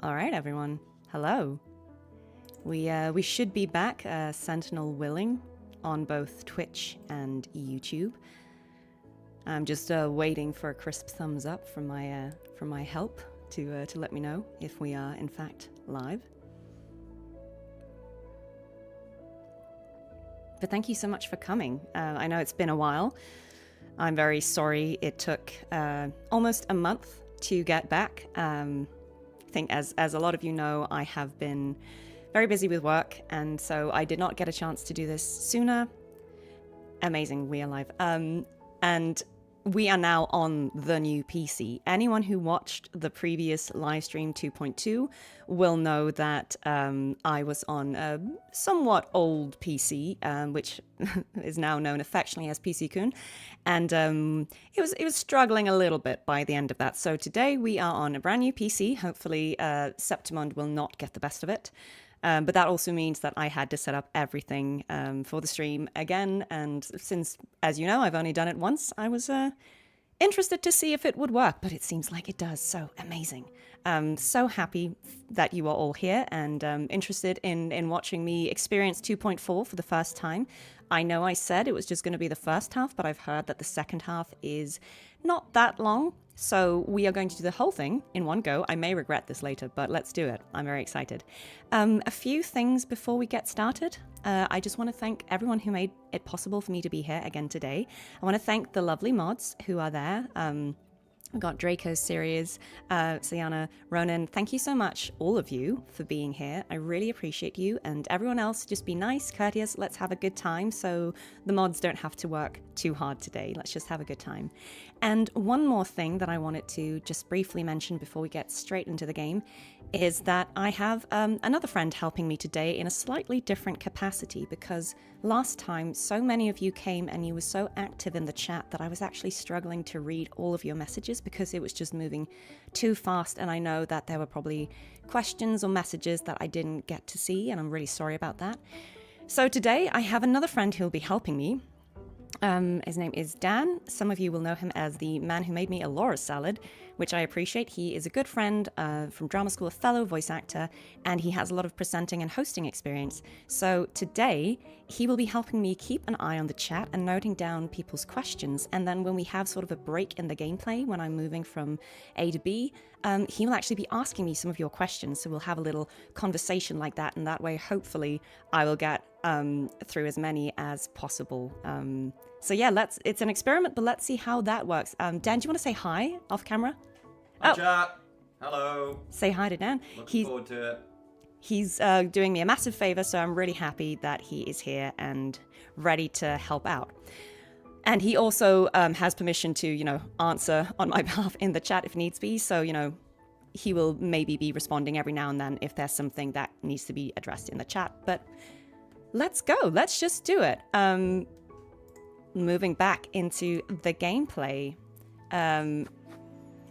All right, everyone. Hello. We should be back, Sentinel willing, on both Twitch and YouTube. I'm just waiting for a crisp thumbs up from my help to let me know if we are in fact live. But thank you so much for coming. I know it's been a while. I'm very sorry it took almost a month to get back. I think as a lot of you know, I have been very busy with work, and so I did not get a chance to do this sooner. Amazing, we are live. And we are now on the new PC. Anyone who watched the previous livestream 2.2 will know that I was on a somewhat old PC, which is now known affectionately as PC-kun, and it was struggling a little bit by the end of that. So today we are on a brand new PC. Hopefully Septimont will not get the best of it. But that also means that I had to set up everything for the stream again. And since, as you know, I've only done it once, I was interested to see if it would work. But it seems like it does. So amazing. So happy that you are all here and interested in watching me experience 2.4 for the first time. I know I said it was just going to be the first half, but I've heard that the second half is not that long. So we are going to do the whole thing in one go. I may regret this later, but let's do it. I'm very excited. A few things before we get started. I just want to thank everyone who made it possible for me to be here again today. I want to thank the lovely mods who are there. We've got Draco, Sirius, Sayana, Ronan. Thank you so much, all of you, for being here. I really appreciate you. And everyone else, just be nice, courteous. Let's have a good time so the mods don't have to work too hard today. Let's just have a good time. And one more thing that I wanted to just briefly mention before we get straight into the game is that I have another friend helping me today in a slightly different capacity, because last time so many of you came and you were so active in the chat that I was actually struggling to read all of your messages because it was just moving too fast, and I know that there were probably questions or messages that I didn't get to see, and I'm really sorry about that. So today I have another friend who will be helping me. His name is Dan. Some of you will know him as the man who made me a Laura salad, which I appreciate. He is a good friend from drama school, a fellow voice actor, and he has a lot of presenting and hosting experience. So today, he will be helping me keep an eye on the chat and noting down people's questions. And then when we have sort of a break in the gameplay, when I'm moving from A to B, he will actually be asking me some of your questions. So we'll have a little conversation like that, and that way, hopefully, I will get through as many as possible. So yeah, it's an experiment, but let's see how that works. Dan, do you want to say hi off camera? Hi, chat. Hello. Say hi to Dan. Looking forward to it. He's doing me a massive favor, so I'm really happy that he is here and ready to help out. And he also has permission to, answer on my behalf in the chat if needs be. So, he will maybe be responding every now and then if there's something that needs to be addressed in the chat. But let's go. Let's just do it. Moving back into the gameplay.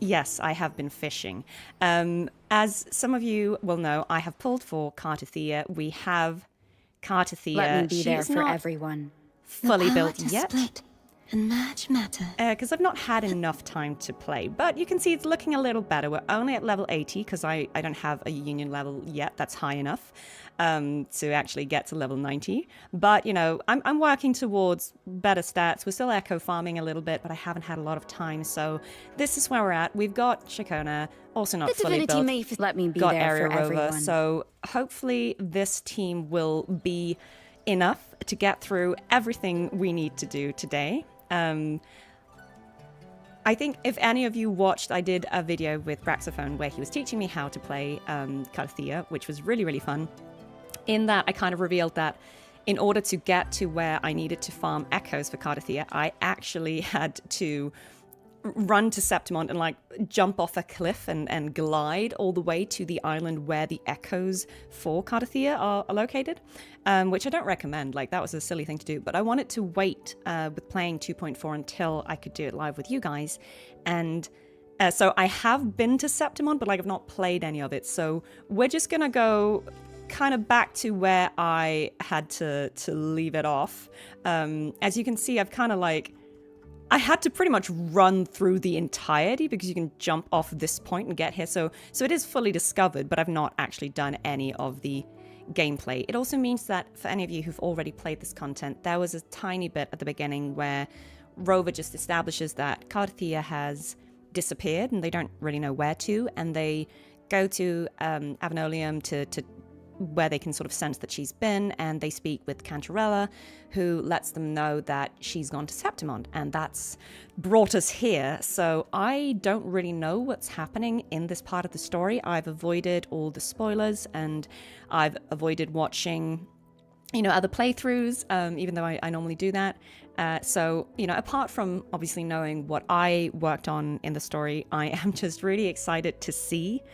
Yes, I have been fishing. As some of you will know, I have pulled for Cartethyia. We have Cartethyia. Let me be there She's for not everyone. fully built yet. Split and merge matter. Because I've not had enough time to play. But you can see it's looking a little better. We're only at level 80 because I don't have a union level yet that's high enough to actually get to level 90. But, I'm working towards better stats. We're still echo farming a little bit, but I haven't had a lot of time. So this is where we're at. We've got Shakona, also not The fully divinity built. may f- Let me be Got there Area for Rover. everyone. So hopefully this team will be enough to get through everything we need to do today. I think if any of you watched, I did a video with Braxophone where he was teaching me how to play Cartethyia, which was really, really fun. In that, I kind of revealed that in order to get to where I needed to farm echoes for Cartethyia, I actually had to run to Septimont and jump off a cliff and glide all the way to the island where the echoes for Cartethyia are located, which I don't recommend. That was a silly thing to do, but I wanted to wait with playing 2.4 until I could do it live with you guys. And so I have been to Septimont, but I've not played any of it. So we're just gonna go kind of back to where I had to leave it off. As you can see, I've kind of I had to pretty much run through the entirety because you can jump off this point and get here. So it is fully discovered, but I've not actually done any of the gameplay. It also means that for any of you who've already played this content, there was a tiny bit at the beginning where Rover just establishes that Cartethyia has disappeared and they don't really know where to, and they go to Avenolium to where they can sort of sense that she's been, and they speak with Cantarella, who lets them know that she's gone to Septimont, and that's brought us here. So I don't really know what's happening in this part of the story. I've avoided all the spoilers, and I've avoided watching, other playthroughs, even though I normally do that. So, apart from obviously knowing what I worked on in the story, I am just really excited to see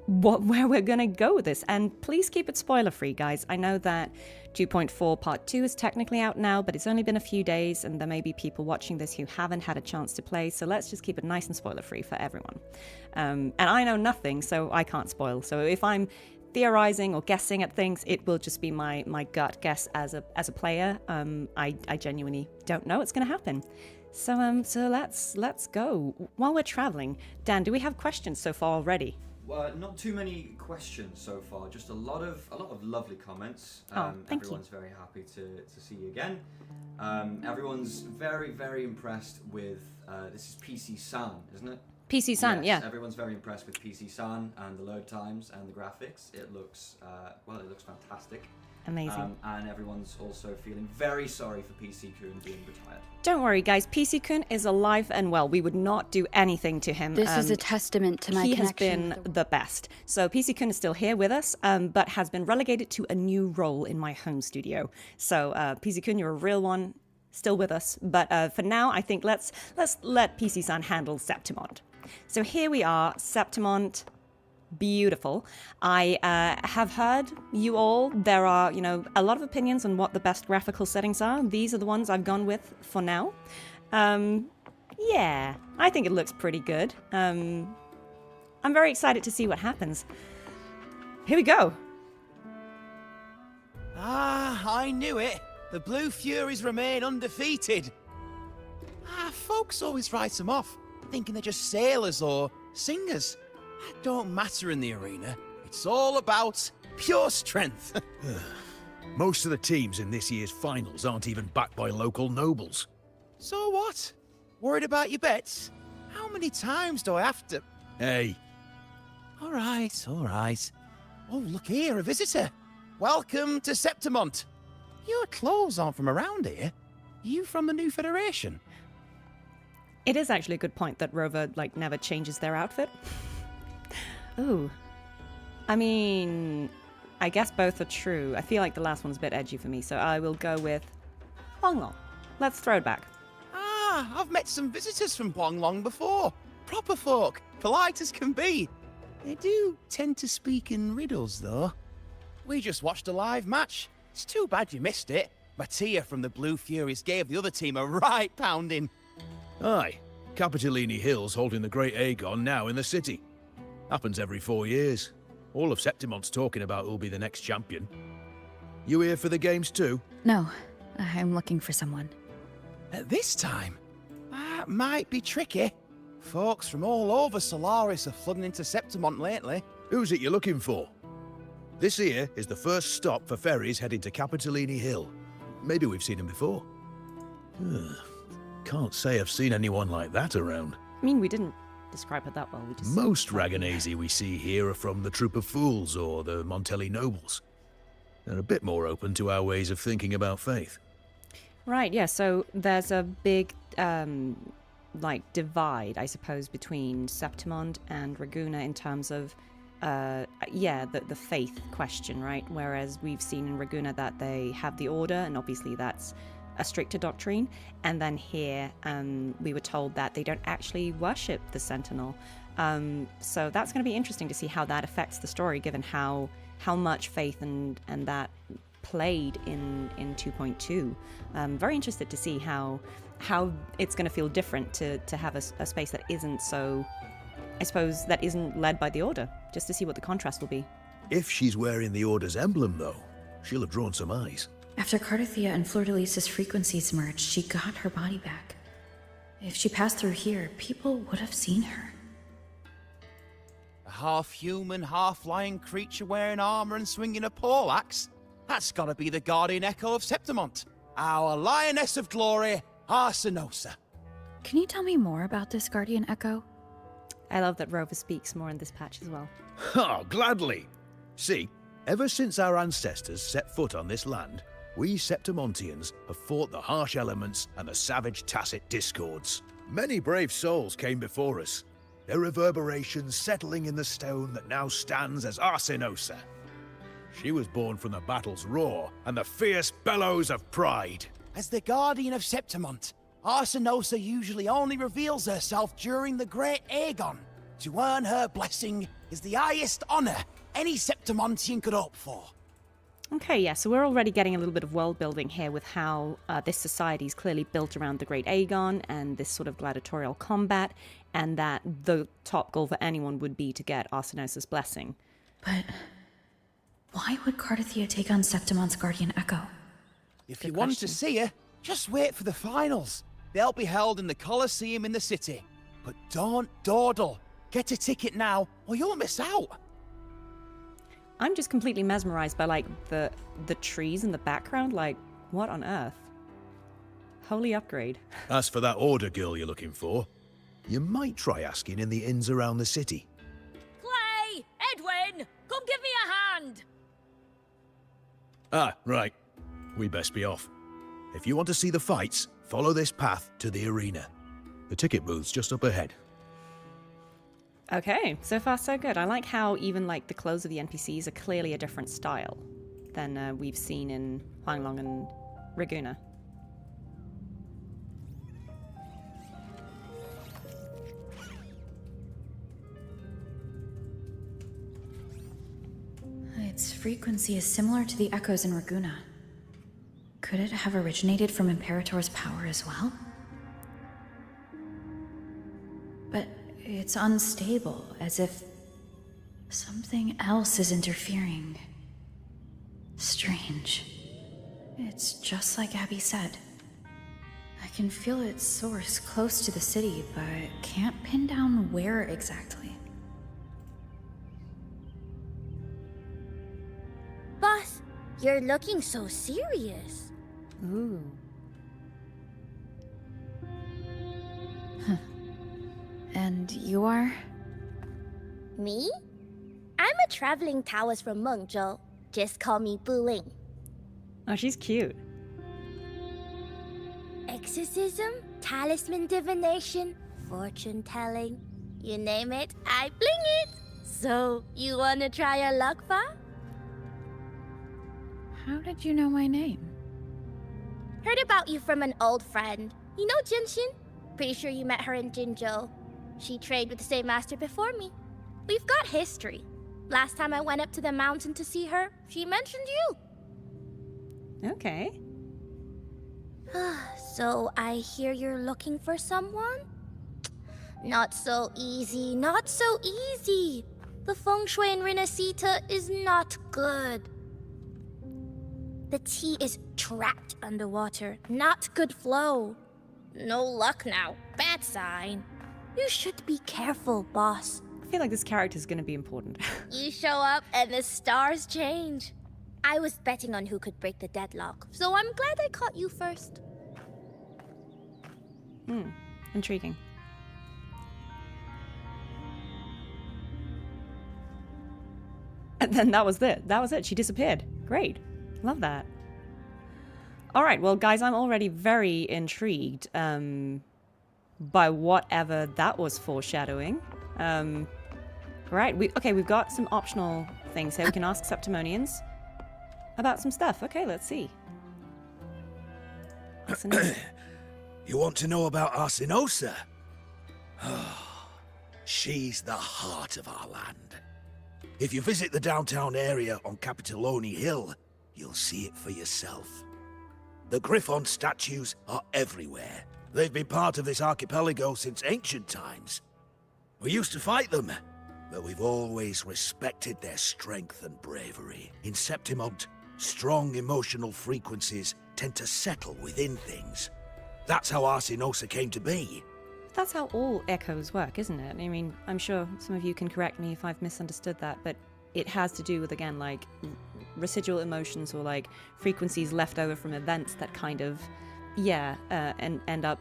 where we're going to go with this. And please keep it spoiler free, guys. I know that 2.4 part 2 is technically out now, but it's only been a few days, and there may be people watching this who haven't had a chance to play, so let's just keep it nice and spoiler free for everyone. And I know nothing, so I can't spoil. So if I'm theorizing or guessing at things, it will just be my gut guess as a player. I genuinely don't know what's going to happen. So let's go. While we're traveling, Dan, do we have questions so far already? Not too many questions so far. Just a lot of lovely comments. Thank you. Everyone's very happy to see you again. Everyone's very impressed with this is PC San, isn't it? PC San, yes, yeah. Everyone's very impressed with PC San and the load times and the graphics. It looks fantastic. Amazing. And everyone's also feeling very sorry for PC Kun being retired. Don't worry, guys. PC Kun is alive and well. We would not do anything to him. This is a testament to my He connection. has been the best. So PC Kun is still here with us, but has been relegated to a new role in my home studio. So PC Kun, you're a real one, still with us. But for now, I think let's let PC San handle Septimont. So here we are, Septimont. Beautiful. I have heard you all. There are, a lot of opinions on what the best graphical settings are. These are the ones I've gone with for now. Yeah, I think it looks pretty good. I'm very excited to see what happens. Here we go. I knew it. The Blue Furies remain undefeated. Folks always write them off, thinking they're just sailors or singers. That don't matter in the arena. It's all about pure strength. Most of the teams in this year's finals aren't even backed by local nobles. So what? Worried about your bets? How many times do I have to... Hey, All right. Oh, look here, a visitor. Welcome to Septimont. Your clothes aren't from around here. You from the new Federation? It is actually a good point that Rover, never changes their outfit. Ooh. I mean, I guess both are true. I feel like the last one's a bit edgy for me, so I will go with Huanglong. Let's throw it back. I've met some visitors from Huanglong before. Proper folk, polite as can be. They do tend to speak in riddles, though. We just watched a live match. It's too bad you missed it. Mattia from the Blue Furies gave the other team a right pounding. aye. Capitolini Hill's holding the Great Aegon now in the city. Happens every 4 years. All of Septimont's talking about who'll be the next champion. You here for the games too? No, I'm looking for someone. At this time? That might be tricky. Folks from all over Solaris are flooding into Septimont lately. Who's it you're looking for? This here is the first stop for ferries heading to Capitolini Hill. Maybe we've seen him before. Can't say I've seen anyone like that around. I mean, we didn't describe it that well. We just... Most Raganesi we see here are from the Troop of Fools or the Montelli Nobles. They're a bit more open to our ways of thinking about faith. Right, yeah, so there's a big, divide, I suppose, between Septimont and Raguena in terms of, the faith question, right? Whereas we've seen in Raguena that they have the Order, and obviously that's a stricter doctrine. And then here, we were told that they don't actually worship the Sentinel. So that's going to be interesting to see how that affects the story, given how much faith and that played in 2.2. Very interested to see how it's going to feel different to have a space that isn't so, I suppose, that isn't led by the Order, just to see what the contrast will be. If she's wearing the Order's emblem, though, she'll have drawn some eyes. After Cartethyia and Fleur-de-Lis's frequencies merged, she got her body back. If she passed through here, people would have seen her. A half-human, half-lion creature wearing armor and swinging a poleaxe? That's gotta be the guardian echo of Septimont. Our lioness of glory, Arsinosa. Can you tell me more about this guardian echo? I love that Rover speaks more in this patch as well. Oh, gladly. See, ever since our ancestors set foot on this land, we Septimontians have fought the harsh elements and the savage tacit discords. Many brave souls came before us, their reverberations settling in the stone that now stands as Arsinosa. She was born from the battle's roar and the fierce bellows of pride. As the guardian of Septimont, Arsinosa usually only reveals herself during the Great Aegon. To earn her blessing is the highest honor any Septimontian could hope for. Okay, yeah, so we're already getting a little bit of world building here with how this society is clearly built around the Great Aegon and this sort of gladiatorial combat, and that the top goal for anyone would be to get Arsinosa's blessing. But why would Cartethyia take on Septimont's guardian echo? If you want to see her, just wait for the finals. They'll be held in the Colosseum in the city. But don't dawdle. Get a ticket now, or you'll miss out. I'm just completely mesmerized by, like, the trees in the background. Like, what on earth? Holy upgrade. As for that order girl you're looking for, you might try asking in the inns around the city. Clay! Edwin! Come give me a hand! Ah, right. We best be off. If you want to see the fights, follow this path to the arena. The ticket booth's just up ahead. Okay, so far so good. I like how even, like, the clothes of the NPCs are clearly a different style than we've seen in Huanglong and Raguna. Its frequency is similar to the echoes in Raguna. Could it have originated from Imperator's power as well? But it's unstable, as if something else is interfering. Strange. It's just like Abby said. I can feel its source close to the city, but can't pin down where exactly. Boss, you're looking so serious. Ooh. And you are? Me? I'm a traveling Taoist from Mengzhou. Just call me Buling. Oh, she's cute. Exorcism, talisman divination, fortune telling. You name it, I bling it. So, you wanna try your luck, Fa? How did you know my name? Heard about you from an old friend. You know Jinshin? Pretty sure you met her in Jinzhou. She trained with the same master before me. We've got history. Last time I went up to the mountain to see her, she mentioned you. Okay. So I hear you're looking for someone? Not so easy, not so easy. The feng shui in Renacita is not good. The tea is trapped underwater, not good flow. No luck now, bad sign. You should be careful, boss. I feel like this character is going to be important. You show up and the stars change. I was betting on who could break the deadlock, so I'm glad I caught you first. Intriguing. And then that was it. That was it. She disappeared. Great. Love that. All right. Well, guys, I'm already very intrigued by whatever that was foreshadowing. Right. We've got some optional things here. We can ask Septimonians about some stuff. Okay, let's see. What's the name? You want to know about Arsinosa? She's the heart of our land. If you visit the downtown area on Capitoloni Hill, you'll see it for yourself. The Griffon statues are everywhere. They've been part of this archipelago since ancient times. We used to fight them, but we've always respected their strength and bravery. In Septimont, Strong emotional frequencies tend to settle within things. That's how Arsinosa came to be. That's how all echoes work, isn't it? I mean, I'm sure some of you can correct me if I've misunderstood that, but it has to do with, again, like residual emotions or like frequencies left over from events that kind of, and end up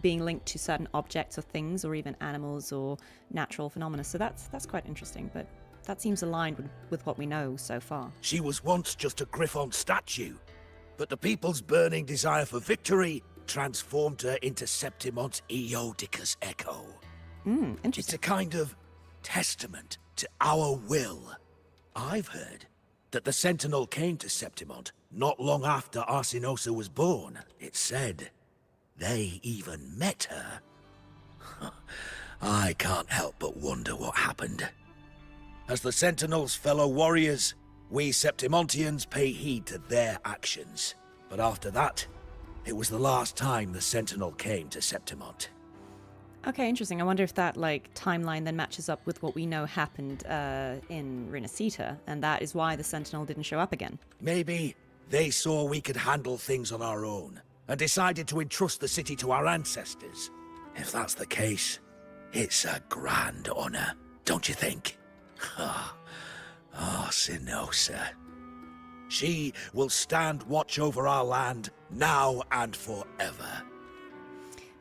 being linked to certain objects or things or even animals or natural phenomena. So that's quite interesting, but that seems aligned with what we know so far. She was once just a Griffon statue, but the people's burning desire for victory transformed her into Septimont's Eodicus echo. It's Interesting. a kind of testament to our will. I've heard that the Sentinel came to Septimont not long after Arsinosa was born. It's said they even met her. I can't help but wonder what happened. As the Sentinel's fellow warriors, we Septimontians pay heed to their actions. But after that, it was the last time the Sentinel came to Septimont. Okay, interesting. I wonder if that like timeline then matches up with what we know happened in Renacita, and that is why the Sentinel didn't show up again. Maybe they saw we could handle things on our own, and decided to entrust the city to our ancestors. If that's the case, it's a grand honor, don't you think? Arsinosa. She will stand watch over our land now and forever.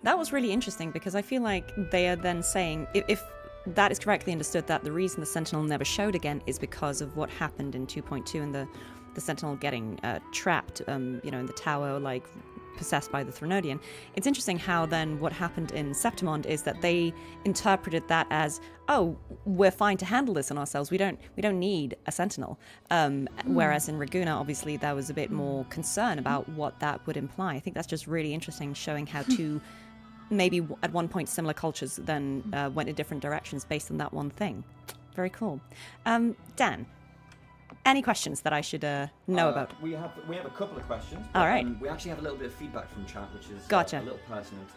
That was really interesting because I feel like they are then saying, if that is correctly understood, that the reason the Sentinel never showed again is because of what happened in 2.2 and the Sentinel getting trapped, in the tower, like possessed by the Threnodian. It's interesting how then what happened in Septimont is that they interpreted that as, oh, we're fine to handle this on ourselves. We don't need a Sentinel. Whereas in Raguna, obviously, there was a bit more concern about what that would imply. I think that's just really interesting, showing how two maybe at one point similar cultures then went in different directions based on that one thing. Very cool. Dan, any questions that I should know about? We have a couple of questions. All right. We actually have a little bit of feedback from chat, which is Gotcha. a little pertinent.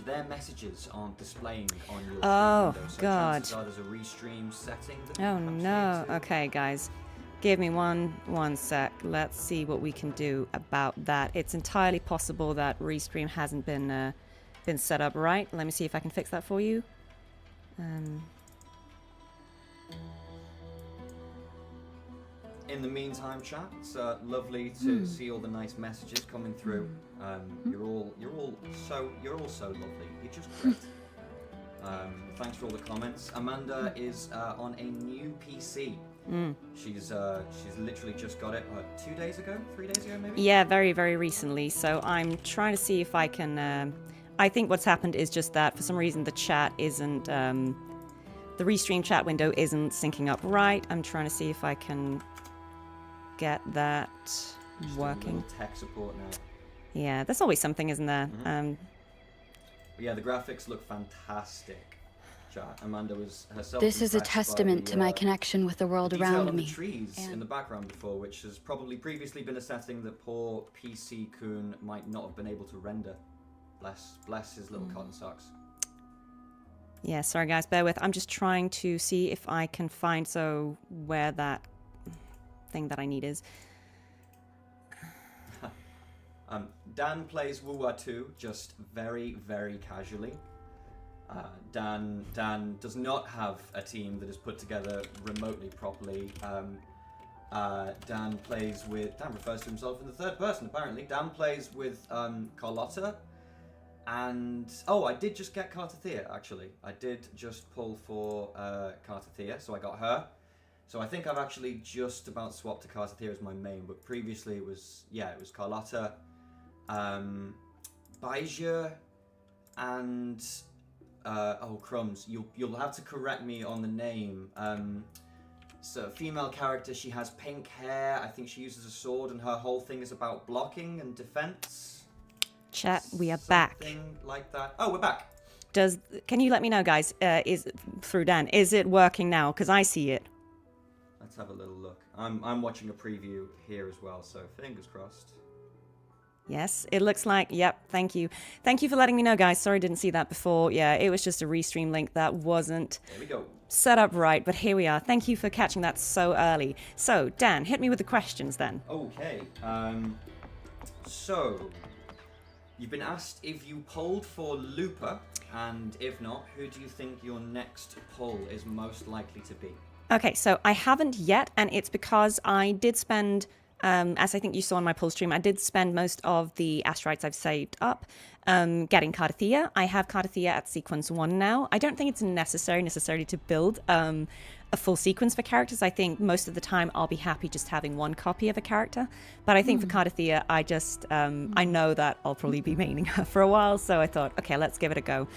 Their messages aren't displaying on your Oh, screen window, so God. chances are there's a restream setting that Oh perhaps you no. need to- Okay, guys. Give me one sec. Let's see what we can do about that. It's entirely possible that Restream hasn't been set up right. Let me see if I can fix that for you. In the meantime, chat, it's lovely to see all the nice messages coming through. You're all so lovely. You're just great. Thanks for all the comments. Amanda is on a new PC. She's literally just got it 2 days ago, 3 days ago maybe. Yeah, very, very recently. So I'm trying to see if I can. I think what's happened is just that for some reason the chat isn't. The Restream chat window isn't syncing up right. I'm trying to see if I can get that Just a working. little tech support now. Yeah, there's always something, isn't there? But yeah, the graphics look fantastic. Chat. Amanda was herself. This is a impressed by testament the, to my connection with the world detail around on me. the trees in and- the background before, which has probably previously been a setting that poor PC Kun might not have been able to render. Bless his little cotton socks. Yeah, sorry guys, bear with. I'm just trying to see if I can find where that thing that I need is. Dan plays Wuwa 2 just very, very casually. Dan does not have a team that is put together remotely properly. Dan refers to himself in the third person apparently. Dan plays with Carlotta. And I did just get Cartethyia actually. I did just pull for Cartethyia, so I got her. So I think I've actually just about swapped to Cartethyia as my main, but previously it was Carlotta, Baija, and crumbs. You'll have to correct me on the name. So female character, she has pink hair. I think she uses a sword, and her whole thing is about blocking and defense. Chat, we are back. Something like that. Oh, we're back. Can you let me know, guys? Through Dan, is it working now? Because I see it. Let's have a little look. I'm watching a preview here as well, so fingers crossed. Yes, it looks like. Yep. Thank you. Thank you for letting me know, guys. Sorry, I didn't see that before. Yeah, it was just a Restream link that wasn't There we go. set up right, but here we are. Thank you for catching that so early. So, Dan, hit me with the questions then. Okay. So, you've been asked if you polled for Lupa, and if not, who do you think your next poll is most likely to be? Okay, so I haven't yet, and it's because I did spend, as I think you saw on my poll stream, I did spend most of the asteroids I've saved up getting Cartethyia. I have Cartethyia at sequence 1 now. I don't think it's necessarily to build a full sequence for characters. I think most of the time I'll be happy just having one copy of a character. But I think for Cartethyia, I just, I know that I'll probably be maining her for a while. So I thought, okay, let's give it a go.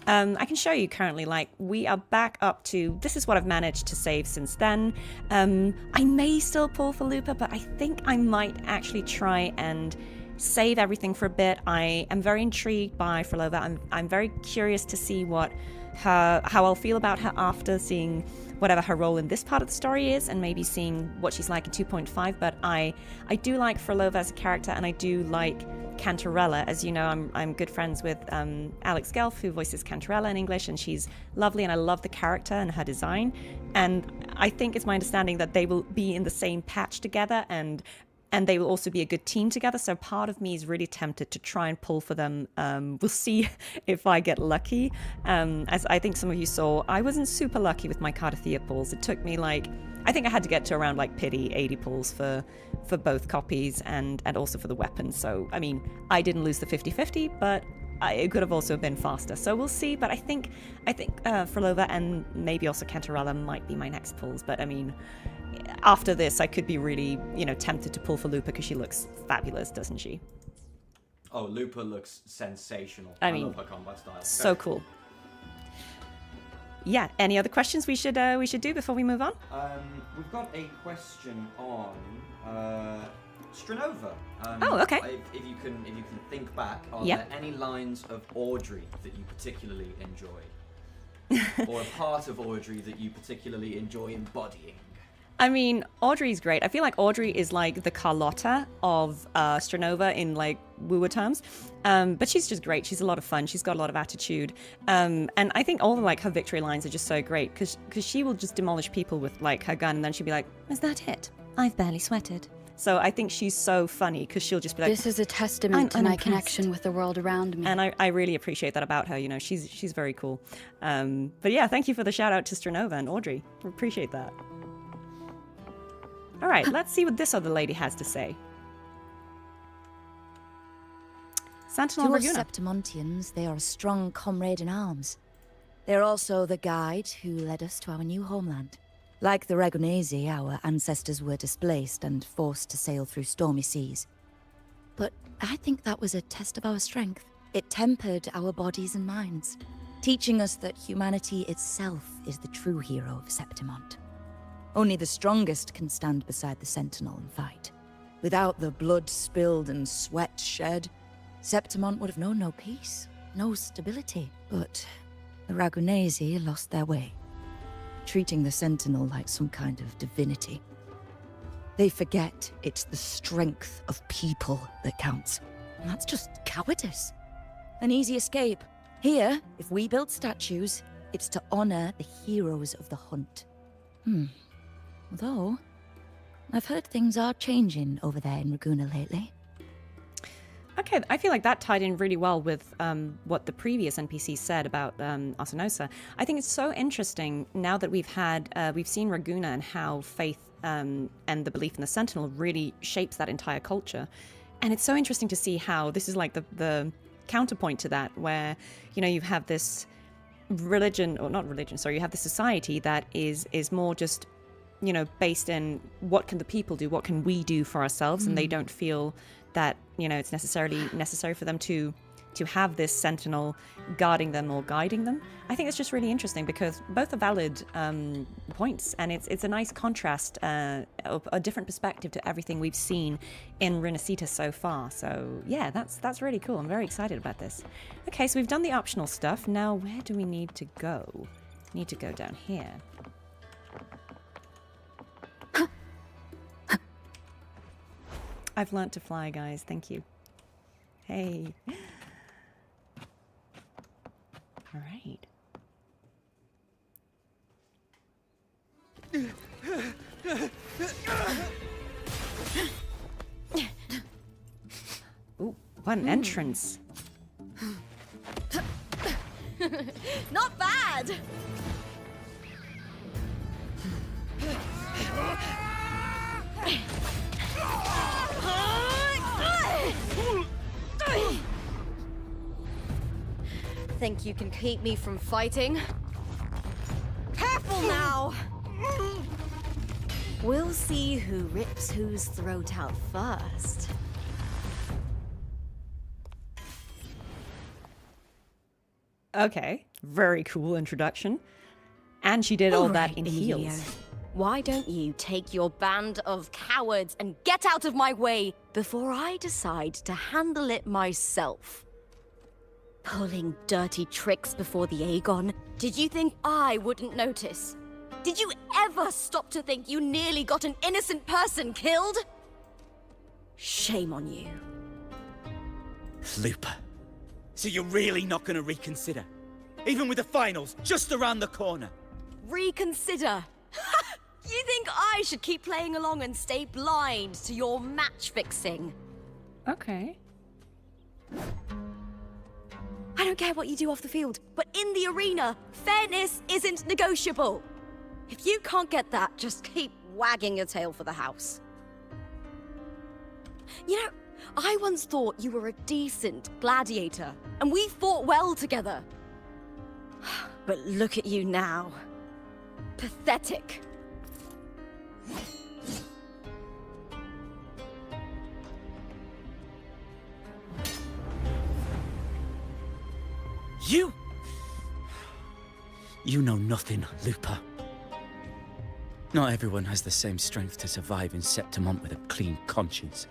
I can show you currently, like, we are back up to, this is what I've managed to save since then. I may still pull for Lupa, but I think I might actually try and save everything for a bit. I am very intrigued by Phrolova. I'm very curious to see how I'll feel about her after seeing whatever her role in this part of the story is, and maybe seeing what she's like in 2.5. But I do like Phrolova as a character, and I do like Cantarella. As you know, I'm good friends with Alex Gelf, who voices Cantarella in English, and she's lovely, and I love the character and her design. And I think it's my understanding that they will be in the same patch together, and they will also be a good team together. So part of me is really tempted to try and pull for them. We'll see if I get lucky. As I think some of you saw, I wasn't super lucky with my Cartethyia pulls. It took me I think I had to get to around pity 80 pulls for both copies and also for the weapons. So, I mean, I didn't lose the 50-50, but it could have also been faster. So we'll see. But I think Phrolova and maybe also Cantarella might be my next pulls. But I mean, after this, I could be really, tempted to pull for Lupa because she looks fabulous, doesn't she? Oh, Lupa looks sensational. I mean, love her combat style. So cool. Yeah. Any other questions we should do before we move on? We've got a question on Strenova. Oh, okay. If you can think back, are Yep. there any lines of Audrey that you particularly enjoy, or a part of Audrey that you particularly enjoy embodying? I mean, Audrey's great. I feel like Audrey is like the Carlotta of Strenova in wooer terms. But she's just great. She's a lot of fun. She's got a lot of attitude. And I think all of her victory lines are just so great because she will just demolish people with her gun, and then she'll be like, "Is that it? I've barely sweated." So I think she's so funny because she'll just be like, This is a testament to my connection with the world around me. And I really appreciate that about her. She's very cool. But yeah, thank you for the shout out to Strenova and Audrey. Appreciate that. All right, let's see what this other lady has to say. Sentinel To us Raguna. Septimontians, they are a strong comrade in arms. They are also the guide who led us to our new homeland. Like the Ragunesi, our ancestors were displaced and forced to sail through stormy seas. But I think that was a test of our strength. It tempered our bodies and minds, teaching us that humanity itself is the true hero of Septimont. Only the strongest can stand beside the Sentinel and fight. Without the blood spilled and sweat shed, Septimont would have known no peace, no stability. But the Ragunesi lost their way, treating the Sentinel like some kind of divinity. They forget it's the strength of people that counts. And that's just cowardice. An easy escape. Here, if we build statues, it's to honor the heroes of the hunt. Although, I've heard things are changing over there in Raguna lately. Okay, I feel like that tied in really well with what the previous NPC said about Arsenosa. I think it's so interesting now that we've seen Raguna and how faith and the belief in the Sentinel really shapes that entire culture. And it's so interesting to see how this is like the counterpoint to that, where, you have this religion, or not religion, sorry, you have this society that is more just, based in what can the people do, what can we do for ourselves, and they don't feel that, it's necessary for them to have this Sentinel guarding them or guiding them. I think it's just really interesting because both are valid points, and it's a nice contrast, a different perspective to everything we've seen in Renacita so far. So yeah, that's really cool. I'm very excited about this. Okay, so we've done the optional stuff. Now where do we need to go? We need to go down here. I've learnt to fly, guys. Thank you. Hey. All right. Ooh, what an entrance. Not bad! Think you can keep me from fighting? Careful now! We'll see who rips whose throat out first. Okay, very cool introduction. And she did all that in Emilio. heels. Why don't you take your band of cowards and get out of my way before I decide to handle it myself? Pulling dirty tricks before the Aegon? Did you think I wouldn't notice? Did you ever stop to think you nearly got an innocent person killed? Shame on you. Lupa. So you're really not gonna reconsider? Even with the finals just around the corner? Reconsider? You think I should keep playing along and stay blind to your match fixing? Okay. I don't care what you do off the field, but in the arena, fairness isn't negotiable. If you can't get that, just keep wagging your tail for the house. You know, I once thought you were a decent gladiator, and we fought well together. But look at you now. Pathetic. You know nothing, Lupa. Not everyone has the same strength to survive in Septimont with a clean conscience.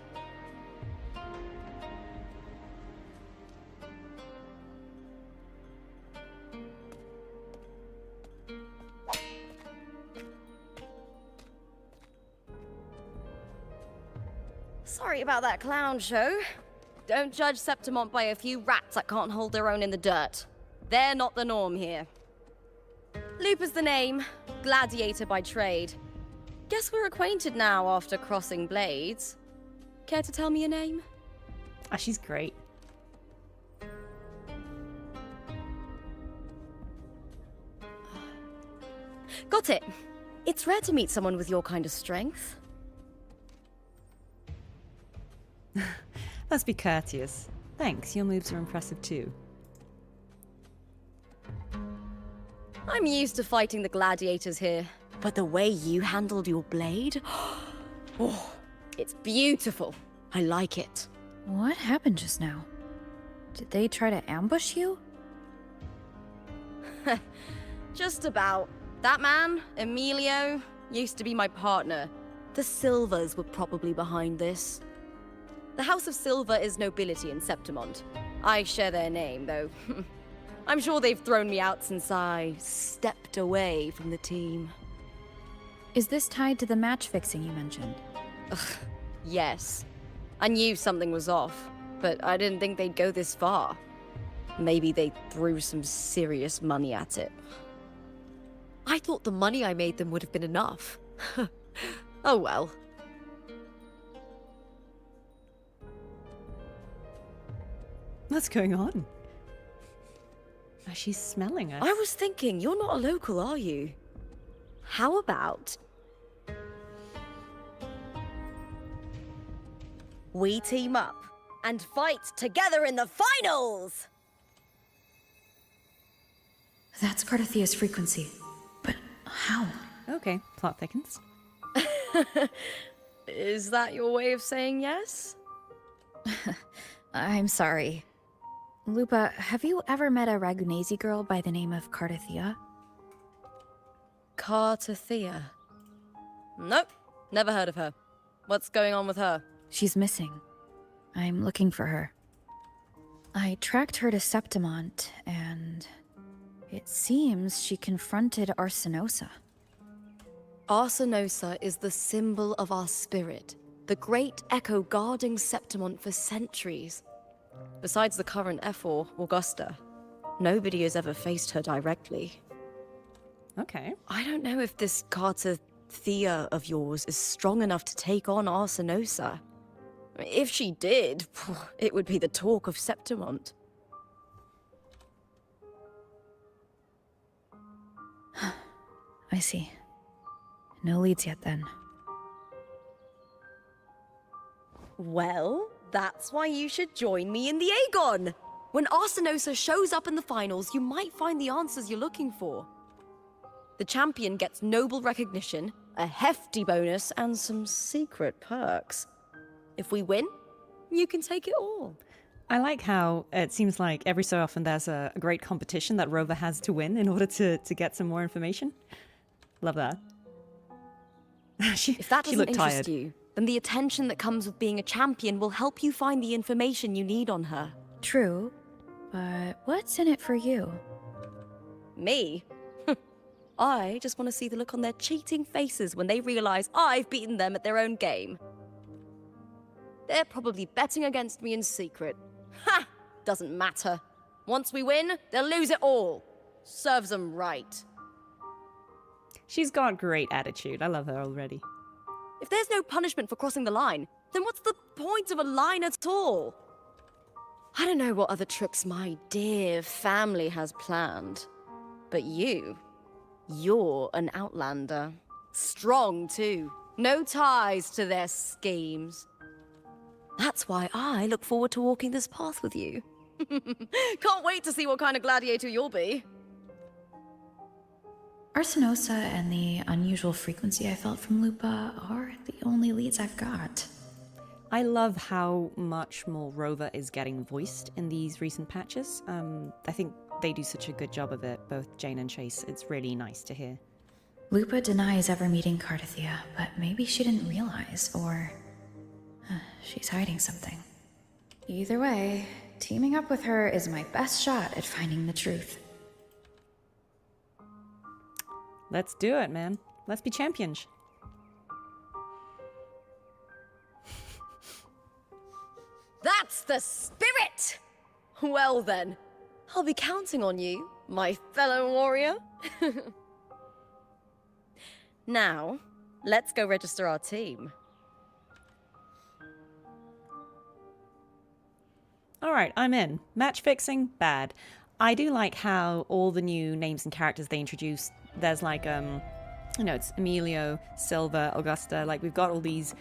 Sorry about that clown show. Don't judge Septimont by a few rats that can't hold their own in the dirt. They're not the norm here. Lupa's the name, gladiator by trade. Guess we're acquainted now after crossing blades. Care to tell me your name? Ah, she's great. Got it. It's rare to meet someone with your kind of strength. Let's be courteous. Thanks, your moves are impressive too. I'm used to fighting the gladiators here, but the way you handled your blade... Oh, it's beautiful. I like it. What happened just now? Did they try to ambush you? Just about. That man, Emilio, used to be my partner. The Silvers were probably behind this. The House of Silver is nobility in Septimont. I share their name, though. I'm sure they've thrown me out since I stepped away from the team. Is this tied to the match fixing you mentioned? Ugh, yes. I knew something was off, but I didn't think they'd go this far. Maybe they threw some serious money at it. I thought the money I made them would have been enough. Oh well. What's going on? Oh, she's smelling us. I was thinking, you're not a local, are you? How about... we team up and fight together in the finals! That's Cartethia's frequency. But how? Okay, plot thickens. Is that your way of saying yes? I'm sorry. Lupa, have you ever met a Ragunesi girl by the name of Cartethyia? Cartethyia? Nope, never heard of her. What's going on with her? She's missing. I'm looking for her. I tracked her to Septimont, and it seems she confronted Arsenosa. Arsenosa is the symbol of our spirit, the great echo guarding Septimont for centuries. Besides the current F4, Augusta, nobody has ever faced her directly. Okay. I don't know if this Cartethyia of yours is strong enough to take on Arsinosa. If she did, it would be the talk of Septimont. I see. No leads yet then. Well, that's why you should join me in the Aegon! When Arsinosa shows up in the finals, you might find the answers you're looking for. The champion gets noble recognition, a hefty bonus, and some secret perks. If we win, you can take it all. I like how it seems like every so often there's a great competition that Rover has to win in order to get some more information. Love that. If that she doesn't looked interest tired. you, then the attention that comes with being a champion will help you find the information you need on her. True, but what's in it for you? Me? I just want to see the look on their cheating faces when they realize I've beaten them at their own game. They're probably betting against me in secret. Ha! Doesn't matter. Once we win, they'll lose it all. Serves them right. She's got great attitude. I love her already. If there's no punishment for crossing the line, then what's the point of a line at all? I don't know what other tricks my dear family has planned, but you're an outlander. Strong, too. No ties to their schemes. That's why I look forward to walking this path with you. Can't wait to see what kind of gladiator you'll be. Arsinosa and the unusual frequency I felt from Lupa are the only leads I've got. I love how much more Rover is getting voiced in these recent patches. I think they do such a good job of it, both Jane and Chase. It's really nice to hear. Lupa denies ever meeting Cartethyia, but maybe she didn't realize, or she's hiding something. Either way, teaming up with her is my best shot at finding the truth. Let's do it, man. Let's be champions. That's the spirit! Well then, I'll be counting on you, my fellow warrior. Now, let's go register our team. Alright, I'm in. Match fixing, bad. I do like how all the new names and characters they introduced, there's like, it's Emilio, Silva, Augusta, like we've got all these,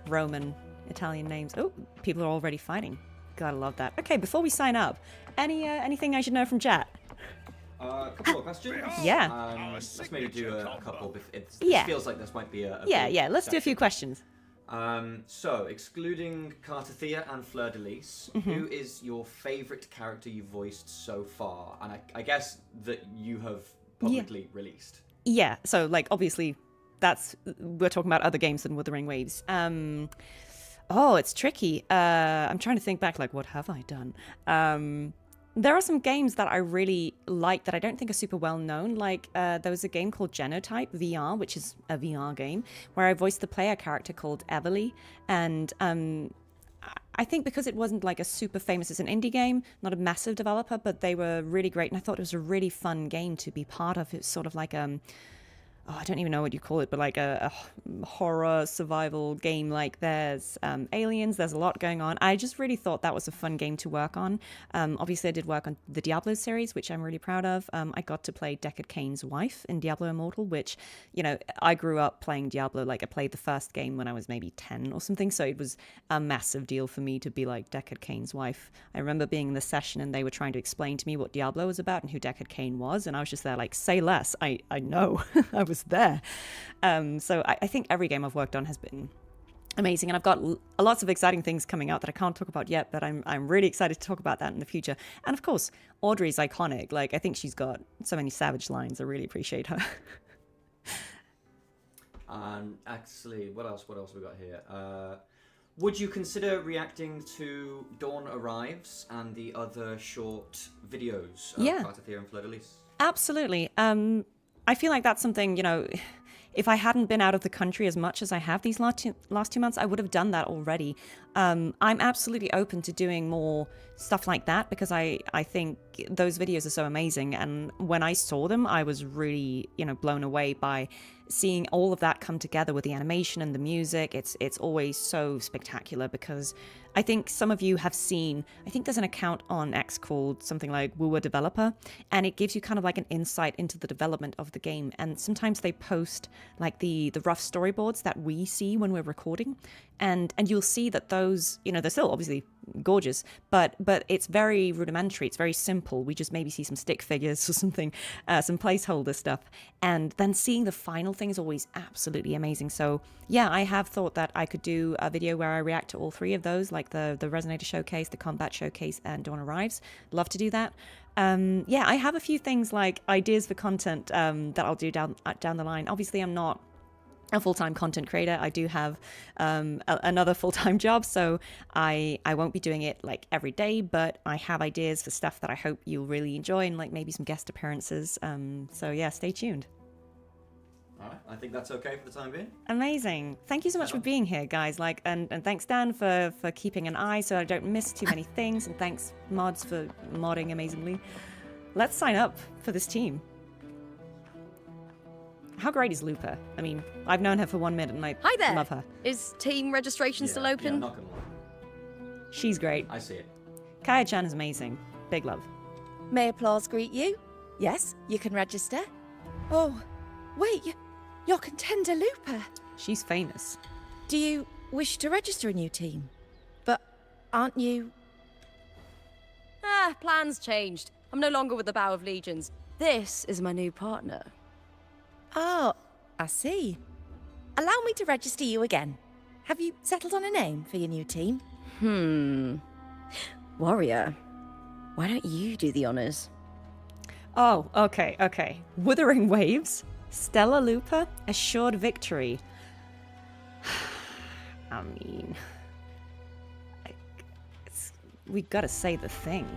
Roman, Italian names. Oh, people are already fighting. Gotta love that. Okay, before we sign up, anything I should know from chat? A couple of questions. Yeah. Let's maybe do a couple. It Yeah. feels like this might be a Yeah, big let's do a few section. questions. So, excluding Cartethyia and Fleur de Lis, who is your favourite character you've voiced so far? And I guess that you have publicly released. Yeah, so obviously we're talking about other games than Wuthering Waves. It's tricky. I'm trying to think back, what have I done? There are some games that I really like that I don't think are super well known. There was a game called Genotype VR, which is a VR game, where I voiced the player character called Everly. And I think because it wasn't a super famous, it's an indie game, not a massive developer, but they were really great. And I thought it was a really fun game to be part of. It's sort of I don't even know what you call it, but a horror survival game. There's aliens, there's a lot going on. I just really thought that was a fun game to work on. Obviously, I did work on the Diablo series, which I'm really proud of. I got to play Deckard Cain's wife in Diablo Immortal, which, I grew up playing Diablo. I played the first game when I was maybe 10 or something, so it was a massive deal for me to be Deckard Cain's wife. I remember being in the session and they were trying to explain to me what Diablo was about and who Deckard Cain was, and I was just there say less. I know. I was there. So I think every game I've worked on has been amazing, and I've got lots of exciting things coming out that I can't talk about yet, but I'm really excited to talk about that in the future. And of course, Audrey's iconic. I think she's got so many savage lines. I really appreciate her. And actually, what else we got here? Would you consider reacting to Dawn Arrives and the other short videos of Cartethyia and Fleur de Lis? Absolutely. I feel like that's something, if I hadn't been out of the country as much as I have these last 2 months, I would have done that already. I'm absolutely open to doing more stuff like that, because I think those videos are so amazing. And when I saw them, I was really, blown away by seeing all of that come together with the animation and the music. It's always so spectacular, because I think some of you have seen, I think there's an account on X called something like Wuthering Developer, and it gives you kind of like an insight into the development of the game. And sometimes they post like the rough storyboards that we see when we're recording, and you'll see that those, they're still obviously gorgeous, but it's very rudimentary, it's very simple. We just maybe see some stick figures or something, some placeholder stuff, and then seeing the final thing is always absolutely amazing. So yeah, I have thought that I could do a video where I react to all three of those, like the Resonator Showcase, the Combat Showcase, and Dawn Arrives. Love to do that. Yeah, I have a few things like ideas for content that I'll do down the line. Obviously, I'm not a full-time content creator. I do have another full-time job, so I won't be doing it like every day, but I have ideas for stuff that I hope you'll really enjoy, and like maybe some guest appearances. So yeah, stay tuned. All right, I think that's okay for the time being. Amazing. Thank you so much for being here, guys. And thanks, Dan, for keeping an eye so I don't miss too many things, and thanks, mods, for modding amazingly. Let's sign up for this team. How great is Lupa? I mean, I've known her for 1 minute and I Hi there. love her. Is team registration still open? Yeah, I'm not gonna lie. She's great. I see it. Kaya-chan is amazing. Big love. May applause greet you? Yes, you can register. Oh, wait, you're Contender Lupa. She's famous. Do you wish to register a new team? But aren't you... Plans changed. I'm no longer with the Bow of Legions. This is my new partner. Oh, I see. Allow me to register you again. Have you settled on a name for your new team? Warrior, why don't you do the honors? Oh, okay. Wuthering Waves, Stella Lupa, Assured Victory. I mean, we gotta say the thing.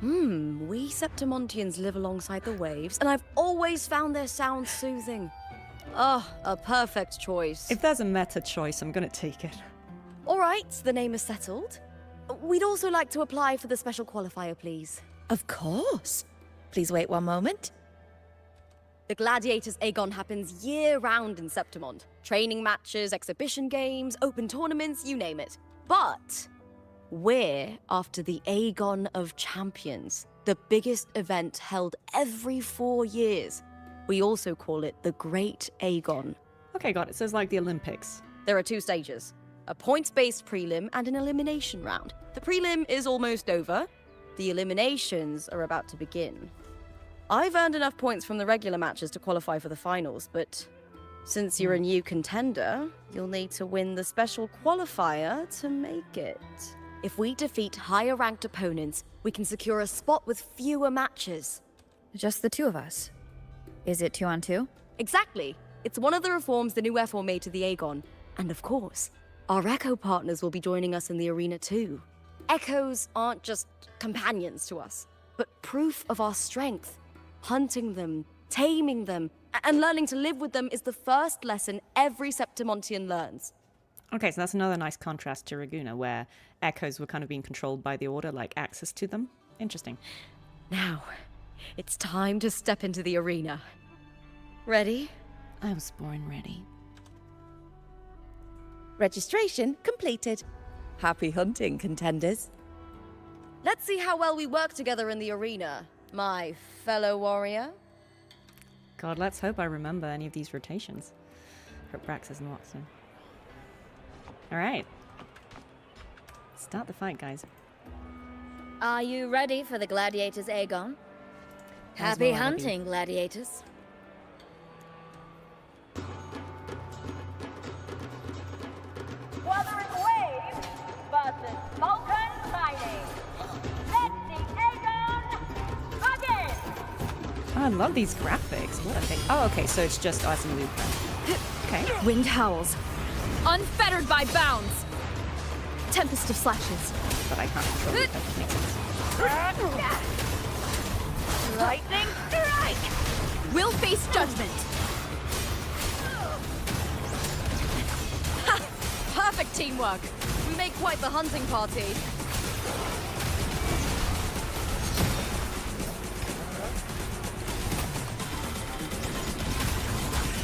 We Septimontians live alongside the waves, and I've always found their sound soothing. Oh, a perfect choice. If there's a meta choice, I'm gonna take it. All right, the name is settled. We'd also like to apply for the special qualifier, please. Of course. Please wait 1 moment. The Gladiators Aegon happens year-round in Septimont. Training matches, exhibition games, open tournaments, you name it. But we're after the Aegon of Champions, the biggest event held every 4 years. We also call it the Great Aegon. Okay, got it. So it's like the Olympics. There are 2 stages, a points-based prelim and an elimination round. The prelim is almost over. The eliminations are about to begin. I've earned enough points from the regular matches to qualify for the finals, but since you're a new contender, you'll need to win the special qualifier to make it. If we defeat higher-ranked opponents, we can secure a spot with fewer matches. Just the 2 of us? Is it 2 on 2? Exactly. It's one of the reforms the new F4 made to the Aegon. And of course, our Echo partners will be joining us in the arena too. Echoes aren't just companions to us, but proof of our strength. Hunting them, taming them, and learning to live with them is the first lesson every Septimontian learns. Okay, so that's another nice contrast to Raguna, where echoes were kind of being controlled by the Order, like access to them. Interesting. Now, it's time to step into the arena. Ready? I was born ready. Registration completed. Happy hunting, contenders. Let's see how well we work together in the arena, my fellow warrior. God, let's hope I remember any of these rotations. Hope Brax isn't locked in. Alright. Start the fight, guys. Are you ready for the Gladiators Aegon? As Happy well I be. hunting, Gladiators. Wuthering Waves versus Vulcan Mining. Let the Aegon begin! Oh, I love these graphics. What a thing. Oh, okay, so it's just us and Lupa. Okay. Wind howls. Unfettered by bounds. Tempest of slashes. But I can't control it. That makes sense. Lightning strike! We'll face judgment. Ha! Perfect teamwork. We make quite the hunting party.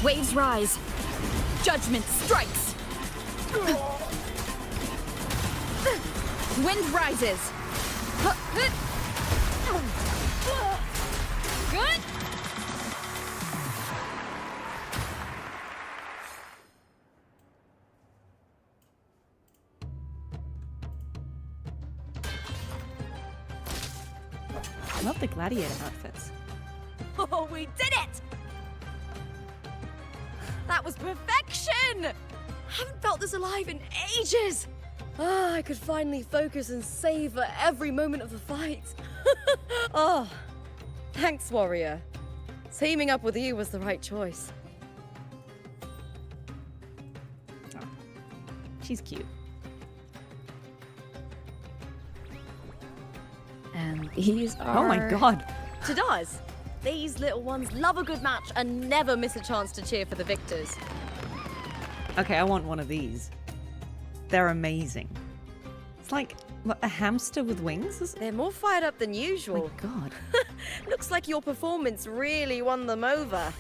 Waves rise. Judgment strikes. Wind rises. Good. I love the gladiator outfits. Oh, we did it! That was perfection! Haven't felt this alive in ages. I could finally focus and savor every moment of the fight. Oh, thanks, warrior. Teaming up with you was the right choice. Oh, she's cute. And these are... Oh my god. To does. These little ones love a good match and never miss a chance to cheer for the victors. Okay, I want one of these. They're amazing. It's like what, a hamster with wings? They're more fired up than usual. Oh my god. Looks like your performance really won them over.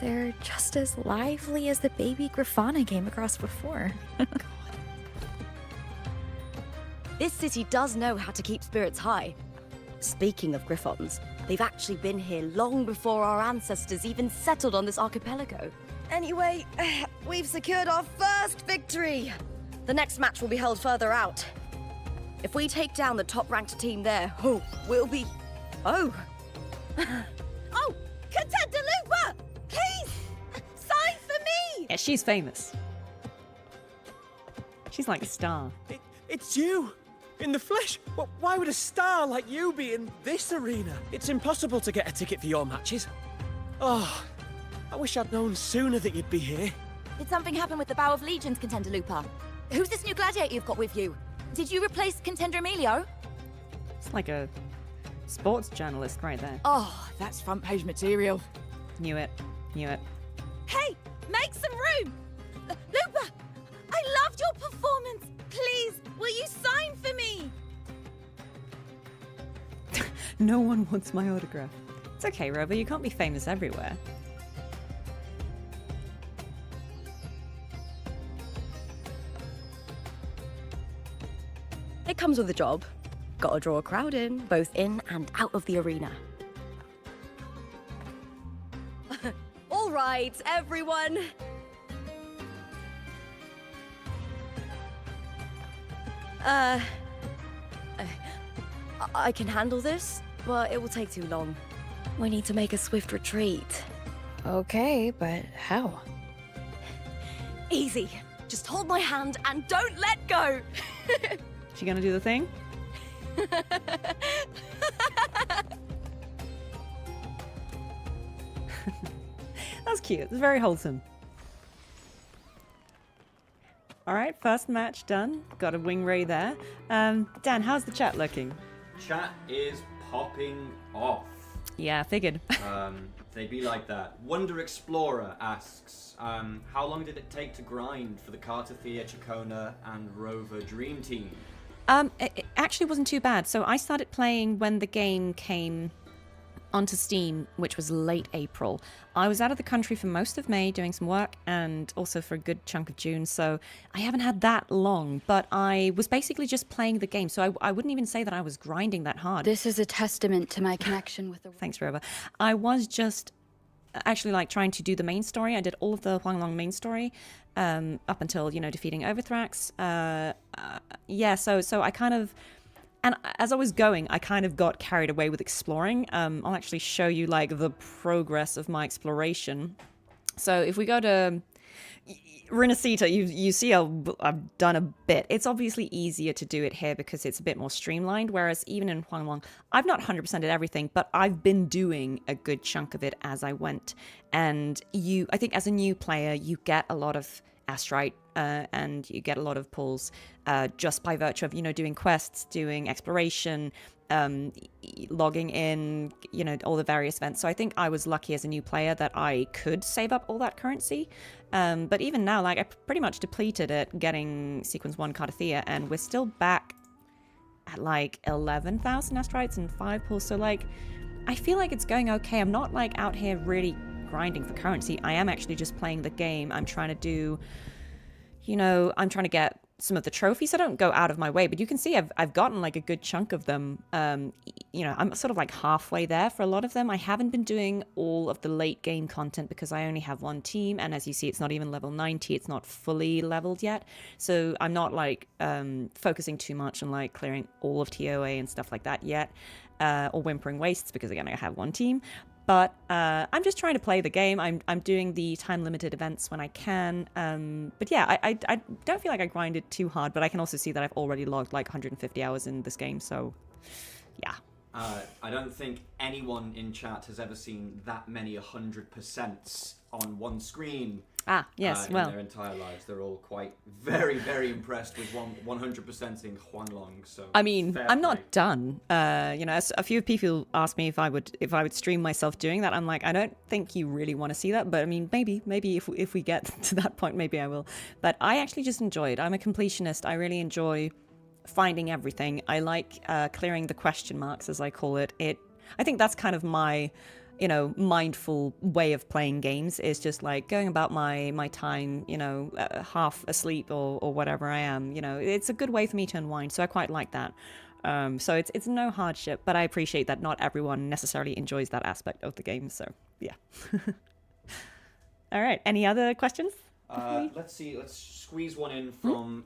They're just as lively as the baby Griffon I came across before. This city does know how to keep spirits high. Speaking of Griffons, they've actually been here long before our ancestors even settled on this archipelago. Anyway, we've secured our first victory. The next match will be held further out. If we take down the top-ranked team there, we'll be... Oh! Oh! Contender Lupa! Please! Sign for me! Yeah, she's famous. She's like a star. It's you! In the flesh! Why would a star like you be in this arena? It's impossible to get a ticket for your matches. Oh, I wish I'd known sooner that you'd be here. Did something happen with the Bow of Legions, Contender Lupa? Who's this new gladiator you've got with you? Did you replace Contender Emilio? It's like a sports journalist right there. Oh, that's front page material. Knew it. Knew it. Hey, make some room! Lupa, I loved your performance. Please, will you sign for me? No one wants my autograph. It's okay, Rover, you can't be famous everywhere. It comes with a job. Gotta draw a crowd in, both in and out of the arena. All right, everyone. I can handle this, but it will take too long. We need to make a swift retreat. Okay, but how? Easy. Just hold my hand and don't let go. She gonna do the thing? That's cute. It's very wholesome. All right, first match done. Got a wing ray there. Dan, how's the chat looking? Chat is popping off. Yeah, figured. They be like that. Wonder Explorer asks, how long did it take to grind for the Cartethyia, Chacona, and Rover Dream Team? It actually wasn't too bad. So I started playing when the game came onto Steam, which was late April. I was out of the country for most of May doing some work and also for a good chunk of June, so I haven't had that long, but I was basically just playing the game, so I wouldn't even say that I was grinding that hard. This is a testament to my connection with the... Thanks, Rover. I was just actually like trying to do the main story. I did all of the Huanglong main story up until, you know, defeating Overthrax. Yeah, so I kind of... And as I was going, I kind of got carried away with exploring. I'll actually show you like the progress of my exploration. So if we go to Rinascita, you see I've done a bit. It's obviously easier to do it here because it's a bit more streamlined, whereas even in Huanglong, I've not 100%ed everything, but I've been doing a good chunk of it as I went. And I think as a new player, you get a lot of Astrite and you get a lot of pulls just by virtue of, you know, doing quests, doing exploration, logging in, you know, all the various events. So I think I was lucky as a new player that I could save up all that currency. But even now, like, I pretty much depleted it getting Sequence 1 Cartethyia, and we're still back at like 11,000 Astrites and 5 pulls. So like, I feel like it's going okay. I'm not like out here really grinding for currency. I am actually just playing the game. I'm trying to do, I'm trying to get some of the trophies. I don't go out of my way, but you can see I've gotten like a good chunk of them. I'm sort of like halfway there for a lot of them. I haven't been doing all of the late game content because I only have one team, and as you see, it's not even level 90. It's not fully leveled yet, so I'm not like focusing too much on like clearing all of TOA and stuff like that yet, or Whimpering Wastes, because again I have one team. But I'm just trying to play the game. I'm doing the time-limited events when I can. But yeah, I don't feel like I grinded too hard, but I can also see that I've already logged like 150 hours in this game, so yeah. I don't think anyone in chat has ever seen that many 100%s on one screen. Yes, in their entire lives. They're all quite very, very impressed with 100%ing Huanglong. So I mean, I'm not done. A few people asked me if I would stream myself doing that. I'm like, I don't think you really want to see that, but I mean, maybe if we get to that point, maybe I will. But I actually just enjoy it. I'm a completionist. I really enjoy finding everything. I like clearing the question marks, as I call it. I think that's kind of my mindful way of playing games, is just like going about my time, half asleep or whatever I am. It's a good way for me to unwind, so I quite like that. So it's no hardship, but I appreciate that not everyone necessarily enjoys that aspect of the game, so yeah. All right, any other questions? Let's see, let's squeeze one in from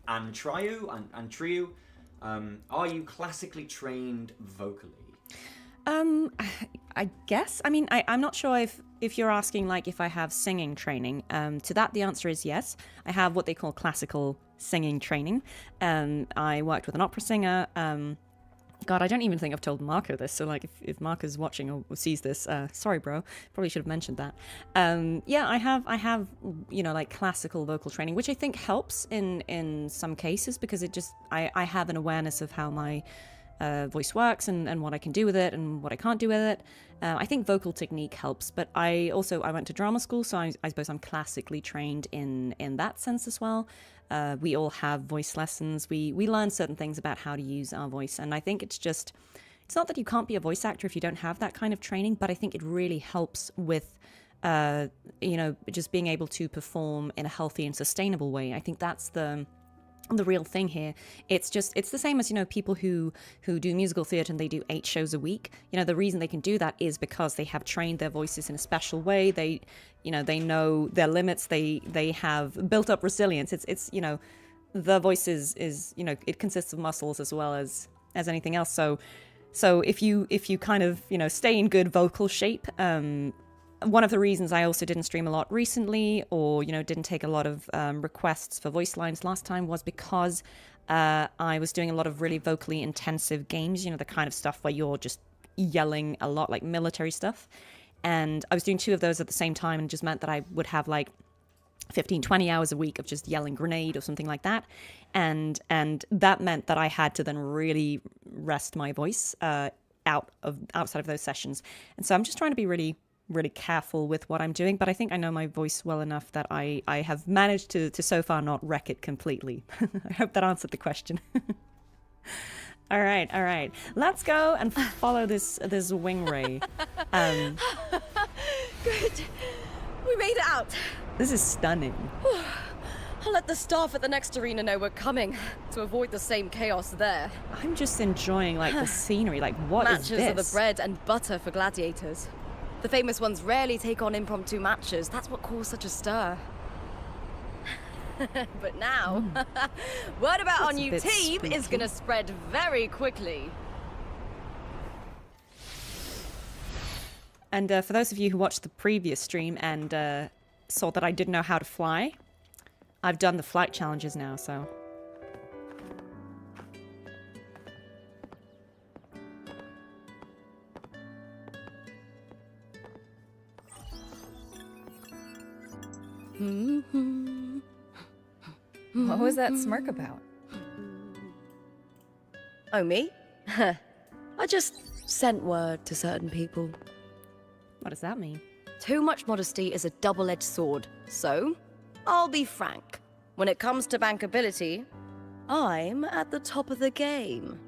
Antriu. Are you classically trained vocally? I guess. I mean, I'm not sure if you're asking like if I have singing training. To that, the answer is yes. I have what they call classical singing training. I worked with an opera singer. God, I don't even think I've told Marco this. So like, if Marco's watching or sees this, sorry, bro. Probably should have mentioned that. Yeah, I have like classical vocal training, which I think helps in some cases, because it just I have an awareness of how my voice works and what I can do with it and what I can't do with it. I think vocal technique helps, but I went to drama school, so I suppose I'm classically trained in that sense as well. We all have voice lessons. We learn certain things about how to use our voice, and I think it's not that you can't be a voice actor if you don't have that kind of training, but I think it really helps with just being able to perform in a healthy and sustainable way. I think that's the real thing here. It's the same as people who do musical theatre and they do 8 shows a week. The reason they can do that is because they have trained their voices in a special way. They know their limits. They have built up resilience. It's the voice is it consists of muscles as well as anything else. So if you kind of stay in good vocal shape. One of the reasons I also didn't stream a lot recently, or didn't take a lot of requests for voice lines last time, was because I was doing a lot of really vocally intensive games, the kind of stuff where you're just yelling a lot, like military stuff. And I was doing 2 of those at the same time, and it just meant that I would have like 15-20 hours a week of just yelling grenade or something like that. And that meant that I had to then really rest my voice outside of those sessions. And so I'm just trying to be really careful with what I'm doing, but I think I know my voice well enough that I have managed to so far not wreck it completely. I hope that answered the question. All right. Let's go and follow this wing ray. Good. We made it out. This is stunning. I'll let the staff at the next arena know we're coming to avoid the same chaos there. I'm just enjoying like the scenery. Like, what is this? Matches are the bread and butter for gladiators. The famous ones rarely take on impromptu matches. That's what caused such a stir. But now, word about our new team is going to spread very quickly. And for those of you who watched the previous stream and saw that I didn't know how to fly, I've done the flight challenges now, so... What was that smirk about? Oh, me? I just sent word to certain people. What does that mean? Too much modesty is a double-edged sword. So, I'll be frank. When it comes to bankability, I'm at the top of the game.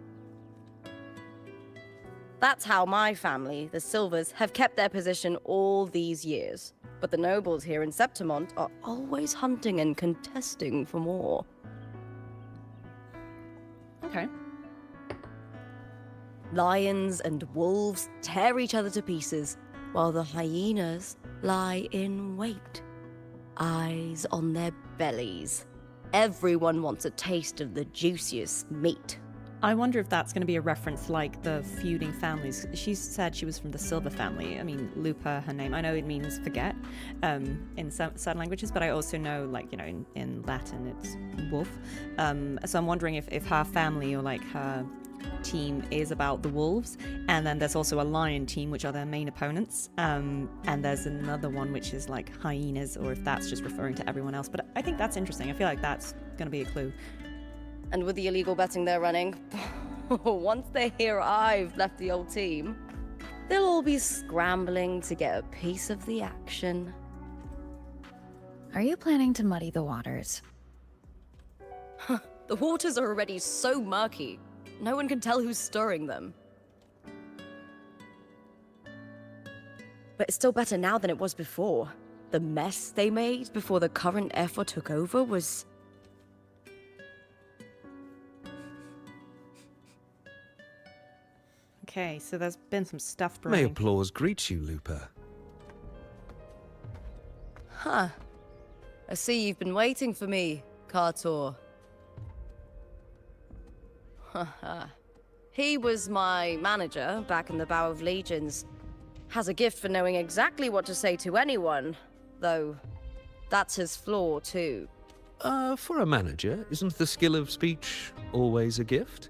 That's how my family, the Silvers, have kept their position all these years. But the nobles here in Septimont are always hunting and contesting for more. Okay. Lions and wolves tear each other to pieces, while the hyenas lie in wait, eyes on their bellies. Everyone wants a taste of the juiciest meat. I wonder if that's going to be a reference like the feuding families. She said she was from the Silver family. I mean, Lupa, her name. I know it means forget in certain languages, but I also know, like, you know, in Latin it's wolf. So I'm wondering if her family or like her team is about the wolves, and then there's also a lion team, which are their main opponents, and there's another one which is like hyenas, or if that's just referring to everyone else. But I think that's interesting. I feel like that's going to be a clue. And with the illegal betting they're running, once they hear I've left the old team, they'll all be scrambling to get a piece of the action. Are you planning to muddy the waters? The waters are already so murky, no one can tell who's stirring them. But it's still better now than it was before. The mess they made before the current effort took over was... Okay, so there's been some stuff brewing. May applause greet you, Lupa. Huh. I see you've been waiting for me, Cartor. Haha. He was my manager back in the Bow of Legions. Has a gift for knowing exactly what to say to anyone, though that's his flaw too. For a manager, isn't the skill of speech always a gift?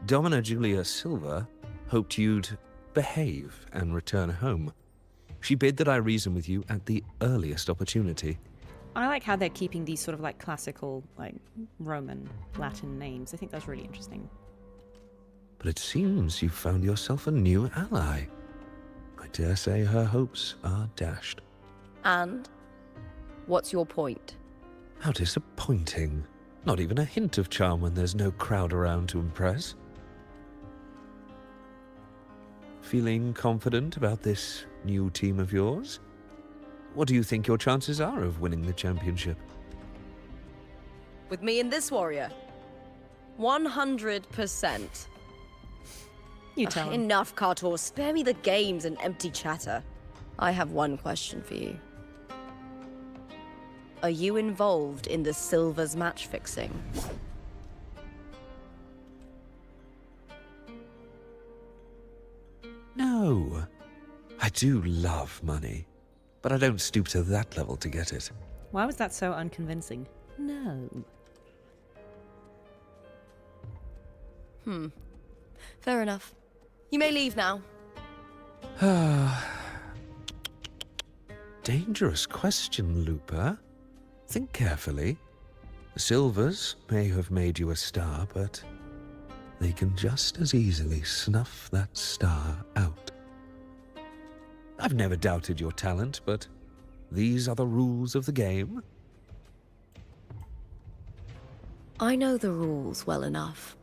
Domina Julia Silva hoped you'd behave and return home. She bid that I reason with you at the earliest opportunity. I like how they're keeping these sort of like classical, like Roman, Latin names. I think that's really interesting. But it seems you've found yourself a new ally. I dare say her hopes are dashed. And? What's your point? How disappointing. Not even a hint of charm when there's no crowd around to impress. Feeling confident about this new team of yours? What do you think your chances are of winning the championship? With me and this warrior? 100%. You tell him. Enough, Cartor. Spare me the games and empty chatter. I have one question for you. Are you involved in the Silver's match fixing? No. I do love money, but I don't stoop to that level to get it. Why was that so unconvincing? No. Fair enough. You may leave now. Dangerous question, Lupa. Think carefully. The Silvers may have made you a star, but they can just as easily snuff that star out. I've never doubted your talent, but these are the rules of the game. I know the rules well enough.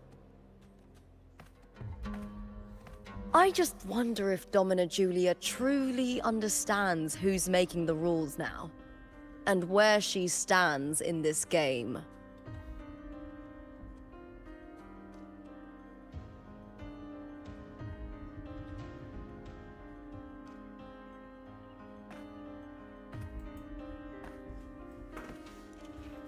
I just wonder if Domina Julia truly understands who's making the rules now, and where she stands in this game.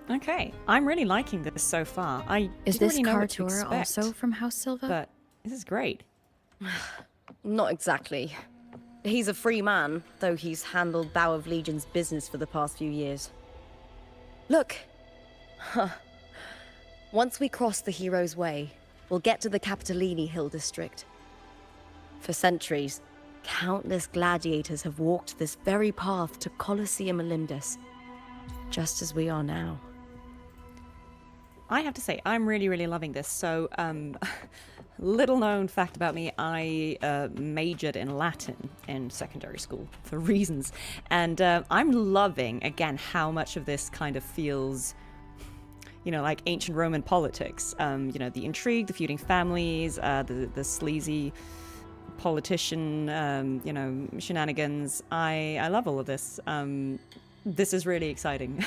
Okay, I'm really liking this so far. Is didn't this really know what to Cartor expect, also from House Silva? but this is great. Not exactly. He's a free man, though he's handled Bow of Legion's business for the past few years. Look! Once we cross the Hero's Way, we'll get to the Capitolini Hill district. For centuries, countless gladiators have walked this very path to Colosseum Olympus, just as we are now. I have to say, I'm really, really loving this. So, little known fact about me, I majored in Latin in secondary school for reasons. And I'm loving, again, how much of this kind of feels, you know, like ancient Roman politics. You know, the intrigue, the feuding families, the sleazy politician, you know, shenanigans. I love all of this. This is really exciting.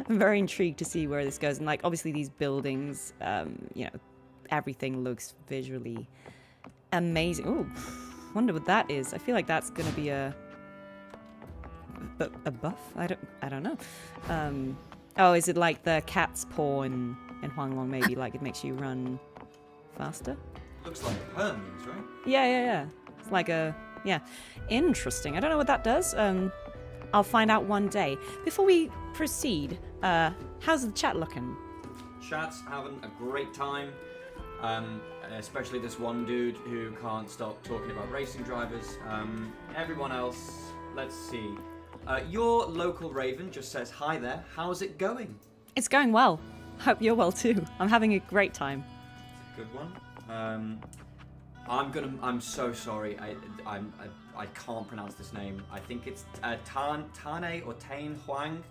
I'm very intrigued to see where this goes. And like, obviously these buildings, you know, everything looks visually amazing. Oh, wonder what that is. I feel like that's gonna be a buff. I don't know. Oh, is it like the cat's paw in Huanglong? Maybe like it makes you run faster. Looks like Hermes, right? Yeah. It's like interesting. I don't know what that does. I'll find out one day. Before we proceed, how's the chat looking? Chat's having a great time. Especially this one dude who can't stop talking about racing drivers. Everyone else, let's see. Your local Raven just says, hi there, how's it going? It's going well. Hope you're well too. I'm having a great time. Good one. I'm so sorry. I can't pronounce this name. I think it's Tane or Tane Huang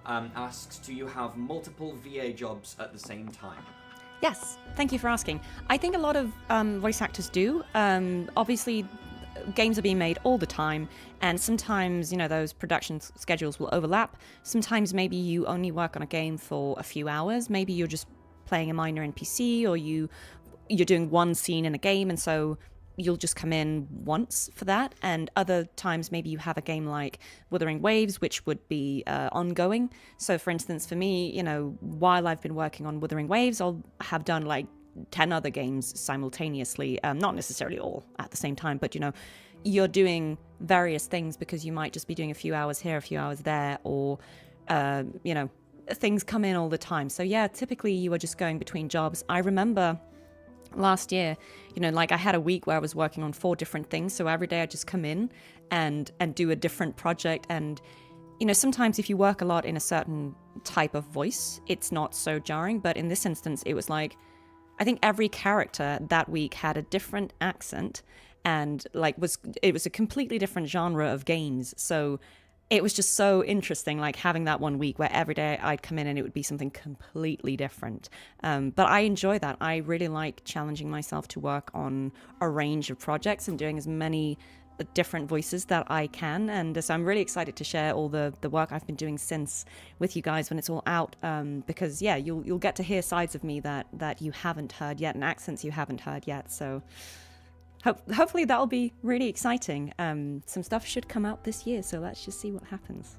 asks, do you have multiple VA jobs at the same time? Yes, thank you for asking. I think a lot of voice actors do. Obviously, games are being made all the time, and sometimes, you know, those production schedules will overlap. Sometimes maybe you only work on a game for a few hours. Maybe you're just playing a minor NPC, or you're doing one scene in a game, and so you'll just come in once for that. And other times maybe you have a game like Wuthering Waves, which would be ongoing. So for instance, for me, you know, while I've been working on Wuthering Waves, I'll have done like 10 other games simultaneously, not necessarily all at the same time, but you know, you're doing various things because you might just be doing a few hours here, a few hours there, or you know, things come in all the time. So yeah, typically you are just going between jobs. I remember last year, you know, like I had a week where I was working on 4 different things. So every day I just come in and do a different project. And, you know, sometimes if you work a lot in a certain type of voice, it's not so jarring. But in this instance, it was like, I think every character that week had a different accent and like it was a completely different genre of games. So it was just so interesting, like having that one week where every day I'd come in and it would be something completely different. But I enjoy that. I really like challenging myself to work on a range of projects and doing as many different voices that I can. And so I'm really excited to share all the work I've been doing since with you guys when it's all out. Because yeah, you'll get to hear sides of me that you haven't heard yet and accents you haven't heard yet. So hopefully that'll be really exciting. Some stuff should come out this year, so let's just see what happens.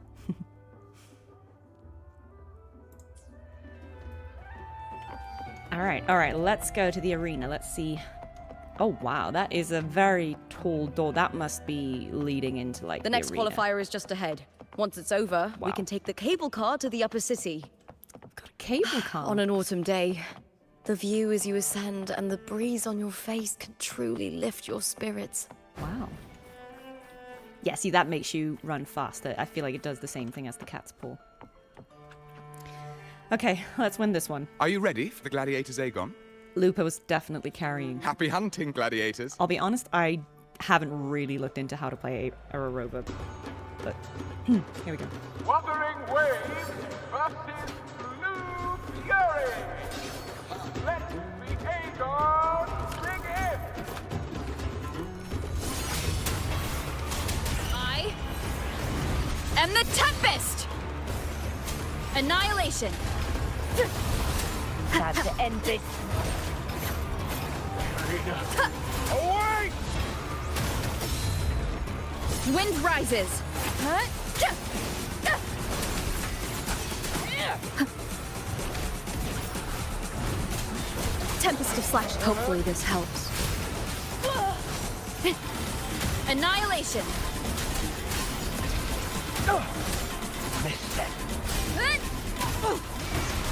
All right, let's go to the arena. Let's see. Oh wow, that is a very tall door. That must be leading into like the next arena. qualifier is just ahead. Once it's over, we can take the cable car to the upper city. I've got a cable car. On an autumn day. The view as you ascend and the breeze on your face can truly lift your spirits. Wow. Yeah, see, that makes you run faster. I feel like it does the same thing as the cat's paw. Okay, let's win this one. Are you ready for the gladiators, Aegon? Lupa was definitely carrying. Happy hunting, gladiators. I'll be honest, I haven't really looked into how to play a Phrolova, but here we go. Wuthering Waves versus Blue Fury. Let the Aegon bring in! I am the Tempest! Annihilation! Time to end this. Away! Wind rises! Tempest of Slash. Hopefully this helps. Annihilation! Missed it.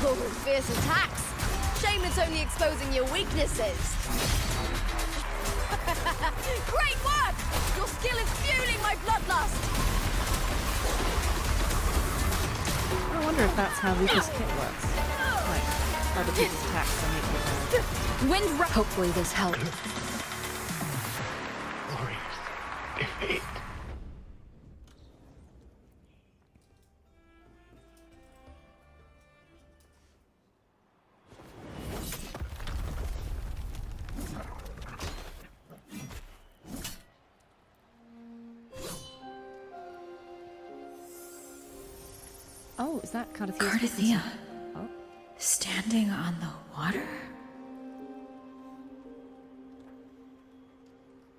Oh, fierce attacks. Shame it's only exposing your weaknesses. Great work! Your skill is fueling my bloodlust. I wonder if that's how Lupa's kit works. Like, other people's attacks are making Hopefully this helps. Glorious defeat. Oh, is that Cartethyia? Cartethyia. Oh. Standing on the water?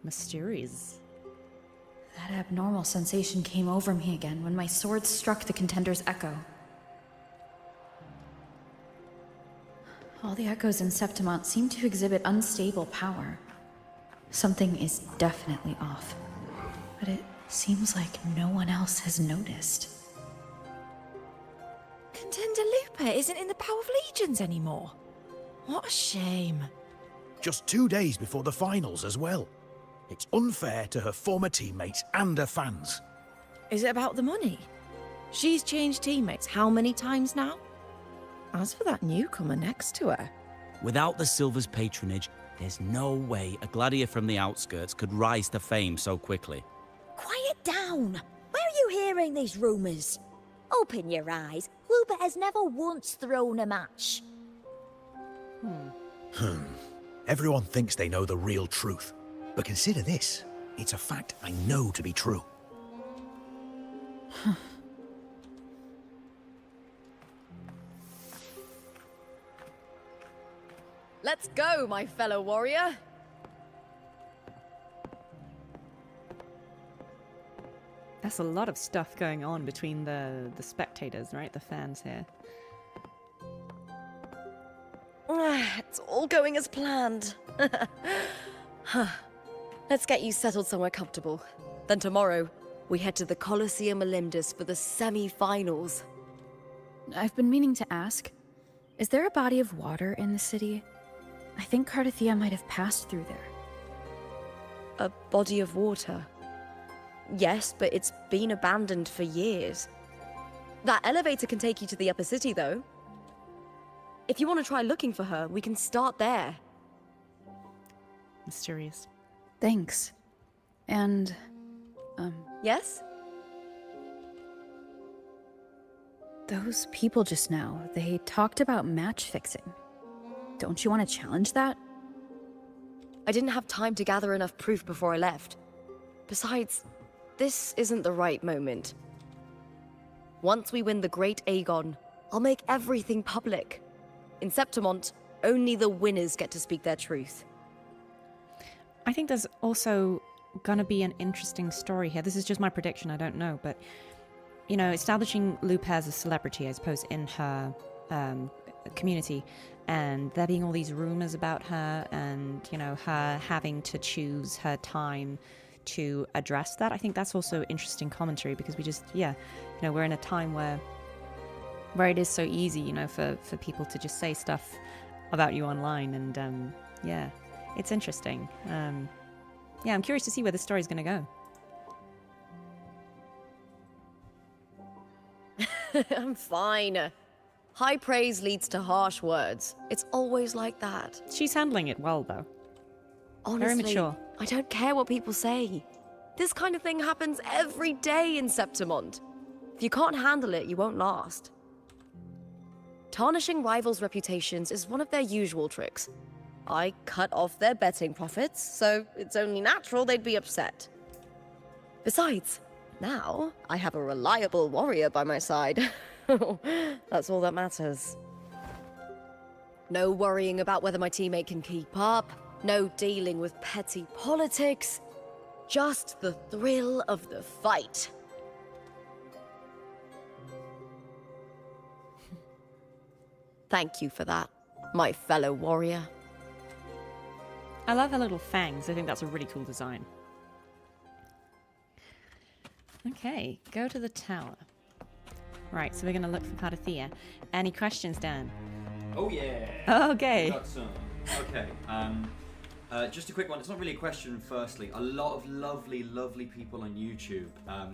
Mysterious. That abnormal sensation came over me again when my sword struck the contender's echo. All the echoes in Septimont seem to exhibit unstable power. Something is definitely off, but it seems like no one else has noticed. Contender Lupa isn't in the Power of Legions anymore. What a shame. Just 2 days before the finals as well. It's unfair to her former teammates and her fans. Is it about the money? She's changed teammates how many times now? As for that newcomer next to her... Without the Silver's patronage, there's no way a gladiator from the outskirts could rise to fame so quickly. Quiet down! Where are you hearing these rumours? Open your eyes. Lupa has never once thrown a match. Everyone thinks they know the real truth. But consider this. It's a fact I know to be true. Let's go, my fellow warrior. That's a lot of stuff going on between the spectators, right? The fans here. It's all going as planned. Let's get you settled somewhere comfortable. Then tomorrow, we head to the Colosseum Olympus for the semi-finals. I've been meaning to ask, is there a body of water in the city? I think Cartethyia might have passed through there. A body of water? Yes, but it's been abandoned for years. That elevator can take you to the upper city, though. If you want to try looking for her, we can start there. Mysterious. Thanks. And, Yes? those people just now, they talked about match fixing. Don't you want to challenge that? I didn't have time to gather enough proof before I left. Besides, this isn't the right moment. Once we win the Great Aegon, I'll make everything public. In Septimont, only the winners get to speak their truth. I think there's also gonna be an interesting story here. This is just my prediction, I don't know, but you know, establishing Lupa as a celebrity, I suppose, in her community, and there being all these rumors about her, and you know, her having to choose her time to address that. I think that's also interesting commentary, because we just, you know, we're in a time where it is so easy, you know, for people to just say stuff about you online, and yeah, it's interesting. Yeah, I'm curious to see where the story's gonna go. I'm fine. High praise leads to harsh words. It's always like that. She's handling it well, though. Honestly, very mature. I don't care what people say. This kind of thing happens every day in Septimont. If you can't handle it, you won't last. Tarnishing rivals' reputations is one of their usual tricks. I cut off their betting profits, so it's only natural they'd be upset. Besides, now I have a reliable warrior by my side. That's all that matters. No worrying about whether my teammate can keep up, no dealing with petty politics, just the thrill of the fight. Thank you for that, my fellow warrior. I love her little fangs. I think that's a really cool design. Okay, go to the tower. Right, so we're going to look for Cartethyia. Any questions, Dan? Oh, yeah. Okay. Got some. Okay. Just a quick one. It's not really a question, firstly. A lot of lovely, lovely people on YouTube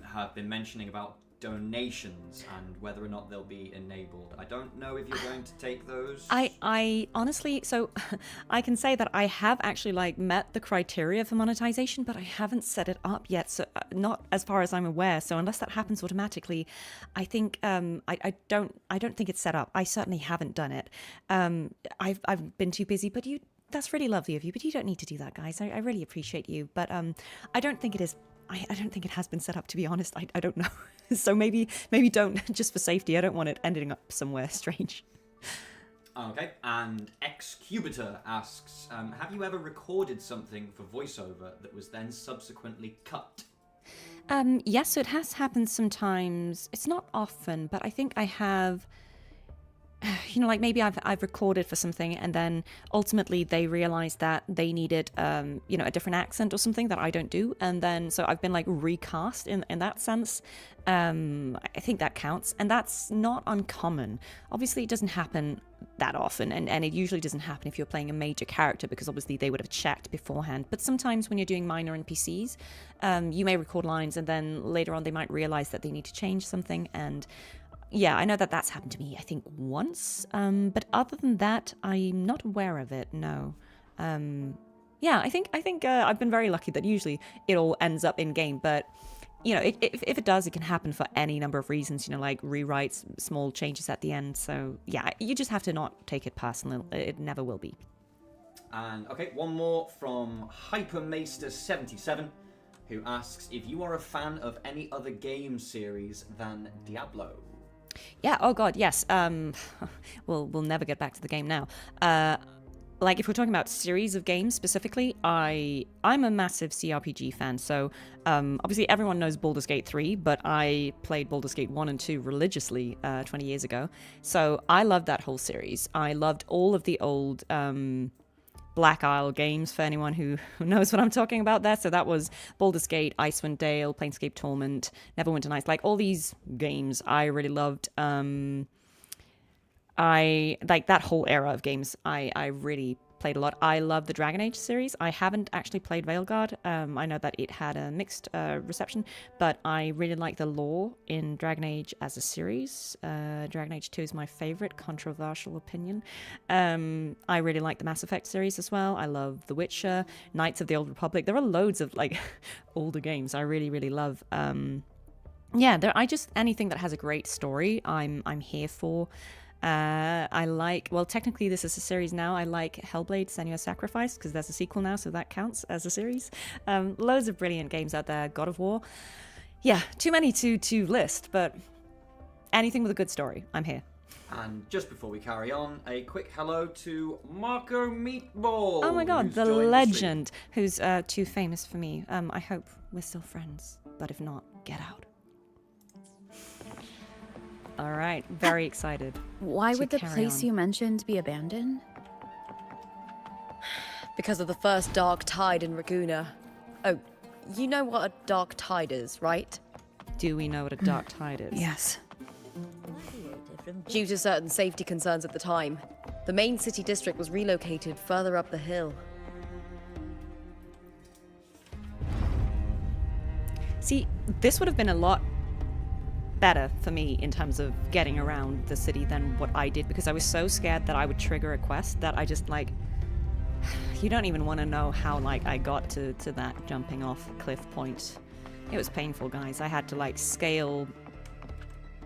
have been mentioning about donations and whether or not they'll be enabled. I don't know if you're going to take those. I honestly, so I can say that I have actually like met the criteria for monetization, but I haven't set it up yet. So not as far as I'm aware. So unless that happens automatically, I think I don't think it's set up. I certainly haven't done it. I've been too busy, but that's really lovely of you, but you don't need to do that, guys. I really appreciate you, but I don't think it is I don't think it has been set up, to be honest. I don't know. So maybe don't, just for safety. I don't want it ending up somewhere strange. Okay, and Excubiter asks, have you ever recorded something for voiceover that was then subsequently cut? Yes, so it has happened sometimes. It's not often, but I think I have. You know, like maybe I've recorded for something, and then ultimately they realized that they needed, you know, a different accent or something that I don't do, and then so I've been like recast in that sense. I think that counts, and that's not uncommon. Obviously, it doesn't happen that often, and it usually doesn't happen if you're playing a major character, because obviously they would have checked beforehand. But sometimes when you're doing minor NPCs, you may record lines, and then later on they might realize that they need to change something, and yeah, I know that that's happened to me, I think, once. But other than that, I'm not aware of it, no. Yeah, I think I've been very lucky that usually it all ends up in-game. But, you know, if it does, it can happen for any number of reasons, you know, like rewrites, small changes at the end. So, yeah, you just have to not take it personally. It never will be. And, okay, one more from Hypermaester77, who asks if you are a fan of any other game series than Diablo. Yeah, oh god, yes. We'll never get back to the game now. Like, if we're talking about series of games specifically, I'm a massive CRPG fan, so obviously everyone knows Baldur's Gate 3, but I played Baldur's Gate 1 and 2 religiously 20 years ago, so I loved that whole series. I loved all of the old Black Isle games, for anyone who knows what I'm talking about there. So that was Baldur's Gate, Icewind Dale, Planescape Torment, Neverwinter Nights, like all these games I really loved. I like that whole era of games. I really played a lot. I love the Dragon Age series. I haven't actually played Veilguard. I know that it had a mixed reception, but I really like the lore in Dragon Age as a series. Dragon Age 2 is my favorite, controversial opinion. I really like the Mass Effect series as well. I love The Witcher, Knights of the Old Republic. There are loads of like older games I really, really love. Yeah, anything that has a great story, I'm here for. I like, well, technically this is a series now. I like Hellblade: Senua's Sacrifice, because there's a sequel now, so that counts as a series. Loads of brilliant games out there. God of War. Yeah, too many to list, but anything with a good story, I'm here. And just before we carry on, a quick hello to Marco Meatball. Oh my god, the legend, who's too famous for me. I hope we're still friends, but if not, get out. All right, very excited. Why would the place you mentioned be abandoned? Because of the first dark tide in Raguna. Oh, you know what a dark tide is, right? Do we know what a dark tide is? Yes. Due to certain safety concerns at the time, the main city district was relocated further up the hill. See, this would have been a lot better for me in terms of getting around the city than what I did, because I was so scared that I would trigger a quest that I just like, you don't even want to know how like I got to that jumping off cliff point. It was painful, guys. I had to like scale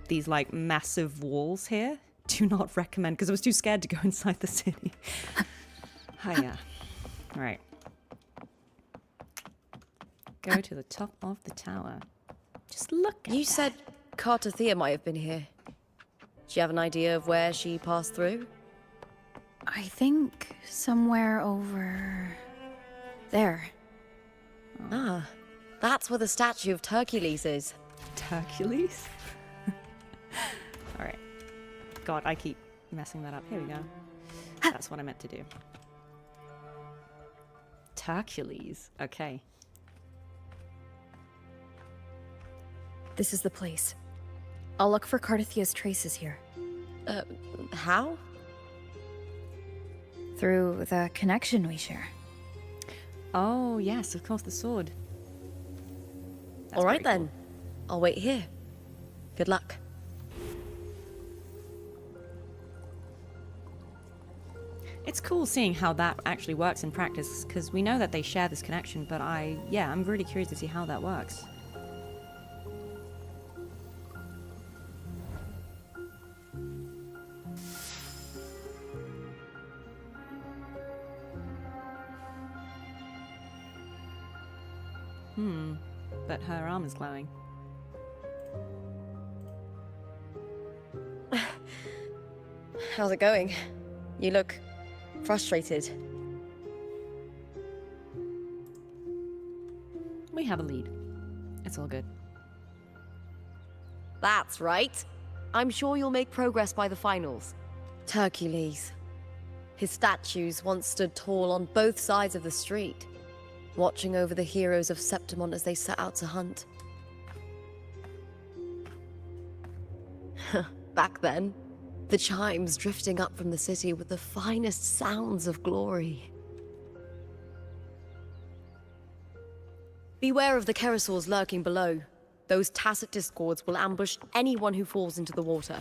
these like massive walls here. Do not recommend, because I was too scared to go inside the city. Hiya. All right. Go to the top of the tower. Just look at You said Cartethyia might have been here. Do you have an idea of where she passed through? I think somewhere over there. Ah, that's where the statue of Hercules is. Hercules? All right. God, I keep messing that up. Here we go. That's what I meant to do. Hercules. Okay. This is the place. I'll look for Cartethia's traces here. How? Through the connection we share. Oh, yes, of course, the sword. All right then. I'll wait here. Good luck. It's cool seeing how that actually works in practice, because we know that they share this connection, but I'm really curious to see how that works. but her arm is glowing. How's it going? You look frustrated. We have a lead. It's all good. That's right. I'm sure you'll make progress by the finals. Hercules. His statues once stood tall on both sides of the street, watching over the heroes of Septimont as they set out to hunt. Back then, the chimes drifting up from the city with the finest sounds of glory. Beware of the Kerosaurs lurking below. Those tacit discords will ambush anyone who falls into the water.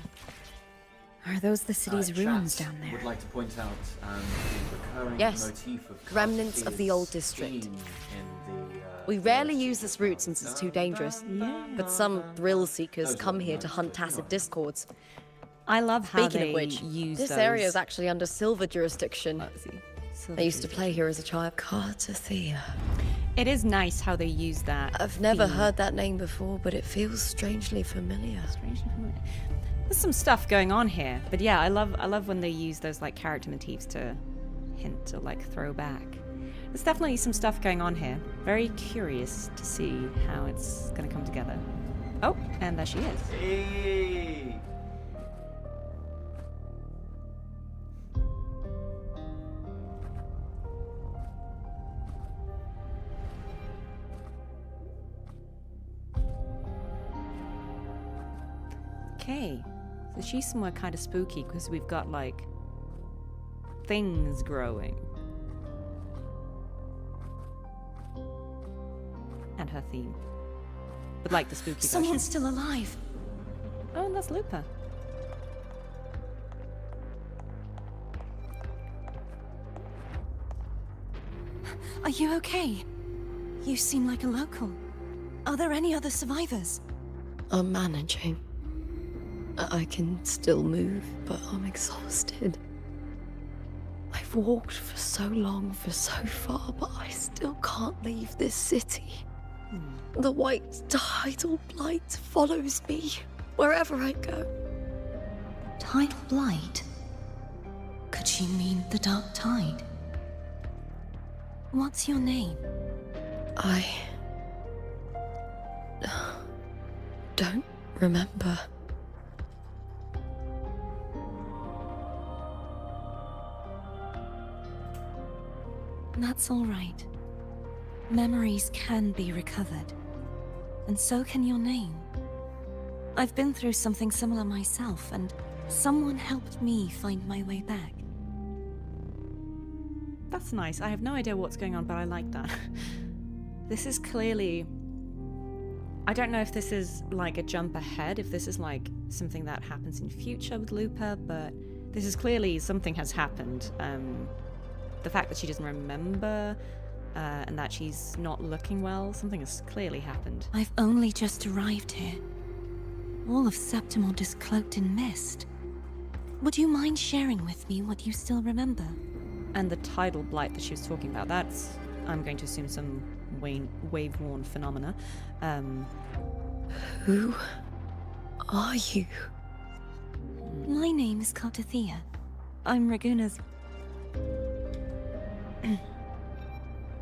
Are those the city's ruins Chat down there? would like to point out the recurring Yes, motif of remnants of the Cartethyia old district. theme in the, We rarely use this route since it's too dangerous, but some thrill seekers come here to hunt tacit discords. I love how Speaking they of which, use this those. area is actually under Silver jurisdiction. Silver I used to play here as a child. Cartethyia. It is nice how they use that. I've never theme. heard that name before, but it feels strangely familiar. There's some stuff going on here, but yeah, I love when they use those like character motifs to hint or like throw back. There's definitely some stuff going on here. Very curious to see how it's gonna come together. Oh, and there she is. Hey! Okay, so she's somewhere kind of spooky because we've got like things growing. And her theme. But like the spooky Someone's version. still alive. Oh, and that's Lupa. Are you okay? You seem like a local. Are there any other survivors? I'm managing. I can still move, but I'm exhausted. I've walked for so long, for so far, but I still can't leave this city. The white tidal blight follows me wherever I go. Tidal blight? Could she mean the dark tide? What's your name? I don't remember. That's all right. Memories can be recovered. And so can your name. I've been through something similar myself, and someone helped me find my way back. That's nice. I have no idea what's going on, but I like that. This is clearly... I don't know if this is like a jump ahead, if this is like something that happens in future with Lupa, but this is clearly something has happened. The fact that she doesn't remember and that she's not looking well, something has clearly happened. I've only just arrived here. All of Septimont is cloaked in mist. Would you mind sharing with me what you still remember? And the tidal blight that she was talking about, that's, I'm going to assume, some wave-worn phenomena. Who are you? My name is Cartethyia. I'm Raguna's...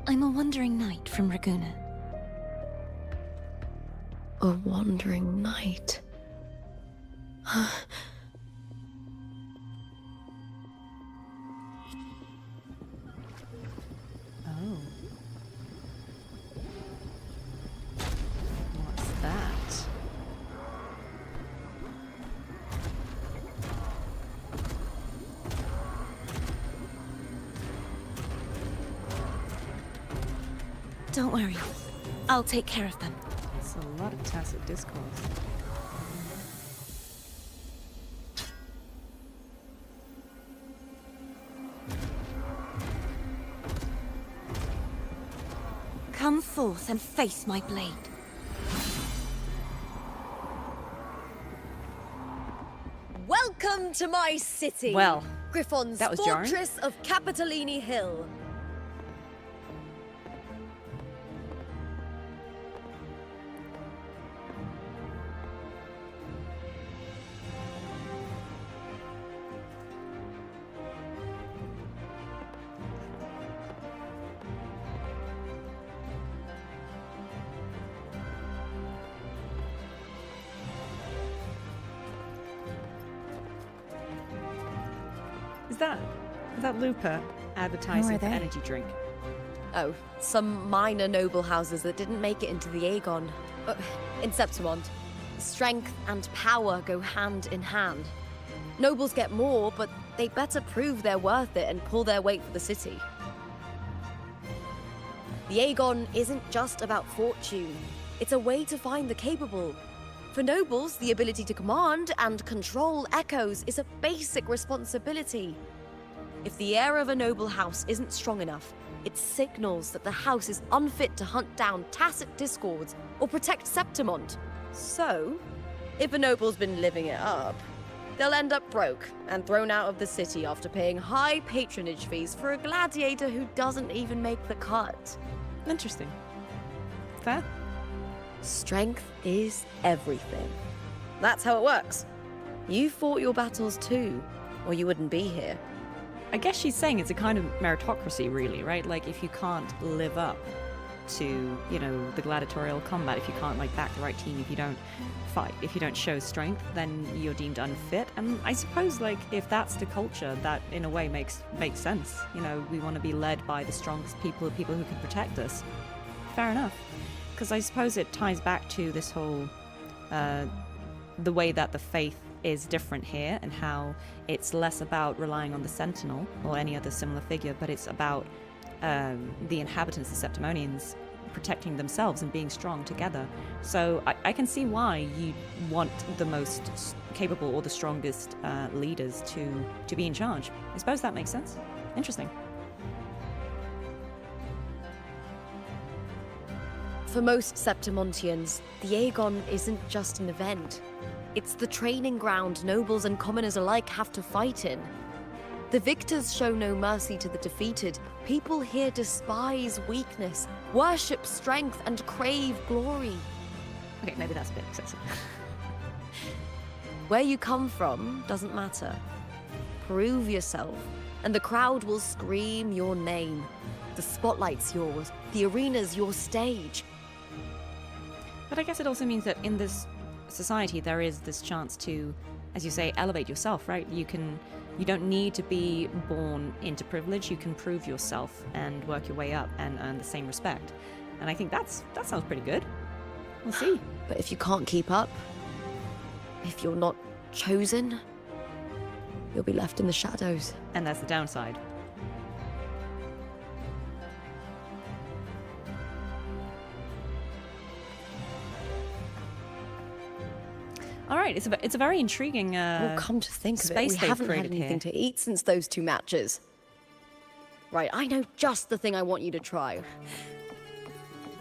I'm a wandering knight from Raguna. A wandering knight. Oh. What's that? Don't worry. I'll take care of them. It's a lot of tacit discourse. Come forth and face my blade. Welcome to my city! Well, Griffon's that was jarring. fortress of Capitolini Hill. that Lupa advertising for they? energy drink? Oh, some minor noble houses that didn't make it into the Aegon. In Septimont. Strength and power go hand in hand. Nobles get more, but they better prove they're worth it and pull their weight for the city. The Aegon isn't just about fortune. It's a way to find the capable. For nobles, the ability to command and control echoes is a basic responsibility. If the heir of a noble house isn't strong enough, it signals that the house is unfit to hunt down tacit discords or protect Septimont. So, if a noble's been living it up, they'll end up broke and thrown out of the city after paying high patronage fees for a gladiator who doesn't even make the cut. Interesting. Fair. Strength is everything. That's how it works. You fought your battles too, or you wouldn't be here. I guess she's saying it's a kind of meritocracy, really, right? Like, if you can't live up to, you know, the gladiatorial combat, if you can't, like, back the right team, if you don't fight, if you don't show strength, then you're deemed unfit. And I suppose, like, if that's the culture, that, in a way, makes sense. You know, we want to be led by the strongest people, people who can protect us. Fair enough. Because I suppose it ties back to this whole, the way that the faith is different here, and how it's less about relying on the Sentinel or any other similar figure, but it's about the inhabitants, the Septimonians, protecting themselves and being strong together. So I can see why you want the most capable or the strongest leaders to be in charge. I suppose that makes sense. Interesting. For most Septimontians, the Aegon isn't just an event. It's the training ground nobles and commoners alike have to fight in. The victors show no mercy to the defeated. People here despise weakness, worship strength, and crave glory. Okay, maybe that's a bit excessive. Where you come from doesn't matter. Prove yourself, and the crowd will scream your name. The spotlight's yours, the arena's your stage. But I guess it also means that in this society there is this chance to, as you say, elevate yourself, right? You don't need to be born into privilege. You can prove yourself and work your way up and earn the same respect. And I think that sounds pretty good. We'll see. But if you can't keep up, if you're not chosen, you'll be left in the shadows. And that's the downside. All right, it's a very intriguing well, come to think of it, space we they've haven't had created anything here. to eat since those 2 matches. Right, I know just the thing I want you to try.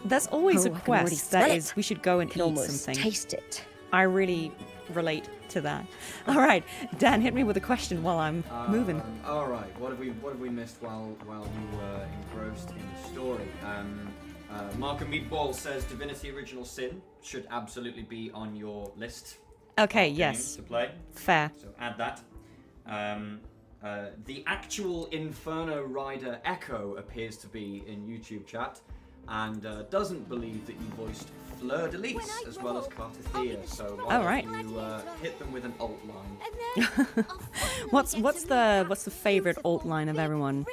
There's always Oh, a I can already quest that smell is it. we should go and Can eat almost something. taste it. I really relate to that. All right, Dan, hit me with a question while I'm moving. All right, what have we missed while we were engrossed in the story? Mark and Meatball says Divinity Original Sin should absolutely be on your list. Okay, of yes. games to play. Fair. So add that. The actual Inferno Rider Echo appears to be in YouTube chat, and doesn't believe that you voiced Fleur de Lis as well as Cartethyia. So why All right. don't you hit them with an alt line? What's the favorite alt line of everyone?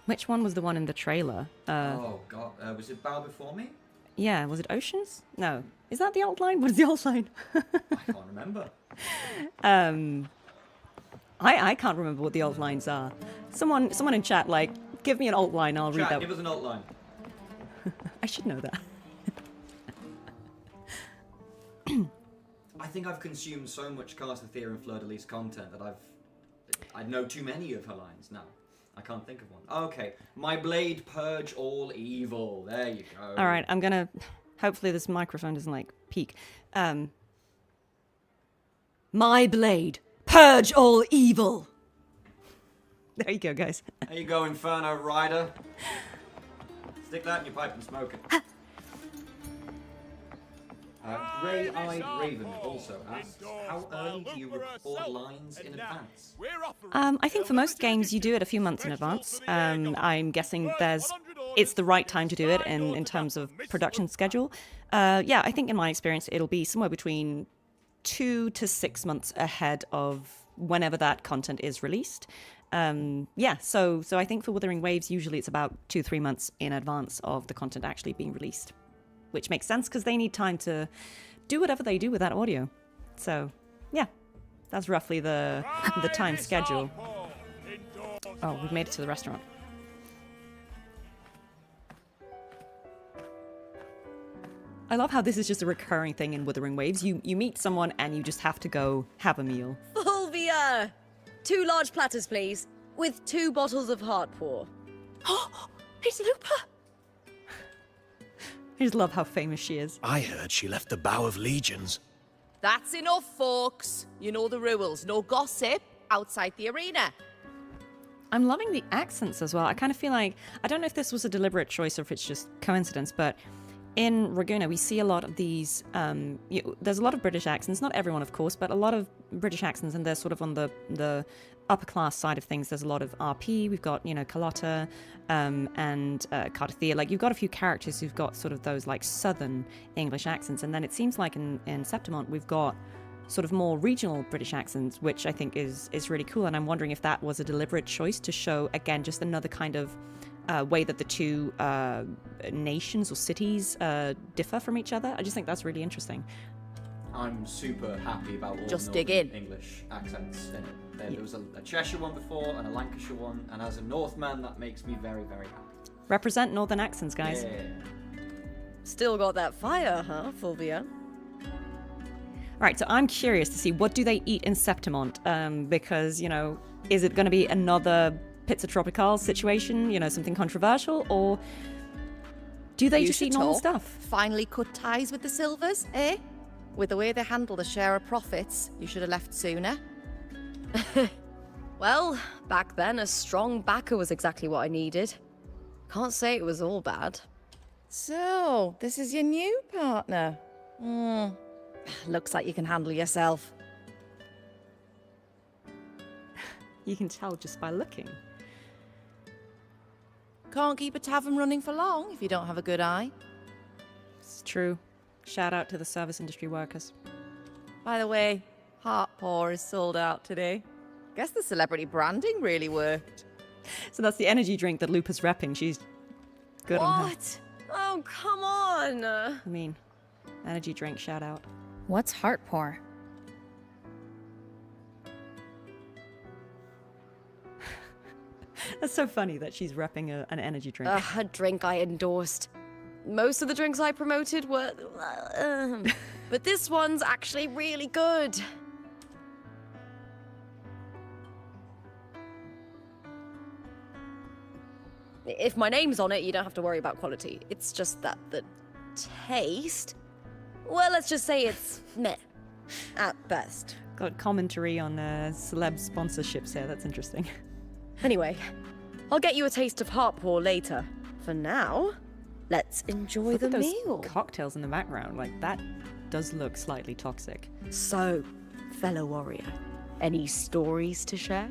Which one was the one in the trailer? Oh god, was it Bow Before Me? Yeah, was it Oceans? No. Is that the alt line? What is the alt line? I can't remember. I can't remember what the alt lines are. Someone in chat, like, give me an alt line, I'll read Chat, that. give us an alt line. I should know that. I think I've consumed so much Cartethyia and Fleur de Lis content that I know too many of her lines now. I can't think of one. Okay, my blade purge all evil. There you go. All right, I'm gonna. Hopefully, this microphone doesn't like peak. My blade purge all evil. There you go, guys. There you go, Inferno Rider. Stick that in your pipe and smoke it. Grey-Eyed Raven also asks, how early do you record lines in advance? I think for most games you do it a few months in advance. I'm guessing it's the right time to do it in terms of production schedule. I think in my experience it'll be somewhere between 2 to 6 months ahead of whenever that content is released. Yeah, so I think for Wuthering Waves, usually it's about 2-3 months in advance of the content actually being released, which makes sense because they need time to do whatever they do with that audio. So, yeah, that's roughly the time schedule. Oh, we've made it to the restaurant. I love how this is just a recurring thing in Wuthering Waves. You meet someone and you just have to go have a meal. Fulvia! 2 large platters, please, with 2 bottles of Heartpour. Oh, it's Lupa! I just love how famous she is. I heard she left the Bow of Legions. That's enough, folks. You know the rules. No gossip outside the arena. I'm loving the accents as well. I kind of feel like, I don't know if this was a deliberate choice or if it's just coincidence, but in Raguna, we see a lot of these, there's a lot of British accents, not everyone, of course, but a lot of British accents, and they're sort of on the upper class side of things. There's a lot of RP, we've got, Carlotta, and Cartethyia. Like, you've got a few characters who've got sort of those, like, southern English accents, and then it seems like in Septimont, we've got sort of more regional British accents, which I think is really cool, and I'm wondering if that was a deliberate choice to show, again, just another kind of way that the two nations or cities differ from each other. I just think that's really interesting. I'm super happy about all Just the dig in. English accents in it. There was a Cheshire one before and a Lancashire one, and as a Northman, that makes me very, very happy. Represent northern accents, guys. Yeah. Still got that fire, huh, Fulvia? Right, so I'm curious to see, what do they eat in Septimont? Because, is it going to be another Pizza Tropical situation, something controversial, or do they just eat normal stuff? Finally cut ties with the Silvers, eh? With the way they handle the share of profits, you should have left sooner. Well, back then, a strong backer was exactly what I needed. Can't say it was all bad. So, this is your new partner. Looks like you can handle yourself. You can tell just by looking. Can't keep a tavern running for long if you don't have a good eye. It's true. Shout out to the service industry workers. By the way, Heartpour is sold out today. Guess the celebrity branding really worked. So that's the energy drink that Lupa's repping. She's good on her. What? Oh, come on! I mean, energy drink shout out. What's Heartpour? That's so funny that she's repping an energy drink. A drink I endorsed. Most of the drinks I promoted were... but this one's actually really good. If my name's on it, you don't have to worry about quality. It's just that the taste... Well, let's just say it's meh, at best. Got commentary on celeb sponsorships here. That's interesting. Anyway, I'll get you a taste of Heartpour later. For now, let's enjoy Look the at those meal. cocktails in the background. Like, that does look slightly toxic. So, fellow warrior, any stories to share?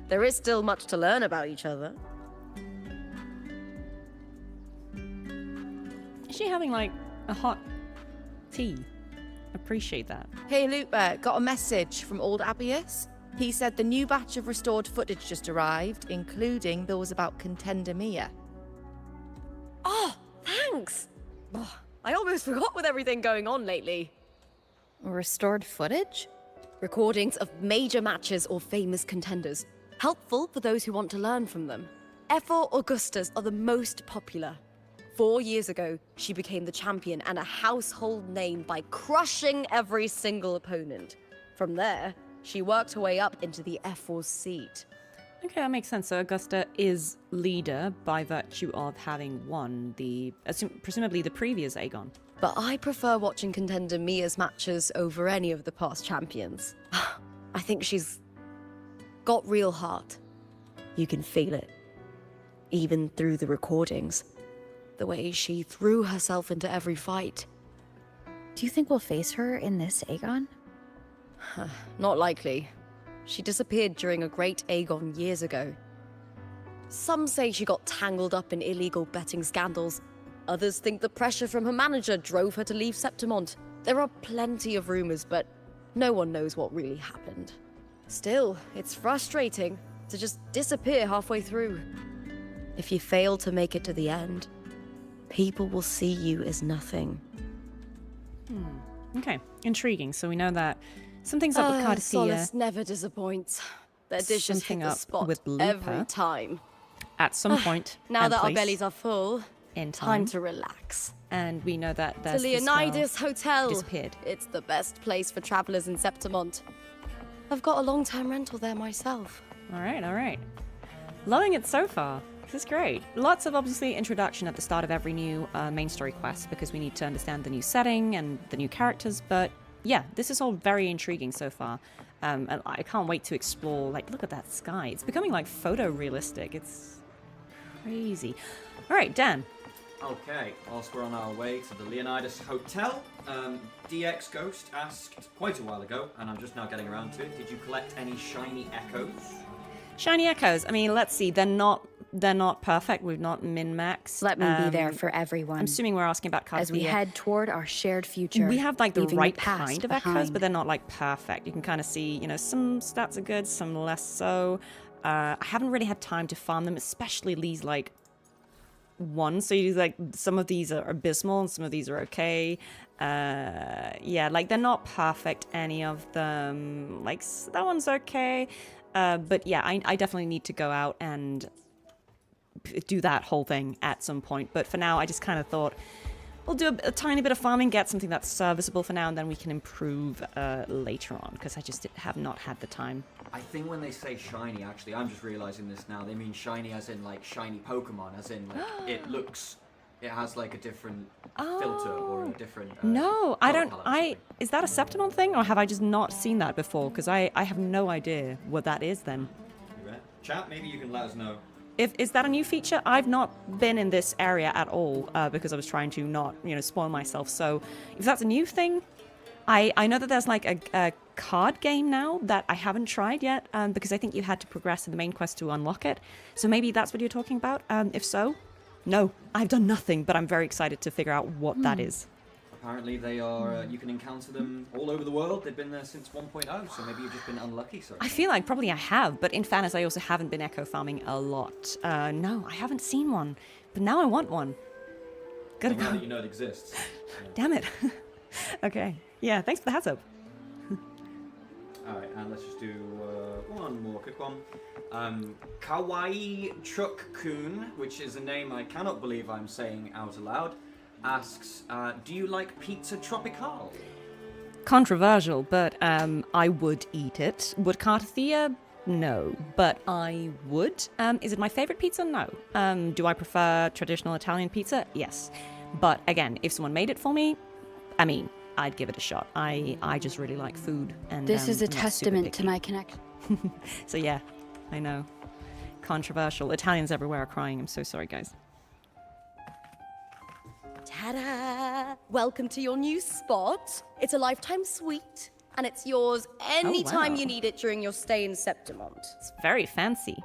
There is still much to learn about each other. Is she having, like, a hot tea? Appreciate that. Hey, Lupa, got a message from old Abius. He said the new batch of restored footage just arrived, including those about Contender Mia. Oh, thanks! Oh, I almost forgot with everything going on lately. Restored footage? Recordings of major matches or famous contenders. Helpful for those who want to learn from them. F4 Augustas are the most popular. 4 years ago, she became the champion and a household name by crushing every single opponent. From there, she worked her way up into the F4 seat. Okay, that makes sense. So Augusta is leader by virtue of having won the, presumably the previous Aegon. But I prefer watching Contender Mia's matches over any of the past champions. I think she's got real heart. You can feel it. Even through the recordings. The way she threw herself into every fight. Do you think we'll face her in this Aegon? Not likely. She disappeared during a great Aegon years ago. Some say she got tangled up in illegal betting scandals. Others think the pressure from her manager drove her to leave Septimont. There are plenty of rumors, but no one knows what really happened. Still, it's frustrating to just disappear halfway through. If you fail to make it to the end, people will see you as nothing. Okay, intriguing. So we know that something's up with Cartethyia. Solace never disappoints. Their dishes hit Something the up spot with Lupa. every time. At some point. Now and that our place bellies are full, in time to relax. And we know that To there's this girl Leonidas Hotel. disappeared. It's the best place for travelers in Septimont. I've got a long-term rental there myself. All right. Loving it so far. This is great. Lots of, obviously, introduction at the start of every new main story quest because we need to understand the new setting and the new characters. But yeah, this is all very intriguing so far. And I can't wait to explore, like, look at that sky. It's becoming, like, photorealistic. It's crazy. All right, Dan. Okay, whilst we're on our way to the Leonidas Hotel, DX Ghost asked quite a while ago, and I'm just now getting around to it, did you collect any shiny echoes? Shiny echoes. I mean, let's see. They're not perfect. We've not min-maxed. Let me be there for everyone. I'm assuming we're asking about Cartethyia. As we head toward our shared future. We have like the leaving right past kind of behind. echoes, but they're not like perfect. You can kind of see, some stats are good, some less so. I haven't really had time to farm them, especially these like ones. So you like some of these are abysmal and some of these are okay. Yeah, like they're not perfect, any of them. Like that one's okay. But yeah, I definitely need to go out and do that whole thing at some point. But for now, I just kind of thought we'll do a tiny bit of farming, get something that's serviceable for now, and then we can improve later on, because I just have not had the time. I think when they say shiny, actually, I'm just realizing this now, they mean shiny as in like shiny Pokemon, as in like it has like a different filter or a different No, I don't. color palette. Is that a Septimont thing, or have I just not seen that before? Because I have no idea what that is then. Chat, maybe you can let us know. Is that a new feature? I've not been in this area at all because I was trying to not, spoil myself. So if that's a new thing, I know that there's like a card game now that I haven't tried yet because I think you had to progress in the main quest to unlock it. So maybe that's what you're talking about. If so, no, I've done nothing, but I'm very excited to figure out what that is. Apparently they are, you can encounter them all over the world. They've been there since 1.0, so maybe you've just been unlucky. So I feel like probably I have, but in fairness, I also haven't been echo farming a lot. No, I haven't seen one, but now I want one. Gotta now go. that you know it exists. Damn it. Okay. Yeah, thanks for the heads up. Alright, and let's just do one more quick one. Kawaii Chuck-kun, which is a name I cannot believe I'm saying out aloud, asks, do you like pizza tropical? Controversial, but I would eat it. Would Cartethyia? No, but I would. Is it my favorite pizza? No. Do I prefer traditional Italian pizza? Yes. But again, if someone made it for me, I mean, I'd give it a shot. I just really like food. And This is a I'm not super testament to picky. my connection. So yeah, I know. Controversial. Italians everywhere are crying. I'm so sorry, guys. Ta-da! Welcome to your new spot. It's a lifetime suite, and it's yours anytime wow. you need it during your stay in Septimont. It's very fancy.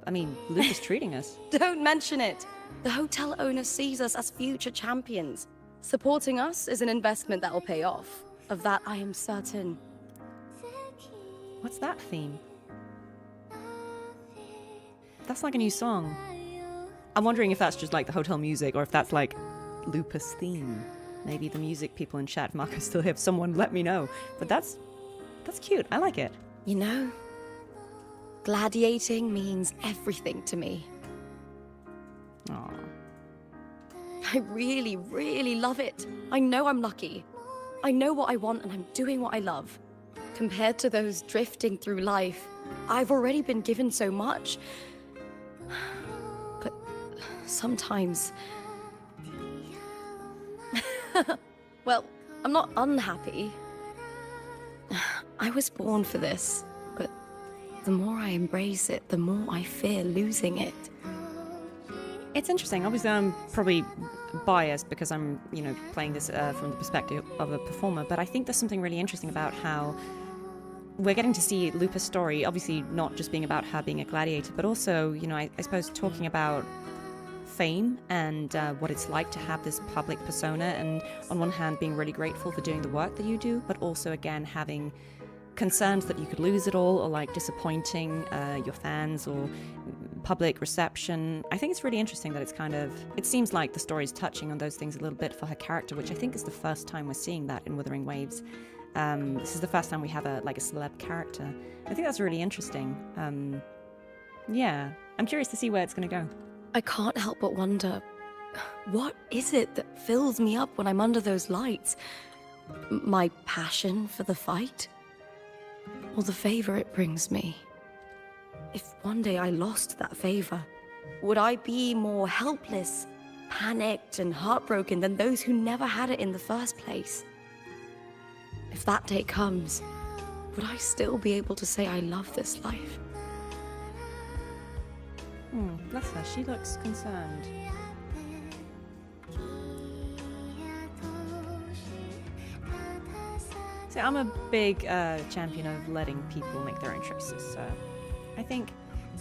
I mean, Lupa's treating us. Don't mention it. The hotel owner sees us as future champions. Supporting us is an investment that will pay off. Of that, I am certain. What's that theme? That's like a new song. I'm wondering if that's just like the hotel music or if that's like Lupa's theme. Maybe the music people in chat, Marco's still here. Someone let me know. But that's cute. I like it. You know, gladiating means everything to me. Aww. I really, really love it. I know I'm lucky. I know what I want and I'm doing what I love. Compared to those drifting through life, I've already been given so much. But sometimes... Well, I'm not unhappy. I was born for this, but the more I embrace it, the more I fear losing it. It's interesting. Obviously, I'm probably biased because I'm, playing this from the perspective of a performer, but I think there's something really interesting about how we're getting to see Lupa's story, obviously not just being about her being a gladiator, but also, I suppose talking about fame and what it's like to have this public persona, and on one hand being really grateful for doing the work that you do, but also again having concerns that you could lose it all, or like disappointing your fans or public reception. I think it's really interesting that it seems like the story's touching on those things a little bit for her character, which I think is the first time we're seeing that in Wuthering Waves. This is the first time we have a celeb character. I think that's really interesting. Yeah, I'm curious to see where it's going to go. I can't help but wonder, what is it that fills me up when I'm under those lights? My passion for the fight? Or the favor it brings me? If one day I lost that favor, would I be more helpless, panicked, and heartbroken than those who never had it in the first place? If that day comes, would I still be able to say I love this life? Bless her, she looks concerned. So I'm a big champion of letting people make their own choices. So I think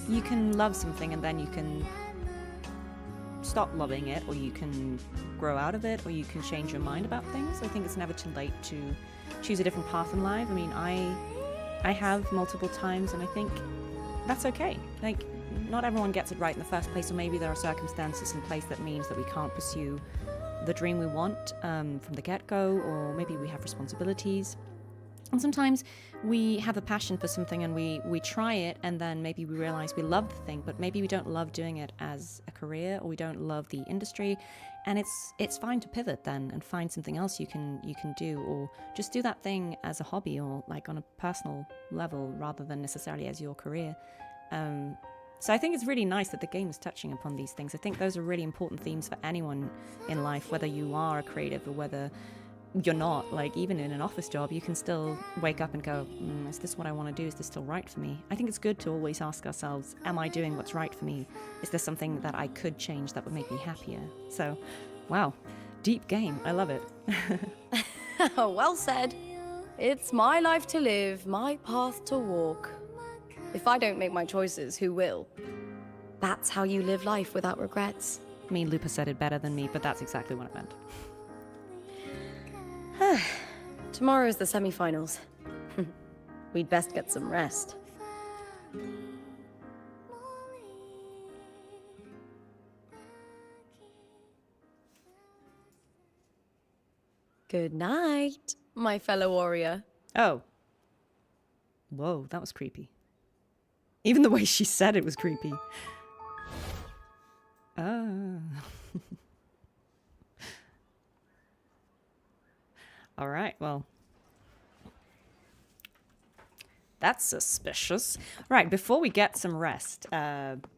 you can love something and then you can stop loving it, or you can grow out of it, or you can change your mind about things. I think it's never too late to choose a different path in life. I mean, I have multiple times, and I think that's okay. Like, not everyone gets it right in the first place, or maybe there are circumstances in place that means that we can't pursue the dream we want from the get-go, or maybe we have responsibilities. And sometimes we have a passion for something and we try it, and then maybe we realize we love the thing, but maybe we don't love doing it as a career, or we don't love the industry, and it's fine to pivot then and find something else you can do, or just do that thing as a hobby, or like on a personal level rather than necessarily as your career. So I think it's really nice that the game is touching upon these things. I think those are really important themes for anyone in life, whether you are a creative or whether you're not. Like, even in an office job, you can still wake up and go, is this what I want to do? Is this still right for me? I think it's good to always ask ourselves, am I doing what's right for me? Is there something that I could change that would make me happier? So, wow, deep game. I love it. Well said. It's my life to live, my path to walk. If I don't make my choices, who will? That's how you live life without regrets. I mean, Lupa said it better than me, but that's exactly what I meant. Tomorrow's the semi-finals. We'd best get some rest. Good night, my fellow warrior. Oh. Whoa, that was creepy. Even the way she said it was creepy. Oh. All right, well. That's suspicious. Right, before we get some rest,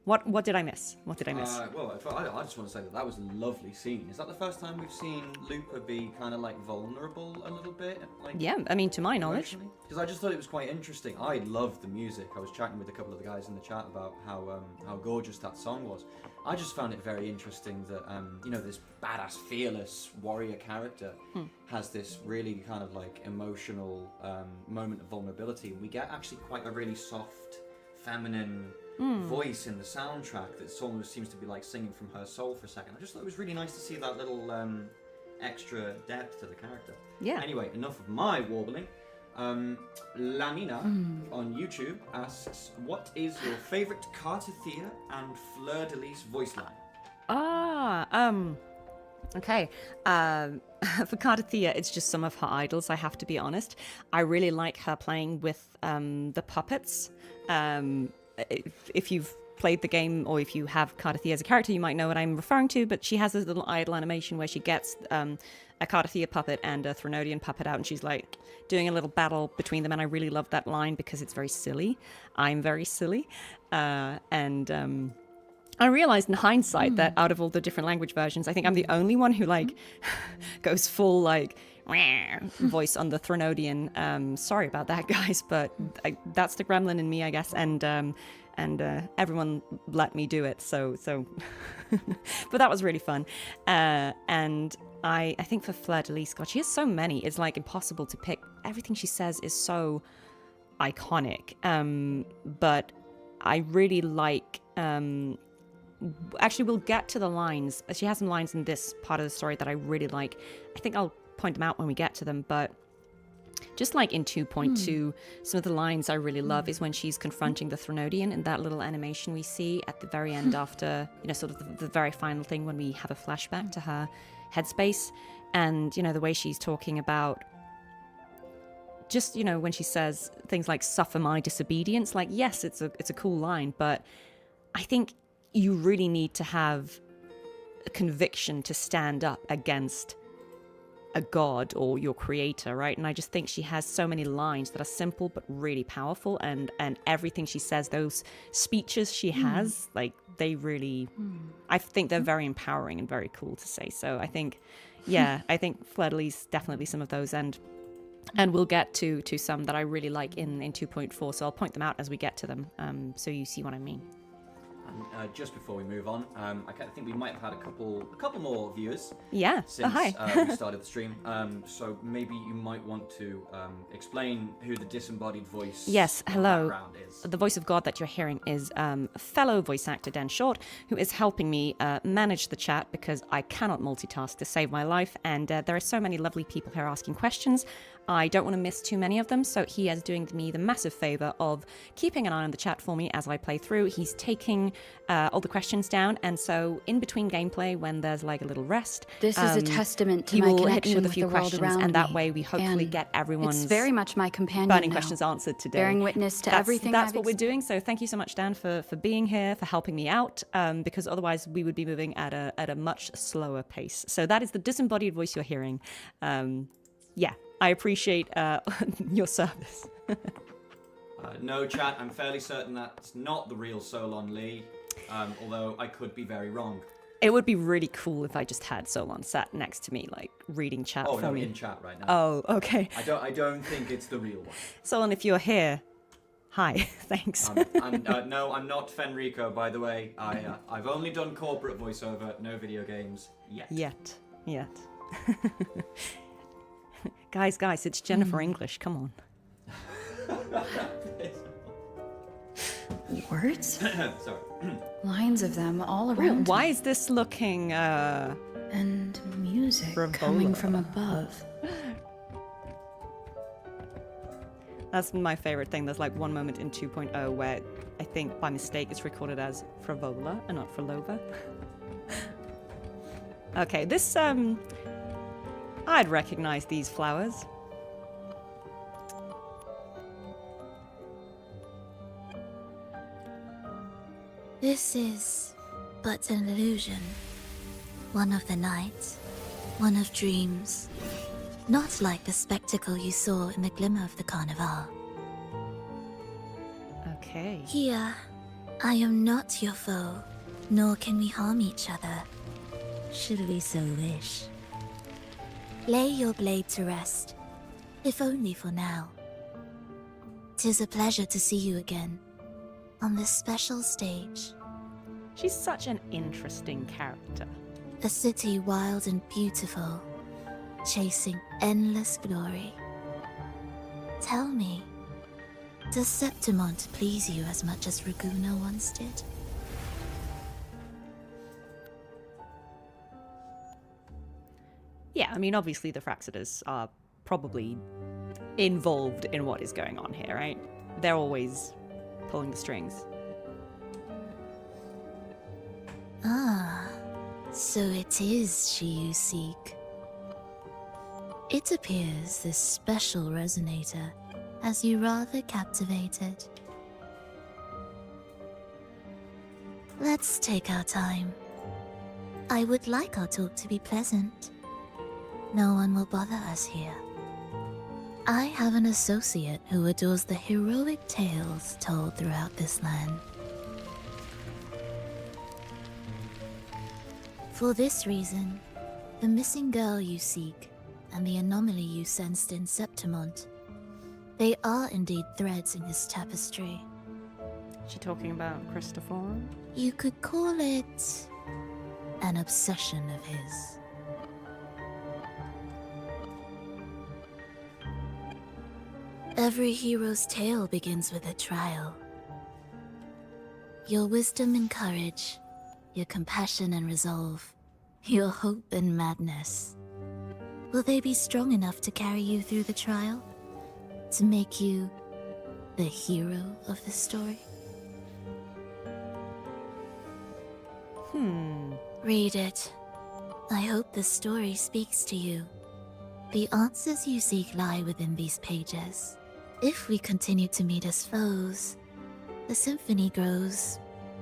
what did I miss? What did I miss? Well, I just want to say that was a lovely scene. Is that the first time we've seen Lupa be kind of like vulnerable a little bit? Like, yeah, I mean, to my knowledge. Because I just thought it was quite interesting. I loved the music. I was chatting with a couple of the guys in the chat about how gorgeous that song was. I just found it very interesting that this badass, fearless warrior character has this really kind of like emotional moment of vulnerability. We get actually quite a really soft, feminine voice in the soundtrack that almost seems to be like singing from her soul for a second. I just thought it was really nice to see that little extra depth to the character. Yeah. Anyway, enough of my warbling. Lamina on YouTube asks, what is your favourite Cartethyia and Fleur-de-Lis voice line? Okay. For Cartethyia, it's just some of her idols, I have to be honest. I really like her playing with the puppets. If you've played the game, or if you have Cartethyia as a character, you might know what I'm referring to, but she has this little idle animation where she gets a Cartethyia puppet and a Threnodian puppet out, and she's like doing a little battle between them, and I really love that line because it's very silly. I'm very silly. And I realized in hindsight that out of all the different language versions, I think I'm the only one who like goes full like voice on the Threnodian. Sorry about that, guys, but that's the gremlin in me, I guess, and everyone let me do it, so but that was really fun. And I think for Fleur-de-Lis, God, she has so many, it's like impossible to pick. Everything she says is so iconic, but I really like actually, we'll get to the lines. She has some lines in this part of the story that I really like. I think I'll point them out when we get to them, but just like in 2.2, some of the lines I really love is when she's confronting the Threnodian in that little animation we see at the very end after, sort of the very final thing when we have a flashback to her headspace. And, the way she's talking about just, when she says things like suffer my disobedience, like, yes, it's a cool line, but I think you really need to have a conviction to stand up against a god or your creator, right? And I just think she has so many lines that are simple but really powerful, and everything she says, those speeches she has, like, they really, I think they're very empowering and very cool to say. So I think, I think Fleur-de-Lis's definitely some of those, and we'll get to some that I really like in 2.4, so I'll point them out as we get to them, so you see what I mean. And just before we move on, I think we might have had a couple more viewers. Yeah. Since hi. we started the stream. So maybe you might want to explain who the disembodied voice. Yes. Hello. Background is. The voice of God that you're hearing is fellow voice actor Dan Short, who is helping me manage the chat because I cannot multitask to save my life, and there are so many lovely people here asking questions. I don't want to miss too many of them, so he is doing me the massive favor of keeping an eye on the chat for me as I play through. He's taking all the questions down, and so in between gameplay, when there's like a little rest, this is a testament to he my will hit me connection with a with few the world questions, around and that me. way we hopefully And get everyone's it's very much my companion burning now, questions answered today. bearing witness to everything That's I've what we're doing. So thank you so much, Dan, for being here, for helping me out, because otherwise we would be moving at a much slower pace. So that is the disembodied voice you're hearing. I appreciate your service. No, chat, I'm fairly certain that's not the real Solon Lee, although I could be very wrong. It would be really cool if I just had Solon sat next to me, like reading chat for me. In chat right now. Oh, okay. I don't think it's the real one. Solon, if you're here, hi, thanks. No, I'm not Fenrico, by the way. I've only done corporate voiceover, no video games yet. Yet. Guys, it's Jennifer English. Come on. Words? Sorry. Lines of them all around. Why is this looking and music Phrolova. coming from above? That's my favorite thing. There's like one moment in 2.0 where I think by mistake it's recorded as Phrolova and not Phrolova. Okay, this I'd recognize these flowers. This is but an illusion. One of the night, one of dreams. Not like the spectacle you saw in the glimmer of the carnival. Okay. Here, I am not your foe, nor can we harm each other, should we so wish. Lay your blade to rest, if only for now. 'Tis a pleasure to see you again, on this special stage. She's such an interesting character. A city wild and beautiful, chasing endless glory. Tell me, does Septimont please you as much as Raguna once did? Yeah, I mean, obviously the Fraxidus are probably involved in what is going on here, right? They're always pulling the strings. Ah, so it is she you seek. It appears this special resonator has you rather captivated. Let's take our time. I would like our talk to be pleasant. No one will bother us here. I have an associate who adores the heroic tales told throughout this land. For this reason, the missing girl you seek and the anomaly you sensed in Septimont, they are indeed threads in this tapestry. She talking about Christopher? You could call it an obsession of his. Every hero's tale begins with a trial. Your wisdom and courage your compassion and resolve, your hope and madness. Will they be strong enough to carry you through the trial? To make you the hero of the story? Read it. I hope the story speaks to you. The answers you seek lie within these pages. If we continue to meet as foes, the symphony grows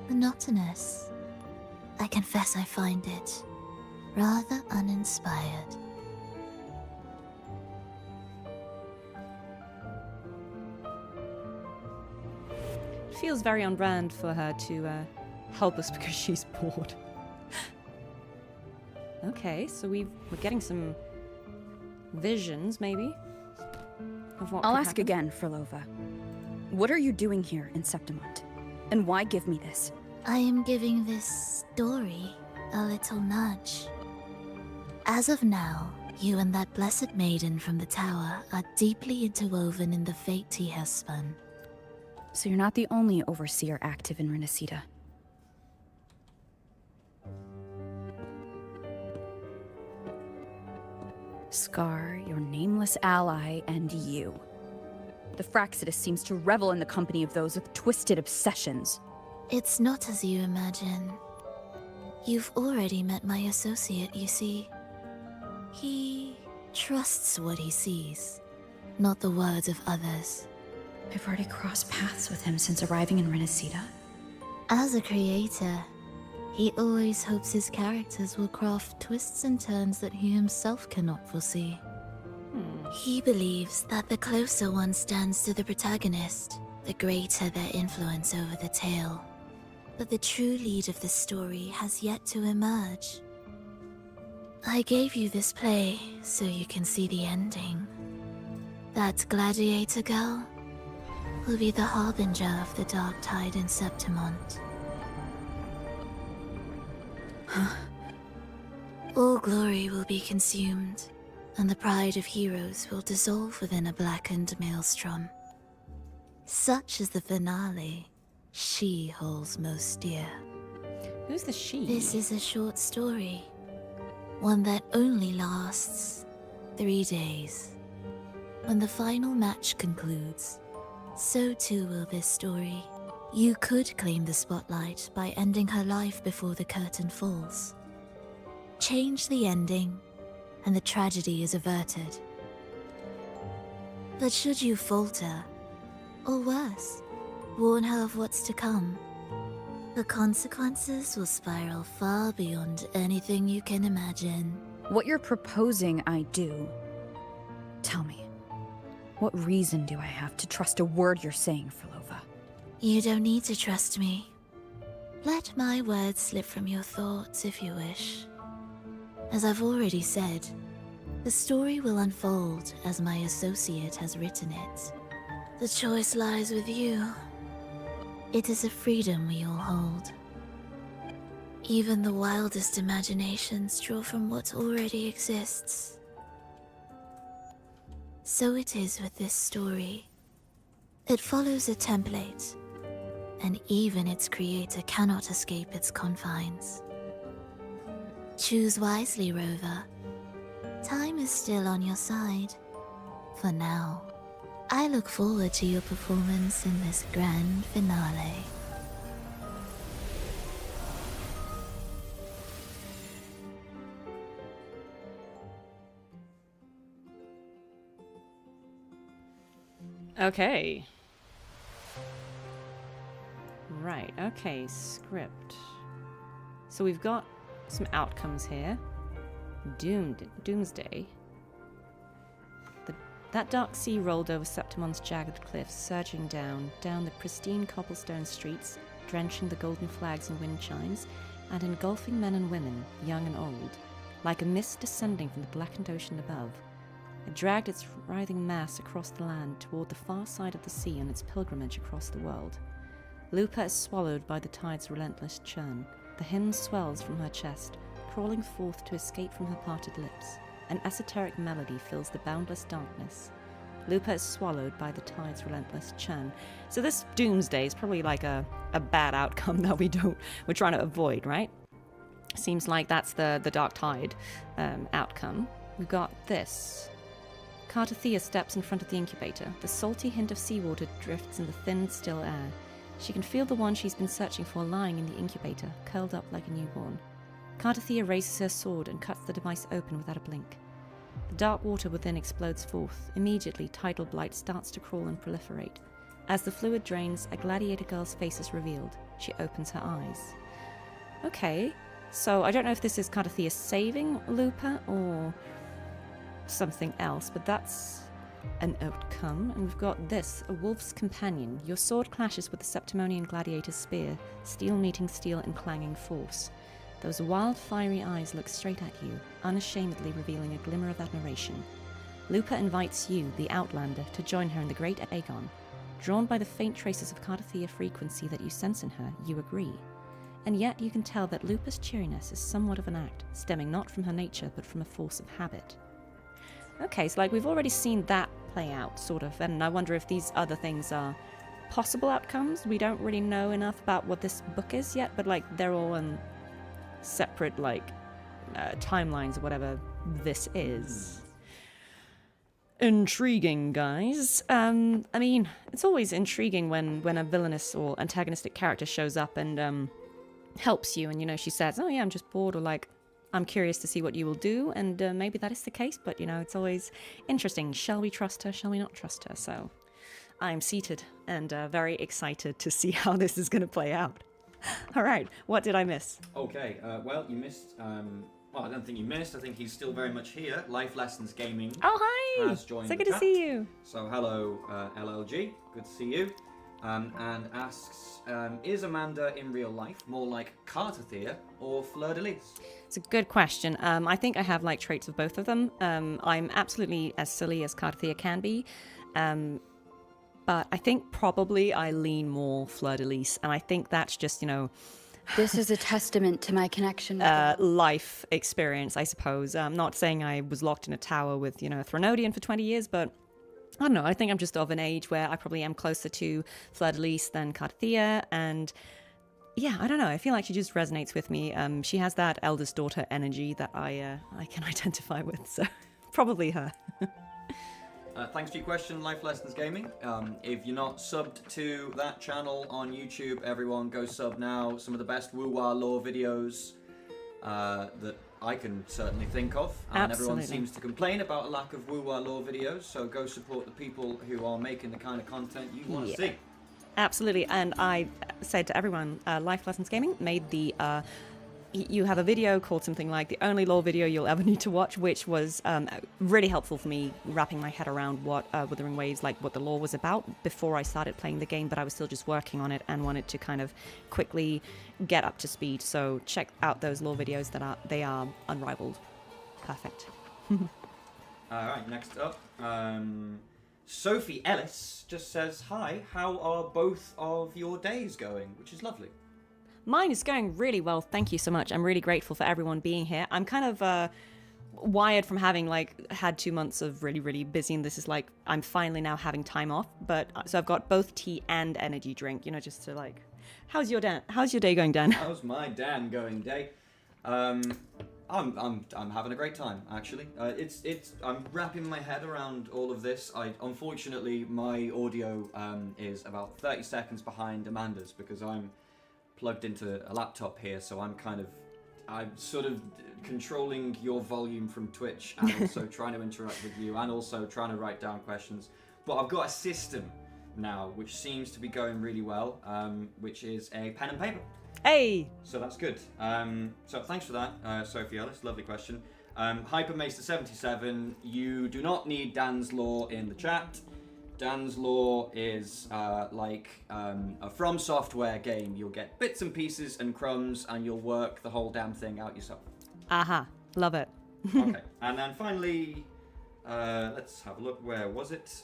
monotonous. I confess I find it rather uninspired. It feels very on brand for her to help us because she's bored. Okay, so we're getting some visions, maybe, of what I'll could ask happen. again, Phrolova. What are you doing here in Septimont? And why give me this? I am giving this story a little nudge. As of now, you and that blessed maiden from the tower are deeply interwoven in the fate he has spun. So you're not the only overseer active in Renacita. Scar, your nameless ally, and you. The Fraxidus seems to revel in the company of those with twisted obsessions. It's not as you imagine. You've already met my associate, you see. He trusts what he sees, not the words of others. I've already crossed paths with him since arriving in Renacita. As a creator, he always hopes his characters will craft twists and turns that he himself cannot foresee. He believes that the closer one stands to the protagonist, the greater their influence over the tale. But the true lead of the story has yet to emerge. I gave you this play so you can see the ending. That gladiator girl will be the harbinger of the dark tide in Septimont. All glory will be consumed, and the pride of heroes will dissolve within a blackened maelstrom. Such is the finale she holds most dear. Who's the she? This is a short story, one that only lasts 3 days. When the final match concludes, so too will this story. You could claim the spotlight by ending her life before the curtain falls. Change the ending, and the tragedy is averted. But should you falter, or worse, warn her of what's to come, the consequences will spiral far beyond anything you can imagine. What you're proposing I do. Tell me, what reason do I have to trust a word you're saying, Phrolova? You don't need to trust me. Let my words slip from your thoughts if you wish. As I've already said, the story will unfold as my associate has written it. The choice lies with you. It is a freedom we all hold. Even the wildest imaginations draw from what already exists. So it is with this story. It follows a template, and even its creator cannot escape its confines. Choose wisely, Rover. Time is still on your side. For now, I look forward to your performance in this grand finale. Okay. Right, okay, script. So we've got some outcomes here. Doomsday. That dark sea rolled over Septimont's jagged cliffs, surging down the pristine cobblestone streets, drenching the golden flags and wind chimes, and engulfing men and women, young and old, like a mist descending from the blackened ocean above. It dragged its writhing mass across the land toward the far side of the sea on its pilgrimage across the world. Lupa is swallowed by the tide's relentless churn. The hymn swells from her chest, crawling forth to escape from her parted lips. An esoteric melody fills the boundless darkness. Lupa is swallowed by the tide's relentless churn. So this doomsday is probably like a bad outcome that we're trying to avoid, right? Seems like that's the dark tide outcome. We've got this. Cartethyia steps in front of the incubator. The salty hint of seawater drifts in the thin, still air. She can feel the one she's been searching for lying in the incubator, curled up like a newborn. Cartethyia raises her sword and cuts the device open without a blink. The dark water within explodes forth. Immediately, tidal blight starts to crawl and proliferate. As the fluid drains, a gladiator girl's face is revealed. She opens her eyes. Okay, so I don't know if this is Cartethyia saving Lupa or something else, but that's an outcome. And we've got this, a wolf's companion. Your sword clashes with the Septimonian gladiator's spear, steel meeting steel in clanging force. Those wild, fiery eyes look straight at you, unashamedly revealing a glimmer of admiration. Lupa invites you, the Outlander, to join her in the Great Aegon. Drawn by the faint traces of Cartethyia frequency that you sense in her, you agree. And yet you can tell that Lupa's cheeriness is somewhat of an act, stemming not from her nature, but from a force of habit. Okay, so like we've already seen that play out, sort of, and I wonder if these other things are possible outcomes. We don't really know enough about what this book is yet, but like they're all in separate like timelines or whatever this is. Intriguing, guys. I mean, it's always intriguing when a villainous or antagonistic character shows up and helps you, and you know, she says, oh yeah, I'm just bored, or like, I'm curious to see what you will do, and maybe that is the case, but you know, it's always interesting. Shall we trust her? Shall we not trust her? So I'm seated and very excited to see how this is going to play out. All right, what did I miss? Okay, well, you missed. Well, I don't think you missed. I think he's still very much here. Life Lessons Gaming. Oh, hi! Has joined So the good to chat. see you. So hello, LLG. Good to see you. And asks, is Amanda in real life more like Cartethyia or Fleur de Lis? It's a good question. I think I have like traits of both of them. I'm absolutely as silly as Cartethyia can be. But I think probably I lean more Fleur de Lis. And I think that's just, you know... This is a testament to my connection with life experience, I suppose. I'm not saying I was locked in a tower with, you know, a Threnodian for 20 years, but... I don't know, I think I'm just of an age where I probably am closer to Fleur de Lis than Cartethyia, and yeah, I don't know, I feel like she just resonates with me. She has that eldest daughter energy that I can identify with, so probably her. Thanks for your question, Life Lessons Gaming. If you're not subbed to that channel on YouTube, everyone go sub now. Some of the best Wu-Wah lore videos that I can certainly think of, and everyone seems to complain about a lack of Wu-Wah lore videos, so go support the people who are making the kind of content you want to see. Absolutely, and I said to everyone, Life Lessons Gaming made the you have a video called something like the only lore video you'll ever need to watch, which was really helpful for me wrapping my head around what Wuthering Waves, like what the lore was about before I started playing the game, but I was still just working on it and wanted to kind of quickly get up to speed. So check out those lore videos they are unrivaled. Perfect. All right, next up, Sophie Ellis just says, hi, how are both of your days going? Which is lovely. Mine is going really well, thank you so much. I'm really grateful for everyone being here. I'm kind of wired from having like had 2 months of really, really busy, and this is like, I'm finally now having time off. But so I've got both tea and energy drink, you know, just to like, how's your day going, Dan? How's my Dan going day? I'm having a great time, actually. I'm wrapping my head around all of this. Unfortunately, my audio is about 30 seconds behind Amanda's because I'm plugged into a laptop here, so I'm sort of controlling your volume from Twitch and also trying to interact with you and also trying to write down questions. But I've got a system now which seems to be going really well, which is a pen and paper. Hey! So that's good. So thanks for that, Sophie Ellis. Lovely question. Hypermaester77, you do not need Dan's lore in the chat. Dan's lore is like a From Software game. You'll get bits and pieces and crumbs, and you'll work the whole damn thing out yourself. Aha, love it. Okay, and then finally, let's have a look. Where was it?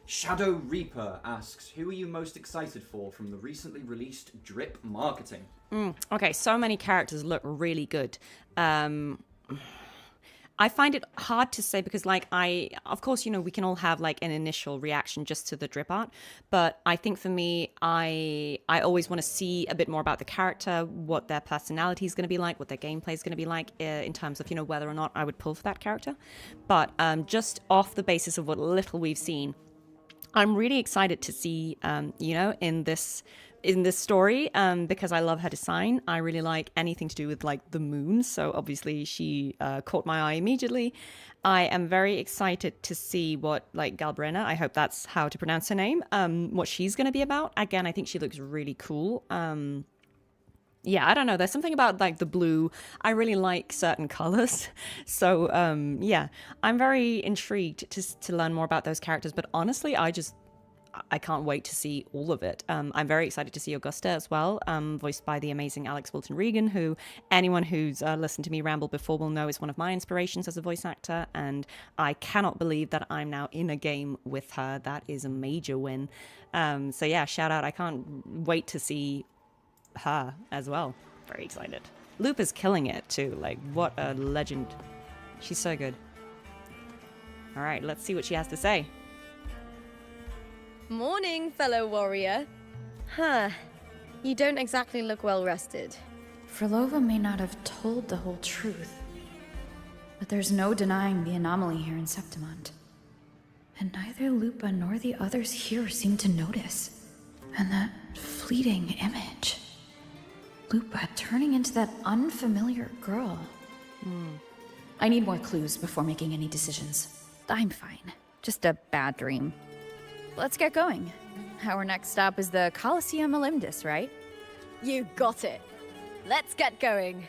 Shadow Reaper asks, who are you most excited for from the recently released Drip marketing? Okay, so many characters look really good. I find it hard to say because, like, of course, you know, we can all have like an initial reaction just to the drip art, but I think for me, I always want to see a bit more about the character, what their personality is going to be like, what their gameplay is going to be like, in terms of, you know, whether or not I would pull for that character. But just off the basis of what little we've seen, I'm really excited to see, you know, in this story, because I love her design. I really like anything to do with like the moon, so obviously she caught my eye immediately. I am very excited to see what, like, Galbrina, I hope that's how to pronounce her name, what she's going to be about. Again, I think she looks really cool. Yeah, I don't know. There's something about like the blue. I really like certain colors. So yeah, I'm very intrigued to learn more about those characters. But honestly, I can't wait to see all of it. I'm very excited to see Augusta as well, voiced by the amazing Alex Wilton Regan, who anyone who's listened to me ramble before will know is one of my inspirations as a voice actor. And I cannot believe that I'm now in a game with her. That is a major win. So yeah, shout out. I can't wait to see her as well. Very excited. Lupa's killing it too. Like, what a legend. She's so good. All right, let's see what she has to say. Morning, fellow warrior. Huh. You don't exactly look well rested. Phrolova may not have told the whole truth, but there's no denying the anomaly here in Septimont. And neither Lupa nor the others here seem to notice. And that fleeting image. Lupa turning into that unfamiliar girl. I need more clues before making any decisions. I'm fine. Just a bad dream. Let's get going. Our next stop is the Colosseum Olympus, right? You got it. Let's get going.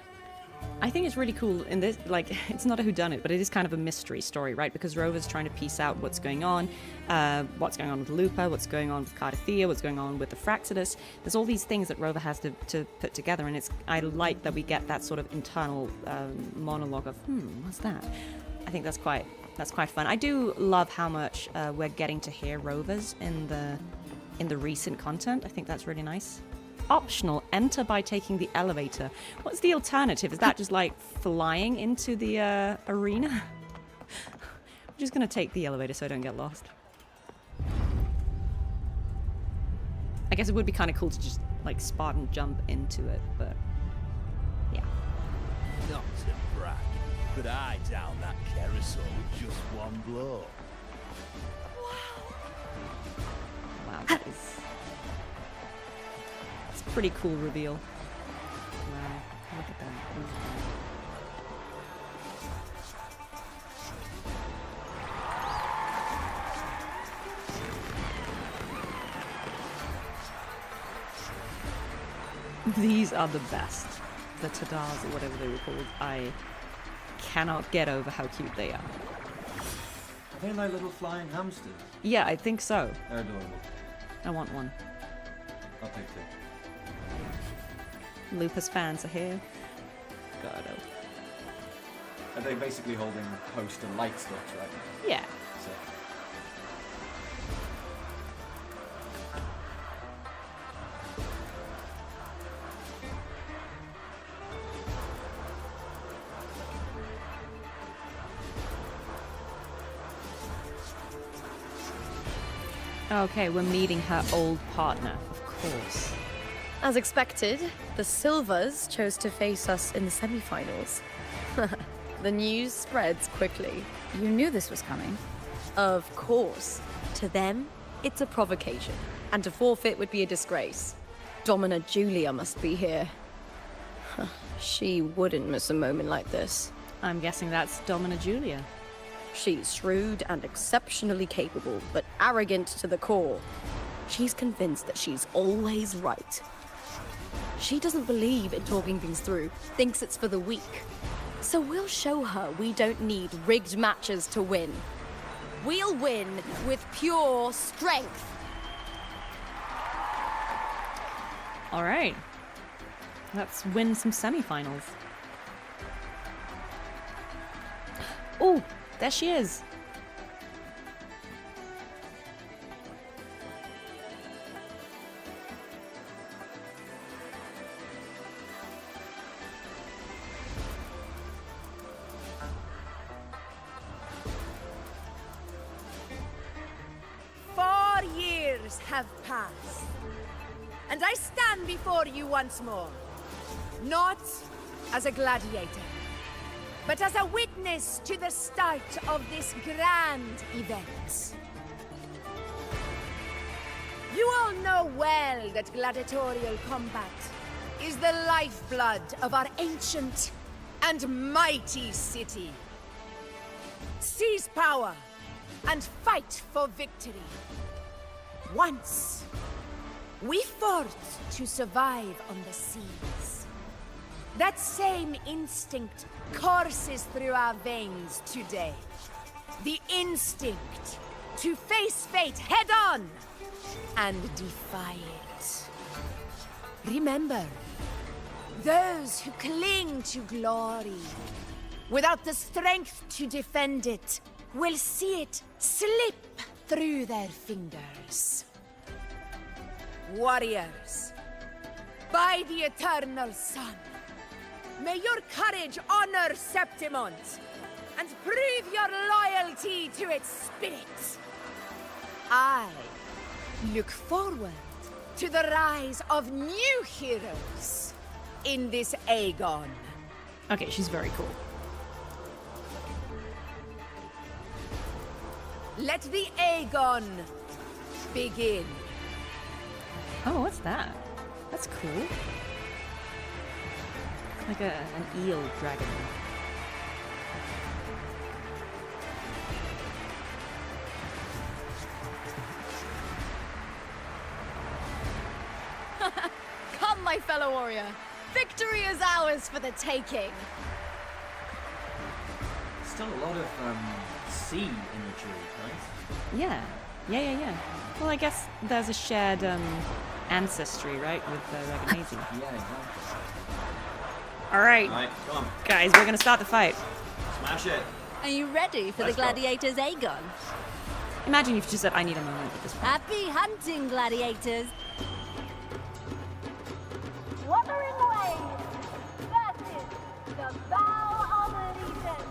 I think it's really cool in this, like, it's not a whodunit, but it is kind of a mystery story, right? Because Rover's trying to piece out what's going on with Lupa, what's going on with Cartethyia, what's going on with the Fraxidus. There's all these things that Rover has to put together, and I like that we get that sort of internal monologue of, what's that? I think that's quite fun. I do love how much we're getting to hear Rovers in the recent content. I think that's really nice. Optional, enter by taking the elevator. What's the alternative? Is that just like flying into the arena? I'm just gonna take the elevator so I don't get lost. I guess it would be kind of cool to just like Spartan jump into it, but yeah. Not to brag, but I down that carousel with just one blow. Wow, that is... It's a pretty cool reveal. Wow, look at that. These are the best. The Tadars, or whatever they were called. I cannot get over how cute they are. Are they like little flying hamsters? Yeah, I think so. They're adorable. I want one. I'll take two. Lupa's fans are here. God, Are they basically holding poster light sticks right now? yeah. So. Okay, we're meeting her old partner, of course. As expected, the Silvers chose to face us in the semi-finals. The news spreads quickly. You knew this was coming. Of course. To them, it's a provocation, and to forfeit would be a disgrace. Domina Julia must be here. She wouldn't miss a moment like this. I'm guessing that's Domina Julia. She's shrewd and exceptionally capable, but arrogant to the core. She's convinced that she's always right. She doesn't believe in talking things through, thinks it's for the weak. So we'll show her we don't need rigged matches to win. We'll win with pure strength. All right. Let's win some semifinals. Oh, there she is. have passed, and I stand before you once more, not as a gladiator, but as a witness to the start of this grand event. You all know well that gladiatorial combat is the lifeblood of our ancient and mighty city. Seize power and fight for victory. Once, we fought to survive on the seas. That same instinct courses through our veins today. The instinct to face fate head-on and defy it. Remember, those who cling to glory without the strength to defend it will see it slip through their fingers. Warriors, by the eternal sun, may your courage honor Septimont and prove your loyalty to its spirit. I look forward to the rise of new heroes in this Aegon. Okay, she's very cool. Let the Aegon begin. Oh, what's that? That's cool. Like an eel dragon. Come, my fellow warrior. Victory is ours for the taking. Still a lot of sea imagery, right? Yeah. Yeah. Well, I guess there's a shared ancestry, right, with the Reganese. Yeah, exactly. Alright. Alright, come on. Guys, we're gonna start the fight. Smash it. Are you ready for Let's the go. gladiators, Aegon? Imagine if you just said, I need a moment at this point. Happy hunting, gladiators! Wuthering Waves versus the Vow of Allegiance.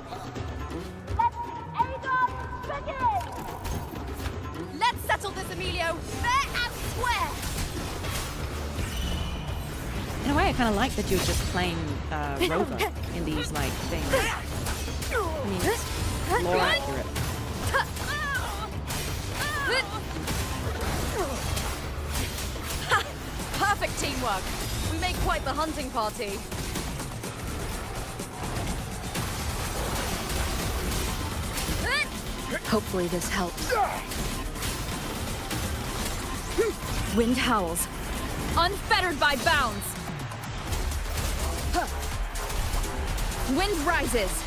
Let the Aegon begin! Let's settle this, Emilio, fair and square! In a way, I kind of like that you're just playing Rover in these, like, things. I mean, it's more accurate. Perfect teamwork. We make quite the hunting party. Hopefully this helps. Wind howls. Unfettered by bounds. Wind rises.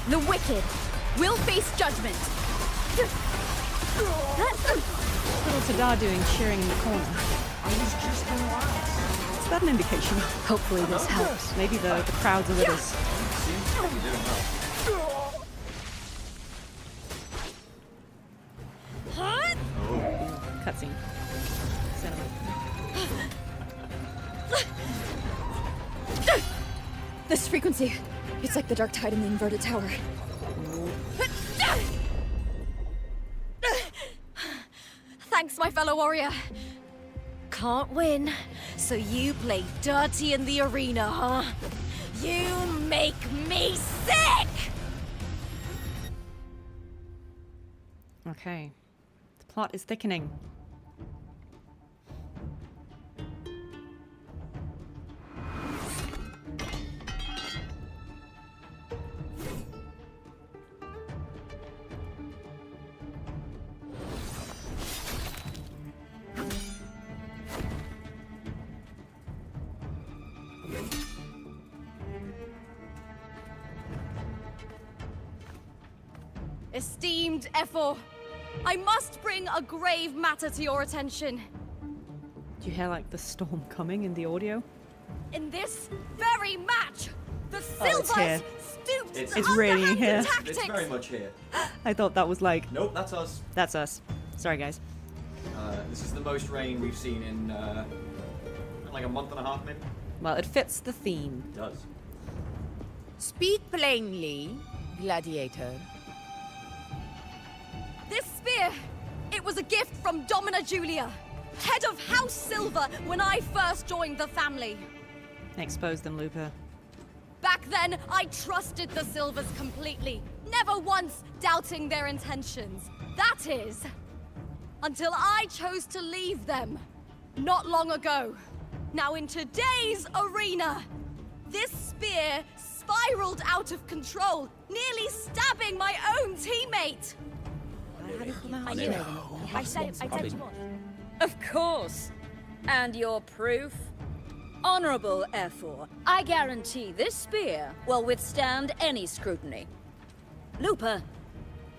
The wicked will face judgment. What's Tada doing cheering in the corner? Is that an indication? Hopefully this helps. Maybe the crowds are with us. Seems to be doing well. Cutscene. This frequency, it's like the dark tide in the inverted tower. Thanks, my fellow warrior. Can't win, so you play dirty in the arena, huh? You make me sick! Okay. The plot is thickening. Esteemed Ephor, I must bring a grave matter to your attention. Do you hear like the storm coming in the audio? In this very match, the Oh, it's here. Silvers stooped to It's really underhanded here. tactics. It's very much here. I thought that was like... Nope, that's us. That's us. Sorry, guys. This is the most rain we've seen in like a month and a half, maybe. Well, it fits the theme. It does. Speak plainly, gladiator. This spear, it It was a gift from Domina Julia, head of House Silver when I first joined the family. Expose them, Lupa. Back then, I trusted the Silvers completely, never once doubting their intentions. That is, until I chose to leave them, not long ago. Now in today's arena, this spear spiraled out of control, nearly stabbing my own teammate. I said you would. Of course. And your proof? Honorable F4, I guarantee this spear will withstand any scrutiny. Lupa,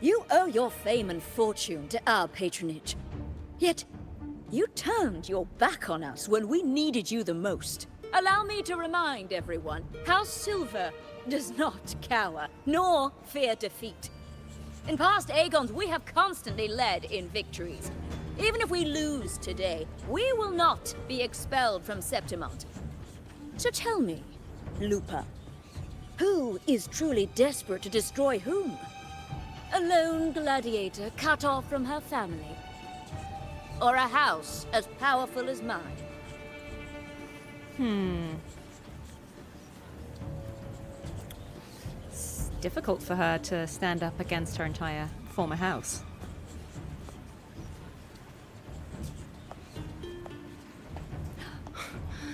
you owe your fame and fortune to our patronage. Yet, you turned your back on us when we needed you the most. Allow me to remind everyone, House Silver does not cower, nor fear defeat. In past Aegons, we have constantly led in victories. Even if we lose today, we will not be expelled from Septimont. So tell me, Lupa, who is truly desperate to destroy whom? A lone gladiator cut off from her family? Or a house as powerful as mine? It's difficult for her to stand up against her entire former house.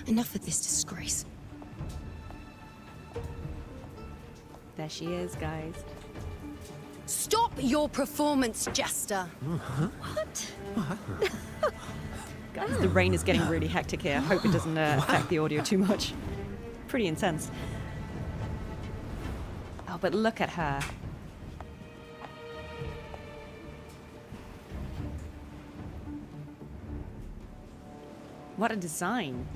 Enough of this disgrace. There she is, guys. Stop your performance, Jester. What? Guys, the rain is getting really hectic here. I hope it doesn't affect the audio too much. Pretty intense. Oh, but look at her. What a design.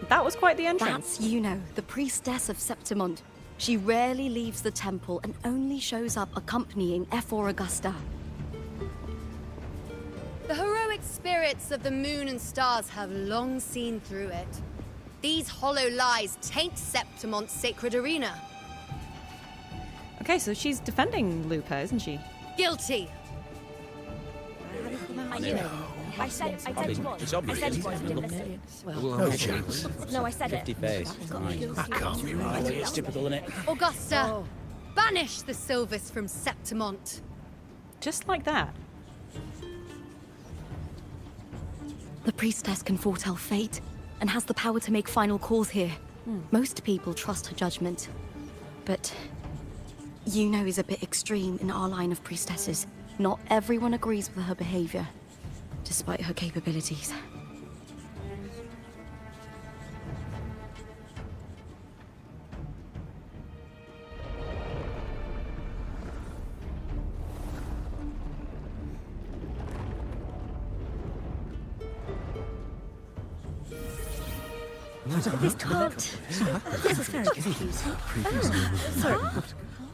That was quite the entrance. That's Yuno, the priestess of Septimont. She rarely leaves the temple and only shows up accompanying F4 Augusta. The heroic spirits of the moon and stars have long seen through it. These hollow lies taint Septimont's sacred arena. Okay, so she's defending Lupa, isn't she? Guilty. I knew it. I said you would. It's obvious. I said you would. You didn't listen. No chance. No, I said 50 it. face. That can't be right. It's typical, isn't it? Augusta, banish the Silvers from Septimont. Just like that. The priestess can foretell fate and has the power to make final calls here. Most people trust her judgment, but Yuno is a bit extreme in our line of priestesses. Not everyone agrees with her behavior, despite her capabilities. This can't. This is very confusing.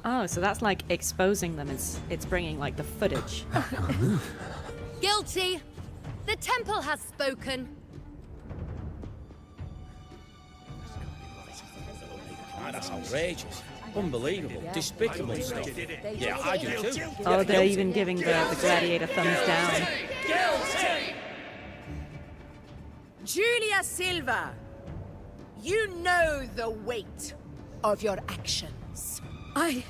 Oh, so that's like exposing them. It's bringing like the footage. Guilty. The temple has spoken. That's outrageous. Unbelievable. Despicable stuff. Yeah, I do too. Oh, they're even giving the gladiator thumbs down. Guilty. Julia Silva, you know the weight of your actions. I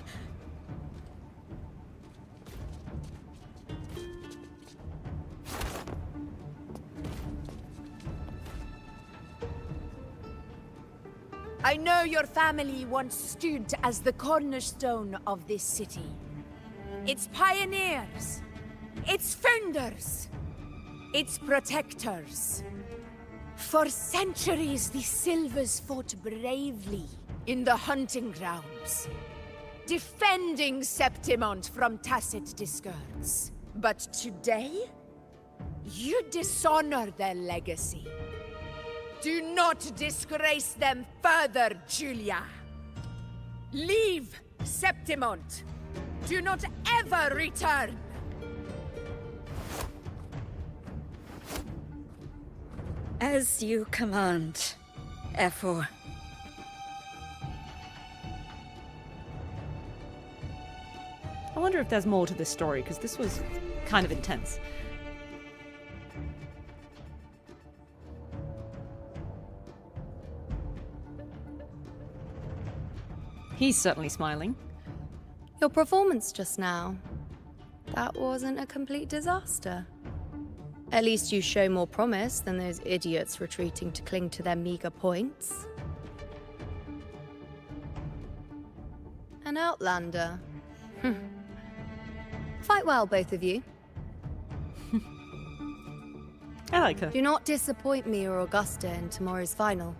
know your family once stood as the cornerstone of this city. Its pioneers, its founders, its protectors. For centuries, the Silvers fought bravely in the hunting grounds, defending Septimont from tacit discards. But today, you dishonor their legacy. Do not disgrace them further, Julia. Leave Septimont. Do not ever return. As you command, F4. I wonder wonder if there's more to this story, because this was kind of intense. He's certainly smiling. Your performance just now. That wasn't a complete disaster. At least you show more promise than those idiots retreating to cling to their meager points. An outlander. Fight well, both of you. I like her. Do not disappoint me or Augusta in tomorrow's final.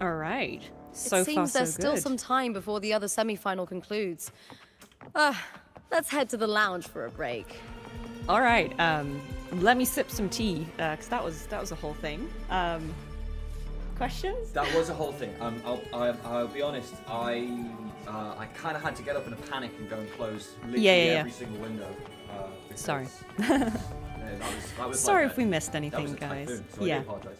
All right. So it far, seems so there's still good. some time before the other semi-final concludes. Let's head to the lounge for a break. All right. Let me sip some tea, because that was a whole thing. Questions? That was a whole thing. I'll be honest. I kind of had to get up in a panic and go and close literally every single window. Sorry. That was Sorry like if we missed that was anything, a guys. typhoon, so I do apologise.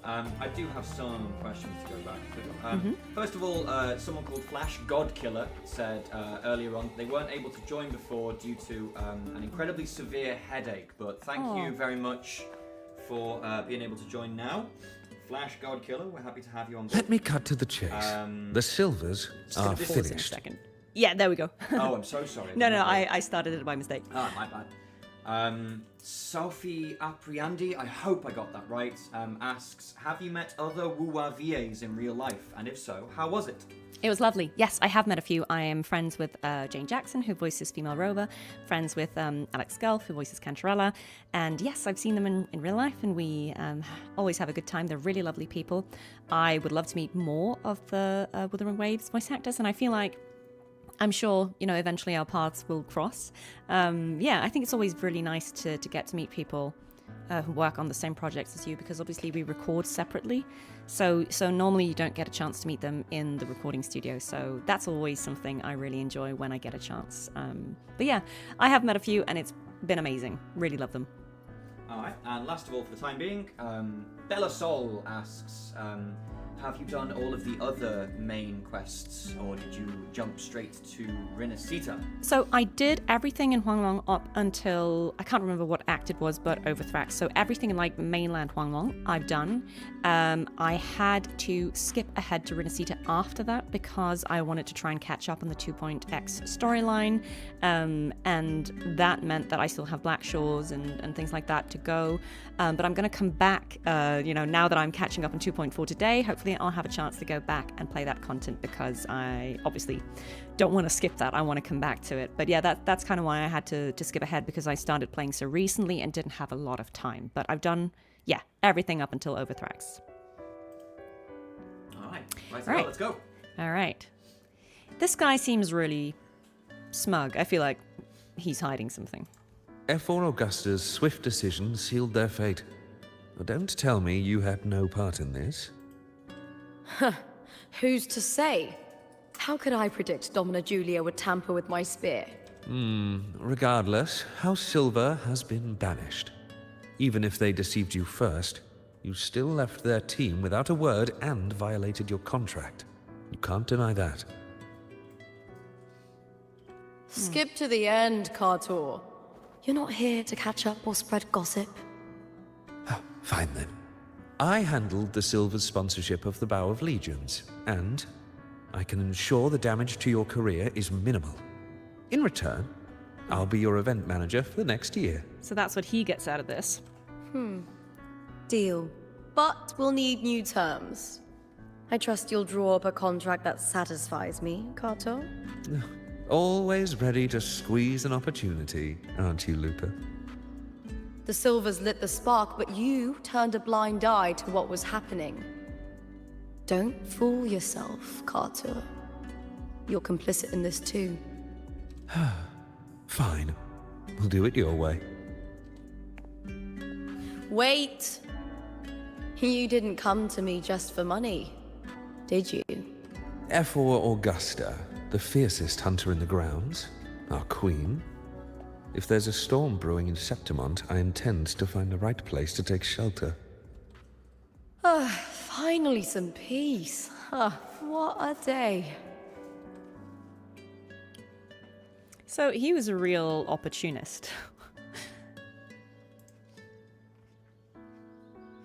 I do have some questions to go back to. First of all, someone called Flash Godkiller said earlier on they weren't able to join before due to an incredibly severe headache, but thank you very much for being able to join now. Flash Godkiller, we're happy to have you on board. Let me cut to the chase. The silvers are Pause in a finished. second. Yeah, there we go. Oh, I'm so sorry. No, I started it by mistake. Ah, my bad. Sophie Apriandi, I hope I got that right, asks, have you met other Wuwa VAs in real life? And if so, how was it? It was lovely. Yes, I have met a few. I am friends with Jane Jackson, who voices Female Rover, friends with Alex Gelf, who voices Cantarella, and yes, I've seen them in real life, and we always have a good time. They're really lovely people. I would love to meet more of the Wuthering Waves voice actors, and I feel like I'm sure, eventually our paths will cross. I think it's always really nice to get to meet people who work on the same projects as you, because obviously we record separately. So normally you don't get a chance to meet them in the recording studio. So that's always something I really enjoy when I get a chance. But yeah, I have met a few and it's been amazing. Really love them. All right, and last of all, for the time being, Bella Sol asks, have you done all of the other main quests, or did you jump straight to Rinasita? So I did everything in Huanglong up until, I can't remember what act it was, but Overthrax. So everything in mainland Huanglong I've done. I had to skip ahead to Rinasita after that because I wanted to try and catch up on the 2.x storyline. And that meant that I still have Black Shores and things like that to go. But I'm going to come back, now that I'm catching up on 2.4 today, hopefully I'll have a chance to go back and play that content because I obviously don't want to skip that. I want to come back to it. But yeah, that's kind of why I had to skip ahead, because I started playing so recently and didn't have a lot of time. But I've done, everything up until Overthrax. All right, let's go. All right. This guy seems really smug. I feel like he's hiding something. F4 Augusta's swift decision sealed their fate. But don't tell me you had no part in this. Who's to say? How could I predict Domina Julia would tamper with my spear? Regardless, House Silver has been banished. Even if they deceived you first, you still left their team without a word and violated your contract. You can't deny that. Skip to the end, Cartor. You're not here to catch up or spread gossip. Fine then. I handled the Silver's sponsorship of the Bow of Legions, and I can ensure the damage to your career is minimal. In return, I'll be your event manager for the next year. So that's what he gets out of this. Deal. But we'll need new terms. I trust you'll draw up a contract that satisfies me, Cartor. Always ready to squeeze an opportunity, aren't you, Lupa? The Silvers lit the spark, but you turned a blind eye to what was happening. Don't fool yourself, Carter. You're complicit in this too. Fine. We'll do it your way. Wait! You didn't come to me just for money, did you? F4 Augusta, the fiercest hunter in the grounds, our queen. If there's a storm brewing in Septimont, I intend to find the right place to take shelter. Fine. Finally some peace. What a day. So he was a real opportunist.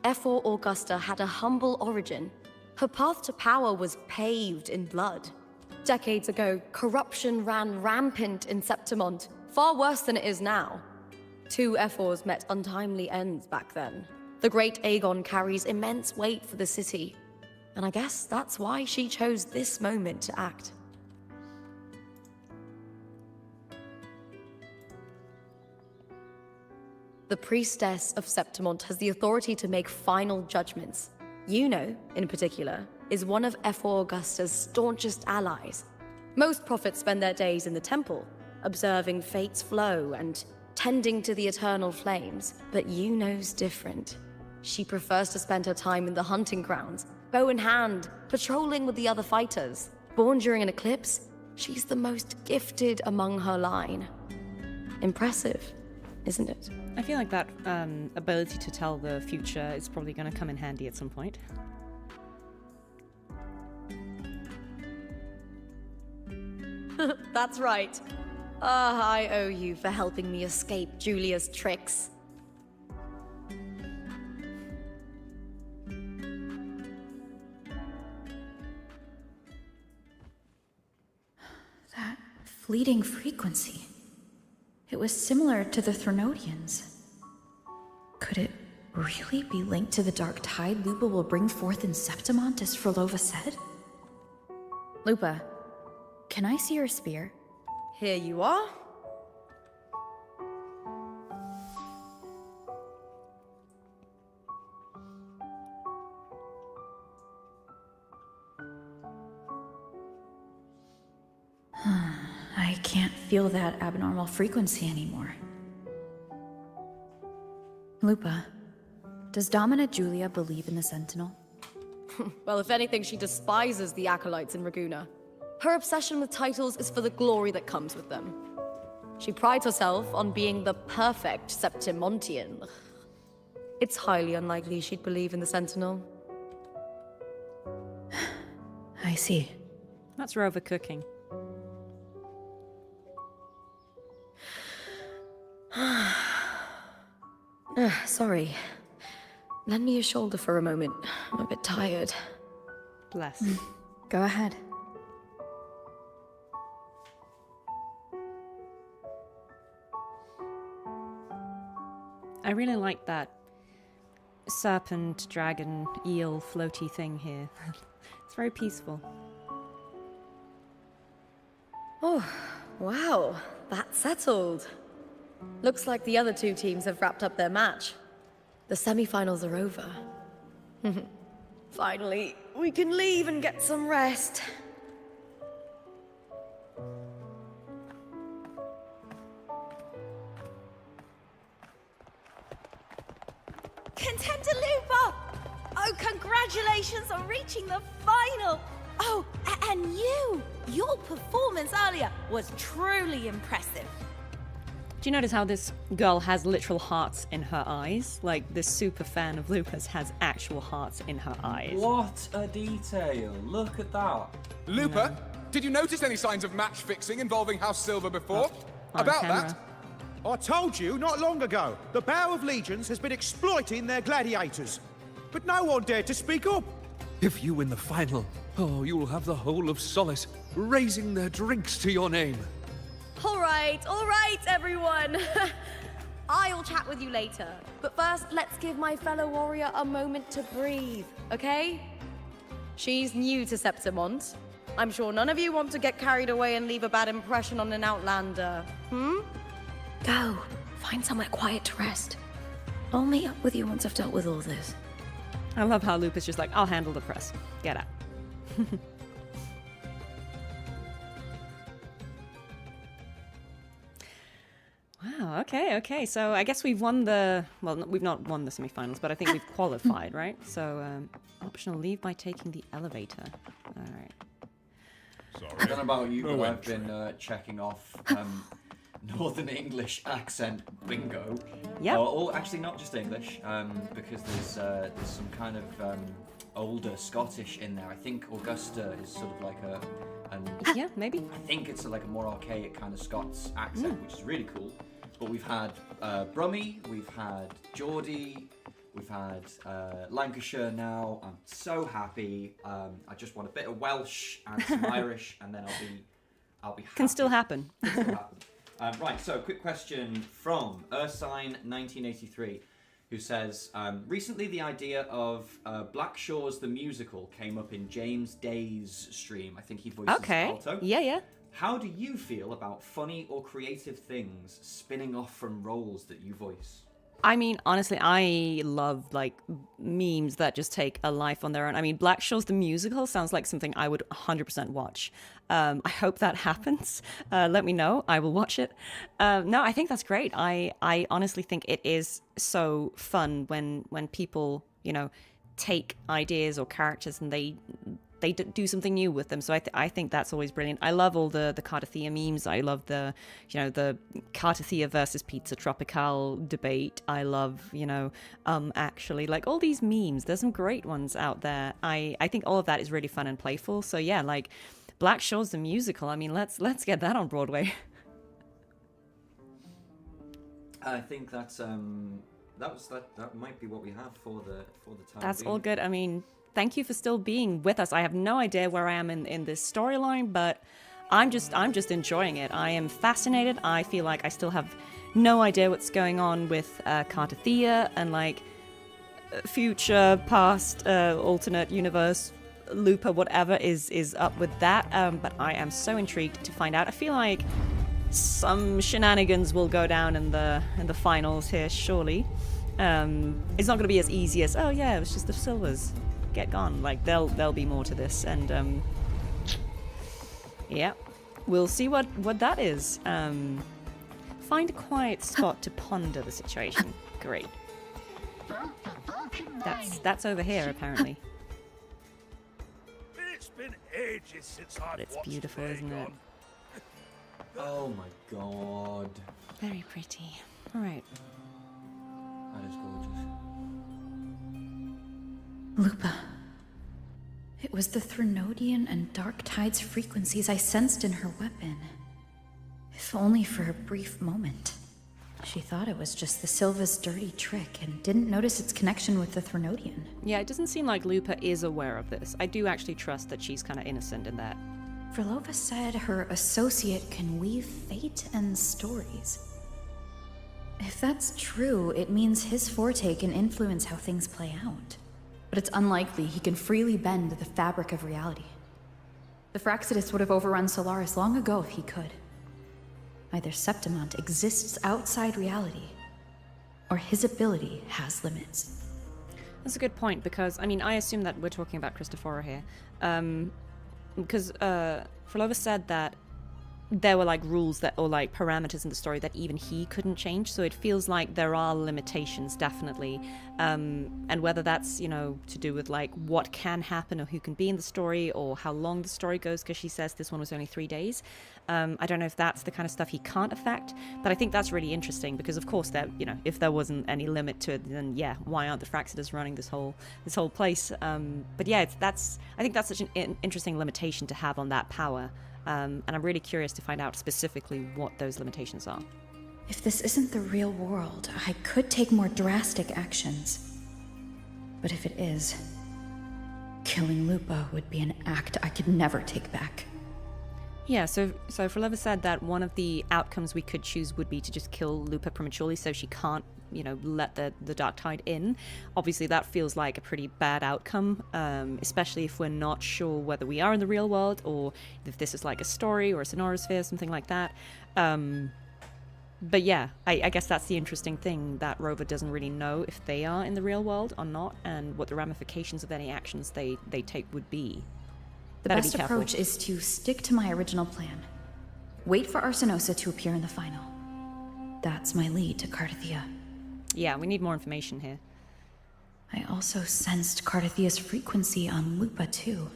F4 Augusta had a humble origin. Her path to power was paved in blood. Decades ago, corruption ran rampant in Septimont, far worse than it is now. 2 F4s met untimely ends back then. The great Aegon carries immense weight for the city, and I guess that's why she chose this moment to act. The priestess of Septimont has the authority to make final judgments. Yuno, in particular, is one of F4 Augusta's staunchest allies. Most prophets spend their days in the temple, observing fate's flow and tending to the eternal flames. But Yuno's different. She prefers to spend her time in the hunting grounds, bow in hand, patrolling with the other fighters. Born during an eclipse, she's the most gifted among her line. Impressive, isn't it? I feel like that ability to tell the future is probably going to come in handy at some point. That's right. I owe you for helping me escape Julia's tricks. That fleeting frequency. It was similar to the Threnodians. Could it really be linked to the dark tide Lupa will bring forth in Septimont, as Phrolova said? Lupa, can I see your spear? Here you are. I can't feel that abnormal frequency anymore. Lupa, does Domina Julia believe in the Sentinel? Well, if anything, she despises the acolytes in Raguna. Her obsession with titles is for the glory that comes with them. She prides herself on being the perfect Septimontian. It's highly unlikely she'd believe in the Sentinel. I see. That's Rover cooking. Sorry. Lend me your shoulder for a moment. I'm a bit tired. Bless. Go ahead. I really like that serpent, dragon, eel, floaty thing here. It's very peaceful. Oh, wow. That's settled. Looks like the other 2 teams have wrapped up their match. The semi-finals are over. Finally, we can leave and get some rest. Contender Lupa! Oh, congratulations on reaching the final! Oh, and your performance earlier was truly impressive. Do you notice how this girl has literal hearts in her eyes? Like, this super fan of Lupa's has actual hearts in her eyes. What a detail. Look at that. Lupa, did you notice any signs of match fixing involving House Silver before? About that? I told you not long ago, the Bow of Legions has been exploiting their gladiators. But no one dared to speak up. If you win the final, oh, you'll have the whole of Solace raising their drinks to your name. All right, everyone. I'll chat with you later. But first, let's give my fellow warrior a moment to breathe, okay? She's new to Septimont. I'm sure none of you want to get carried away and leave a bad impression on an outlander. Go. Find somewhere quiet to rest. I'll meet up with you once I've dealt with all this. I love how Lupa's just like, I'll handle the press. Get out. Wow, okay. So I guess we've won we've not won the semifinals, but I think we've qualified, right? So, optional leave by taking the elevator. All right. Sorry. I don't know about you, but I've been checking off Northern English accent bingo. Yeah. Or actually, not just English, because there's some kind of older Scottish in there. I think Augusta is sort of like yeah, maybe. I think it's like a more archaic kind of Scots accent, which is really cool. But we've had Brummie, we've had Geordie, we've had Lancashire now. I'm so happy. I just want a bit of Welsh and some Irish, and then I'll be happy. Can still happen. Can still happen. Right, so quick question from Ursine1983, who says, recently the idea of Black Shores the Musical came up in James Day's stream. I think he voices Alto. Yeah. How do you feel about funny or creative things spinning off from roles that you voice? I mean, honestly, I love like memes that just take a life on their own. I mean, Black Shores the Musical sounds like something I would 100% watch. I hope that happens. Let me know. I will watch it. No, I think that's great. I honestly think it is so fun when people, you know, take ideas or characters and they do something new with them. So I think that's always brilliant. I love all the Cartethyia memes. I love the Cartethyia versus Pizza Tropical debate. I love, actually, like all these memes. There's some great ones out there. I think all of that is really fun and playful. So yeah, like Black Shores the Musical. I mean, let's get that on Broadway. I think that's that might be what we have for the time. That's being. all good. I mean, thank you for still being with us. I have no idea where I am in this storyline, but I'm just enjoying it. I am fascinated. I feel like I still have no idea what's going on with Cartethyia and like future, past, alternate universe, Lupa, whatever is up with that. But I am so intrigued to find out. I feel like some shenanigans will go down in the finals here, surely. It's not going to be as easy as, oh yeah, it was just the Silvers. Get gone. Like there'll be more to this, and yeah, we'll see what that is. Find a quiet spot to ponder the situation. Great. That's over here apparently. It's been ages since I've It's beautiful, isn't it? Oh my god. Very pretty. All right. That is gorgeous. Lupa. It was the Threnodian and Dark Tide's frequencies I sensed in her weapon. If only for a brief moment. She thought it was just the Silva's dirty trick and didn't notice its connection with the Threnodian. Yeah, it doesn't seem like Lupa is aware of this. I do actually trust that she's kind of innocent in that. Phrolova said her associate can weave fate and stories. If that's true, it means his forte can influence how things play out. But it's unlikely he can freely bend the fabric of reality. The Fraxidus would have overrun Solaris long ago if he could. Either Septimont exists outside reality, or his ability has limits. That's a good point, because, I mean, I assume that we're talking about Christophora here. Because Phrolova said that there were like rules that, or like parameters in the story that even he couldn't change, so it feels like there are limitations, definitely. And whether that's, to do with like what can happen or who can be in the story or how long the story goes, because she says this one was only 3 days. I don't know if that's the kind of stuff he can't affect, but I think that's really interesting because, of course, that if there wasn't any limit to it, then yeah, why aren't the Fraxidus running this whole place? But yeah, I think that's such an interesting limitation to have on that power. And I'm really curious to find out specifically what those limitations are. If this isn't the real world, I could take more drastic actions. But if it is, killing Lupa would be an act I could never take back. Yeah, so Phrolova said that one of the outcomes we could choose would be to just kill Lupa prematurely so she can't, let the Dark Tide in. Obviously, that feels like a pretty bad outcome, especially if we're not sure whether we are in the real world or if this is like a story or a sonorosphere, something like that. But yeah, I guess that's the interesting thing, that Rover doesn't really know if they are in the real world or not, and what the ramifications of any actions they take would be. The best approach is to stick to my original plan. Wait for Arsenosa to appear in the final. That's my lead to Cartethyia. Yeah, we need more information here. I also sensed Cartethia's frequency on Lupa too.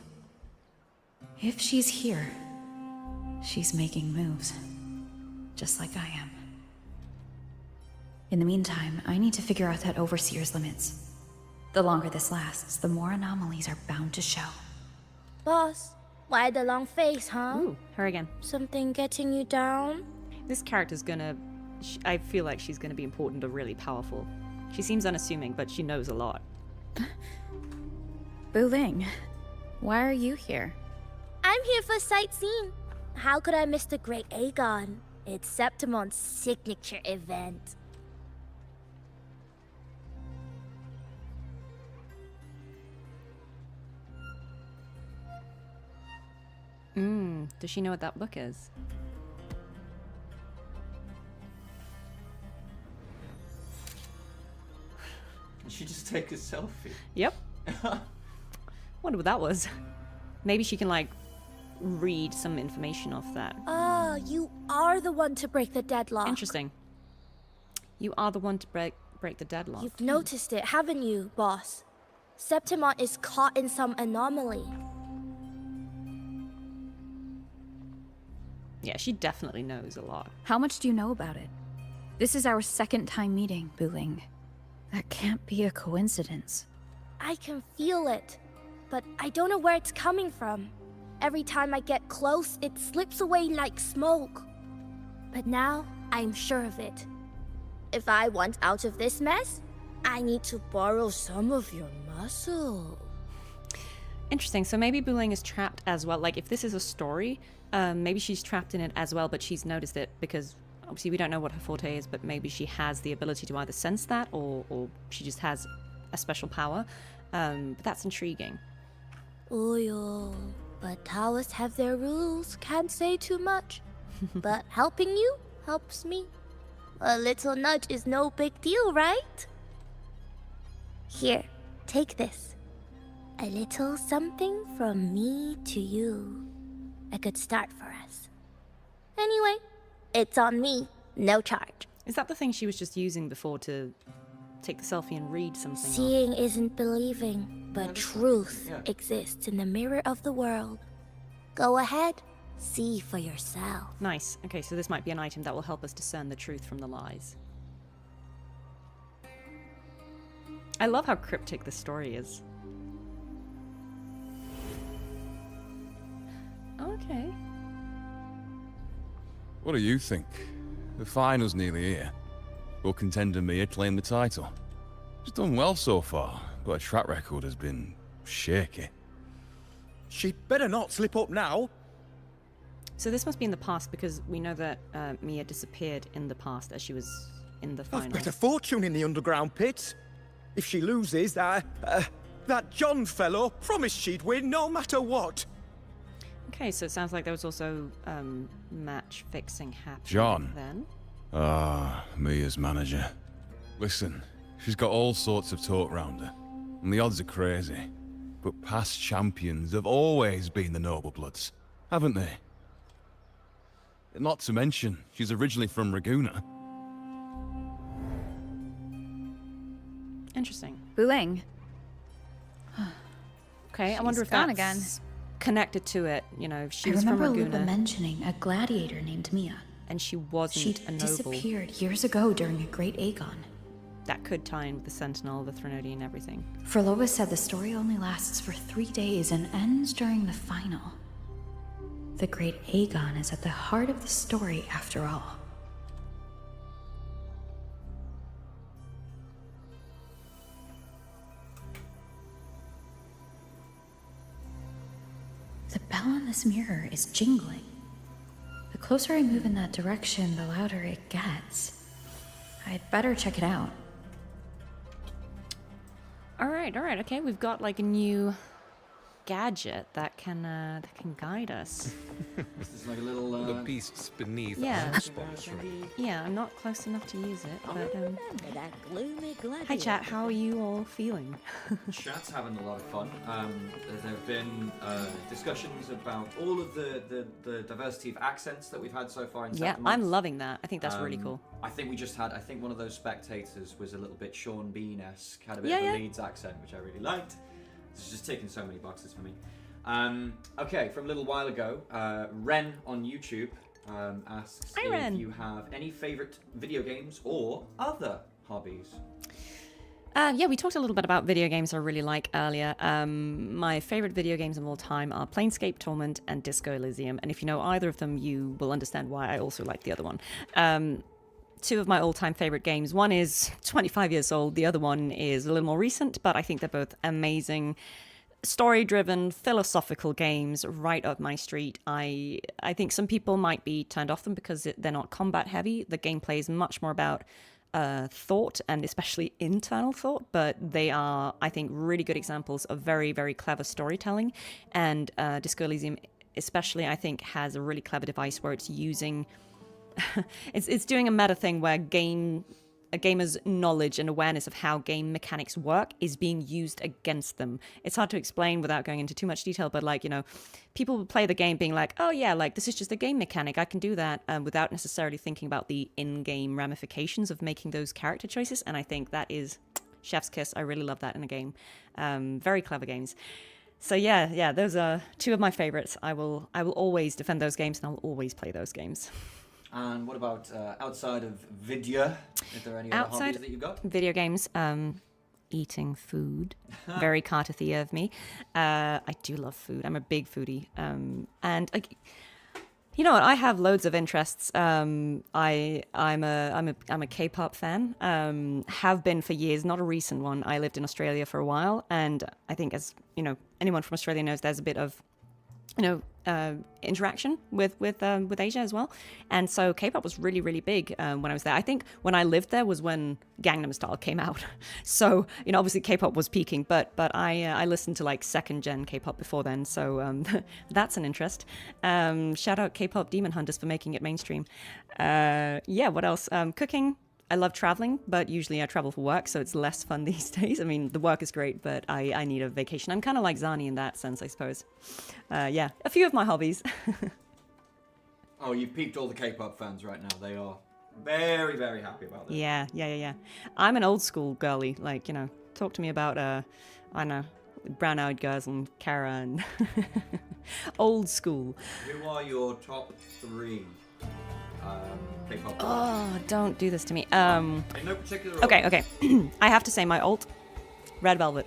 If she's here, she's making moves. Just like I am. In the meantime, I need to figure out that Overseer's limits. The longer this lasts, the more anomalies are bound to show. Boss, why the long face, huh? Ooh, her again. Something getting you down? This character's gonna... I feel like she's gonna be important or really powerful. She seems unassuming, but she knows a lot. Wuling, why are you here? I'm here for sightseeing. How could I miss the Great Aegon? It's Septimont's signature event. Does she know what that book is? Did she just take a selfie? Yep. Wonder what that was. Maybe she can, like, read some information off that. Ah, you are the one to break the deadlock. Interesting. You are the one to break the deadlock. You've noticed it, haven't you, boss? Septimont is caught in some anomaly. Yeah, she definitely knows a lot. How much do you know about it? This is our second time meeting, Wuling. That can't be a coincidence. I can feel it, but I don't know where it's coming from. Every time I get close, it slips away like smoke. But now, I'm sure of it. If I want out of this mess, I need to borrow some of your muscle. Interesting. So maybe Wuling is trapped as well. Like, if this is a story, maybe she's trapped in it as well, but she's noticed it because obviously we don't know what her forte is, but maybe she has the ability to either sense that or she just has a special power. But that's intriguing. Oh, but towers have their rules. Can't say too much. But helping you helps me. A little nudge is no big deal, right? Here, take this. A little something from me to you. A good start for us. Anyway, it's on me. No charge. Is that the thing she was just using before to take the selfie and read something? Seeing isn't believing, but truth exists in the mirror of the world. Go ahead, see for yourself. Nice. Okay, so this might be an item that will help us discern the truth from the lies. I love how cryptic this story is. Okay. What do you think? The final's nearly here. Will contender Mia claim the title? She's done well so far, but her track record has been shaky. She'd better not slip up now. So this must be in the past because we know that Mia disappeared in the past as she was in the final. I've bet a fortune in the underground pits. If she loses, that John fellow promised she'd win no matter what. Okay, so it sounds like there was also match fixing happening John. then. Mia's manager. Listen, she's got all sorts of talk round her, and the odds are crazy. But past champions have always been the noble bloods, haven't they? Not to mention, she's originally from Raguna. Interesting. Wuling. Okay, I wonder if gone that's again. connected to it. You know, if she I was from remember Raguna Lupa mentioning a gladiator named Mia. and she wasn't She'd a noble. disappeared years ago during a great Aegon. That could tie in with the Sentinel, the Threnody, and everything. Phrolova said the story only lasts for 3 days and ends during the final. The great Aegon is at the heart of the story after all. The bell on this mirror is jingling. The closer I move in that direction, the louder it gets. I'd better check it out. All right, okay. We've got like a new gadget that can guide us. This is like a little The beasts beneath Yeah. our sponsoring. Yeah, I'm not close enough to use it, but That gloomy gladiator. hi chat, how are you all feeling? Chat's having a lot of fun. There have been discussions about all of the diversity of accents that we've had so far in Yeah, Septimont. I'm loving that. I think that's really cool. I think we just had, I think one of those spectators was a little bit Sean Bean-esque, had a bit Yeah, of yeah. a Leeds accent, which I really liked. It's just ticking so many boxes for me. Okay, from a little while ago, Ren on YouTube asks Hi, if Ren. you have any favourite video games or other hobbies. Yeah, we talked a little bit about video games I really like earlier. My favorite video games of all time are Planescape Torment and Disco Elysium. And if you know either of them, you will understand why I also like the other one. Two of my all-time favorite games. One is 25 years old. The other one is a little more recent, but I think they're both amazing, story-driven, philosophical games right up my street. I think some people might be turned off them because they're not combat-heavy. The gameplay is much more about thought, and especially internal thought, but they are, I think, really good examples of very, very clever storytelling. And Disco Elysium especially, I think, has a really clever device where it's using it's doing a meta thing where a gamer's knowledge and awareness of how game mechanics work is being used against them. It's hard to explain without going into too much detail, but like, you know, people will play the game being like, oh yeah, like this is just a game mechanic, I can do that, without necessarily thinking about the in-game ramifications of making those character choices. And I think that is chef's kiss. I really love that in a game. Very clever games. So yeah, those are two of my favorites. I will always defend those games, and I'll always play those games. And what about outside of video? Is there any other hobbies that you've got? Video games, eating food. Very Cartethyia of me. I do love food. I'm a big foodie. And you know what? I have loads of interests. I'm a K-pop fan. Have been for years. Not a recent one. I lived in Australia for a while, and I think, as you know, anyone from Australia knows, there's a bit of interaction with Asia as well. And so K-pop was really, really big when I was there. I think when I lived there was when Gangnam Style came out. So, you know, obviously K-pop was peaking, but I listened to like second gen K-pop before then. So that's an interest. Shout out K-pop Demon Hunters for making it mainstream. Yeah, what else? Cooking. I love traveling, but usually I travel for work, so it's less fun these days. I mean, the work is great, but I need a vacation. I'm kind of like Zani in that sense, I suppose. Yeah, a few of my hobbies. Oh, you've peaked all the K-pop fans right now. They are very, very happy about that. Yeah. I'm an old school girly. Like, you know, talk to me about, I don't know, brown-eyed girls and Kara and old school. Who are your top three K-pop? Oh, don't do this to me. In no particular order. Okay. I have to say my alt, Red Velvet.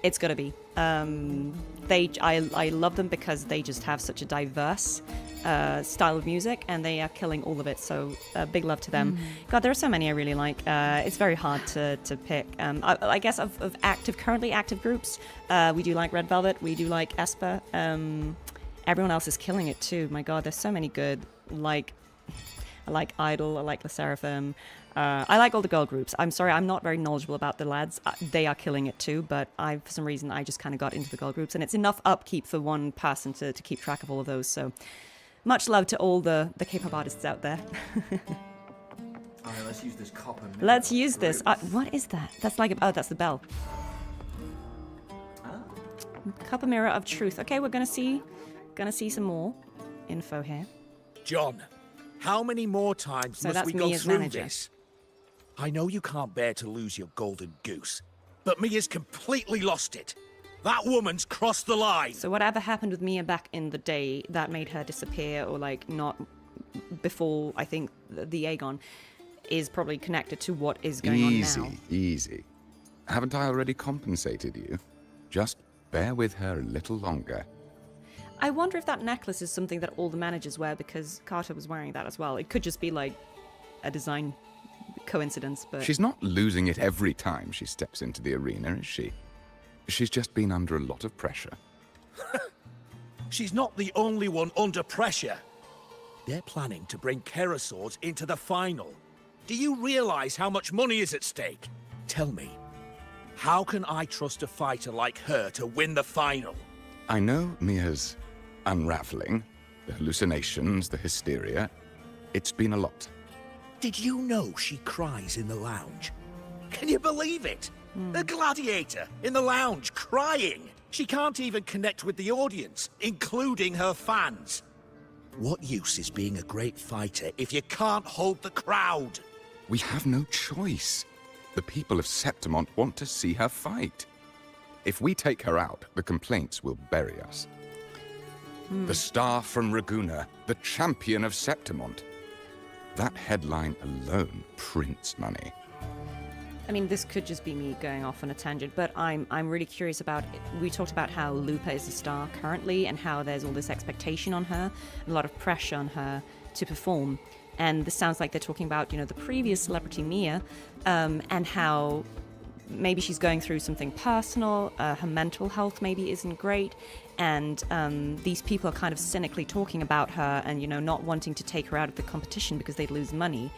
It's gotta be. I love them because they just have such a diverse style of music, and they are killing all of it. So big love to them. God, there are so many I really like. It's very hard to pick. I guess of currently active groups, we do like Red Velvet. We do like aespa. Everyone else is killing it too. My God, there's so many good. I like Idol, I like La Seraphim. I like all the girl groups. I'm sorry, I'm not very knowledgeable about the lads. They are killing it too, but for some reason, I just kind of got into the girl groups, and it's enough upkeep for one person to keep track of all of those. So much love to all the K-pop artists out there. All right, let's use this copper mirror. Let's use this. What is that? That's like, that's the bell. Copper mirror of truth. Okay, we're gonna see some more info here. John, how many more times must we go through this? I know you can't bear to lose your golden goose, but Mia's completely lost it. That woman's crossed the line. So whatever happened with Mia back in the day that made her disappear, or like not before, I think, the Aegon, is probably connected to what is going on now. Easy. Haven't I already compensated you? Just bear with her a little longer. I wonder if that necklace is something that all the managers wear, because Carter was wearing that as well. It could just be like a design coincidence, but... She's not losing it every time she steps into the arena, is she? She's just been under a lot of pressure. She's not the only one under pressure. They're planning to bring Kerasaurs into the final. Do you realize how much money is at stake? Tell me, how can I trust a fighter like her to win the final? I know Mia's unraveling, the hallucinations, the hysteria. It's been a lot. Did you know she cries in the lounge? Can you believe it? A gladiator in the lounge crying. She can't even connect with the audience, including her fans. What use is being a great fighter if you can't hold the crowd? We have no choice. The people of Septimont want to see her fight. If we take her out, the complaints will bury us. The star from Raguna, the champion of Septimont. That headline alone prints money. I mean, this could just be me going off on a tangent, but I'm really curious about. We talked about how Lupa is a star currently, and how there's all this expectation on her, and a lot of pressure on her to perform. And this sounds like they're talking about, the previous celebrity Mia, and how maybe she's going through something personal. Her mental health maybe isn't great, and these people are kind of cynically talking about her, and not wanting to take her out of the competition because they'd lose money.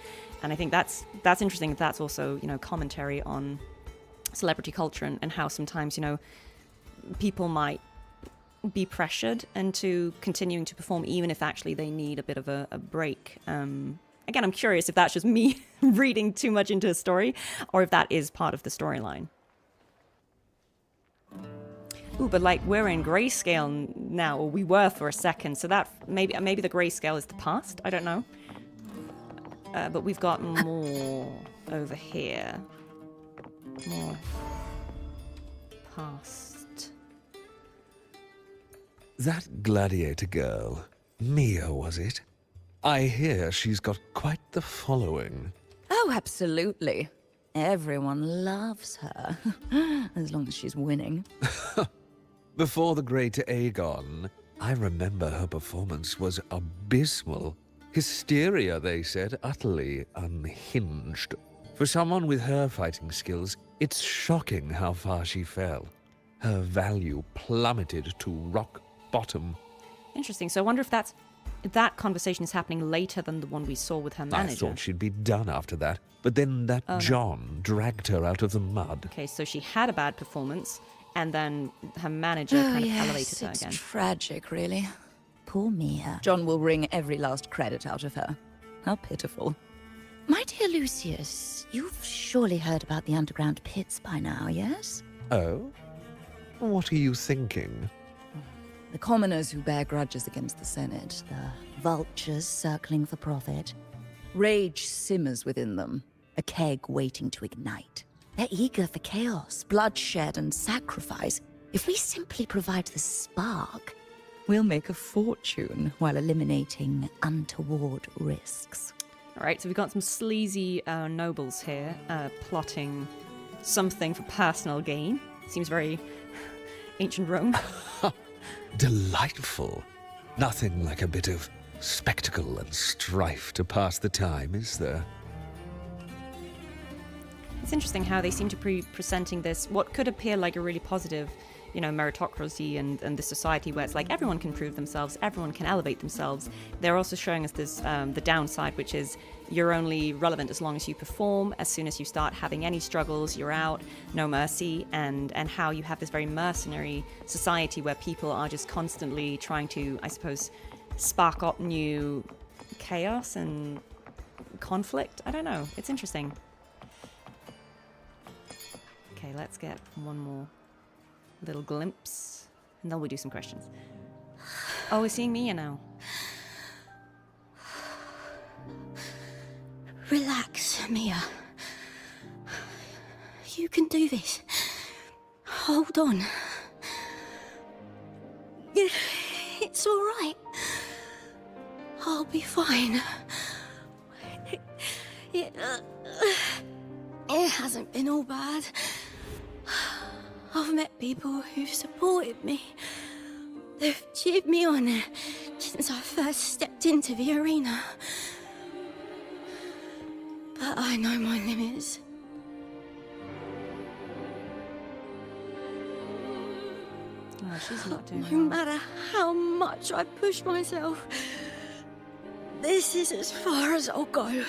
And I think that's interesting. That's also, commentary on celebrity culture and how sometimes, people might be pressured into continuing to perform even if actually they need a bit of a break. Again, I'm curious if that's just me reading too much into a story or if that is part of the storyline. Ooh, but we're in grayscale now, or we were for a second, so that maybe the grayscale is the past. I don't know. But we've got more over here. More past. That gladiator girl, Mia, was it? I hear she's got quite the following. Oh, absolutely. Everyone loves her, as long as she's winning. Before the Great Aegon, I remember her performance was abysmal. Hysteria, they said, utterly unhinged. For someone with her fighting skills, it's shocking how far she fell. Her value plummeted to rock bottom. Interesting. So I wonder if that conversation is happening later than the one we saw with her manager. I thought she'd be done after that, but then that John dragged her out of the mud. Okay, so she had a bad performance, and then her manager kind of elevated her again. It's tragic, really. Poor Mia. John will wring every last credit out of her. How pitiful. My dear Lucius, you've surely heard about the underground pits by now, yes? Oh? What are you thinking? The commoners who bear grudges against the Senate, The vultures circling for profit. rage simmers within them, a keg waiting to ignite. They're eager for chaos, bloodshed, and sacrifice. If we simply provide the spark, we'll make a fortune while eliminating untoward risks. All right, so we've got some sleazy nobles here plotting something for personal gain. Seems very ancient Rome. Delightful. Nothing like a bit of spectacle and strife to pass the time, is there? It's interesting how they seem to be presenting this, what could appear like a really positive, meritocracy and this society where it's like everyone can prove themselves, everyone can elevate themselves. They're also showing us this, the downside, which is you're only relevant as long as you perform. As soon as you start having any struggles, you're out, no mercy, and how you have this very mercenary society where people are just constantly trying to, I suppose, spark up new chaos and conflict. I don't know. It's interesting. Okay, let's get one more little glimpse, and then we'll do some questions. Oh, we're seeing Mia now. Relax, Mia. You can do this. Hold on. It's all right. I'll be fine. It hasn't been all bad. I've met people who've supported me. They've cheered me on since I first stepped into the arena. But I know my limits. Oh, she's not doing No well. matter how much I push myself, this is as far as I'll go.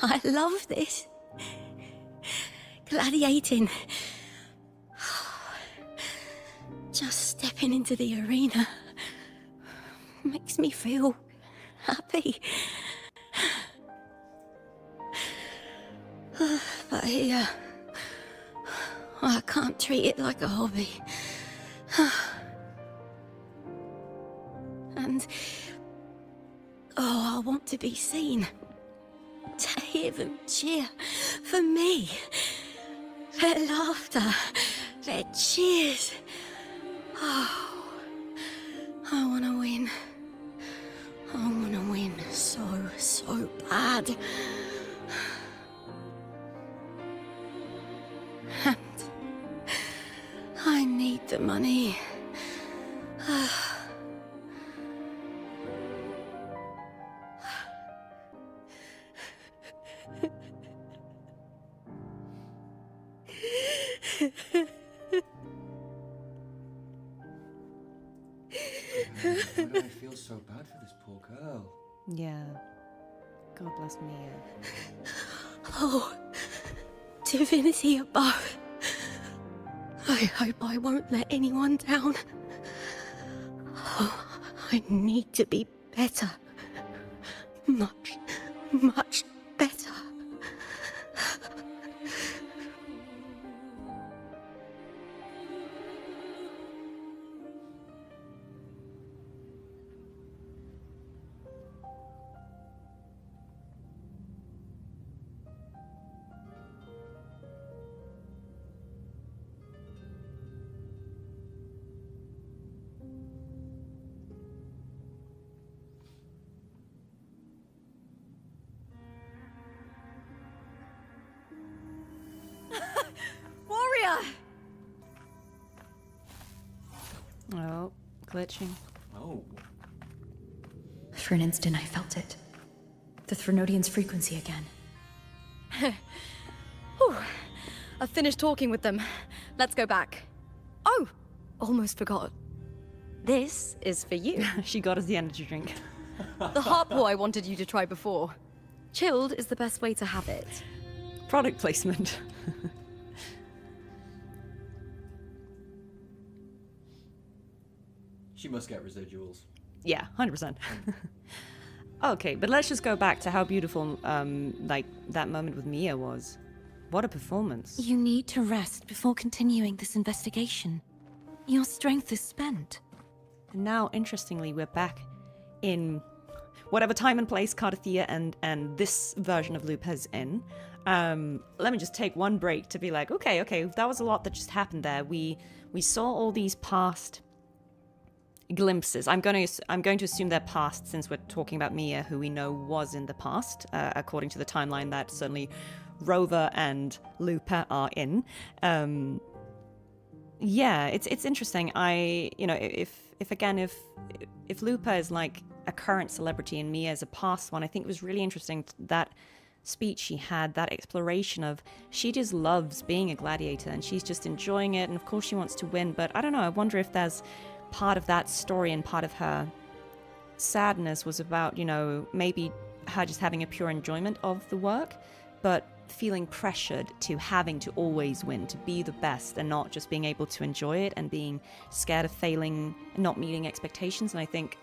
I love this. Gladiating. Just stepping into the arena makes me feel happy. But here, I can't treat it like a hobby. And, I want to be seen. To hear them cheer for me. Their laughter, their cheers. Oh, I want to win. I want to win the money. Why do I feel so bad for this poor girl? Yeah. God bless Mia. Oh, divinity above. I hope I won't let anyone down. Oh, I need to be better. Much, much better. Warrior! Oh, glitching. Oh. For an instant, I felt it. The Threnodian's frequency again. Whew. I've finished talking with them. Let's go back. Oh, almost forgot. This is for you. She got us the energy drink. The Harpo I wanted you to try before. Chilled is the best way to have it. Product placement. She must get residuals. Yeah, 100%. Okay, but let's just go back to how beautiful, like, that moment with Mia was. What a performance. You need to rest before continuing this investigation. Your strength is spent. And now, interestingly, we're back in whatever time and place Cartethyia and this version of Lupa is in. Let me just take one break to be like, okay, that was a lot that just happened there. We saw all these past glimpses. I'm going to assume they're past since we're talking about Mia, who we know was in the past, according to the timeline that certainly Rover and Lupa are in. Yeah, it's interesting. If Lupa is like a current celebrity and Mia is a past one, I think it was really interesting that speech she had, that exploration of she just loves being a gladiator and she's just enjoying it, and of course she wants to win, but I don't know, I wonder if there's part of that story and part of her sadness was about, maybe her just having a pure enjoyment of the work, but feeling pressured to having to always win, to be the best, and not just being able to enjoy it and being scared of failing and not meeting expectations. And I think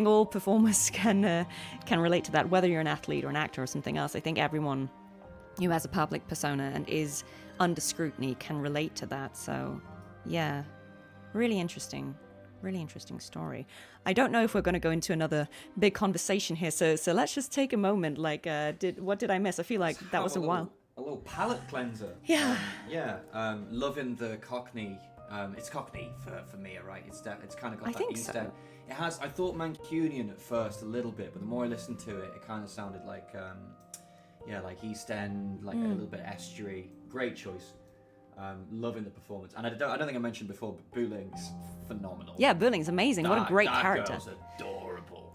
all performers can relate to that, whether you're an athlete or an actor or something else. I think everyone who has a public persona and is under scrutiny can relate to that. So, yeah, really interesting story. I don't know if we're going to go into another big conversation here, so let's just take a moment. Like, what did I miss? I feel like that was a while. A little palate cleanser. Yeah. Loving the Cockney. It's Cockney for Mia, right? It's kind of got that think East so. End. It has. I thought Mancunian at first a little bit, but the more I listened to it, it kind of sounded like, like East End, like a little bit estuary. Great choice. Loving the performance, and I don't think I mentioned before, but Booling's phenomenal. Yeah, Booling's amazing. What a great character. Girl's adorable.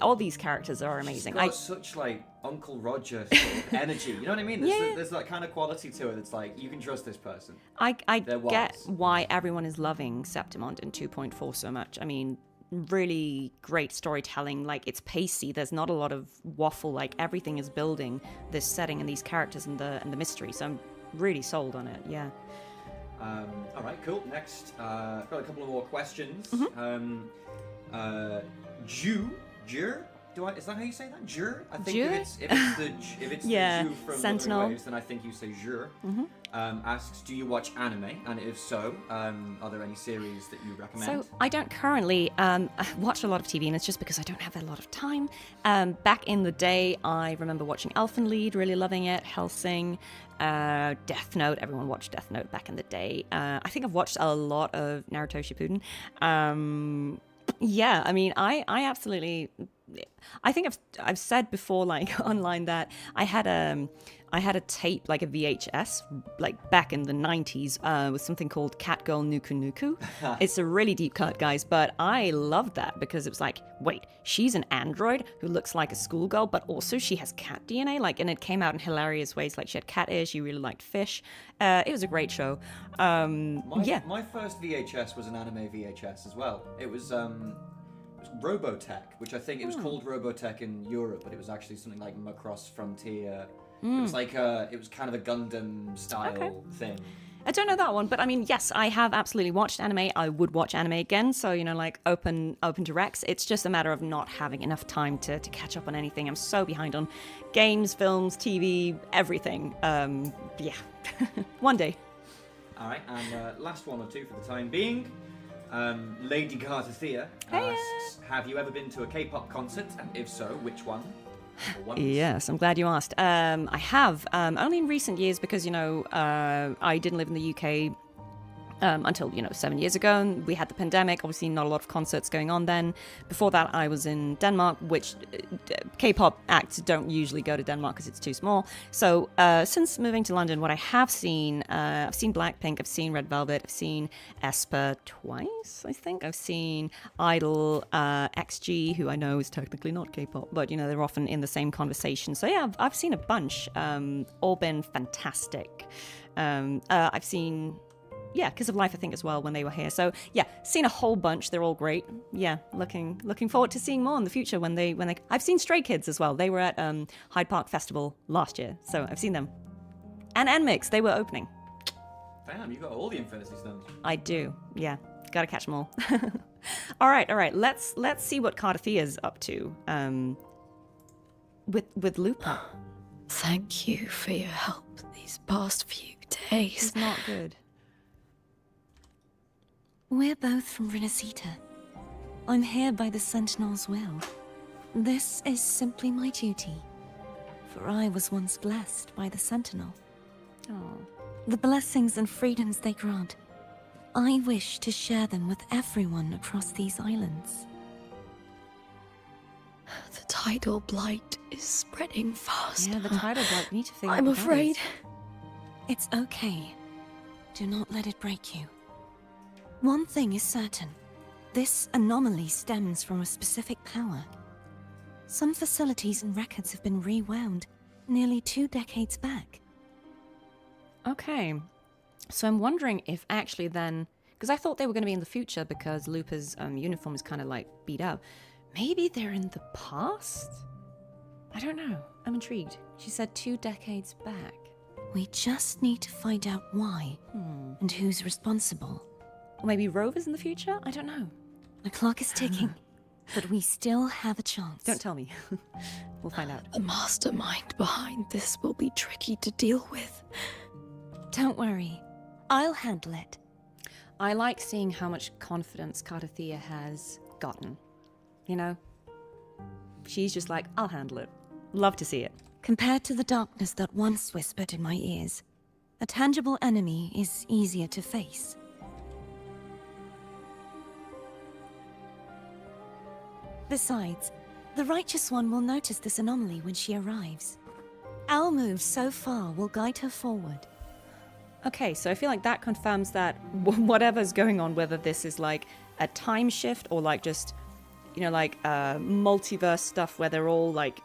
All these characters are amazing. She's got such like Uncle Roger sort of energy. You know what I mean? There's that kind of quality to it. It's like you can trust this person. I get why everyone is loving Septimont in 2.4 so much. I mean, really great storytelling. Like, it's pacey. There's not a lot of waffle. Like, everything is building this setting and these characters and the mystery. So I'm really sold on it. Yeah. All right, cool. Next, got a couple of more questions. Jur? Is that how you say that? Jur? I think if it's the Jew from Sentinel. Wuthering Waves, then I think you say Jur. Asks, do you watch anime? And if so, are there any series that you recommend? So I don't currently watch a lot of TV, and it's just because I don't have a lot of time. Back in the day, I remember watching Elfenlied, really loving it. Hellsing, Death Note. Everyone watched Death Note back in the day. I think I've watched a lot of Naruto Shippuden. Yeah, I mean, I absolutely I think I've said before, like online, that I had a tape, like a VHS, like back in the 90s, with something called Catgirl Nuku Nuku. It's a really deep cut, guys, but I loved that because it was like, wait, she's an android who looks like a schoolgirl, but also she has cat DNA, like, and it came out in hilarious ways. Like, she had cat ears, she really liked fish. It was a great show. My first VHS was an anime VHS as well. It was Robotech, which I think it was called Robotech in Europe, but it was actually something like Macross Frontier. It was like it was kind of a Gundam style thing. I don't know that one, but I mean, yes, I have absolutely watched anime. I would watch anime again, so, you know, like open to Rex. It's just a matter of not having enough time to catch up on anything. I'm so behind on games, films, TV, everything. Yeah, one day. All right, and last one or two for the time being. Lady Cartethyia asks, have you ever been to a K-pop concert? And if so, which one? Yes, I'm glad you asked. I have, only in recent years because, you know, I didn't live in the UK until, 7 years ago. And we had the pandemic, obviously not a lot of concerts going on then. Before that, I was in Denmark, which K-pop acts don't usually go to Denmark because it's too small. So since moving to London, what I have seen, I've seen Blackpink, I've seen Red Velvet, I've seen aespa twice, I think. I've seen Idol, XG, who I know is technically not K-pop, but, they're often in the same conversation. So yeah, I've seen a bunch, all been fantastic. I've seen... Yeah, Kiss of Life, I think, as well, when they were here. So, yeah, seen a whole bunch. They're all great. Yeah, looking forward to seeing more in the future when they... I've seen Stray Kids as well. They were at Hyde Park Festival last year, so I've seen them. And NMIXX, they were opening. Damn, you got all the Infinity Stones. I do, yeah. Gotta catch them all. All right. Let's see what Cartethyia is up to with Lupa. Thank you for your help these past few days. It's not good. We're both from Rinasita. I'm here by the Sentinel's will. This is simply my duty, for I was once blessed by the Sentinel. Oh. The blessings and freedoms they grant, I wish to share them with everyone across these islands. The tidal blight is spreading fast. Yeah, the tidal blight. We need to figure out I'm what that afraid. is. It's okay. Do not let it break you. One thing is certain. This anomaly stems from a specific power. Some facilities and records have been rewound nearly 2 decades back. Okay. So I'm wondering if actually then... Because I thought they were going to be in the future because Lupa's uniform is kind of like beat up. Maybe they're in the past? I don't know. I'm intrigued. She said 2 decades back. We just need to find out why and who's responsible. Or maybe Rover's in the future? I don't know. The clock is ticking, but we still have a chance. Don't tell me. We'll find out. The mastermind behind this will be tricky to deal with. Don't worry. I'll handle it. I like seeing how much confidence Cartethyia has gotten. She's just like, I'll handle it. Love to see it. Compared to the darkness that once whispered in my ears, a tangible enemy is easier to face. Besides, the Righteous One will notice this anomaly when she arrives. Our move so far will guide her forward. Okay, so I feel like that confirms that whatever's going on, whether this is like a time shift or like just, multiverse stuff where they're all like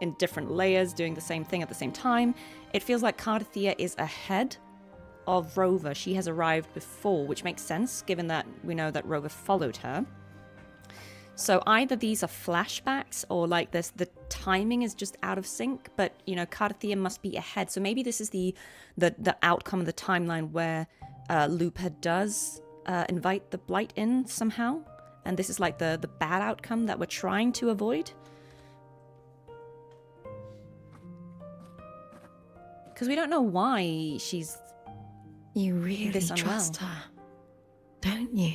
in different layers doing the same thing at the same time, it feels like Cartethyia is ahead of Rover. She has arrived before, which makes sense given that we know that Rover followed her. So either these are flashbacks or like this, the timing is just out of sync, but Cartethyia must be ahead. So maybe this is the outcome of the timeline where Lupa does invite the blight in somehow, and this is like the bad outcome that we're trying to avoid. Because we don't know why she's You really this trust unwell. her, don't you?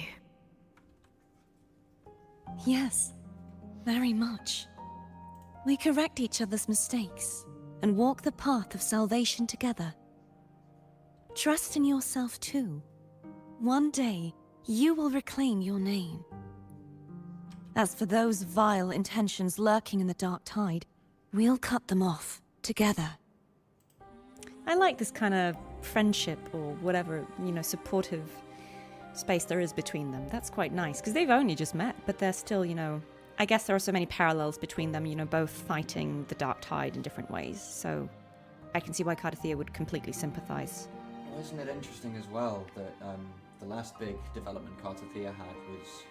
Yes, very much. We correct each other's mistakes and walk the path of salvation together. Trust in yourself too. One day, you will reclaim your name. As for those vile intentions lurking in the dark tide, we'll cut them off, together. I like this kind of friendship or whatever, supportive space there is between them. That's quite nice, because they've only just met, but they're still, I guess there are so many parallels between them, both fighting the dark tide in different ways. So I can see why Cartethyia would completely sympathize. Well, isn't it interesting as well that the last big development Cartethyia had was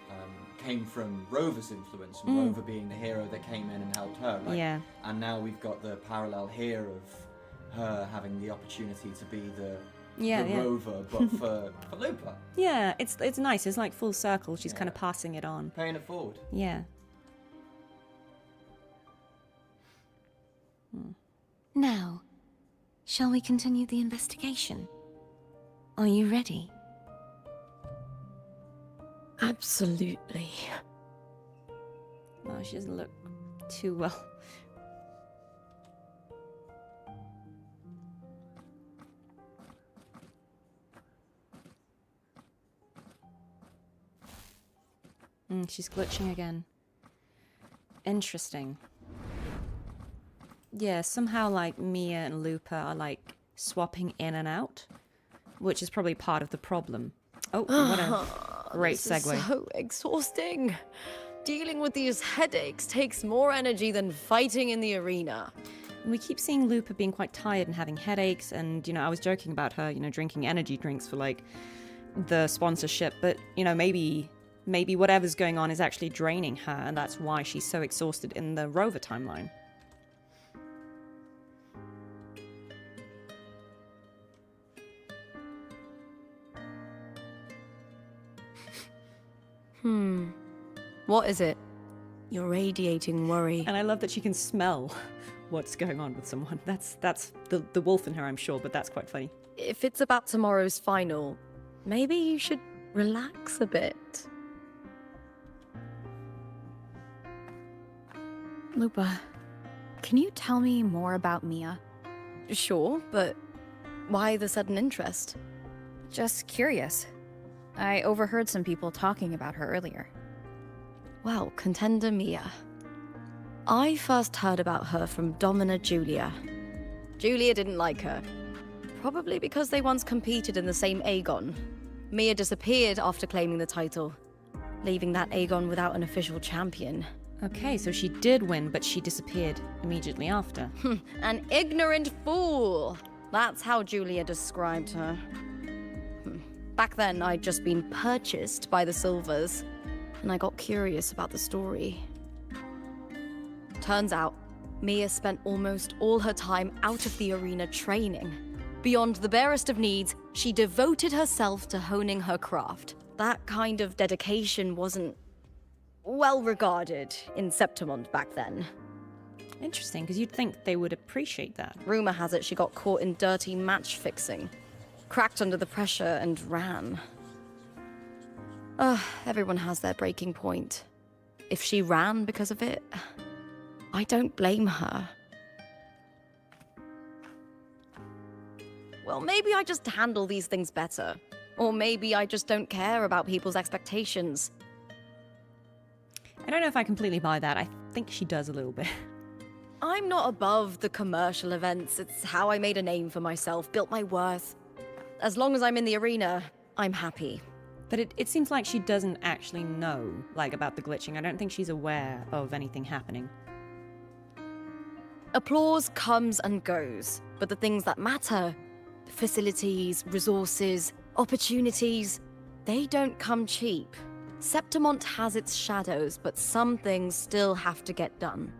came from Rover's influence, and Rover being the hero that came in and helped her, right? Yeah. And now we've got the parallel here of her having the opportunity to be the Rover, but for Lupa. Yeah, it's nice. It's like full circle. She's kind of passing it on. Paying it forward. Yeah. Now, shall we continue the investigation? Are you ready? Absolutely. Oh, she doesn't look too well. She's glitching again. Interesting. Yeah, somehow like Mia and Lupa are like swapping in and out, which is probably part of the problem. Oh, what a great This segue. is so exhausting. Dealing with these headaches takes more energy than fighting in the arena. We keep seeing Lupa being quite tired and having headaches, and I was joking about her, drinking energy drinks for like the sponsorship, but maybe whatever's going on is actually draining her, and that's why she's so exhausted in the Rover timeline. What is it? You're radiating worry. And I love that she can smell what's going on with someone. That's the wolf in her, I'm sure, but that's quite funny. If it's about tomorrow's final, maybe you should relax a bit. Lupa, can you tell me more about Mia? Sure, but why the sudden interest? Just curious. I overheard some people talking about her earlier. Well, contender Mia. I first heard about her from Domina Julia. Julia didn't like her. Probably because they once competed in the same Aegon. Mia disappeared after claiming the title, leaving that Aegon without an official champion. Okay, so she did win, but she disappeared immediately after. An ignorant fool! That's how Julia described her. Back then, I'd just been purchased by the Silvers, and I got curious about the story. Turns out, Mia spent almost all her time out of the arena training. Beyond the barest of needs, she devoted herself to honing her craft. That kind of dedication wasn't well regarded in Septimont back then. Interesting, because you'd think they would appreciate that. Rumor has it she got caught in dirty match fixing, cracked under the pressure and ran. Everyone has their breaking point. If she ran because of it, I don't blame her. Well, maybe I just handle these things better. Or maybe I just don't care about people's expectations. I don't know if I completely buy that. I think she does a little bit. I'm not above the commercial events. It's how I made a name for myself, built my worth. As long as I'm in the arena, I'm happy. But it seems like she doesn't actually know, about the glitching. I don't think she's aware of anything happening. Applause comes and goes, but the things that matter, facilities, resources, opportunities, they don't come cheap. Septimont has its shadows, but some things still have to get done.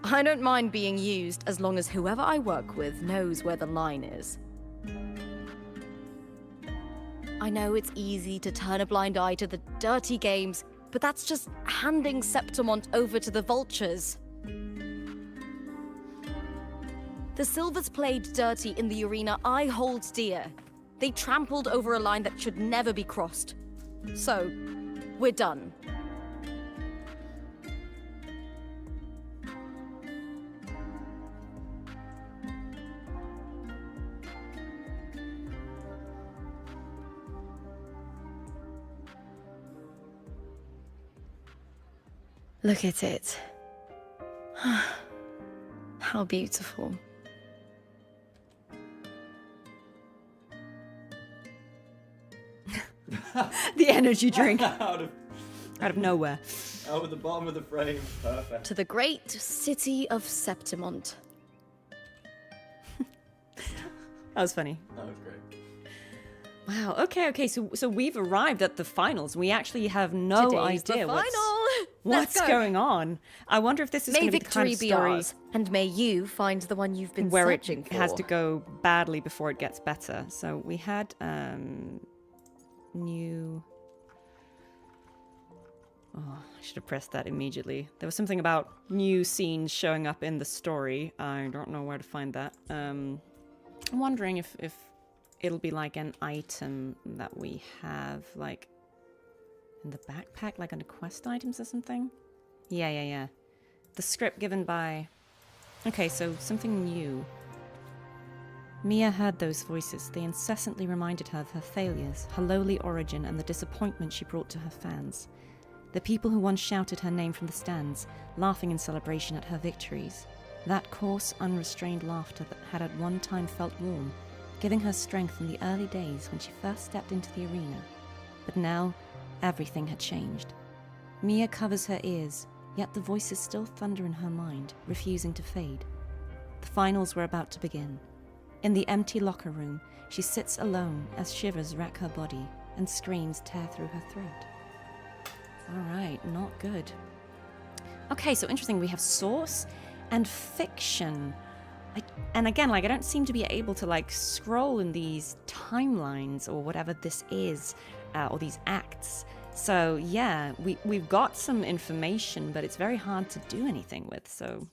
I don't mind being used as long as whoever I work with knows where the line is. I know it's easy to turn a blind eye to the dirty games, but that's just handing Septimont over to the vultures. The Silvers played dirty in the arena I hold dear. They trampled over a line that should never be crossed. So, we're done. Look at it. How beautiful. The energy drink. out of nowhere. Out of the bottom of the frame. Perfect. To the great city of Septimont. That was funny. That was great. Wow. Okay. So we've arrived at the finals. We actually have no Today's the idea final. what's going on. I wonder if this is going to be the kind of victory story be ours, and may you find the one you've been where searching it for. has to go badly before it gets better. So we had new. Oh, I should have pressed that immediately. There was something about new scenes showing up in the story. I don't know where to find that. I'm wondering if it'll be like an item that we have, like, in the backpack, like under quest items or something? Yeah. The script given by... Okay, so something new. Mia heard those voices. They incessantly reminded her of her failures, her lowly origin, and the disappointment she brought to her fans. The people who once shouted her name from the stands, laughing in celebration at her victories. That coarse, unrestrained laughter that had at one time felt warm, giving her strength in the early days when she first stepped into the arena. But now, everything had changed. Mia covers her ears, yet the voices still thunder in her mind, refusing to fade. The finals were about to begin. In the empty locker room, she sits alone as shivers wreck her body and screams tear through her throat. Alright, not good. Okay, so interesting. We have source and fiction. And again, like, I don't seem to be able to, like, scroll in these timelines or whatever this is, or these acts. So yeah, we've got some information, but it's very hard to do anything with. So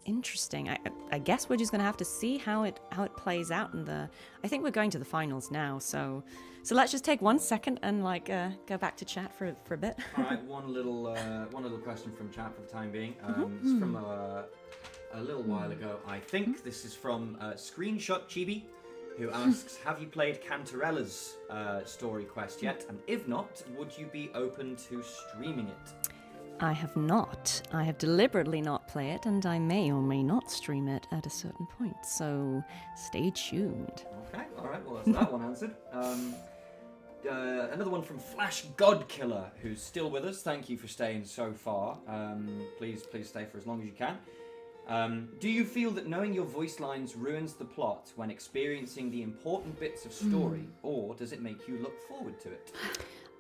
interesting. I guess we're just gonna have to see how it plays out in the. I think we're going to the finals now. So let's just take 1 second and like go back to chat for a bit. All right, one little question from chat for the time being. It's from a little while ago. I think this is from Screenshot Chibi, who asks, have you played Cantarella's story quest yet? And if not, would you be open to streaming it? I have not. I have deliberately not played it, and I may or may not stream it at a certain point. So stay tuned. Okay, all right. Well, that's that one answered. Another one from Flash Godkiller, who's still with us. Thank you for staying so far. Please stay for as long as you can. Do you feel that knowing your voice lines ruins the plot when experiencing the important bits of story, or does it make you look forward to it?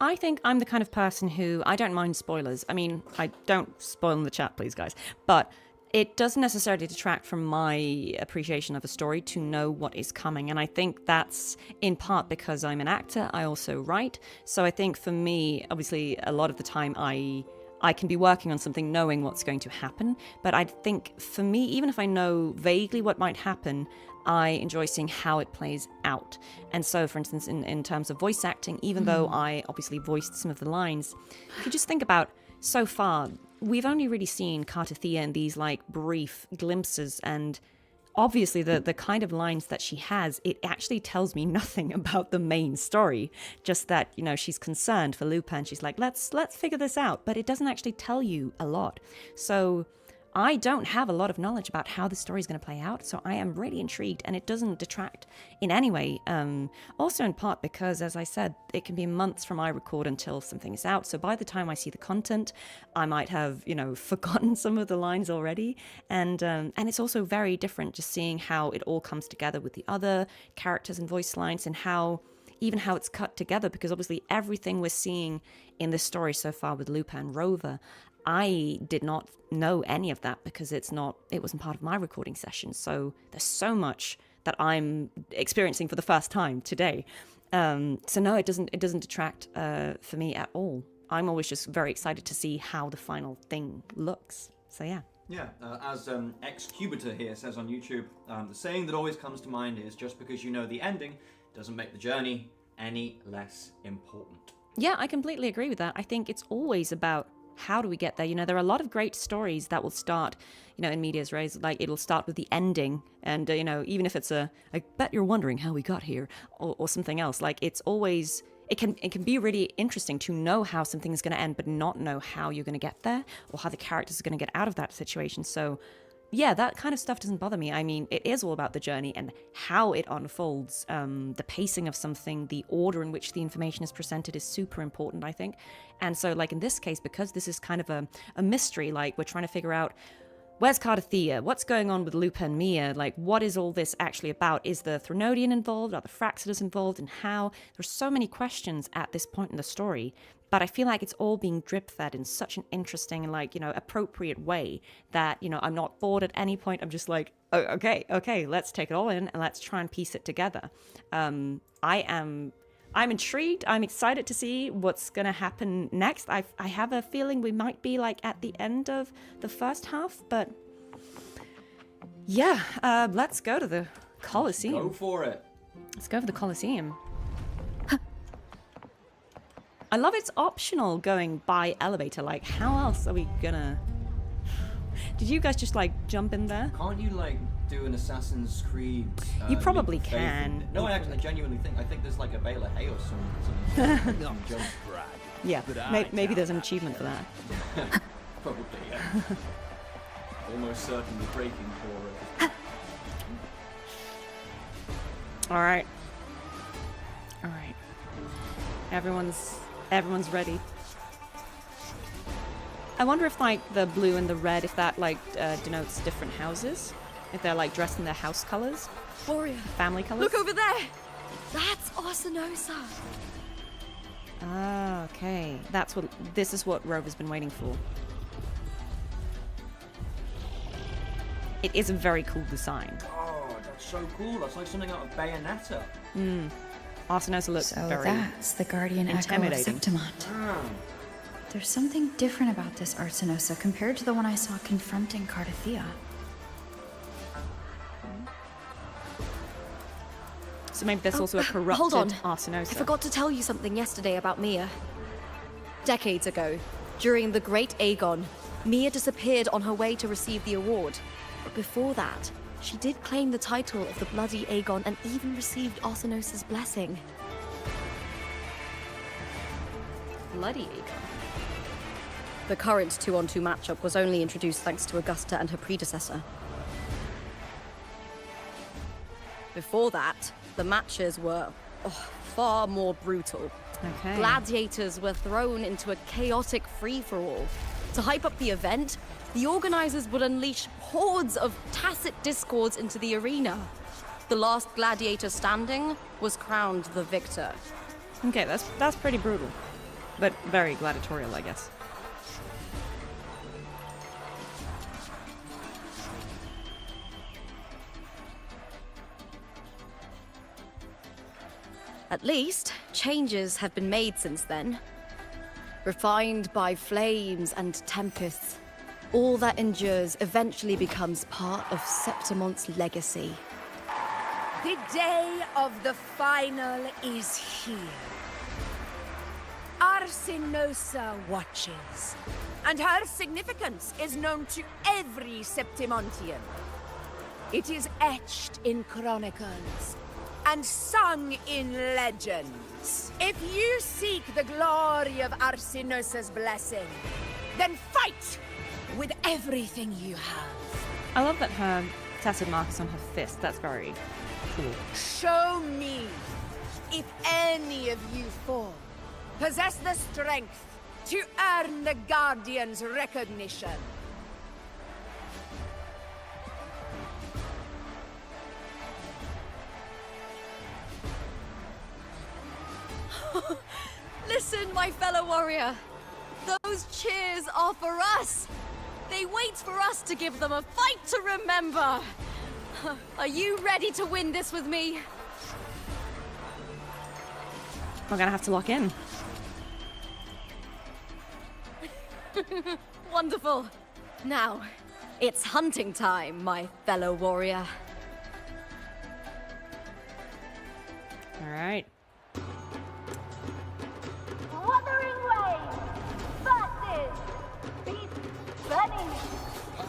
I think I'm the kind of person who, I don't mind spoilers. I mean, I don't spoil in the chat, please, guys. But it doesn't necessarily detract from my appreciation of a story to know what is coming. And I think that's in part because I'm an actor. I also write. So I think for me, obviously, a lot of the time I can be working on something knowing what's going to happen. But I think for me, even if I know vaguely what might happen, I enjoy seeing how it plays out. And so, for instance, in terms of voice acting, even though I obviously voiced some of the lines, if you just think about so far, we've only really seen Cartethyia in these like brief glimpses, and obviously the kind of lines that she has, it actually tells me nothing about the main story. Just that, you know, she's concerned for Lupa and she's like, let's figure this out. But it doesn't actually tell you a lot. So I don't have a lot of knowledge about how the story is going to play out, so I am really intrigued, and it doesn't detract in any way. Also in part because, as I said, it can be months from I record until something is out, so by the time I see the content, I might have, you know, forgotten some of the lines already, and it's also very different just seeing how it all comes together with the other characters and voice lines, and how it's cut together, because obviously everything we're seeing in this story so far with Lupa and Rover, I did not know any of that because it wasn't part of my recording session. So there's so much that I'm experiencing for the first time today. So no, it doesn't detract for me at all. I'm always just very excited to see how the final thing looks. So yeah. Yeah, as Xcubitor here says on YouTube, the saying that always comes to mind is, just because you know the ending doesn't make the journey any less important. Yeah, I completely agree with that. I think it's always about how do we get there? You know, there are a lot of great stories that will start, you know, in medias res, like it'll start with the ending. And, you know, even if it's I bet you're wondering how we got here or something else, like it's always it can be really interesting to know how something is going to end, but not know how you're going to get there or how the characters are going to get out of that situation. So yeah, that kind of stuff doesn't bother me. I mean, it is all about the journey and how it unfolds. The pacing of something, the order in which the information is presented is super important, I think. And so, like in this case, because this is kind of a mystery, like we're trying to figure out, where's Cartethyia? What's going on with Lupa and Mia? Like, what is all this actually about? Is the Threnodian involved? Are the Fraxidus involved? And how? There's so many questions at this point in the story. But I feel like it's all being drip-fed in such an interesting, like, you know, appropriate way that, you know, I'm not bored at any point. I'm just like, oh, okay, let's take it all in and let's try and piece it together. I'm intrigued. I'm excited to see what's going to happen next. I have a feeling we might be, like, at the end of the first half, but yeah, let's go to the Colosseum. Go for it. Let's go for the Colosseum. I love it's optional going by elevator. Like, how else are we gonna... Did you guys just, like, jump in there? Can't you, like, do an Assassin's Creed... you probably can. No, I genuinely think there's, like, a Bale of Hay or some jump. Yeah, maybe there's an achievement for that. Probably, yeah. Almost certainly breaking for it. Alright. Everyone's ready. I wonder if, like, the blue and the red, if that, like, denotes different houses. If they're, like, dressed in their house colors. Warrior. Family colors. Look over there! That's Arsinosa! Ah, okay. This is what Rover's been waiting for. It is a very cool design. Oh, that's so cool. That's like something out of Bayonetta. Arsinosa looks So very that's the guardian echo of intimidating. Septimont. There's something different about this Arsinosa compared to the one I saw confronting Cartethyia. So maybe there's also a corrupted hold on. Arsinosa. I forgot to tell you something yesterday about Mia. Decades ago, during the Great Aegon, Mia disappeared on her way to receive the award. But before that, she did claim the title of the Bloody Aegon and even received Arsinosa's blessing. Bloody Aegon? The current 2-on-2 matchup was only introduced thanks to Augusta and her predecessor. Before that, the matches were far more brutal. Okay. Gladiators were thrown into a chaotic free-for-all. To hype up the event, the organizers would unleash hordes of tacit discords into the arena. The last gladiator standing was crowned the victor. Okay, that's pretty brutal. But very gladiatorial, I guess. At least, changes have been made since then. Refined by flames and tempests, all that endures eventually becomes part of Septimont's legacy. The day of the final is here. Arsinosa watches, and her significance is known to every Septimontian. It is etched in chronicles and sung in legends. If you seek the glory of Arsinosa's blessing, then fight with everything you have. I love that her tacit mark is on her fist. That's very cool. Show me if any of you four possess the strength to earn the Guardian's recognition. Listen, my fellow warrior. Those cheers are for us. They wait for us to give them a fight to remember. Are you ready to win this with me? We're gonna have to lock in. Wonderful. Now, it's hunting time, my fellow warrior. All right. Wuthering Waves versus Beast Bunny.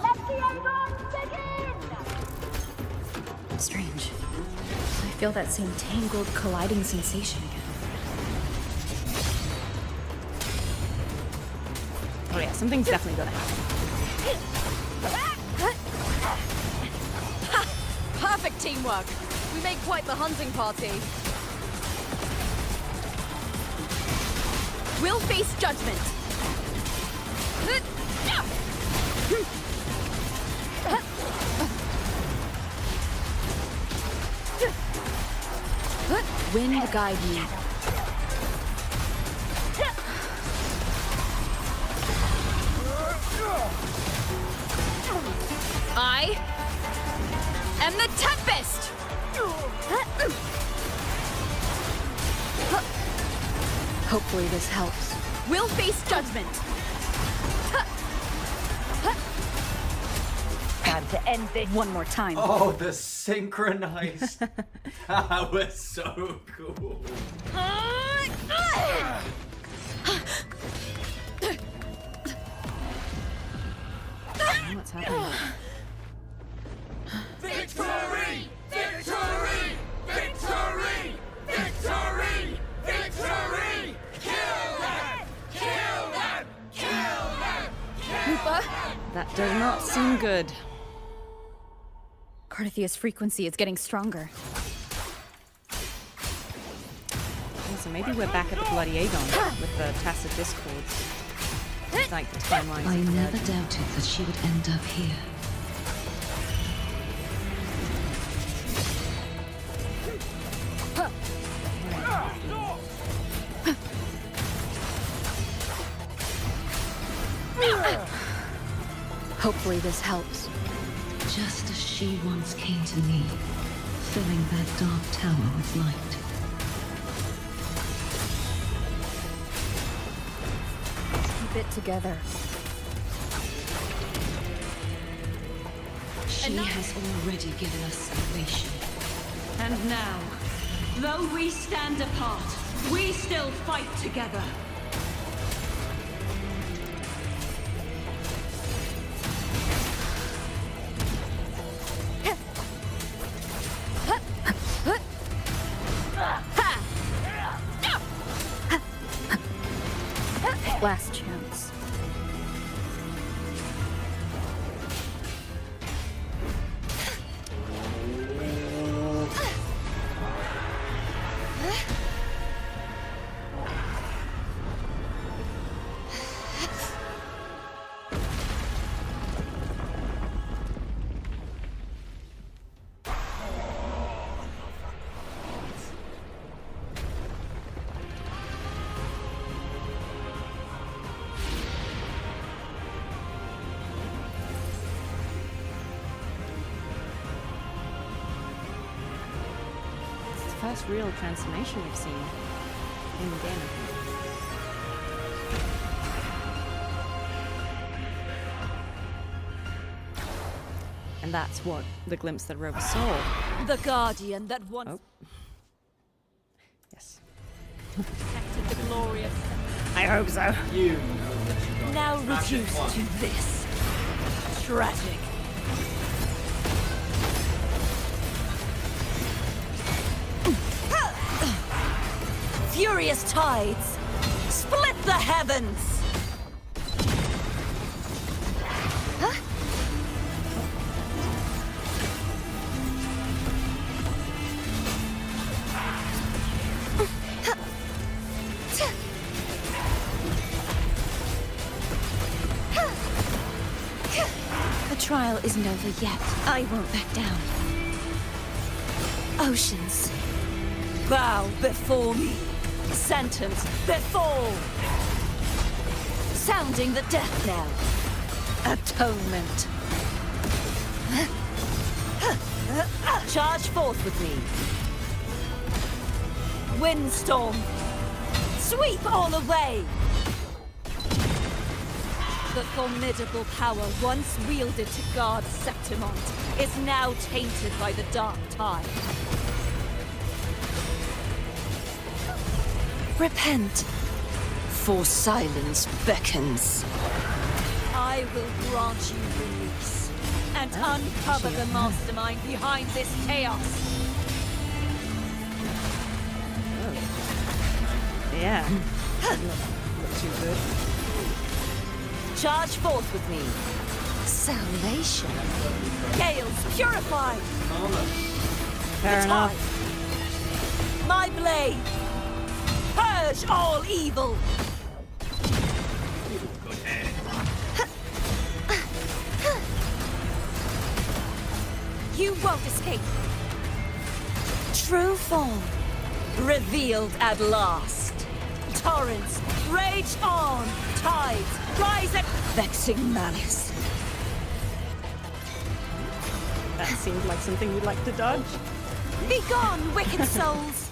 Let the Aegon begin! Strange. I feel that same tangled, colliding sensation again. Oh yeah, something's definitely gonna happen. Perfect teamwork. We make quite the hunting party. We'll face judgment. Wind guide you. I am the Tempest! Hopefully this helps. We'll face judgment. Time to end this one more time. Oh, the synchronized. That was so cool. What's happening? Victory! Victory! Victory! Victory! Victory! Kill them! Kill them! Kill them! Lupa? That does not seem good. Cartethia's frequency is getting stronger. So maybe we're back at the Bloody Aegon with the tacit discords. It's like the timelines. I never doubted that she would end up here. Hopefully this helps. Just as she once came to me, filling that dark tower with light. Keep it together. She has already given us salvation. And now, though we stand apart, we still fight together. Last chance. First real transformation we've seen in the game. And that's what the glimpse that Rover saw. The guardian that once Yes. protected the glorious. I hope so. You know that you got Now it. Smash it reduced once. to this. Tragic. Furious tides! Split the heavens! The trial isn't over yet. I won't back down. Oceans, bow before me. Sentence before. Sounding the death knell. Atonement. Charge forth with me. Windstorm. Sweep all away. The formidable power once wielded to guard Septimont is now tainted by the dark tide. Repent, for silence beckons. I will grant you release and uncover the mastermind behind this chaos. Yeah. Not too good. Charge forth with me. Salvation. Gales, purify. Fair The enough. tide. My blade. Purge all evil. You won't escape. True form. Revealed at last. Torrents, rage on. Tides, rise at vexing malice. That seemed like something you'd like to dodge. Begone, wicked souls.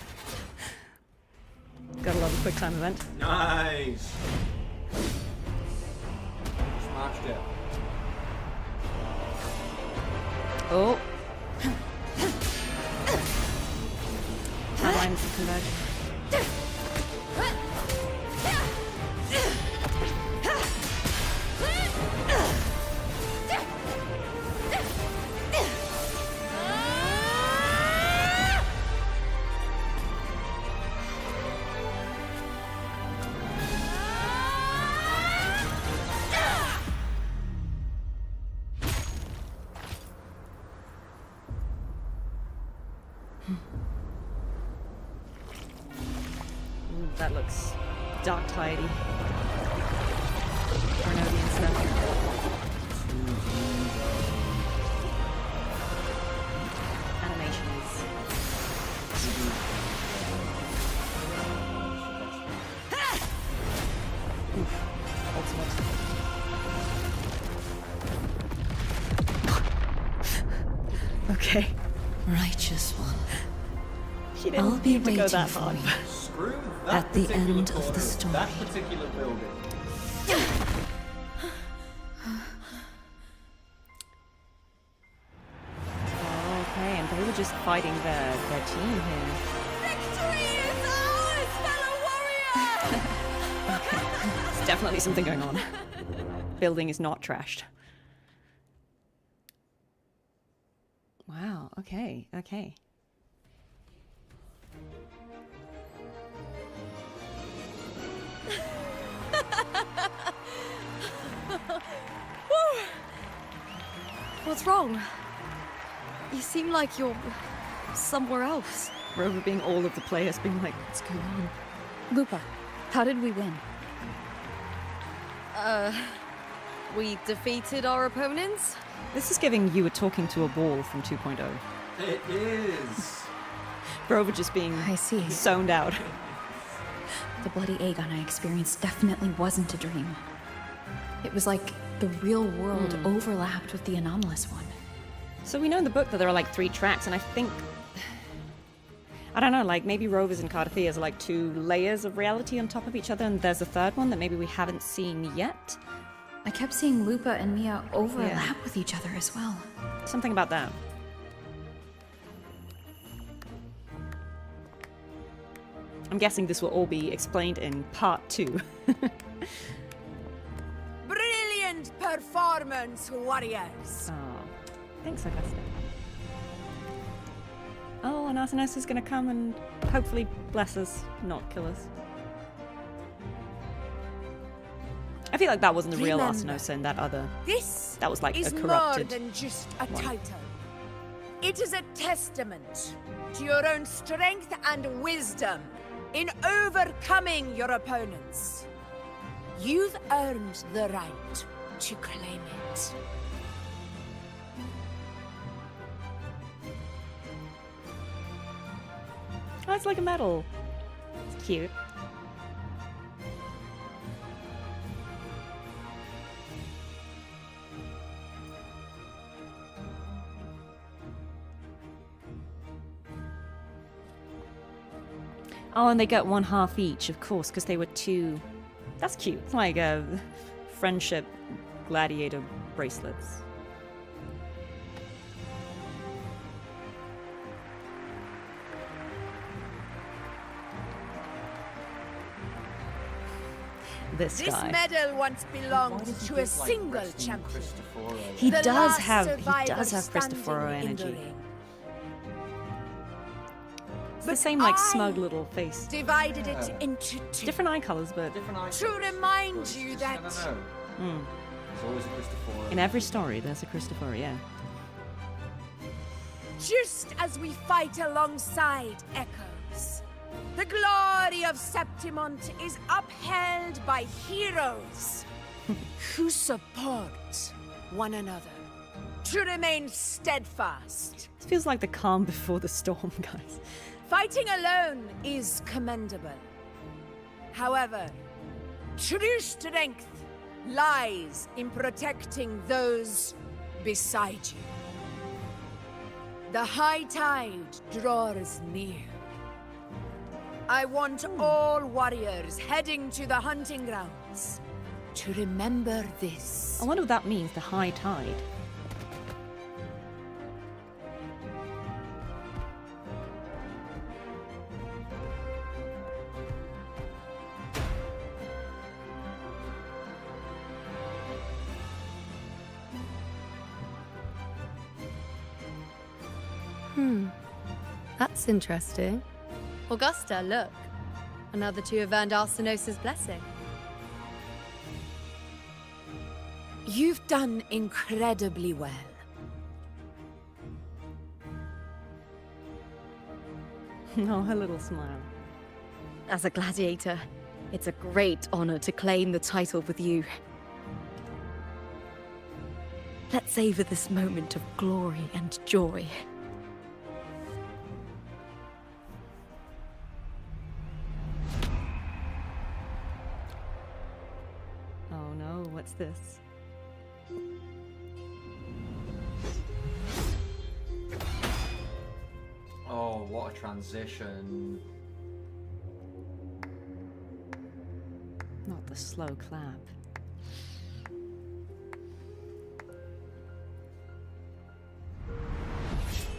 Gotta love a quick time event. Nice. Smashed it. Oh. Timelines converge. That looks dark tidy. Grenadian stuff. Animation is. Oof. Ultimate. Okay. Righteous one. She didn't I'll be need to go waiting that for hard. you. Screw that At the particular end of corner, the story. That particular building. Okay, and they were just fighting their team here. Victory is ours, fellow warrior! There's definitely something going on. Building is not trashed. Wow, okay, okay. What's wrong? You seem like you're somewhere else. Rover being all of the players being like, what's going on? Lupa, how did we win? We defeated our opponents? This is giving you a talking to a wall from 2.0. It is. Rover just being zoned out. The bloody Aegon I experienced definitely wasn't a dream. It was like the real world overlapped with the anomalous one. So we know in the book that there are like 3 tracks, and I think... I don't know, like maybe Rovers and Cartethyia are like 2 layers of reality on top of each other, and there's a 3rd one that maybe we haven't seen yet. I kept seeing Lupa and Mia overlap with each other as well. Something about that. I'm guessing this will all be explained in part 2. Brilliant performance, warriors! Oh, thanks, Augusta. Oh, and Arsenos is going to come and hopefully bless us, not kill us. I feel like that wasn't the real Remember, Arsenos and that other... This that was like is a corrupted more than just a one. title. It is a testament to your own strength and wisdom in overcoming your opponents. You've earned the right to claim it. Oh, it's like a medal. It's cute. Oh, and they get 1/2 each, of course, because they were 2. That's cute. It's like a friendship gladiator bracelets. This guy. medal once belonged to a single champion. He The does last have survivor Christoforo standing in the energy. ring. It's the same, like, smug little face. Divided it into two. Different eye colours, but... To remind you that... There's always a Christopher. In every story, there's a Christopher, yeah. Just as we fight alongside echoes, the glory of Septimont is upheld by heroes who support one another to remain steadfast. This feels like the calm before the storm, guys. Fighting alone is commendable. However, true strength lies in protecting those beside you. The high tide draws near. I want all warriors heading to the hunting grounds to remember this. I wonder what that means, the high tide. That's interesting. Augusta, look. Another two have earned Arsenos's blessing. You've done incredibly well. Oh, her little smile. As a gladiator, it's a great honor to claim the title with you. Let's savor this moment of glory and joy. Oh no, what's this? Oh, what a transition. Not the slow clap.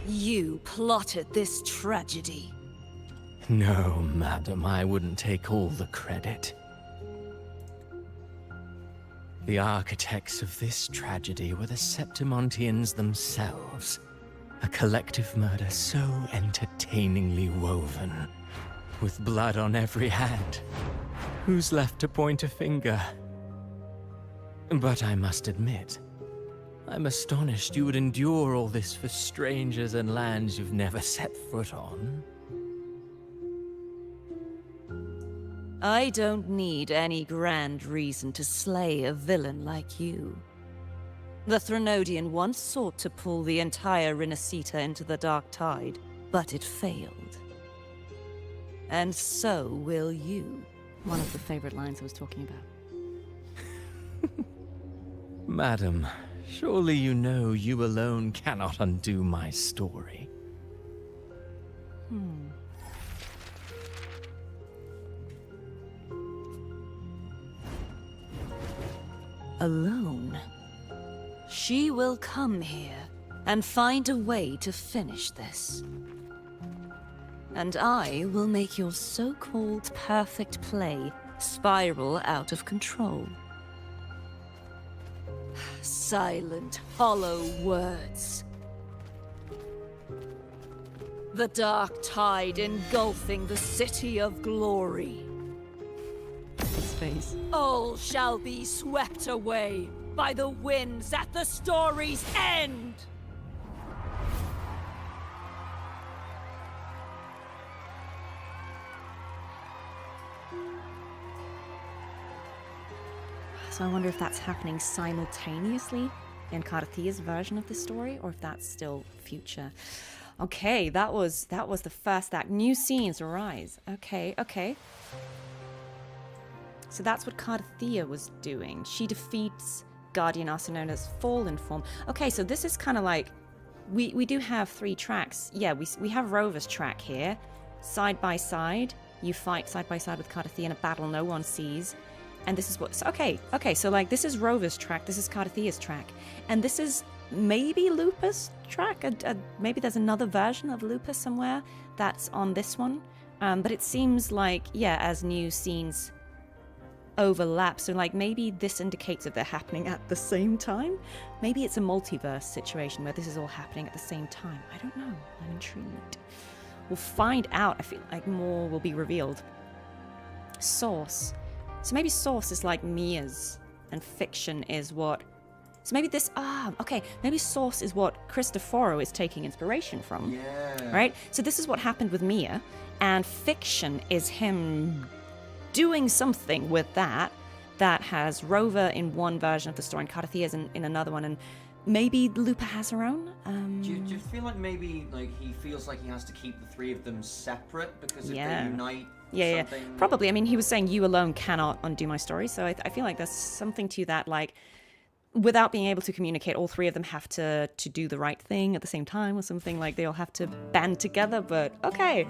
You plotted this tragedy. No, madam, I wouldn't take all the credit. The architects of this tragedy were the Septimontians themselves. A collective murder so entertainingly woven, with blood on every hand. Who's left to point a finger? But I must admit, I'm astonished you would endure all this for strangers and lands you've never set foot on. I don't need any grand reason to slay a villain like you. The Threnodian once sought to pull the entire Rinascita into the Dark Tide, but it failed. And so will you. One of the favorite lines I was talking about. Madam, surely you know you alone cannot undo my story. Alone. She will come here and find a way to finish this. And I will make your so-called perfect play spiral out of control. Silent, hollow words. The dark tide engulfing the city of glory. His face. All shall be swept away by the winds at the story's end! So I wonder if that's happening simultaneously in Cartethia's version of the story, or if that's still future. Okay, that was the first act. New scenes arise. Okay. So that's what Cartethyia was doing. She defeats Guardian Arsena's fallen form. Okay, so this is kind of like, we do have 3 tracks. Yeah, we have Rover's track here. Side by side, you fight side by side with Cartethyia in a battle no one sees. And this is what, so, okay, so like this is Rover's track, this is Cartethia's track. And this is maybe Lupa's track? Maybe there's another version of Lupa somewhere that's on this one. But it seems like, yeah, as new scenes overlap, so like maybe this indicates that they're happening at the same time. Maybe it's a multiverse situation where this is all happening at the same time. I don't know. I'm intrigued. we'll find out. I feel like more will be revealed. Source. So maybe source is like Mia's, and fiction is what... So maybe this... okay. Maybe source is what Cristoforo is taking inspiration from. Yeah. Right? So this is what happened with Mia, and fiction is him doing something with that has Rover in one version of the story and Cartethyia in another one, and maybe Lupa has her own? Do you feel like maybe he feels like he has to keep the three of them separate because if they unite something... Probably. I mean, he was saying you alone cannot undo my story, so I feel like there's something to that, like, without being able to communicate, all three of them have to do the right thing at the same time or something, like they all have to band together, but okay.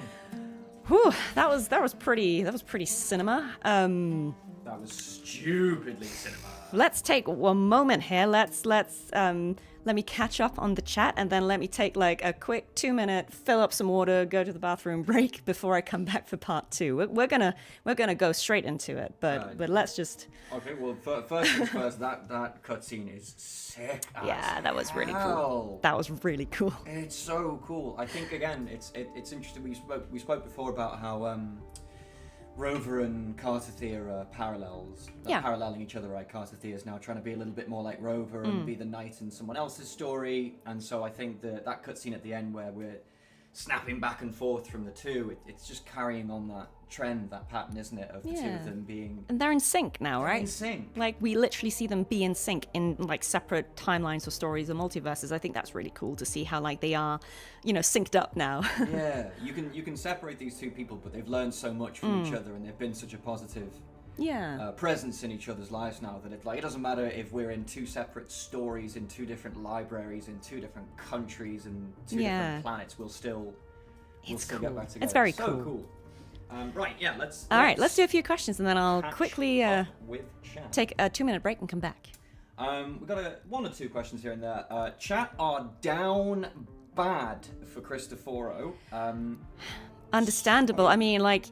Whew, that was pretty cinema. That was stupidly cinema. Let's take one moment here. Let me catch up on the chat, and then let me take like a quick 2-minute, fill up some water, go to the bathroom break before I come back for part 2. We're gonna go straight into it, but let's just. Okay, well, first things first. That cutscene is sick. Yeah, that was really cool. That was really cool. It's so cool. I think again, it's interesting. We spoke before about how Rover and Cartethyia are parallels. Paralleling each other, right? Cartethyia is now trying to be a little bit more like Rover and be the knight in someone else's story. And so I think that cutscene at the end where we're snapping back and forth from the two, it's just carrying on that trend, that pattern, isn't it? Of the two of them being... And they're in sync now, right? In sync. Like, we literally see them be in sync in, like, separate timelines or stories or multiverses. I think that's really cool to see how, like, they are, synced up now. Yeah, you can separate these two people, but they've learned so much from each other, and they've been such a positive presence in each other's lives now that it doesn't matter if we're in two separate stories, in two different libraries, in two different countries, and two different planets, we'll still get back together. It's very cool. Right, yeah, let's... All right, let's do a few questions, and then I'll quickly with chat. take a 2-minute break and come back. We've got one or two questions here and there. Chat are down bad for Cristoforo. Understandable. I mean, like,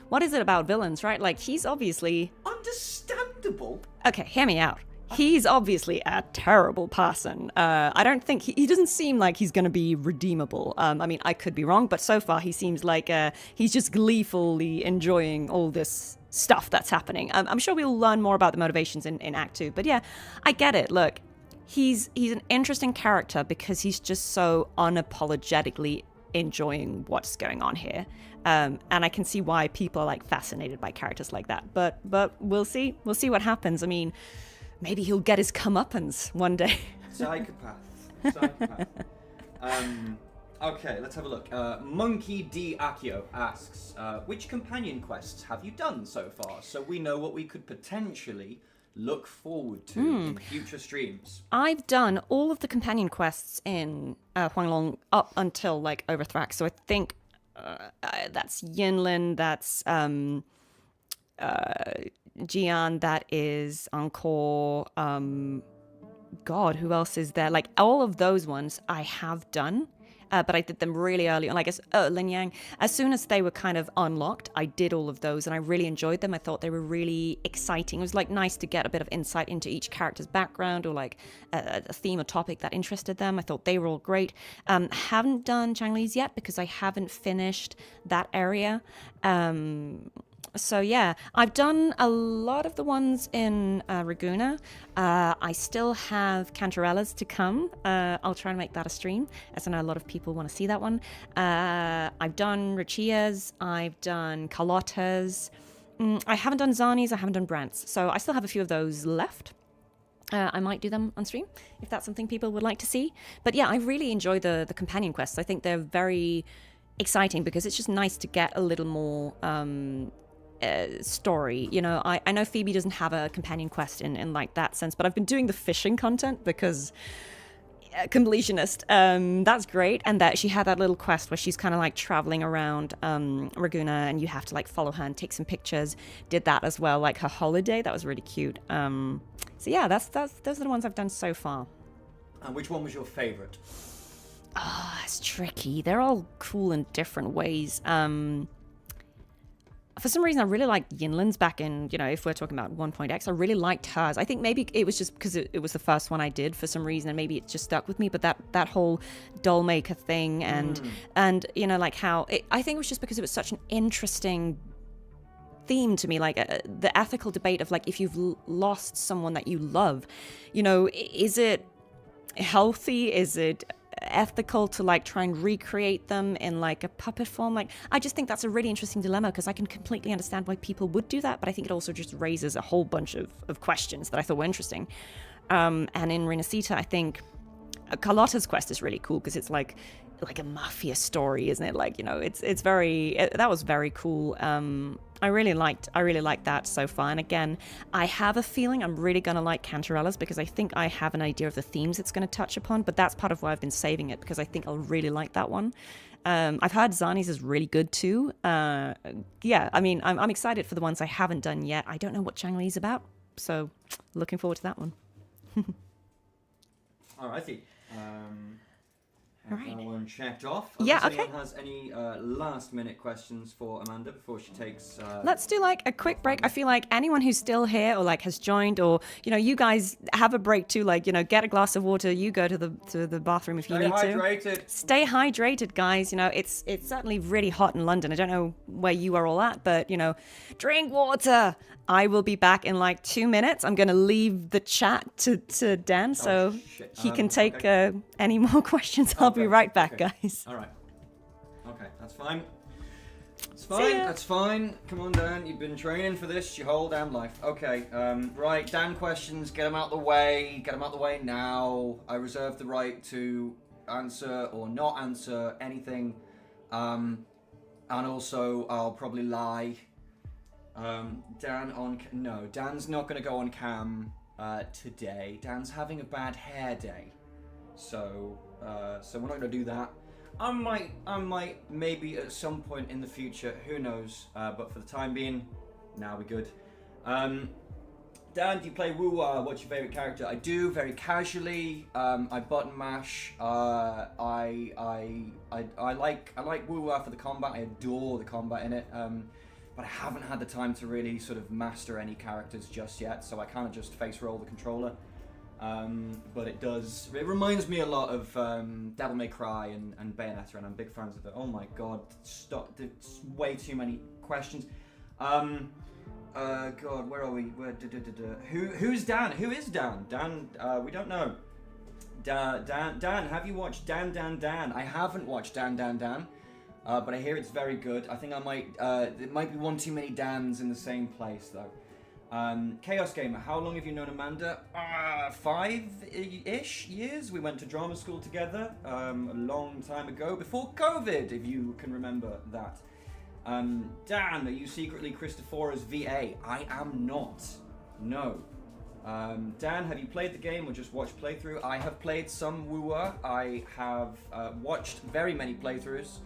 what is it about villains, right? Like, he's obviously... Understandable? Okay, hear me out. He's obviously a terrible person. I don't think... He doesn't seem like he's going to be redeemable. I mean, I could be wrong, but so far he seems like he's just gleefully enjoying all this stuff that's happening. I'm sure we'll learn more about the motivations in Act 2. But yeah, I get it. Look, he's an interesting character because he's just so unapologetically enjoying what's going on here. And I can see why people are like fascinated by characters like that. But we'll see. We'll see what happens. I mean... Maybe he'll get his comeuppance one day. Psychopath. Okay, let's have a look. Monkey D. Akio asks, which companion quests have you done so far, so we know what we could potentially look forward to in future streams? I've done all of the companion quests in Huanglong up until, like, Overthrax, so I think that's Yinlin, that's... Jian, that is Encore, God, who else is there? Like, all of those ones I have done, but I did them really early on. Like, Lin Yang, as soon as they were kind of unlocked, I did all of those, and I really enjoyed them. I thought they were really exciting. It was, like, nice to get a bit of insight into each character's background, or, like, a theme or topic that interested them. I thought they were all great. Haven't done Changli's yet, because I haven't finished that area. So yeah, I've done a lot of the ones in Raguna. I still have Cantarella's to come. I'll try and make that a stream, as I know a lot of people want to see that one. I've done Richia's, I've done Carlotta's. I haven't done Zani's, I haven't done Brant's. So I still have a few of those left. I might do them on stream, if that's something people would like to see. But yeah, I really enjoy the companion quests. I think they're very exciting, because it's just nice to get a little more... story. I know Phoebe doesn't have a companion quest in like that sense, but I've been doing the fishing content because completionist, that's great. And that she had that little quest where she's kind of like traveling around Raguna, and you have to like follow her and take some pictures. Did that as well, like her holiday. That was really cute. So yeah, those are the ones I've done so far. And which one was your favorite? Oh, that's tricky. They're all cool in different ways. for some reason, I really liked Yinlin's back in, you know, if we're talking about 1.x, I really liked hers. I think maybe it was just because it was the first one I did for some reason, and maybe it just stuck with me. But that whole doll maker thing and you know, like how I think it was just because it was such an interesting theme to me, like the ethical debate of like, if you've lost someone that you love, you know, is it healthy? Is it ethical to like try and recreate them in like a puppet form? Like, I just think that's a really interesting dilemma, because I can completely understand why people would do that, but I think it also just raises a whole bunch of questions that I thought were interesting. And in Renacita, I think Carlotta's quest is really cool because it's like a mafia story, isn't it? Like, you know, it's very, that was very cool. I really liked that so far. And again, I have a feeling I'm really gonna like Cantarella's, because I think I have an idea of the themes it's gonna touch upon, but that's part of why I've been saving it, because I think I'll really like that one. I've heard Zani's is really good too. Yeah, I mean, I'm excited for the ones I haven't done yet. I don't know what Changli's about, so looking forward to that one. Alrighty. All right. That one checked off. Yeah, Unless okay. anyone has any last-minute questions for Amanda before she takes... Let's do like a quick break. I feel like anyone who's still here or like has joined, or, you know, you guys have a break too, like, you know, get a glass of water, you go to the bathroom if you need to. Stay hydrated, guys. You know, it's certainly really hot in London. I don't know where you are all at, but, you know, drink water. I will be back in like 2 minutes. I'm going to leave the chat to Dan so he can take any more questions. I'll be right back, guys. All right. Okay, that's fine. It's fine. That's fine. Come on, Dan. You've been training for this your whole damn life. Okay. Right. Dan questions. Get them out the way. Get them out the way now. I reserve the right to answer or not answer anything. And also, I'll probably lie. Dan's not going to go on cam today. Dan's having a bad hair day, so we're not going to do that. I might maybe at some point in the future, who knows? But for the time being, now we're good. Dan, do you play Wuwa? What's your favorite character? I do, very casually. I button mash. I like Wuwa for the combat. I adore the combat in it. But I haven't had the time to really sort of master any characters just yet, so I kind of just face roll the controller. But it reminds me a lot of Devil May Cry and Bayonetta, and I'm big fans of it. Oh my god, stop, there's way too many questions. God, where are we? Who's Dan? Who is Dan? Dan, we don't know. Dan, have you watched Dan? I haven't watched Dan. But I hear it's very good. I think I might, there might be one too many Dans in the same place though. Chaos Gamer, how long have you known Amanda? 5-ish years. We went to drama school together a long time ago, before COVID, if you can remember that. Dan, are you secretly Christophora's VA? I am not. No. Dan, have you played the game or just watched playthrough? I have played some Wuwa. I have watched very many playthroughs.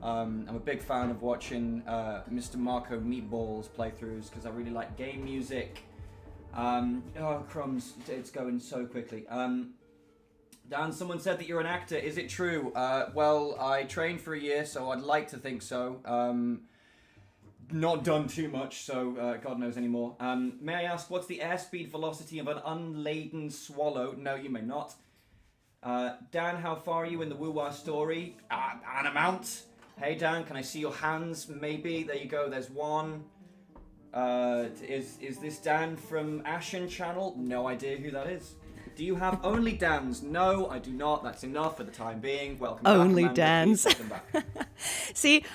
I'm a big fan of watching Mr. Marco Meatballs playthroughs because I really like game music. Oh, crumbs, it's going so quickly. Dan, someone said that you're an actor. Is it true? Well, I trained for a year, so I'd like to think so. Not done too much, so God knows anymore. May I ask, what's the airspeed velocity of an unladen swallow? No, you may not. Dan, how far are you in the Wuwa story? An amount. Hey Dan, can I see your hands? Maybe. There you go. There's one. Is this Dan from Ashen Channel? No idea who that is. Do you have only Dans? No, I do not. That's enough for the time being. Welcome back. Only Dans. See,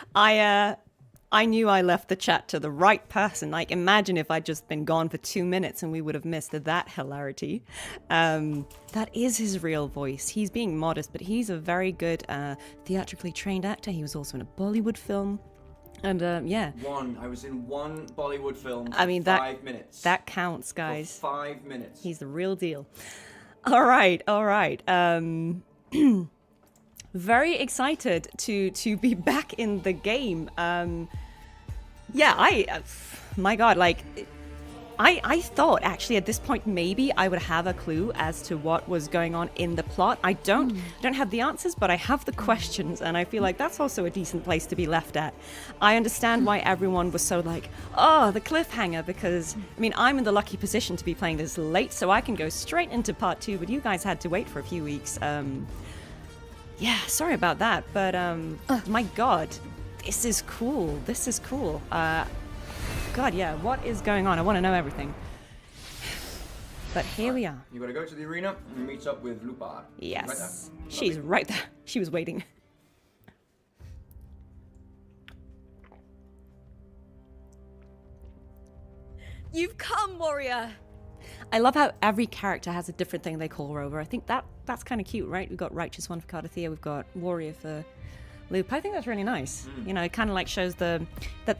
I knew I left the chat to the right person. Like, imagine if I'd just been gone for 2 minutes and we would have missed that hilarity. That is his real voice. He's being modest, but he's a very good theatrically trained actor. He was also in a Bollywood film. And yeah. I was in one Bollywood film for 5 minutes. That counts, guys. For 5 minutes. He's the real deal. All right. Very excited to be back in the game. Yeah, my God, like, I thought actually at this point maybe I would have a clue as to what was going on in the plot. I don't have the answers, but I have the questions, and I feel like that's also a decent place to be left at. I understand why everyone was so like, oh, the cliffhanger, because I mean I'm in the lucky position to be playing this late, so I can go straight into part 2, but you guys had to wait for a few weeks. Yeah, sorry about that, but my god, this is cool. This is cool. God, yeah, what is going on? I want to know everything. But here we are. You're gonna go to the arena and meet up with Lupa. Yes. Right there? She's right there. She was waiting. You've come, warrior! I love how every character has a different thing they call Rover. I think that's kind of cute, right? We've got Righteous One for Cartethyia, we've got Warrior for Lupa. I think that's really nice. You know, it kind of like shows that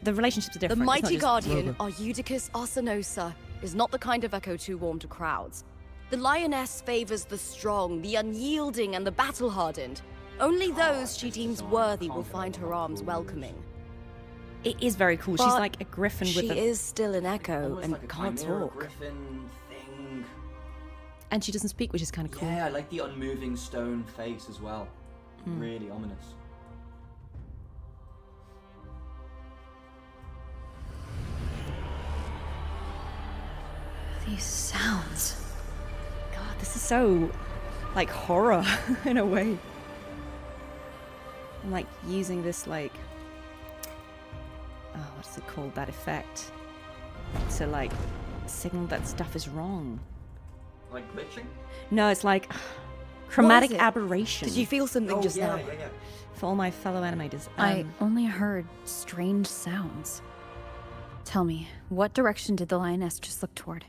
the relationships are different. The It's not mighty just guardian, Rover. Arudicus Arsenosa, is not the kind of echo too warm to crowds. The lioness favors the strong, the unyielding, and the battle-hardened. Only those she deems worthy will find her arms welcoming. It is very cool. She's But like a griffin with she a... is still an echo Almost and like a can't chimera talk. griffin thing. And she doesn't speak, which is kind of cool. Yeah, I like the unmoving stone face as well. Really ominous. These sounds. God, this is so like horror in a way. I'm like using this like, oh, what's it called? That effect to like signal that stuff is wrong. Like glitching? No, it's like chromatic What is it? aberration. Did you feel something just now? Yeah. For all my fellow animators. I only heard strange sounds. Tell me, what direction did the lioness just look toward?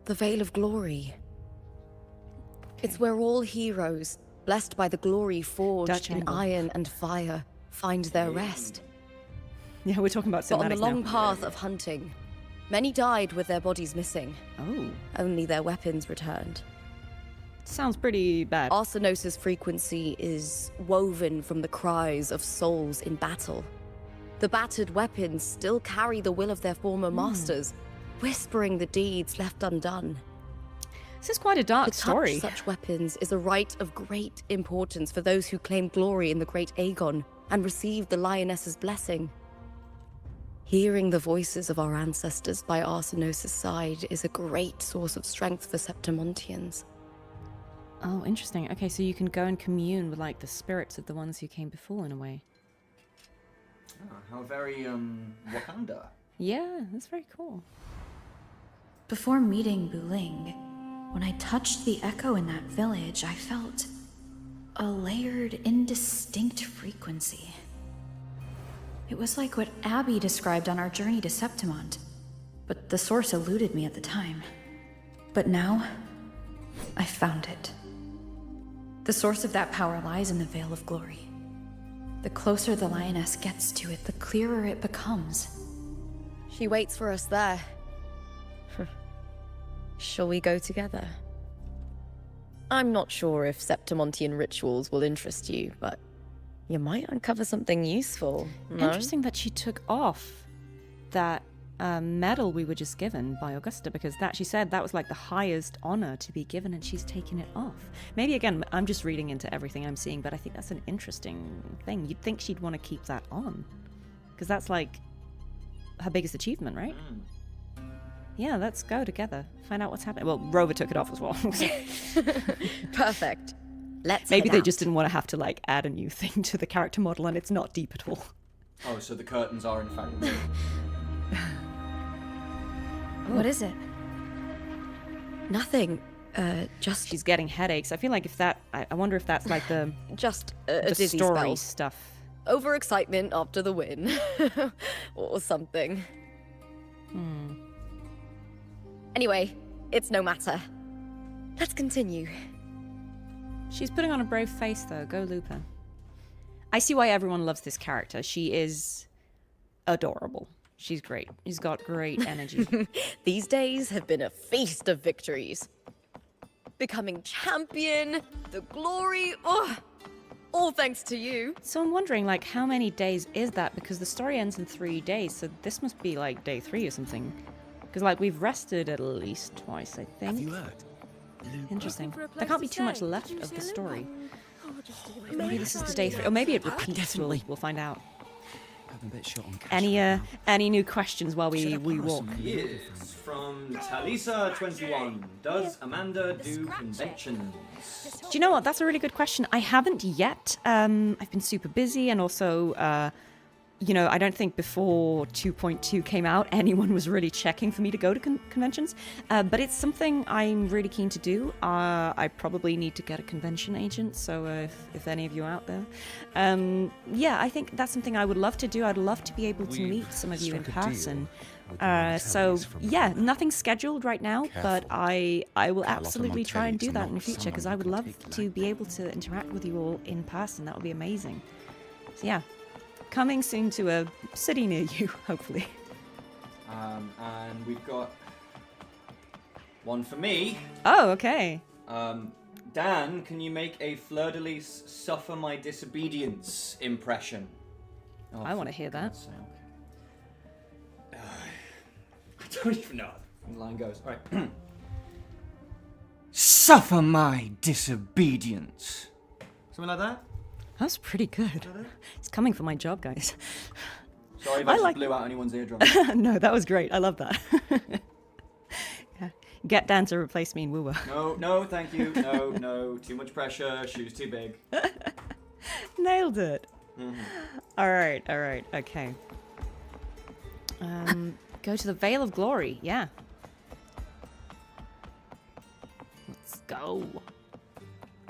The Veil of Glory. It's where all heroes, blessed by the glory forged Dutch in angle. iron and fire, find their rest. Yeah, we're talking about But on the cinematics long now. path of hunting, many died with their bodies missing. Oh. Only their weapons returned. Sounds pretty bad. Arsenosa's frequency is woven from the cries of souls in battle. The battered weapons still carry the will of their former masters, whispering the deeds left undone. This is quite a dark To touch story. such weapons is a rite of great importance for those who claim glory in the great Aegon and receive the lioness's blessing. Hearing the voices of our ancestors by Arsenosa's side is a great source of strength for Septimontians. Oh, interesting. Okay, so you can go and commune with like the spirits of the ones who came before in a way. How very Wakanda. Yeah, that's very cool. Before meeting Buling, when I touched the echo in that village, I felt a layered, indistinct frequency. It was like what Abby described on our journey to Septimont, but the source eluded me at the time. But now, I found it. The source of that power lies in the Veil of Glory. The closer the lioness gets to it, the clearer it becomes. She waits for us there. Shall we go together? I'm not sure if Septimontian rituals will interest you, but you might uncover something useful. No? Interesting that she took off that medal we were just given by Augusta, because that she said that was like the highest honor to be given, and she's taken it off. Maybe again, I'm just reading into everything I'm seeing, but I think that's an interesting thing. You'd think she'd want to keep that on, because that's like her biggest achievement, right? Yeah, let's go together. Find out what's happening. Well, Rover took it off as well. Perfect. Let's Maybe head they out. just didn't want to have to like add a new thing to the character model, and it's not deep at all. Oh, so the curtains are in fact. What is it? Nothing. Just she's getting headaches. I feel like if that, I wonder if that's like the just a the dizzy story spell. stuff. Overexcitement after the win, or something. Anyway, it's no matter. Let's continue. She's putting on a brave face, though. Go Lupa. I see why everyone loves this character. She is adorable. She's great. She's got great energy. These days have been a feast of victories. Becoming champion, the glory, All thanks to you. So I'm wondering, like, how many days is that? Because the story ends in 3 days, so this must be like day 3 or something. Because, like, we've rested at least twice, I think. Have you heard? Interesting. There can't be too much left of the story. Maybe this is the day 3, or maybe it repeats. We'll find out. I'm a bit short on cash. Any new questions while we walk? Yes, from Talisa21. Does Amanda do conventions? Do you know what? That's a really good question. I haven't yet. I've been super busy, and also, you know, I don't think before 2.2 came out, anyone was really checking for me to go to conventions. But it's something I'm really keen to do. I probably need to get a convention agent, so if any of you are out there. Yeah, I think that's something I would love to do. I'd love to be able to meet some of you in person. So, yeah, nothing scheduled right now, but I will absolutely try and do that in the future, because I would love to be able to interact with you all in person. That would be amazing. So, yeah. Coming soon to a city near you, hopefully. And we've got one for me. Oh, okay. Dan, can you make a fleur-de-lis suffer my disobedience impression? Oh, I want to hear that. I don't even know how the line goes. All right. Suffer my disobedience. Something like that? That was pretty good. It's coming for my job, guys. Sorry if I just blew out anyone's eardrum. No, that was great. I love that. Yeah. Get Dan to replace me in Wuwa. No, thank you. No. Too much pressure. Shoes too big. Nailed it. Mm-hmm. All right. Okay. Go to the Veil of Glory. Yeah. Let's go.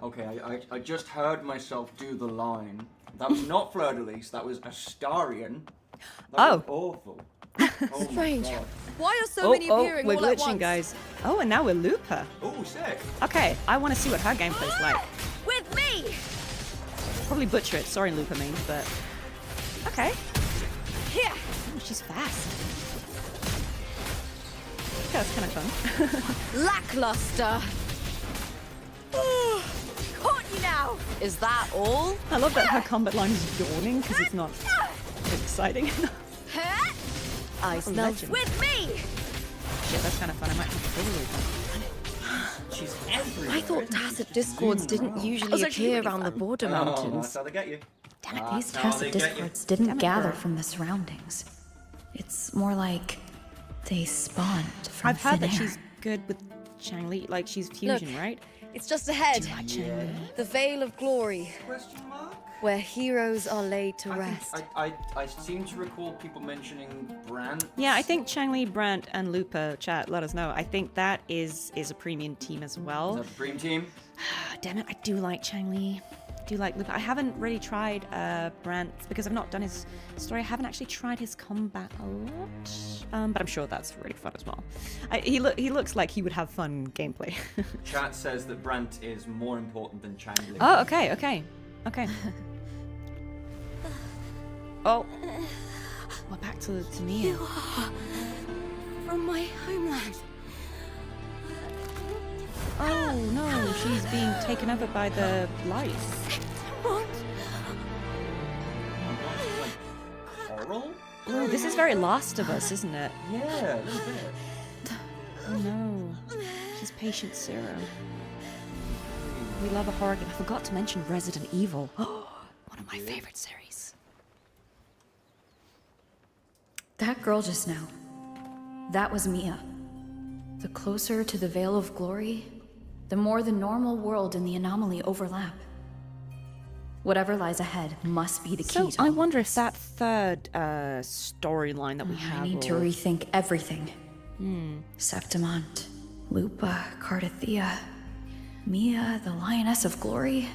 Okay, I just heard myself do the line. That was not fleur-de-lis, that was Astarian. That was awful. Oh Strange. my God. Why are so many appearing we're all at glitching, once? guys. Oh, and now we're Lupa. Oh, sick. Okay, I want to see what her gameplay's like. With me! Probably butcher it. Sorry, Lupa means, but okay. Here. Oh, she's fast. Okay, that's kind of fun. Lackluster. Caught you now. Is that all? I love that her combat line is yawning because it's not exciting enough. I smell with me. Shit, that's kind of fun. I might have to kill She's everywhere. I thought tacit discords didn't usually appear around the border Oh, mountains. that's how they get you. Damn it, these That's how tacit they get you. discords didn't gather from the surroundings. It's more like they spawned from I've heard thin that air. she's good with Changli, like she's fusion, right? It's just ahead. Yeah. The Veil of Glory, Question mark? where heroes are laid to rest. I seem to recall people mentioning Brant. Yeah, I think Changli, Brant, and Lupa chat. Let us know. I think that is a premium team as well. Is that the dream team? Damn it, I do like Changli. I do like Lupa. I haven't really tried Brant because I've not done his story. I haven't actually tried his combat a lot, but I'm sure that's really fun as well. He looks like he would have fun gameplay. Chat says that Brant is more important than Changli. Oh, okay. Oh, we're back to Mia. You are from my homeland. Oh no, she's being taken over by the lights. What? Coral? Oh, this is very Last of Us, isn't it? Yeah, a little bit. Oh no, she's Patient Zero. We love a horror game. I forgot to mention Resident Evil. One of my favorite series. That girl just now. That was Mia. The closer to the Veil of Glory, the more the normal world and the anomaly overlap. Whatever lies ahead must be the key So to I all wonder if this. that third storyline that we have. I need to will- rethink everything. Septimont, Lupa, Cartethyia, Mia, the Lioness of Glory.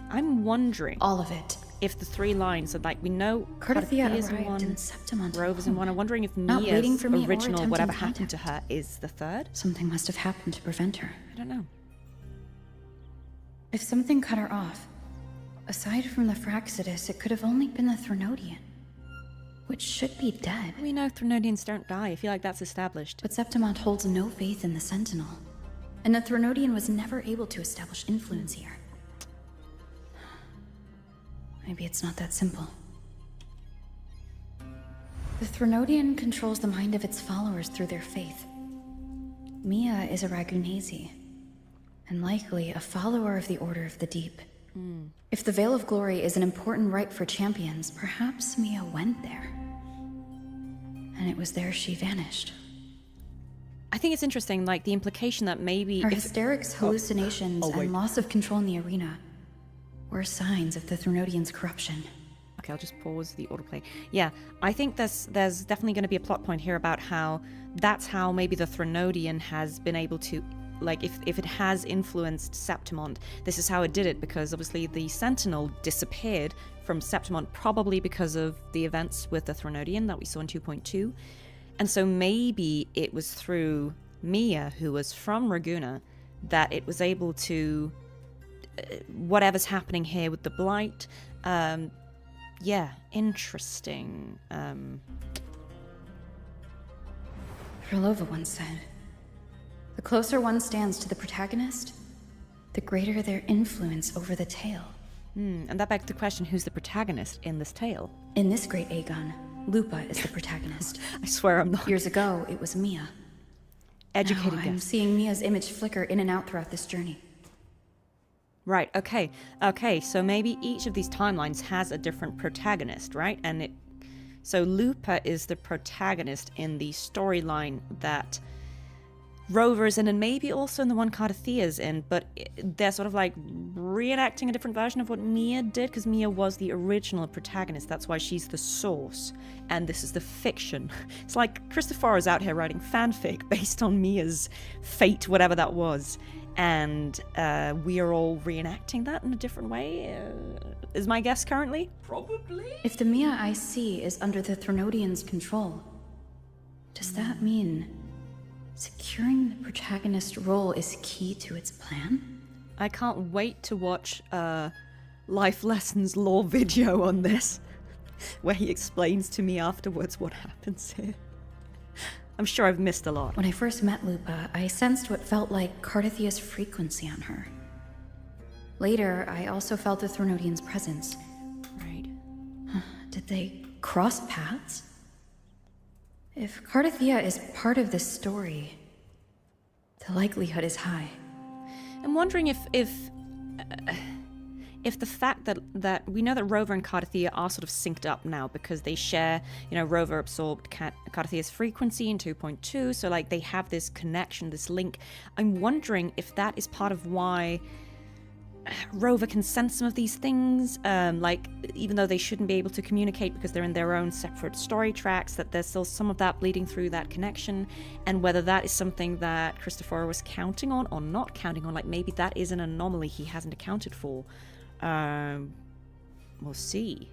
I'm wondering. All of it. If the 3 lines are like, we know Cartethyia Cartethyia is in arrived one, in Septimont Rove is in one. I'm wondering if Not Mia's waiting for me or original attempting whatever contact. happened to her is the third. Something must have happened to prevent her. I don't know. If something cut her off, aside from the Phraxidus, it could have only been the Threnodian, which should be dead. We know Threnodians don't die. I feel like that's established. But Septimont holds no faith in the Sentinel, and the Threnodian was never able to establish influence here. Maybe it's not that simple. The Threnodian controls the mind of its followers through their faith. Mia is a Ragunesi, and likely a follower of the Order of the Deep. If the Veil of Glory is an important rite for champions, perhaps Mia went there. And it was there she vanished. I think it's interesting, like, the implication that maybe... Her hysterics, hallucinations, and loss of control in the arena were signs of the Threnodian's corruption. Okay, I'll just pause the autoplay. Yeah, I think there's definitely going to be a plot point here about how that's how maybe the Threnodian has been able to, like, if it has influenced Septimont, this is how it did it, because obviously the Sentinel disappeared from Septimont probably because of the events with the Threnodian that we saw in 2.2. And so maybe it was through Mia, who was from Raguna, that it was able to... whatever's happening here with the Blight... yeah, interesting. Phrolova once said, the closer one stands to the protagonist, the greater their influence over the tale. And that begs the question, who's the protagonist in this tale? In this great Aegon, Lupa is the protagonist. I swear I'm not. Years ago, it was Mia. Educated now, I'm guess. seeing Mia's image flicker in and out throughout this journey. Right, okay. Okay, so maybe each of these timelines has a different protagonist, right? So Lupa is the protagonist in the storyline that Rover is in, and maybe also in the one Cartethyia is in, but they're sort of like reenacting a different version of what Mia did, because Mia was the original protagonist. That's why she's the source, and this is the fiction. It's like Christopher is out here writing fanfic based on Mia's fate, whatever that was. And we are all reenacting that in a different way, is my guess currently? Probably? If the Mia I see is under the Threnodian's control, does that mean securing the protagonist role is key to its plan? I can't wait to watch Life Lessons lore video on this, where he explains to me afterwards what happens here. I'm sure I've missed a lot. When I first met Lupa, I sensed what felt like Cartethyia's frequency on her. Later, I also felt the Threnodian's presence. Right. Did they cross paths? If Cartethyia is part of this story, the likelihood is high. I'm wondering if the fact that we know that Rover and Cartethyia are sort of synced up now because they share, Rover absorbed Cartethyia's frequency in 2.2, so like they have this connection, this link. I'm wondering if that is part of why Rover can sense some of these things, like even though they shouldn't be able to communicate because they're in their own separate story tracks, that there's still some of that bleeding through that connection, and whether that is something that Christopher was counting on or not counting on, like maybe that is an anomaly he hasn't accounted for. We'll see.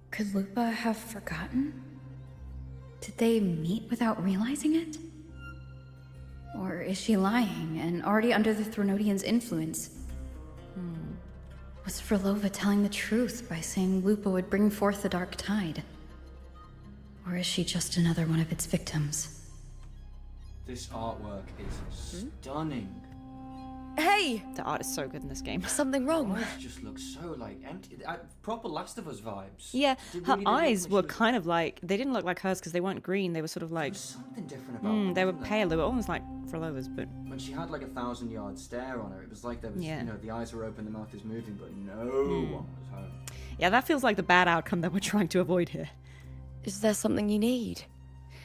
Could Lupa have forgotten? Did they meet without realizing it? Or is she lying and already under the Threnodian's influence? Was Phrolova telling the truth by saying Lupa would bring forth the Dark Tide? Or is she just another one of its victims? This artwork is stunning. Hey! The art is so good in this game. Something wrong? Her eyes just look so like empty. Proper Last of Us vibes. Yeah, They her really did eyes look were like she kind of like, they didn't look like hers because they weren't green, they were sort of like... was something different about them, they were wasn't pale, they were almost like Phrolova's, but... When she had like a 1,000-yard stare on her, it was like there was, Yeah. the eyes were open, the mouth is moving, but no one was home. Yeah, that feels like the bad outcome that we're trying to avoid here. Is there something you need?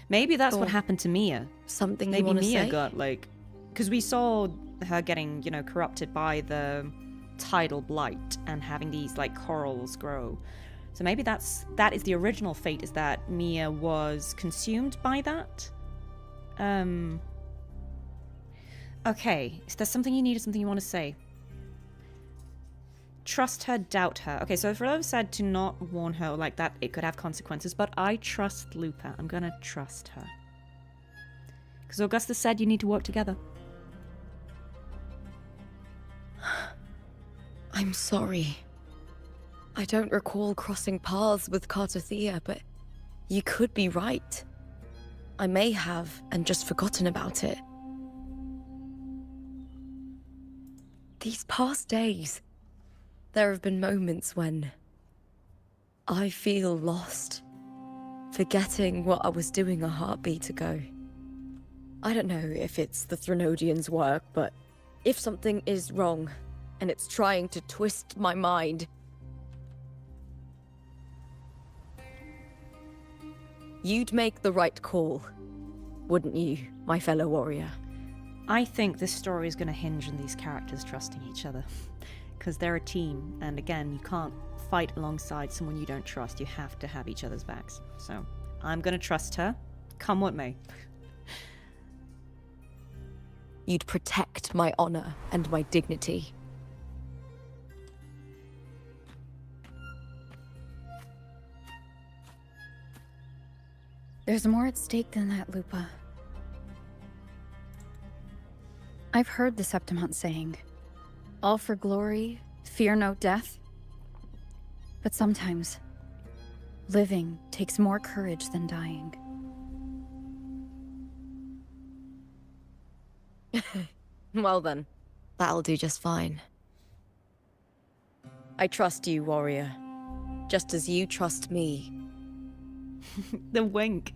Maybe that's Or what happened to Mia. Something you Maybe want to Mia say? got like... Because we saw her getting, corrupted by the tidal blight and having these like corals grow. So maybe that is the original fate, is that Mia was consumed by that. Okay, is there something you need or something you want to say? Trust her, doubt her. Okay, so Phrolova said to not warn her like that it could have consequences, but I trust Lupa. I'm gonna trust her. Because Augustus said you need to work together. I'm sorry. I don't recall crossing paths with Cartethyia, but you could be right. I may have, and just forgotten about it. These past days, there have been moments when I feel lost, forgetting what I was doing a heartbeat ago. I don't know if it's the Threnodians' work, but if something is wrong, and it's trying to twist my mind, you'd make the right call, wouldn't you, my fellow warrior? I think this story is going to hinge on these characters trusting each other. Because they're a team, and again, you can't fight alongside someone you don't trust. You have to have each other's backs. So, I'm going to trust her, come what may. You'd protect my honor and my dignity. There's more at stake than that, Lupa. I've heard the Septimont saying, all for glory, fear no death. But sometimes, living takes more courage than dying. Well then, that'll do just fine. I trust you, warrior. Just as you trust me. The wink.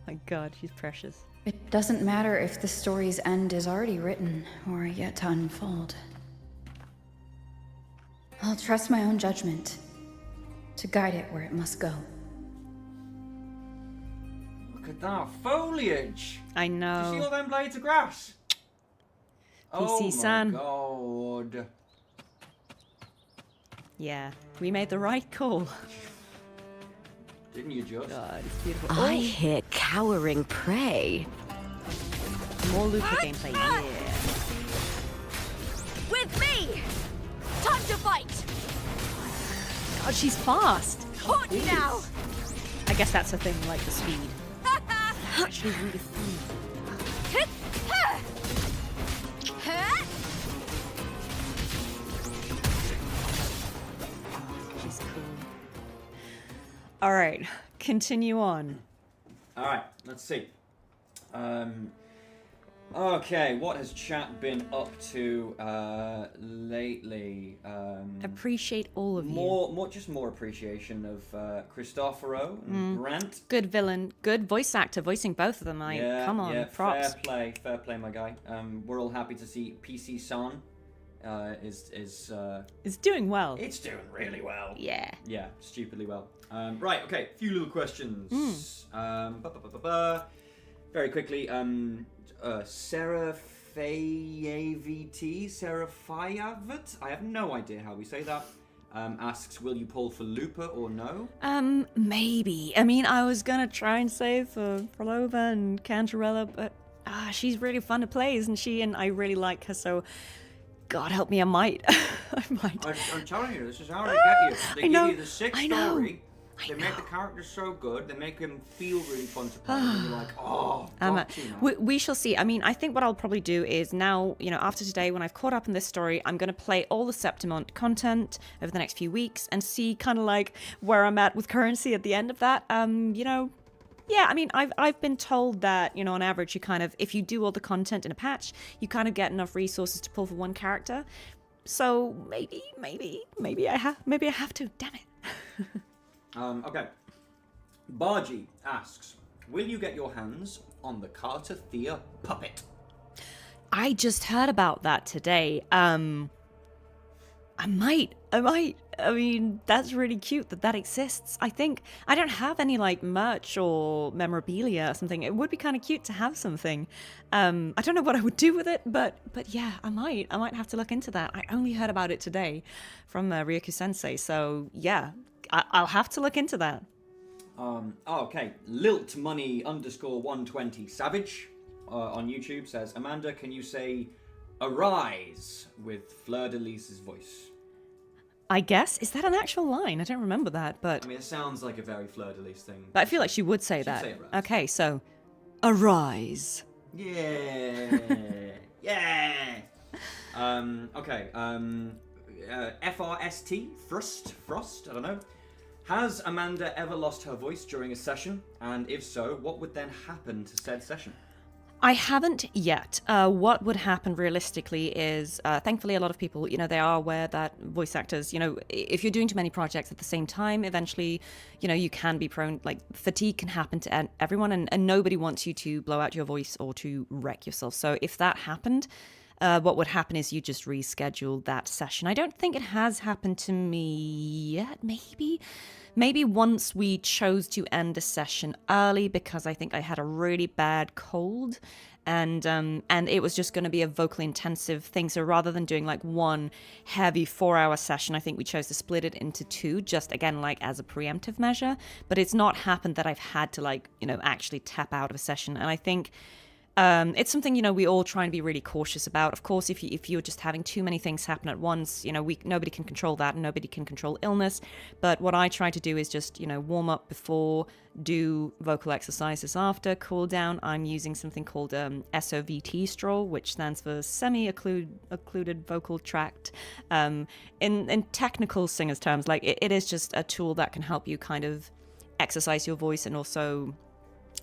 My god, she's precious. It doesn't matter if the story's end is already written or yet to unfold. I'll trust my own judgment to guide it where it must go. Look at that foliage! I know. Do you see all them blades of grass? PC San. Oh my god. Yeah, we made the right call. Didn't you just? God, it's beautiful. I hear cowering prey. More Lupa gameplay, yeah. With me! Time to fight! God, she's fast. Caught you now! I guess that's a thing, like the speed. Actually, really fun. She's cool. All right, continue on. All right, let's see. Okay, what has chat been up to lately? Appreciate all of you. More appreciation of Cristoforo and Grant. Good villain, good voice actor, voicing both of them. Come on, props. Fair play, my guy. We're all happy to see PC San is doing well. It's doing really well. Yeah. Yeah, stupidly well. Right, okay, a few little questions. Very quickly, Seraphiavat, I have no idea how we say that, asks, will you pull for Lupa or no? Maybe. I mean, I was gonna try and say for Phrolova and Cantarella, but she's really fun to play, isn't she? And I really like her, so God help me, I might. I might. I'm telling you, this is how they get you. They give you the sick story. They make the characters so good, they make them feel really fun to play. And you're like, oh, we shall see. I mean, I think what I'll probably do is now, after today, when I've caught up in this story, I'm going to play all the Septimont content over the next few weeks and see kind of like where I'm at with currency at the end of that. Yeah, I mean, I've been told that, on average, you kind of, if you do all the content in a patch, you kind of get enough resources to pull for one character. So maybe I have to. Damn it. Okay. Bargy asks, will you get your hands on the Cartethyia puppet? I just heard about that today. I might. I mean, that's really cute that exists. I think I don't have any like merch or memorabilia or something. It would be kind of cute to have something. I don't know what I would do with it, but yeah, I might have to look into that. I only heard about it today from Ryoku Sensei, so yeah, I'll have to look into that. Okay, Liltmoney _120 Savage on YouTube says, Amanda, can you say arise with Fleur de Lis's voice? I guess. Is that an actual line? I don't remember that, but... I mean, it sounds like a very Fleur de Lis thing. But I feel like she would say that. Say arise. Okay, so... Arise. Yeah. Yeah. Okay. FRST, Frost, I don't know. Has Amanda ever lost her voice during a session? And if so, what would then happen to said session? I haven't yet. What would happen realistically is, thankfully, a lot of people, they are aware that voice actors, if you're doing too many projects at the same time, eventually, you can be prone, like, fatigue can happen to everyone, and nobody wants you to blow out your voice or to wreck yourself. So if that happened, what would happen is you just reschedule that session. I don't think it has happened to me yet, Maybe once we chose to end a session early because I think I had a really bad cold and it was just going to be a vocally intensive thing. So rather than doing like one heavy 4-hour session, I think we chose to split it into 2, just again, like as a preemptive measure. But it's not happened that I've had to actually tap out of a session. And I think it's something, we all try and be really cautious about. Of course, if you're just having too many things happen at once, nobody can control that and nobody can control illness. But what I try to do is just, warm up before, do vocal exercises after, cool down. I'm using something called SOVT straw, which stands for semi-occluded vocal tract. In technical singer's terms, like it is just a tool that can help you kind of exercise your voice and also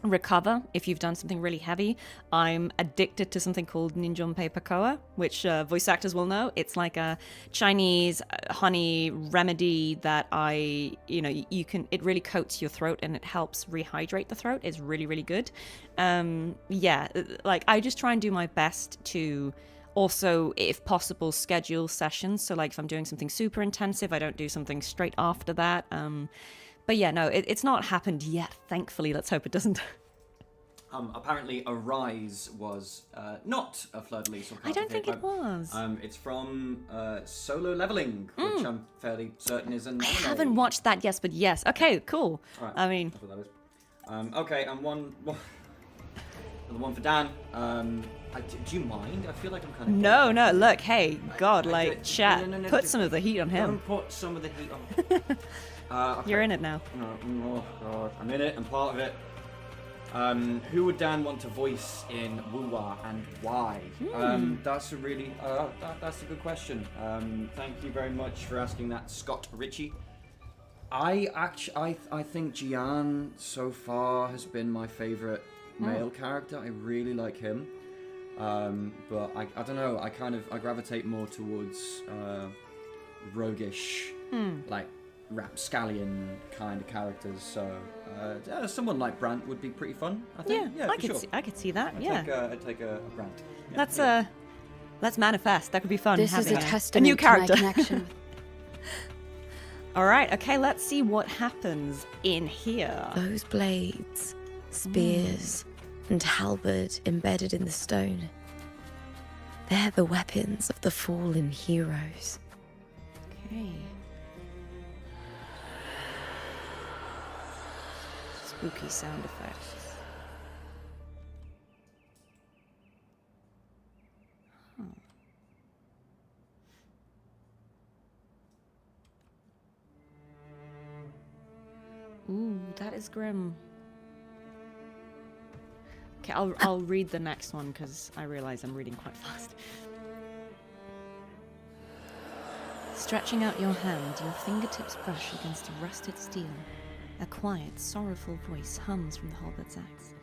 recover if you've done something really heavy. I'm addicted to something called Ninjompe Pakoa, which voice actors will know. It's like a Chinese honey remedy that it really coats your throat and it helps rehydrate the throat. It's really, really good. I just try and do my best to also, if possible, schedule sessions. So like if I'm doing something super intensive, I don't do something straight after that. But yeah, no, it's not happened yet, thankfully. Let's hope it doesn't. Apparently, Arise was not a Fleur-de-Lis or Cartethyia. I don't think it was. It's from Solo Leveling, which I'm fairly certain is an anime. I haven't watched that yet, but yes. Okay, cool. Right, I mean... that's what that is. Okay, and the one for Dan. Do you mind? I feel like I'm kind of... No, look, hey, God, chat. No, put some of the heat on him. Don't put some of the heat on him. Okay. You're in it now. Oh God, I'm in it. I'm part of it. Who would Dan want to voice in Wuwa and why? That's a really that's a good question. Thank you very much for asking that, Scott Ritchie. I think Jian so far has been my favorite male character. I really like him. But I don't know. I gravitate more towards roguish, like rapscallion kind of characters. So someone like Brant would be pretty fun, I think. Yeah, I could see that. I'd take a Brant. Yeah, let's manifest. That could be fun. This is a testament new character. to my connection. All right, okay, let's see what happens in here. Those blades, spears, and halberd embedded in the stone. They're the weapons of the fallen heroes. Okay. Spooky sound effects. Ooh, that is grim. Okay, I'll read the next one because I realize I'm reading quite fast. Stretching out your hand, your fingertips brush against a rusted steel. A quiet, sorrowful voice hums from the halberd's axe.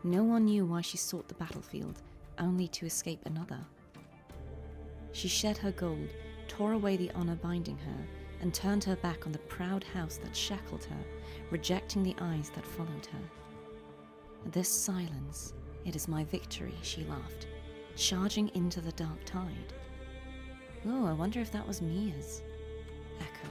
No one knew why she sought the battlefield, only to escape another. She shed her gold, tore away the honor binding her, and turned her back on the proud house that shackled her, rejecting the eyes that followed her. This silence, it is my victory, she laughed, charging into the dark tide. Oh, I wonder if that was Mia's echo.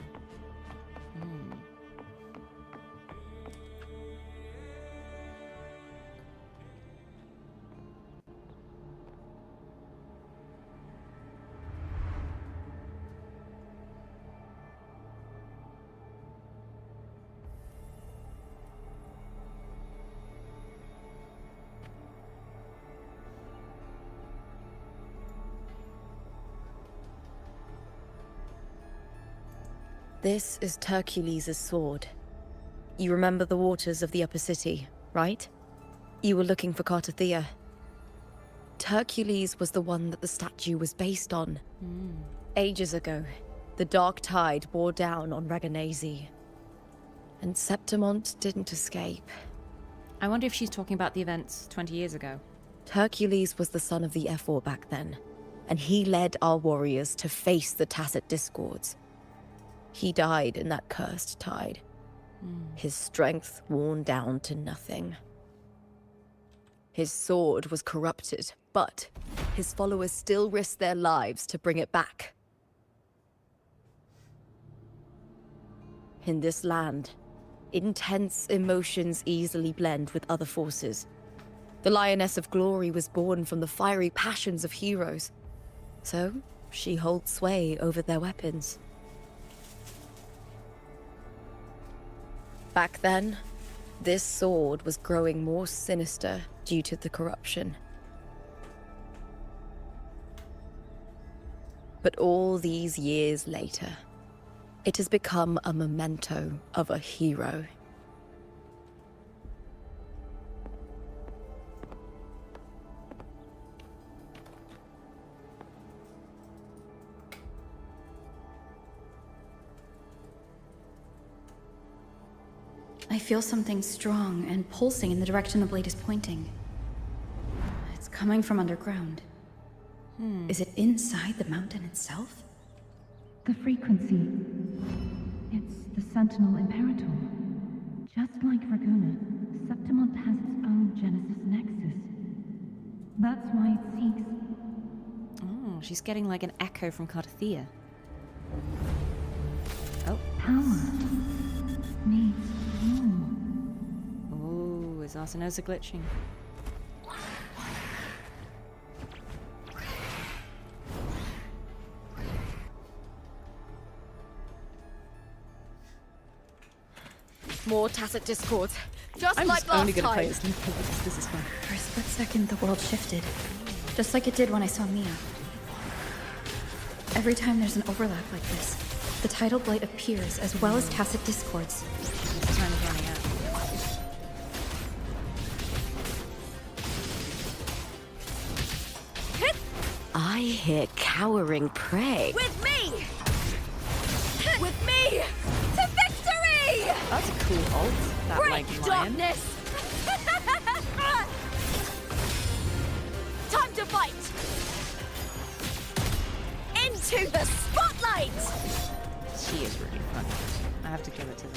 This is Hercules' sword. You remember the waters of the upper city, right? You were looking for Cartethyia. Hercules was the one that the statue was based on. Ages ago, the dark tide bore down on Raganese. And Septimont didn't escape. I wonder if she's talking about the events 20 years ago. Hercules was the son of the Ephor back then, and he led our warriors to face the Tacit Discords. He died in that cursed tide, his strength worn down to nothing. His sword was corrupted, but his followers still risked their lives to bring it back. In this land, intense emotions easily blend with other forces. The Lioness of Glory was born from the fiery passions of heroes, so she holds sway over their weapons. Back then, this sword was growing more sinister due to the corruption. But all these years later, it has become a memento of a hero. I feel something strong and pulsing in the direction the blade is pointing. It's coming from underground. Is it inside the mountain itself? The frequency. It's the Sentinel Imperator. Just like Raguna, Septimont has its own Genesis Nexus. That's why it seeks... Oh, she's getting like an echo from Cartethyia. Oh. Power needs fuel. Oh, is Arsenosa glitching? More Tacit Discords, just I'm like just only last gonna play time. this because this is fun. For a split second, the world shifted. Just like it did when I saw Mia. Every time there's an overlap like this, the tidal blight appears as well as Tacit Discords. This time is running out. I hear cowering prey. With me! With me! To victory! That's a cool ult. That Break like lion. darkness! Time to fight! Into the spotlight! She is really fun. I have to give it to them.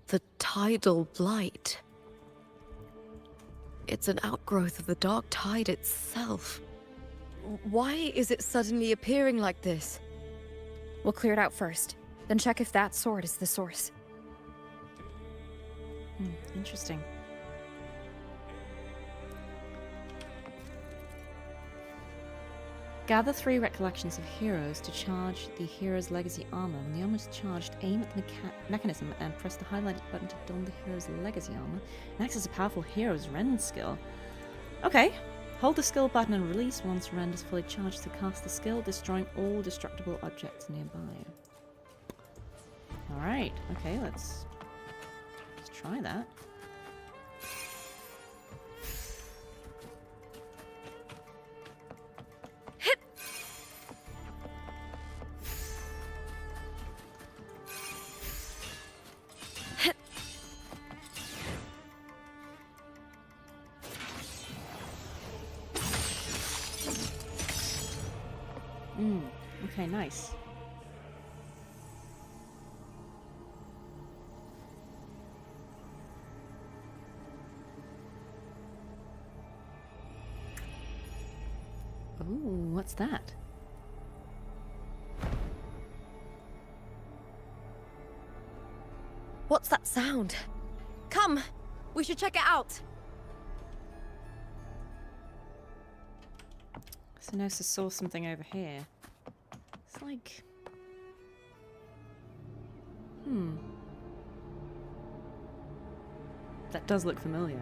The tidal blight. It's an outgrowth of the dark tide itself. Why is it suddenly appearing like this? We'll clear it out first, then check if that sword is the source. Interesting. Gather 3 recollections of heroes to charge the hero's legacy armor. When the armor is charged, aim at the mechanism and press the highlighted button to don the hero's legacy armor. And access a powerful hero's rend skill. Okay. Hold the skill button and release once rend is fully charged to cast the skill, destroying all destructible objects nearby. Alright, okay, let's try that. Okay, nice. Ooh, what's that? What's that sound? Come, we should check it out. Senosa saw something over here. It's like... That does look familiar.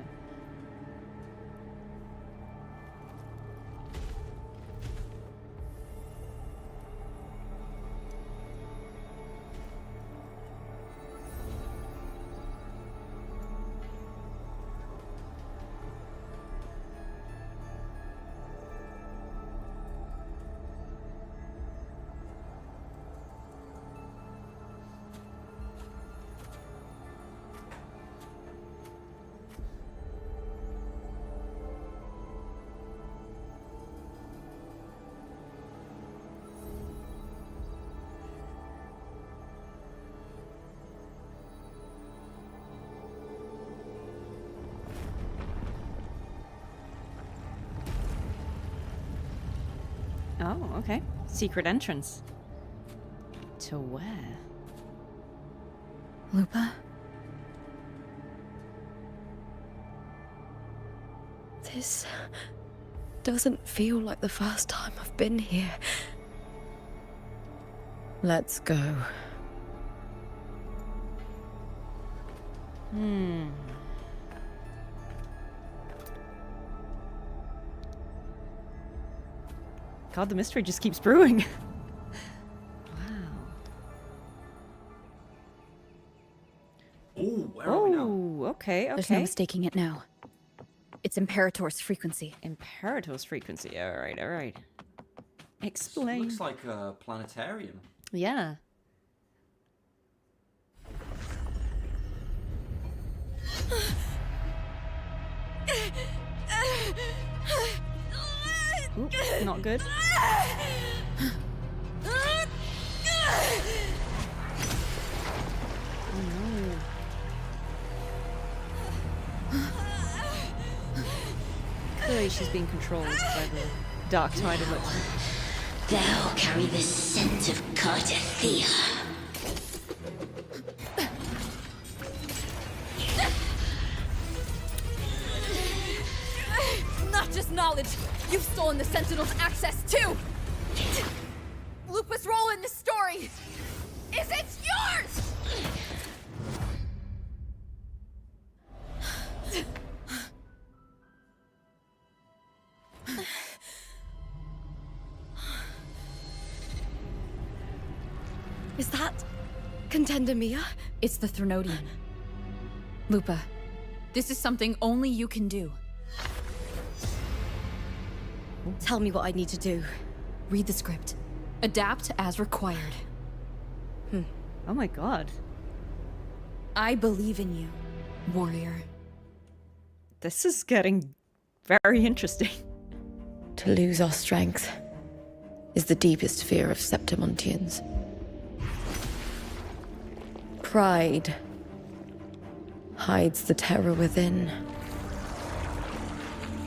Oh, okay. Secret entrance. To where? Lupa? This doesn't feel like the first time I've been here. Let's go. God, the mystery just keeps brewing. Ooh, where are we now? Oh, okay, okay. There's no mistaking it now. It's Imperator's frequency. Imperator's frequency. All right, all right. Explain. Looks like a planetarium. Yeah. Ooh, not good. Oh no. Clearly she's being controlled by the dark tide of Lipton. Thou carry the scent of Cartethyia. Not just knowledge, you've stolen the Sentinel's access too! Lupa's role in this story is it's yours! Is that Contender Mia? It's the Threnodian. Lupa, this is something only you can do. Tell me what I need to do. Read the script. Adapt as required. Oh my god. I believe in you, warrior. This is getting very interesting. To lose our strength is the deepest fear of Septimontians. Pride hides the terror within.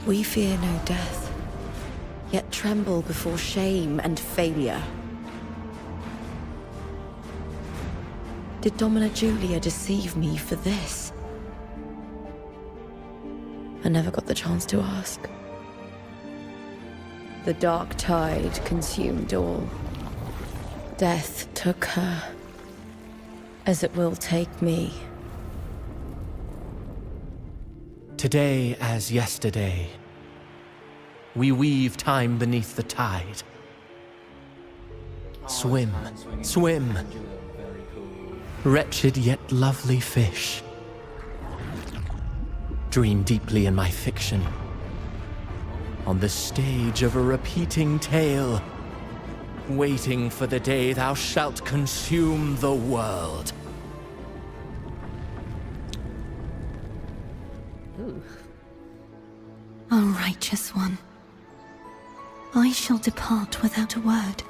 We fear no death, yet tremble before shame and failure. Did Domina Julia deceive me for this? I never got the chance to ask. The dark tide consumed all. Death took her, as it will take me. Today as yesterday, we weave time beneath the tide. Swim, swim, wretched yet lovely fish. Dream deeply in my fiction, on the stage of a repeating tale, waiting for the day thou shalt consume the world. O righteous one, I shall depart without a word.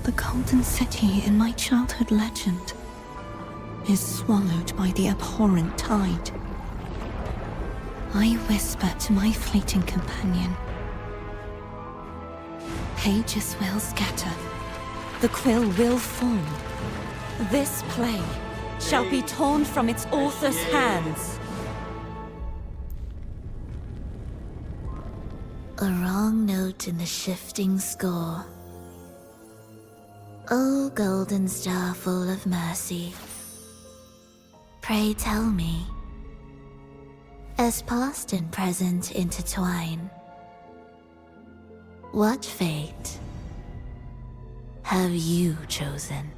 The golden city in my childhood legend is swallowed by the abhorrent tide. I whisper to my fleeting companion. Pages will scatter. The quill will fall. This play shall be torn from its author's hands. A wrong note in the shifting score. O golden star full of mercy, pray tell me, as past and present intertwine, what fate have you chosen?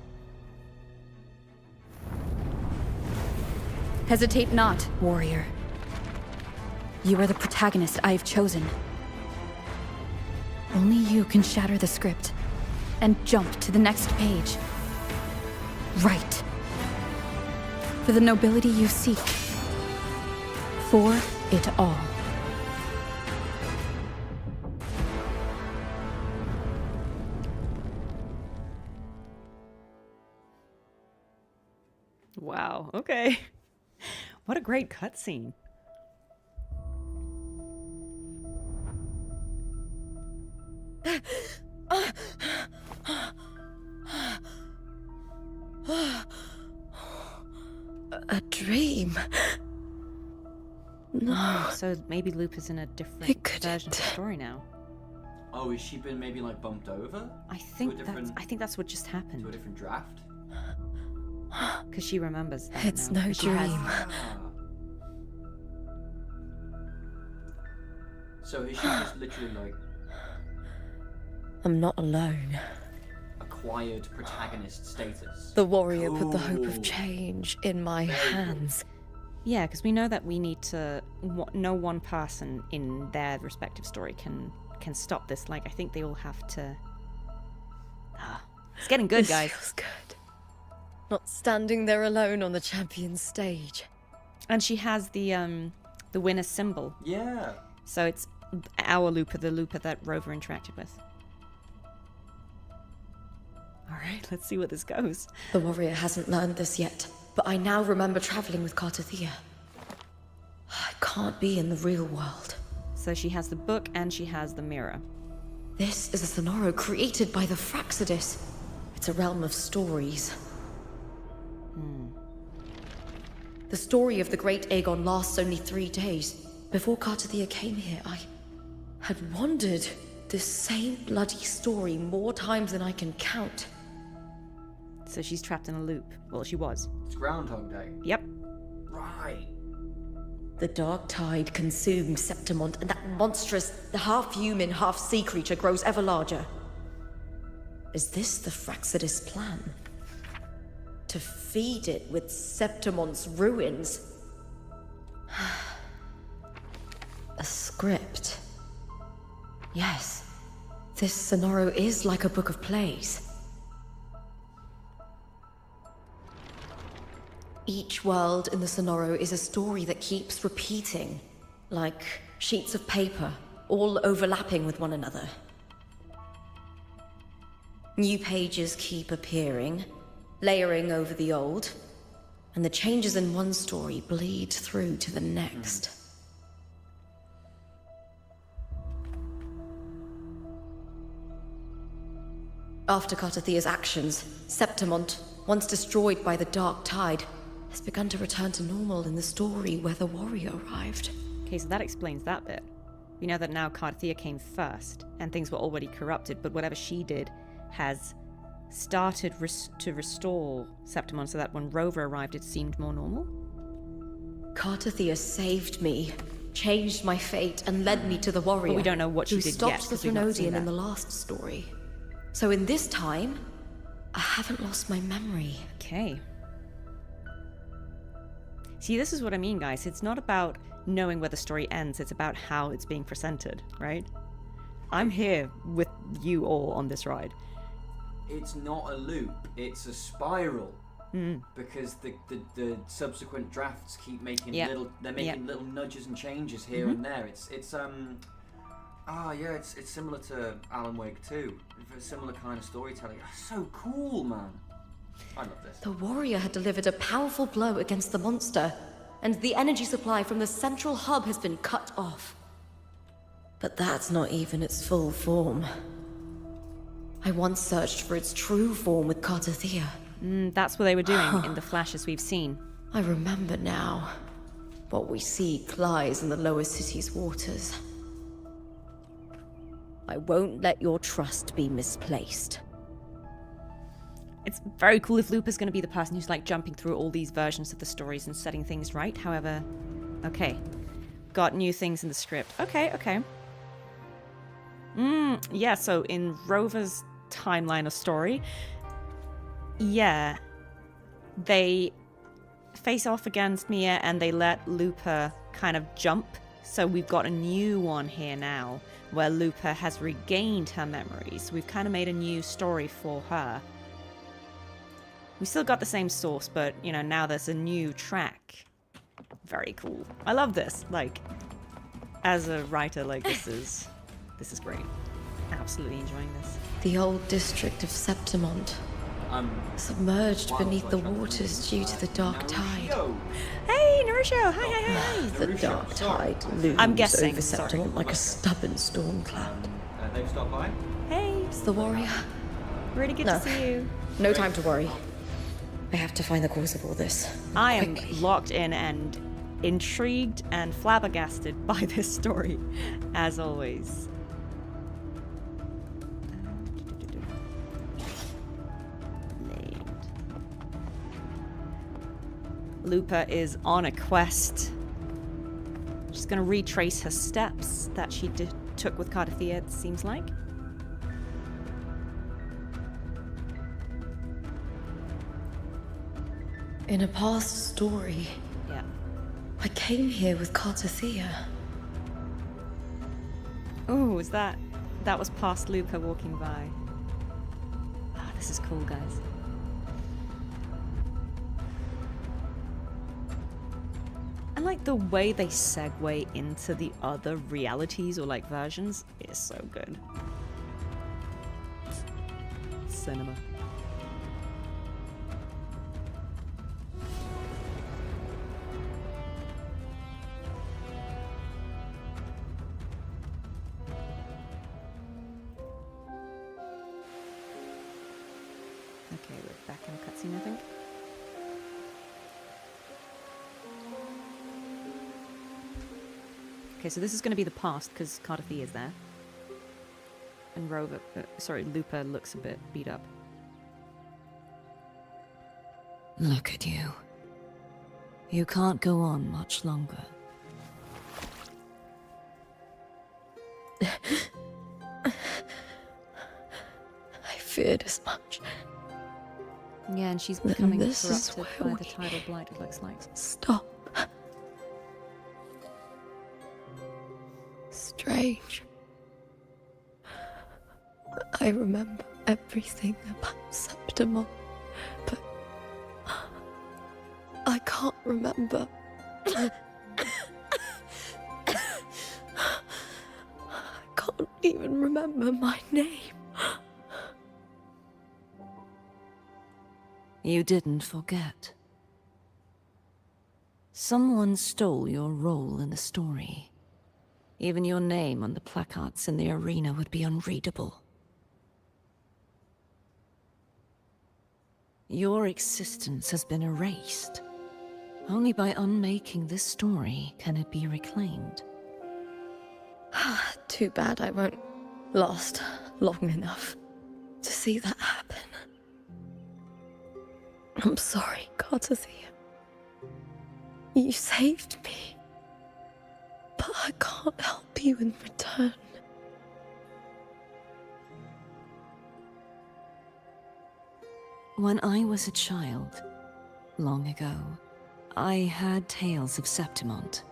Hesitate not, warrior. You are the protagonist I have chosen. Only you can shatter the script and jump to the next page. Right. For the nobility you seek. For it all. Wow, okay. What a great cutscene. dream. No. So maybe Lupa's in a different version of the story now. Oh, has she been maybe like bumped over? I think that's what just happened. To a different draft? Because she remembers that It's now. no dream. So is she just literally like I'm not alone. acquired protagonist status? The warrior put the hope of change in my hands. Yeah, because we know that we need to. No one person in their respective story can stop this. Like, I think they all have to. It's getting good, guys. This feels good. Not standing there alone on the champion's stage. And she has the winner's symbol. Yeah. So it's our Lupa, the Lupa that Rover interacted with. All right, let's see where this goes. The warrior hasn't learned this yet, but I now remember traveling with Cartethyia. I can't be in the real world. So she has the book and she has the mirror. This is a Sonoro created by the Fraxidus. It's a realm of stories. The story of the great Aegon lasts only 3 days. Before Cartethyia came here, I had wandered this same bloody story more times than I can count. So she's trapped in a loop. Well, she was. It's Groundhog Day. Yep. Right. The dark tide consumed Septimont, and that monstrous, half-human, half-sea creature grows ever larger. Is this the Fraxidus plan? To feed it with Septimont's ruins? A script. Yes, this Sonoro is like a book of plays. Each world in the Sonoro is a story that keeps repeating, like sheets of paper, all overlapping with one another. New pages keep appearing, layering over the old, and the changes in one story bleed through to the next. After Cartethyia's actions, Septimont, once destroyed by the dark tide, has begun to return to normal in the story where the warrior arrived. Okay, so that explains that bit. We know that now Cartethyia came first, and things were already corrupted, but whatever she did has started to restore Septimont so that when Rover arrived it seemed more normal? Cartethyia saved me, changed my fate, and led me to the warrior. But we don't know what she who did stopped yet, the 'cause we've not seen Throne in that. the last story. So in this time, I haven't lost my memory. Okay. See, this is what I mean, guys. It's not about knowing where the story ends, it's about how it's being presented, right? I'm here with you all on this ride. It's not a loop, it's a spiral. Because the subsequent drafts keep making little nudges and changes here and there. It's similar to Alan Wake 2. A similar kind of storytelling. So cool, man. I love this. The warrior had delivered a powerful blow against the monster, and the energy supply from the central hub has been cut off. But that's not even its full form. I once searched for its true form with Cartethyia. That's what they were doing in the flashes we've seen. I remember now. What we see lies in the lower city's waters. I won't let your trust be misplaced. It's very cool if Lupa's going to be the person who's like jumping through all these versions of the stories and setting things right. However, okay. Got new things in the script. Okay. Yeah, so in Rover's timeline of story, yeah, they face off against Mia and they let Lupa kind of jump. So we've got a new one here now where Lupa has regained her memories. We've kind of made a new story for her. We still got the same source, but, you know, now there's a new track. Very cool. I love this. Like, as a writer, like, this is great. Absolutely enjoying this. The old district of Septimont, submerged beneath the waters due to the dark tide. Hey, Naruto! Hi! The dark tide looms I'm guessing, over Septimont like a stubborn storm cloud. They've stopped by? Hey! It's the warrior. Really good to see you. No time to worry. I have to find the cause of all this. I am locked in and intrigued and flabbergasted by this story, as always. Lupa is on a quest. She's going to retrace her steps that she took with Cartethyia, it seems like. In a past story, yeah, I came here with Cartethyia. Oh, is that was past Lupa walking by? Ah, this is cool, guys. I like the way they segue into the other realities or like versions. It's so good. Cinema. Okay, we're back in a cutscene, I think. Okay, so this is going to be the past because Cartethyia is there. And Lupa looks a bit beat up. Look at you. You can't go on much longer. I feared as much. Yeah, and she's becoming this is corrupted where by the tidal blight, it looks like. Stop. Strange. I remember everything about Septimont, but I can't remember. I can't even remember my name. You didn't forget. Someone stole your role in the story. Even your name on the placards in the arena would be unreadable. Your existence has been erased. Only by unmaking this story can it be reclaimed. Too bad I won't last long enough to see that happen. I'm sorry, Cartethyia. You saved me. But I can't help you in return. When I was a child, long ago, I heard tales of Septimont.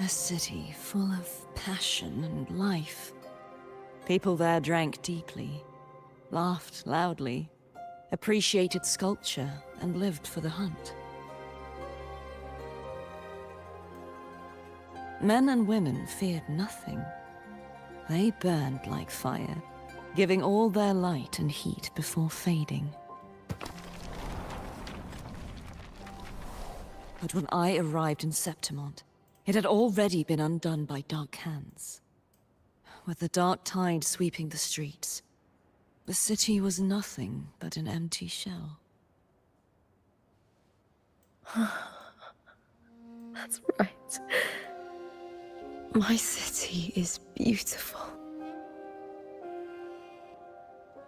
A city full of passion and life. People there drank deeply, laughed loudly, appreciated sculpture, and lived for the hunt. Men and women feared nothing. They burned like fire, giving all their light and heat before fading. But when I arrived in Septimont, it had already been undone by dark hands. With the dark tide sweeping the streets, the city was nothing but an empty shell. That's right. My city is beautiful.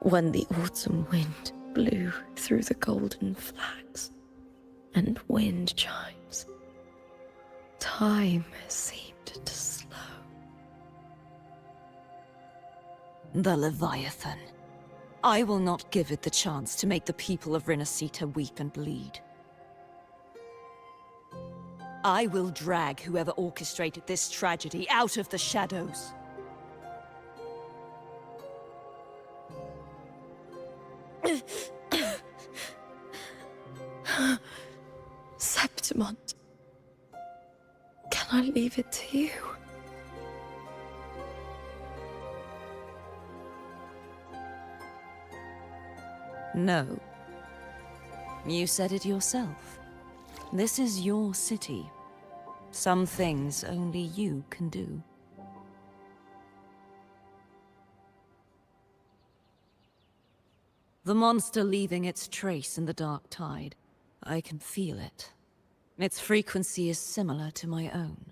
When the autumn wind blew through the golden flags and wind chimes, time seemed to slow. The Leviathan. I will not give it the chance to make the people of Renacita weep and bleed. I will drag whoever orchestrated this tragedy out of the shadows. Septimont. Can I leave it to you? No. You said it yourself. This is your city. Some things only you can do. The monster leaving its trace in the dark tide. I can feel it. Its frequency is similar to my own.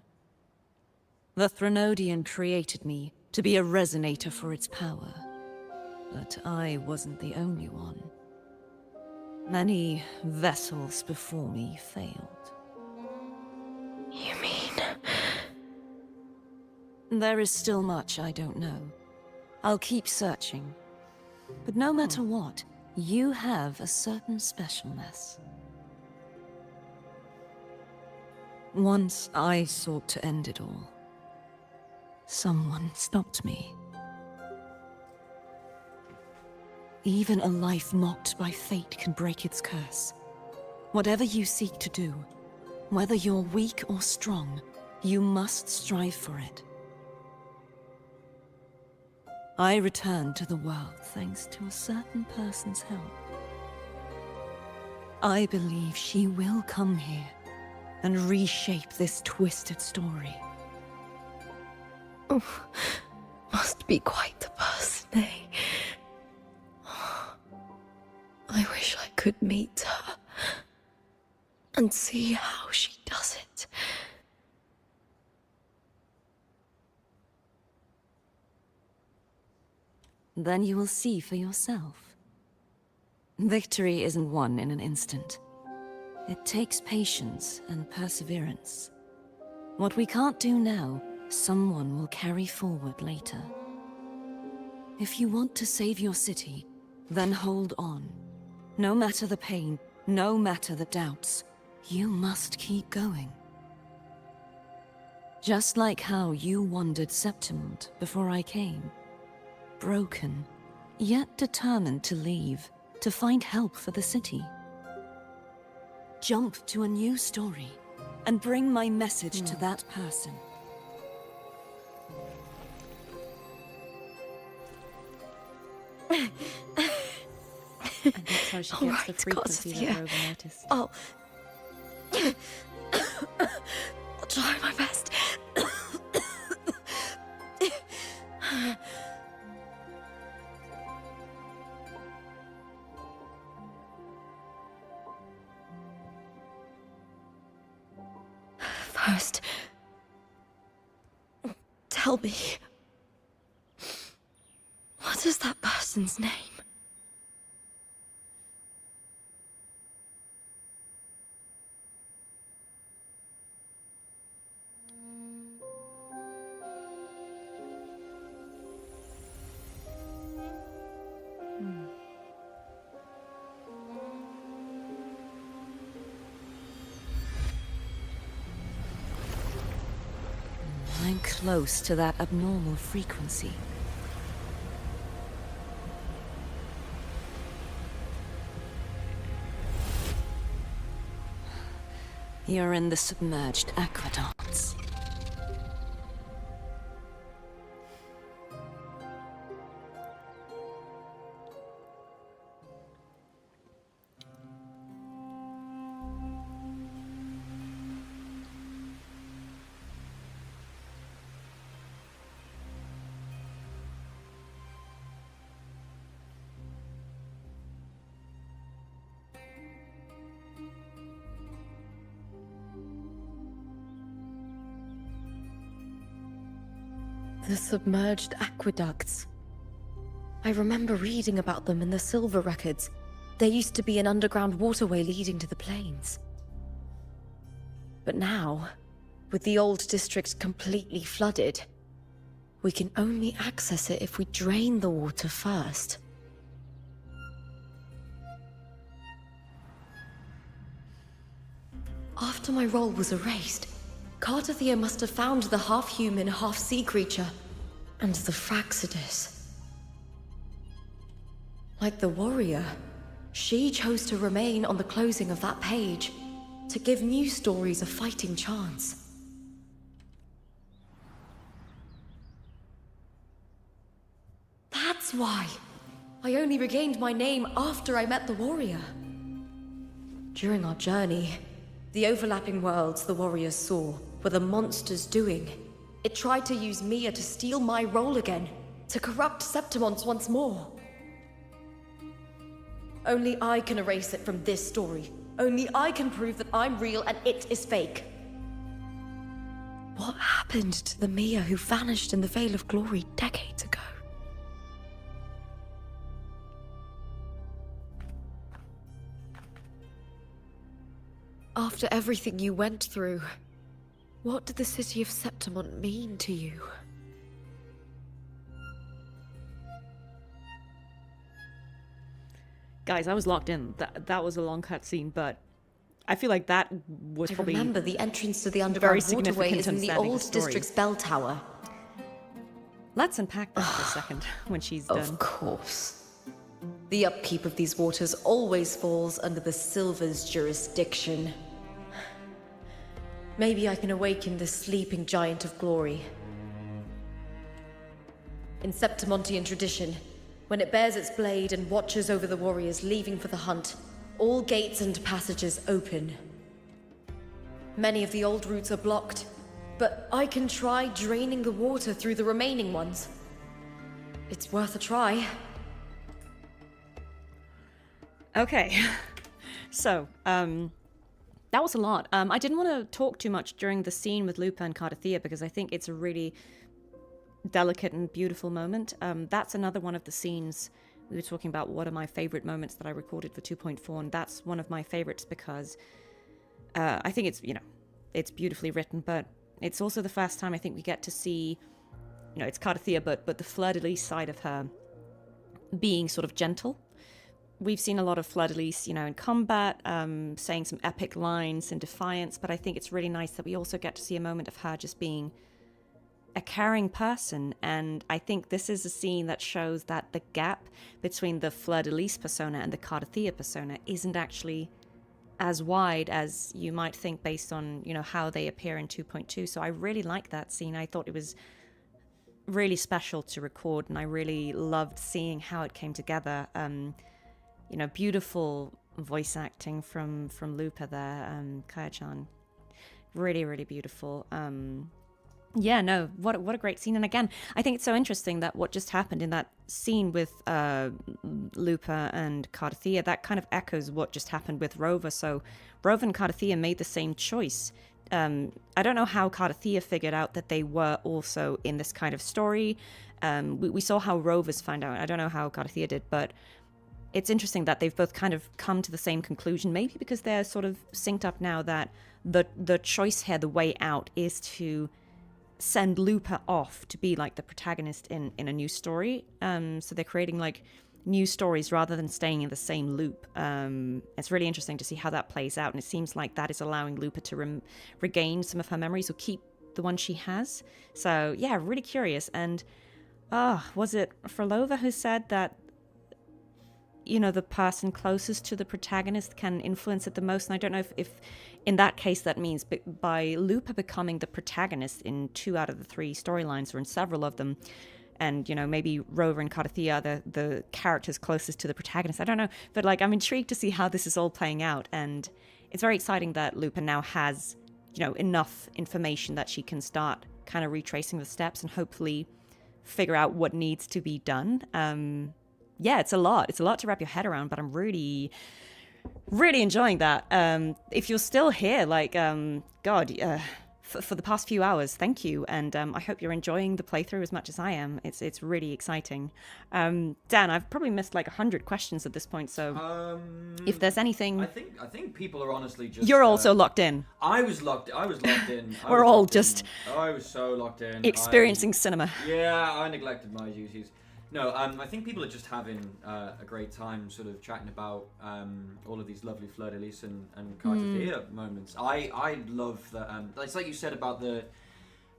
The Threnodian created me to be a resonator for its power. But I wasn't the only one. Many vessels before me failed. You mean... There is still much I don't know. I'll keep searching. But no matter what, you have a certain specialness. Once I sought to end it all. Someone stopped me. Even a life mocked by fate can break its curse. Whatever you seek to do, whether you're weak or strong, you must strive for it. I returned to the world thanks to a certain person's help. I believe she will come here and reshape this twisted story. Oh, must be quite the person, eh? I wish I could meet her and see how she does it. Then you will see for yourself. Victory isn't won in an instant. It takes patience and perseverance. What we can't do now, someone will carry forward later. If you want to save your city, then hold on. No matter the pain, no matter the doubts, you must keep going. Just like how you wandered Septimont before I came. Broken, yet determined to leave, to find help for the city. Jump to a new story, and bring my message to that person. And that's how she gets the frequency that Phrolova noticed. I'll try my best. First, tell me, what is that person's name? I'm close to that abnormal frequency. You're in the submerged aqueducts. The submerged aqueducts. I remember reading about them in the Silver records. There used to be an underground waterway leading to the plains. But now, with the old district completely flooded, we can only access it if we drain the water first. After my role was erased, Cartethyia must have found the half-human, half-sea creature, and the Fraxidus. Like the warrior, she chose to remain on the closing of that page, to give new stories a fighting chance. That's why I only regained my name after I met the warrior. During our journey, the overlapping worlds the warriors saw were the monster's doing. It tried to use Mia to steal my role again, to corrupt Septimont once more. Only I can erase it from this story. Only I can prove that I'm real and it is fake. What happened to the Mia who vanished in the Veil of Glory decades ago? After everything you went through, what did the city of Septimont mean to you? Guys, I was locked in. That was a long cutscene, but I feel like that was probably Remember, the entrance to the very underground significant waterway is in the understanding old the story. district's bell tower. Let's unpack that for a second when she's done. Of course. The upkeep of these waters always falls under the Silver's jurisdiction. Maybe I can awaken the sleeping giant of glory. In Septimontian tradition, when it bears its blade and watches over the warriors leaving for the hunt, all gates and passages open. Many of the old routes are blocked, but I can try draining the water through the remaining ones. It's worth a try. Okay, so, that was a lot. I didn't want to talk too much during the scene with Lupa and Cartethyia because I think it's a really delicate and beautiful moment. That's another one of the scenes we were talking about. What are my favorite moments that I recorded for 2.4, and that's one of my favorites because I think it's, it's beautifully written, but it's also the first time I think we get to see, it's Cartethyia, but the fleur-de-lis side of her being sort of gentle. We've seen a lot of fleur-de-lis, in combat, saying some epic lines in defiance, but I think it's really nice that we also get to see a moment of her just being a caring person, and I think this is a scene that shows that the gap between the fleur-de-lis persona and the Cartethyia persona isn't actually as wide as you might think based on, how they appear in 2.2. So I really like that scene. I thought it was really special to record, and I really loved seeing how it came together. Beautiful voice acting from Lupa there, Kaya-chan. Really, really beautiful. Yeah, no, what a great scene. And again, I think it's so interesting that what just happened in that scene with Lupa and Cartethyia, that kind of echoes what just happened with Rova. So Rova and Cartethyia made the same choice. I don't know how Cartethyia figured out that they were also in this kind of story. We saw how Rova's found out. I don't know how Cartethyia did, but it's interesting that they've both kind of come to the same conclusion, maybe because they're sort of synced up now that the choice here, the way out, is to send Lupa off to be like the protagonist in a new story. So they're creating like new stories rather than staying in the same loop. It's really interesting to see how that plays out, and it seems like that is allowing Lupa to regain some of her memories or keep the one she has. So yeah, really curious. And was it Phrolova who said that the person closest to the protagonist can influence it the most? And I don't know if in that case that means by Lupa becoming the protagonist in 2 out of the 3 storylines, or in several of them, and maybe Rova and Cartethyia are the characters closest to the protagonist. I don't know, but I'm intrigued to see how this is all playing out, and it's very exciting that Lupa now has enough information that she can start kind of retracing the steps and hopefully figure out what needs to be done. Yeah, it's a lot to wrap your head around, but I'm really, really enjoying that. If you're still here, for the past few hours, thank you, and I hope you're enjoying the playthrough as much as I am. It's really exciting. Dan, I've probably missed 100 questions at this point, so if there's anything, I think people are honestly just. You're also locked in. I was locked in. We're all just. I was so locked in. Experiencing cinema. Yeah, I neglected my duties. No, I think people are just having a great time sort of chatting about all of these lovely fleur-de-lis and Cartethyia moments. I love that. It's like you said about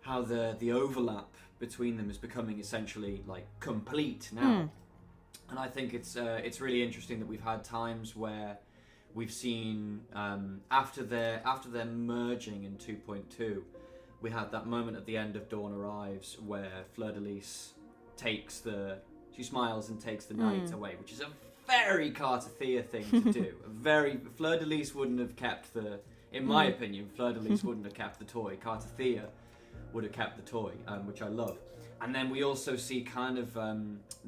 how the overlap between them is becoming essentially complete now. And I think it's really interesting that we've had times where we've seen after their merging in 2.2, we had that moment at the end of Dawn Arrives where fleur-de-lis she smiles and takes the knight away, which is a very Cartethyia thing to do. Fleur-de-lis wouldn't have kept in my opinion, Fleur-de-lis wouldn't have kept the toy. Cartethyia would have kept the toy, which I love. And then we also see kind of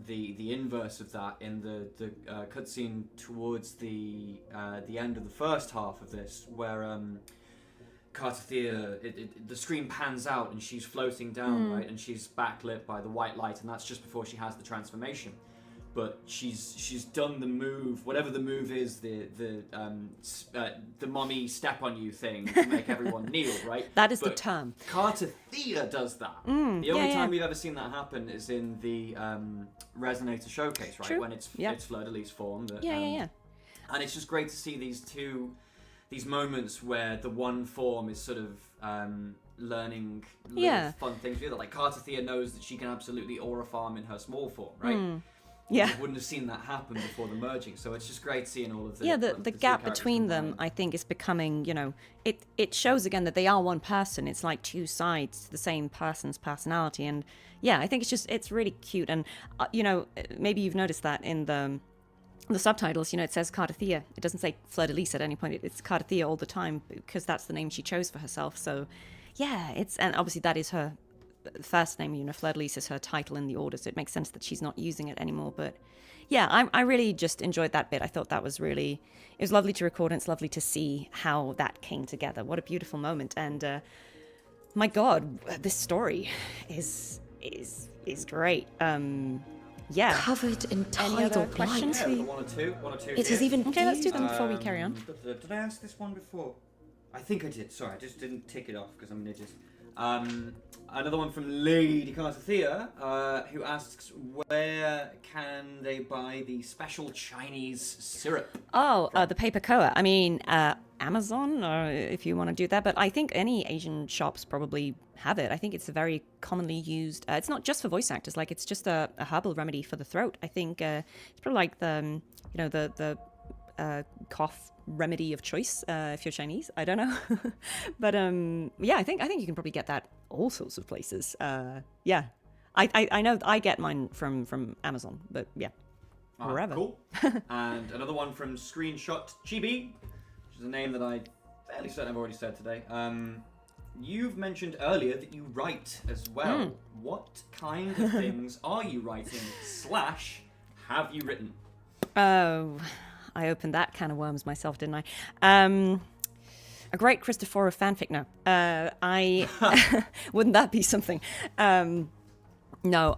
the inverse of that in the cutscene towards the end of the first half of this, where Cartethyia, the screen pans out and she's floating down, right, and she's backlit by the white light, and that's just before she has the transformation. But she's done the move, whatever the move is, the mommy step on you thing to make everyone kneel, right? That is the term. Cartethyia does that. The only time we've ever seen that happen is in the Resonator showcase, right? True. When it's fleur-de-lis form. That, And it's just great to see these moments where the one form is sort of learning little fun things with it. Like Cartethyia knows that she can absolutely aura farm in her small form, right? Yeah. You wouldn't have seen that happen before the merging, so it's just great seeing all of the the gap between them, I think, is becoming, it shows again that they are one person. It's like two sides to the same person's personality, and I think it's really cute. And maybe you've noticed that in the subtitles, it says Cartethyia. It doesn't say fleur-de-lis at any point. It's Cartethyia all the time because that's the name she chose for herself. So and obviously that is her first name. Fleur-de-lis is her title in the order, so it makes sense that she's not using it anymore. But I really just enjoyed that bit. I thought that was it was lovely to record, and it's lovely to see how that came together. What a beautiful moment. And my God, this story is great. Covered in tidal questions? light. One or two. It is even okay, let's do them before we carry on. Did I ask this one before? I think I did. Sorry, I just didn't tick it off because I'm an idiot. Another one from Lady Cartethyia, who asks, where can they buy the special Chinese syrup? The paper koa. I mean, Amazon, if you want to do that. But I think any Asian shops probably have it. I think it's a very commonly used. It's not just for voice actors. Like, it's just a herbal remedy for the throat. I think it's probably like the cough remedy of choice if you're Chinese. I don't know. But I think you can probably get that all sorts of places. I know I get mine from Amazon, but wherever. Cool. And another one from Screenshot Chibi, which is a name that I fairly certain I've already said today. You've mentioned earlier that you write as well. What kind of things are you writing / have you written? Oh, I opened that can of worms myself, didn't I? A great Christophora fanfic. No, I wouldn't that be something? No,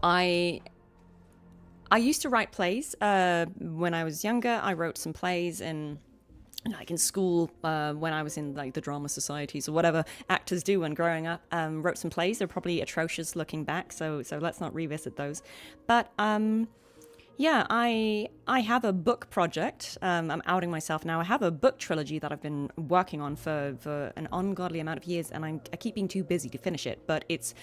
I used to write plays when I was younger. I wrote some plays in school when I was in like the drama societies or whatever actors do when growing up. Wrote some plays. They're probably atrocious looking back, so let's not revisit those. But I have a book project. I'm outing myself now. I have a book trilogy that I've been working on for an ungodly amount of years, and I keep being too busy to finish it. But it's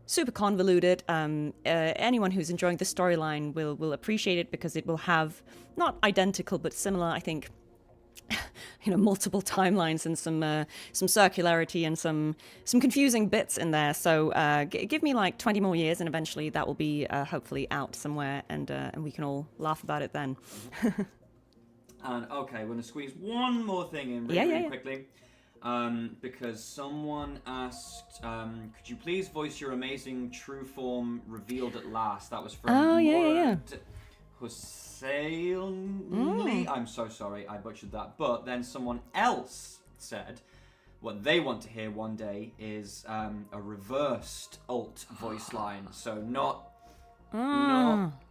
super convoluted. Anyone who's enjoying the storyline will appreciate it because it will have not identical but similar, I think, multiple timelines and some circularity and some confusing bits in there. So give me like 20 more years, and eventually that will be hopefully out somewhere, and we can all laugh about it then. And okay, we're gonna squeeze one more thing in really quickly, because someone asked, could you please voice your amazing true form revealed at last? That was from Hussein. I'm so sorry, I butchered that. But then someone else said what they want to hear one day is a reversed alt voice line. So not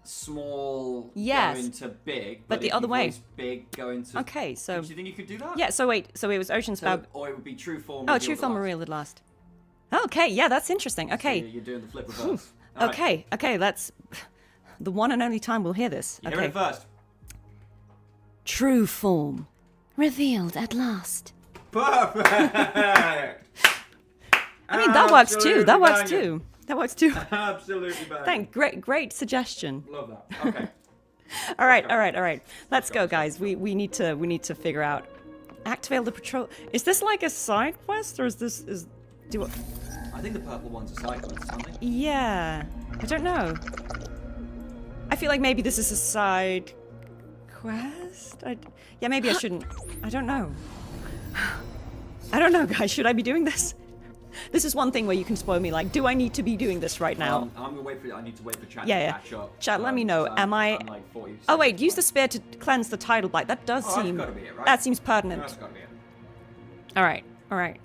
small going to big, but the other way. Big going to. Okay, so. Do you think you could do that? Yeah. So wait. So it was Ocean's Bound. Or it would be true form. Oh, true form revealed at last. Okay. Yeah, that's interesting. Okay. So you're doing the flip reverse. Okay. Right. Okay. That's the one and only time we'll hear this. You hear it first. True form revealed at last. Perfect. I mean, that works too. That works too. That works too. Absolutely bang. Thank. Great suggestion. Love that. Okay. All right. Let's go, guys. We need to figure out. Activate the patrol. Is this like a side quest, or is this I think the purple one's a side quest, aren't they? Yeah. I don't know. I feel like maybe this is a side quest. Maybe I shouldn't. I don't know. I don't know, guys. Should I be doing this? This is one thing where you can spoil me. Like, do I need to be doing this right now? I'm gonna wait for. I need to wait for chat Yeah, to yeah. catch up. Chat, let me know. I'm I? like 40 Oh wait, use the spear to cleanse the tidal blight. That does Oh, that's seem. gotta be it, right? That seems pertinent. That's gotta be it. All right, all right.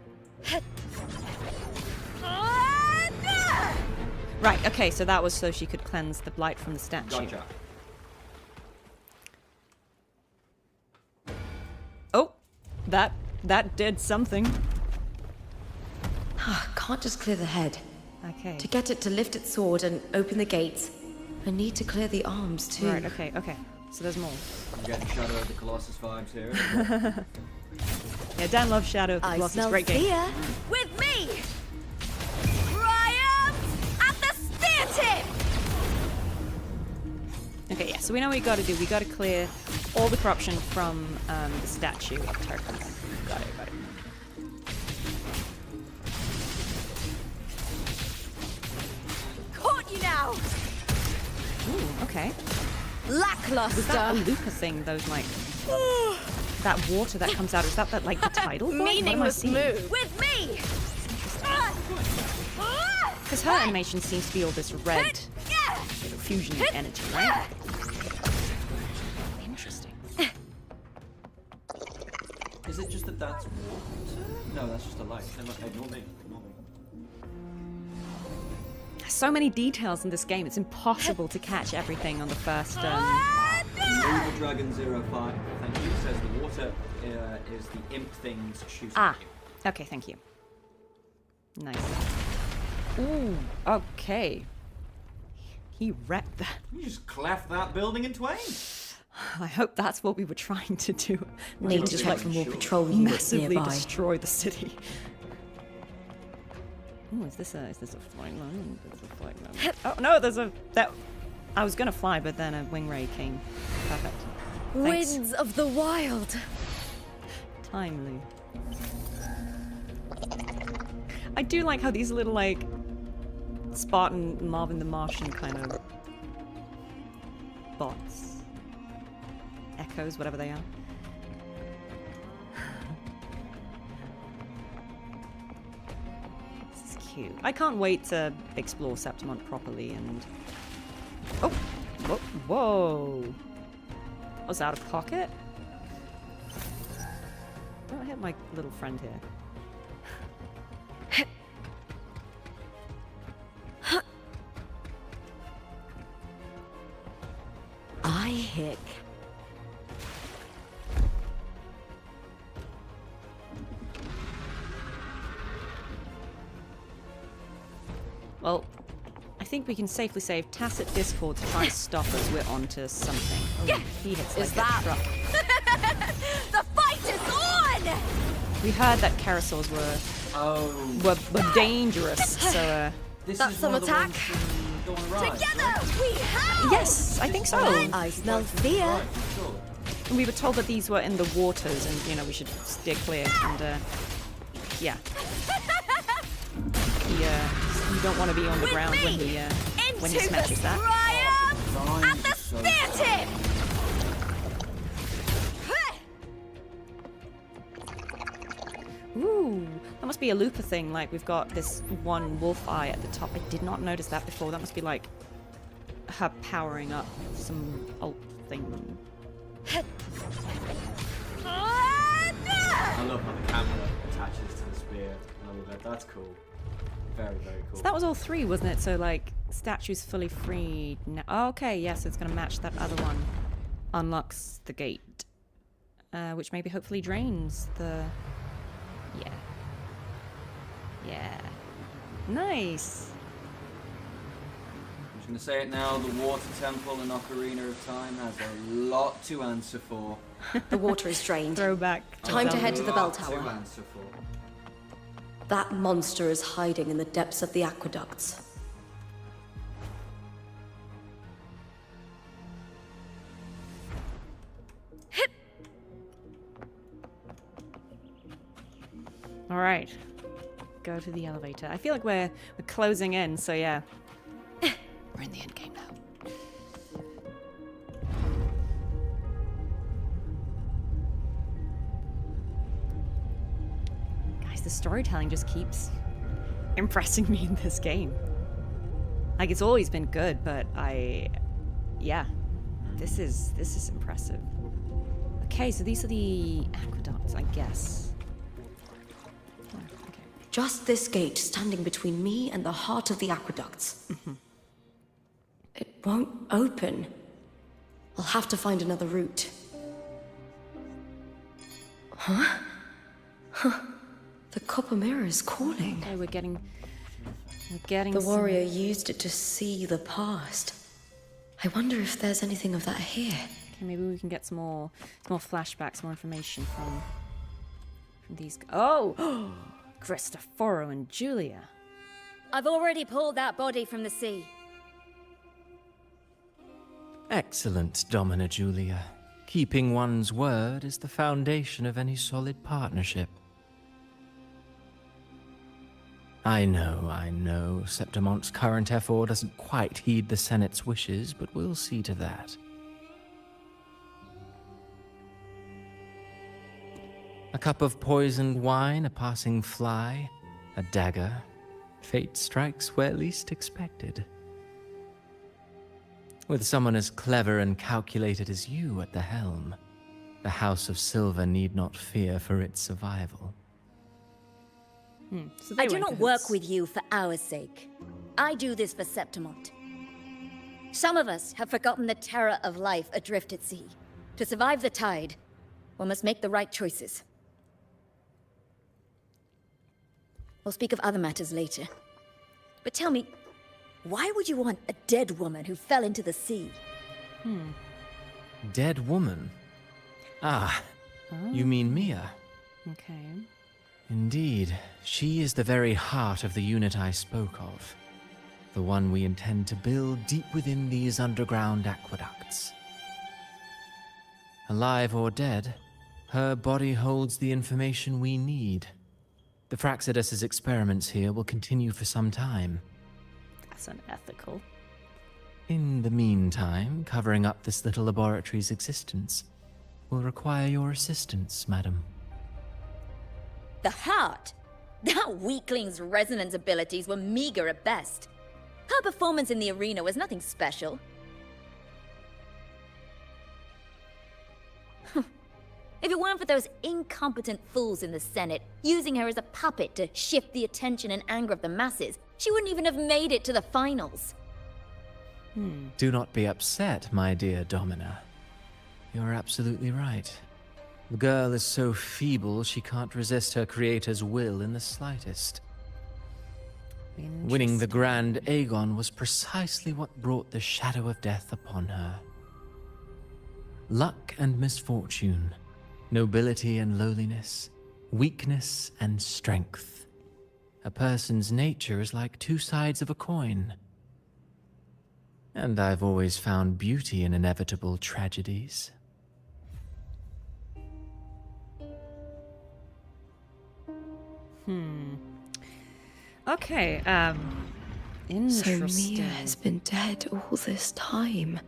Right. Okay. So that was so she could cleanse the blight from the statue. Gotcha. Oh, that did something. Can't just clear the head. Okay. To get it to lift its sword and open the gates, I need to clear the arms too. Right. Okay. Okay. So there's more. I'm getting Shadow of the Colossus vibes here. Yeah, Dan loves Shadow of the Colossus. Great game. Fear with me! Triumph at the spear tip! Okay, yeah, so we know what we gotta do. We gotta clear all the corruption from the statue of Tarkus. Got it, got it. Caught you now! Ooh, okay. Lackluster! Was that a Lupa thing, those like... that water that comes out, is that like the tidal void? Meaningless move! With me! Because her animation seems to be all this red fusion energy, right? Interesting. Is it just that that's water? No, that's just a light. Ignore me. Ignore me. So many details in this game, it's impossible to catch everything on the first... Evil Dragon 05, thank you. Says the water is the imp things shooting at you. Okay, thank you. Nice. Ooh, okay. He wrecked that. You just cleft that building in twain. I hope that's what we were trying to do. Need to check for more patrol units massively nearby. destroy the city. Ooh, is this a flying line? There's a flying line. Oh no, there's a I was gonna fly, but then a wing ray came. Perfect. Thanks. Winds of the wild! Timely. I do like how these little like Spartan Marvin the Martian kind of bots. Echoes, whatever they are. This is cute. I can't wait to explore Septimont properly and... Oh! Whoa! Whoa. Was out of pocket? Don't hit my little friend here. I hick. Well, I think we can safely say Tacit Discord to try and stop us. We're onto something. Oh, he hits like Is a that- truck. The fight is on! We heard that Carousels were dangerous, so That's some attack. Together we have! yes, I think so. I smell fear. And we were told that these were in the waters, and you know we should steer clear. And yeah, you don't want to be on the ground when he smashes that. Triumph at the spear tip! Ooh, that must be a Lupa thing. Like we've got this one wolf eye at the top. I did not notice that before. That must be like her powering up some alt thing. I love how the camera attaches to the spear. I love that. That's cool. Very, very cool. So that was all three, wasn't it? So like statue's fully freed now. Oh, okay, yes, it's gonna match that other one. Unlocks the gate, which maybe hopefully drains the. Yeah. Yeah. Nice. I'm just gonna say it now. The Water Temple in Ocarina of Time has a lot to answer for. The water is drained. Throwback. Time to head to the bell Lot to tower. answer for. That monster is hiding in the depths of the aqueducts. All right. Go to the elevator. I feel like we're closing in, so yeah. We're in the end game now. Guys, the storytelling just keeps impressing me in this game. Like, it's always been good, but yeah, this is impressive. Okay, so these are the aqueducts, I guess. Oh, okay. Just this gate standing between me and the heart of the aqueducts. It won't open. I'll have to find another route. Huh? Huh. The copper mirror is calling. Okay, we're getting The warrior used it to see the past. I wonder if there's anything of that here. Okay, maybe we can get some more flashbacks, more information from these. Oh, Cristoforo and Julia. I've already pulled that body from the sea. Excellent, Domina Julia. Keeping one's word is the foundation of any solid partnership. I know, Septimont's current effort doesn't quite heed the Senate's wishes, but we'll see to that. A cup of poisoned wine, a passing fly, a dagger. Fate strikes where least expected. With someone as clever and calculated as you at the helm, the House of Silver need not fear for its survival. So I do not work with you for our sake. I do this for Septimont. Some of us have forgotten the terror of life adrift at sea. To survive the tide, one must make the right choices. We'll speak of other matters later. But tell me, why would you want a dead woman who fell into the sea? Dead woman? You mean Mia? Okay. Indeed, she is the very heart of the unit I spoke of. The one we intend to build deep within these underground aqueducts. Alive or dead, her body holds the information we need. The Fraxidus's experiments here will continue for some time. That's unethical. In the meantime, covering up this little laboratory's existence will require your assistance, madam. The heart? That weakling's resonance abilities were meager at best. Her performance in the arena was nothing special. If it weren't for those incompetent fools in the Senate, using her as a puppet to shift the attention and anger of the masses, she wouldn't even have made it to the finals. Do not be upset, my dear Domina. You're absolutely right. The girl is so feeble she can't resist her creator's will in the slightest. Winning the Grand Aegon was precisely what brought the shadow of death upon her. Luck and misfortune, nobility and lowliness, weakness and strength. A person's nature is like two sides of a coin. And I've always found beauty in inevitable tragedies. Okay, interesting. So Mia has been dead all this time.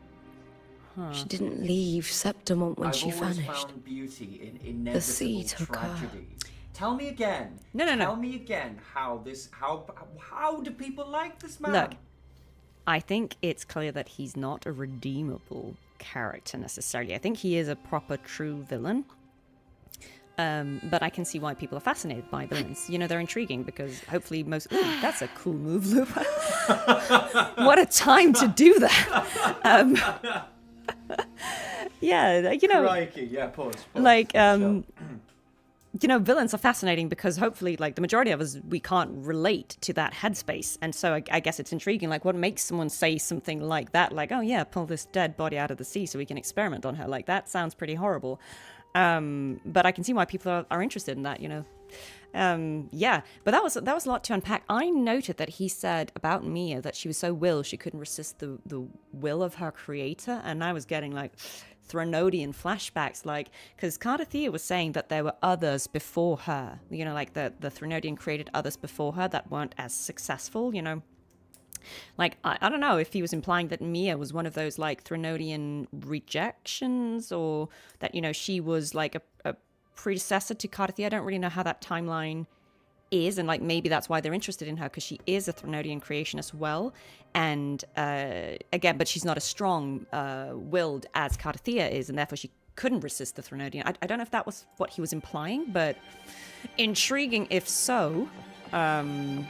She didn't leave Septimont when she vanished. Found beauty in inevitable The sea took her. tragedies. Tell me again. No. Tell me again how do people like this man? Look, I think it's clear that he's not a redeemable character necessarily. I think he is a proper true villain. But I can see why people are fascinated by villains. You know, they're intriguing because hopefully most... Ooh, that's a cool move, Lupa. What a time to do that. Yeah, you know... Crikey, yeah, pause. Like, you know, villains are fascinating because hopefully, like, the majority of us, we can't relate to that headspace. And so I guess it's intriguing. Like, what makes someone say something like that? Like, oh, yeah, pull this dead body out of the sea so we can experiment on her. Like, that sounds pretty horrible. But I can see why people are interested in that, you know. Yeah, but that was a lot to unpack. I noted that he said about Mia that she was so will she couldn't resist the will of her creator, and I was getting like Thronodian flashbacks, like because Cartethyia was saying that there were others before her, you know, like the Thronodian created others before her that weren't as successful, you know. Like, I don't know if he was implying that Mia was one of those, like, Thronodian rejections, or that, you know, she was, like, a predecessor to Cartethyia. I don't really know how that timeline is, and like maybe that's why they're interested in her, because she is a Threnodian creation as well. And again, but she's not as strong willed as Cartethyia is, and therefore she couldn't resist the Threnodian. I don't know if that was what he was implying, but intriguing if so. Yeah,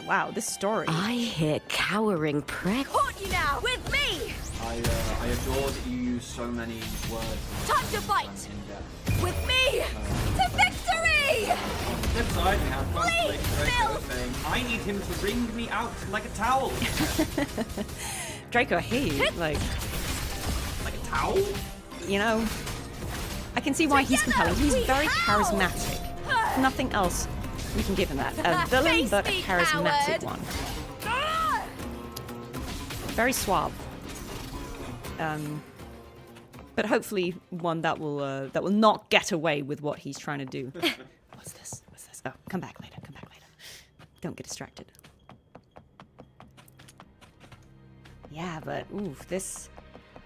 wow, this story. I hear cowering prey. Caught you now, with me! I adore that you use so many words. Time to fight! With me! To victory! On the flip side, we have Please, Draco saying, I need him to wring me out like a towel. Draco, hey, like a towel? You know, I can see why he's compelling. He's very charismatic. Nothing else we can give him that. A villain, but a charismatic one. Very suave. But hopefully one that will not get away with what he's trying to do. What's this? What's this? Oh, come back later. Come back later. Don't get distracted. Yeah, but oof, this.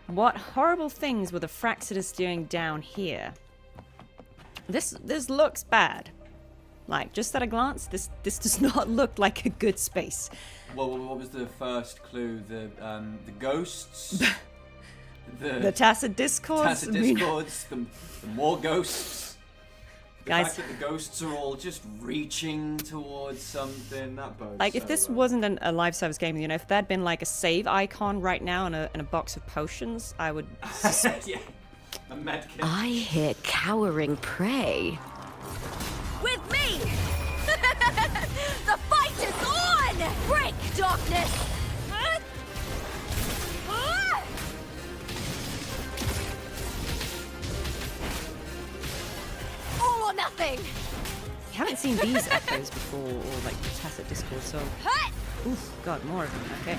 What horrible things were the Fraxidus doing down here? This looks bad. Like, just at a glance, this does not look like a good space. Well, what was the first clue? The ghosts? the tacit discords? Tacit discords, the more ghosts. The Guys, fact that the ghosts are all just reaching towards something, that bodes like, if so this well. wasn't a live service game, you know, if there'd been like a save icon right now and a box of potions, I would... Yeah, a medkit. I hear cowering prey. With me! The fight is on! Break, darkness! All or nothing! You haven't seen these echoes before, or like tacit discord, so... Oof, god, more of them, okay.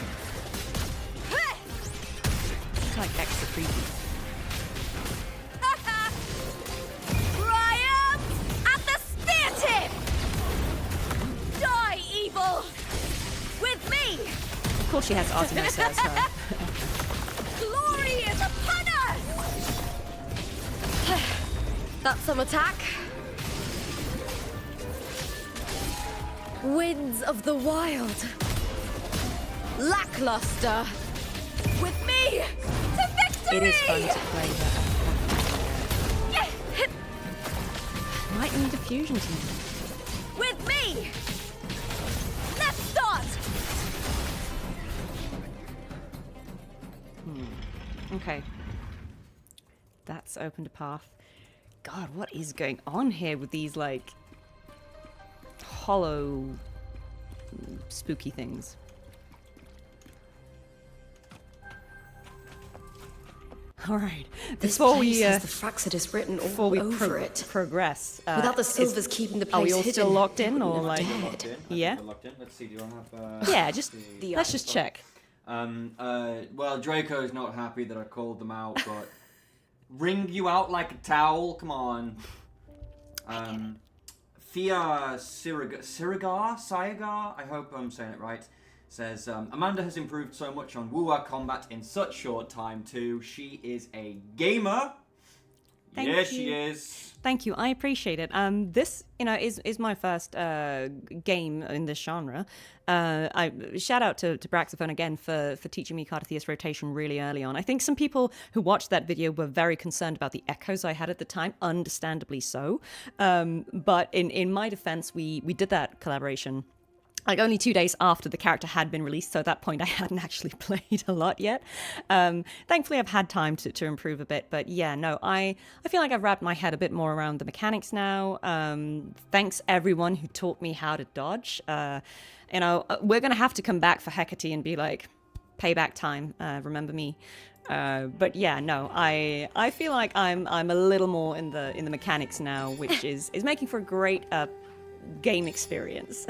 It's like extra creepy. Triumph at the spear tip! Die, evil! With me! Of course she has Artemis as her. Glory is upon us! That's some attack. Winds of the wild. Lackluster. With me! To victory! It is fun to play that. Might need a fusion team. With me! Let's start! Okay. That's opened a path. God, what is going on here with these, like, hollow, spooky things? All right. This Before place we has the Fraxidus written all before we over it. progress, Without the silvers keeping the place are we all hidden, still locked in, or we're like? dead. Yeah. Locked in. Let's see, do I have... Yeah, just see. let's just check. Well, Draco's not happy that I called them out, but wring you out like a towel. Come on. Thea Sirigar, I hope I'm saying it right, says, Amanda has improved so much on Wuwa combat in such short time too. She is a gamer. Thank Yes, you. she is. Thank you. I appreciate it. This, you know, is my first game in this genre. I shout out to Braxophone again for teaching me Cartethyia rotation really early on. I think some people who watched that video were very concerned about the echoes I had at the time, understandably so. But in my defense, we did that collaboration like only 2 days after the character had been released, so at that point I hadn't actually played a lot yet. Thankfully I've had time to improve a bit, but yeah, no, I feel like I've wrapped my head a bit more around the mechanics now. Thanks everyone who taught me how to dodge. You know, we're gonna have to come back for Hecate and be like, payback time, remember me. But yeah, no, I feel like I'm a little more in the mechanics now, which is making for a great game experience.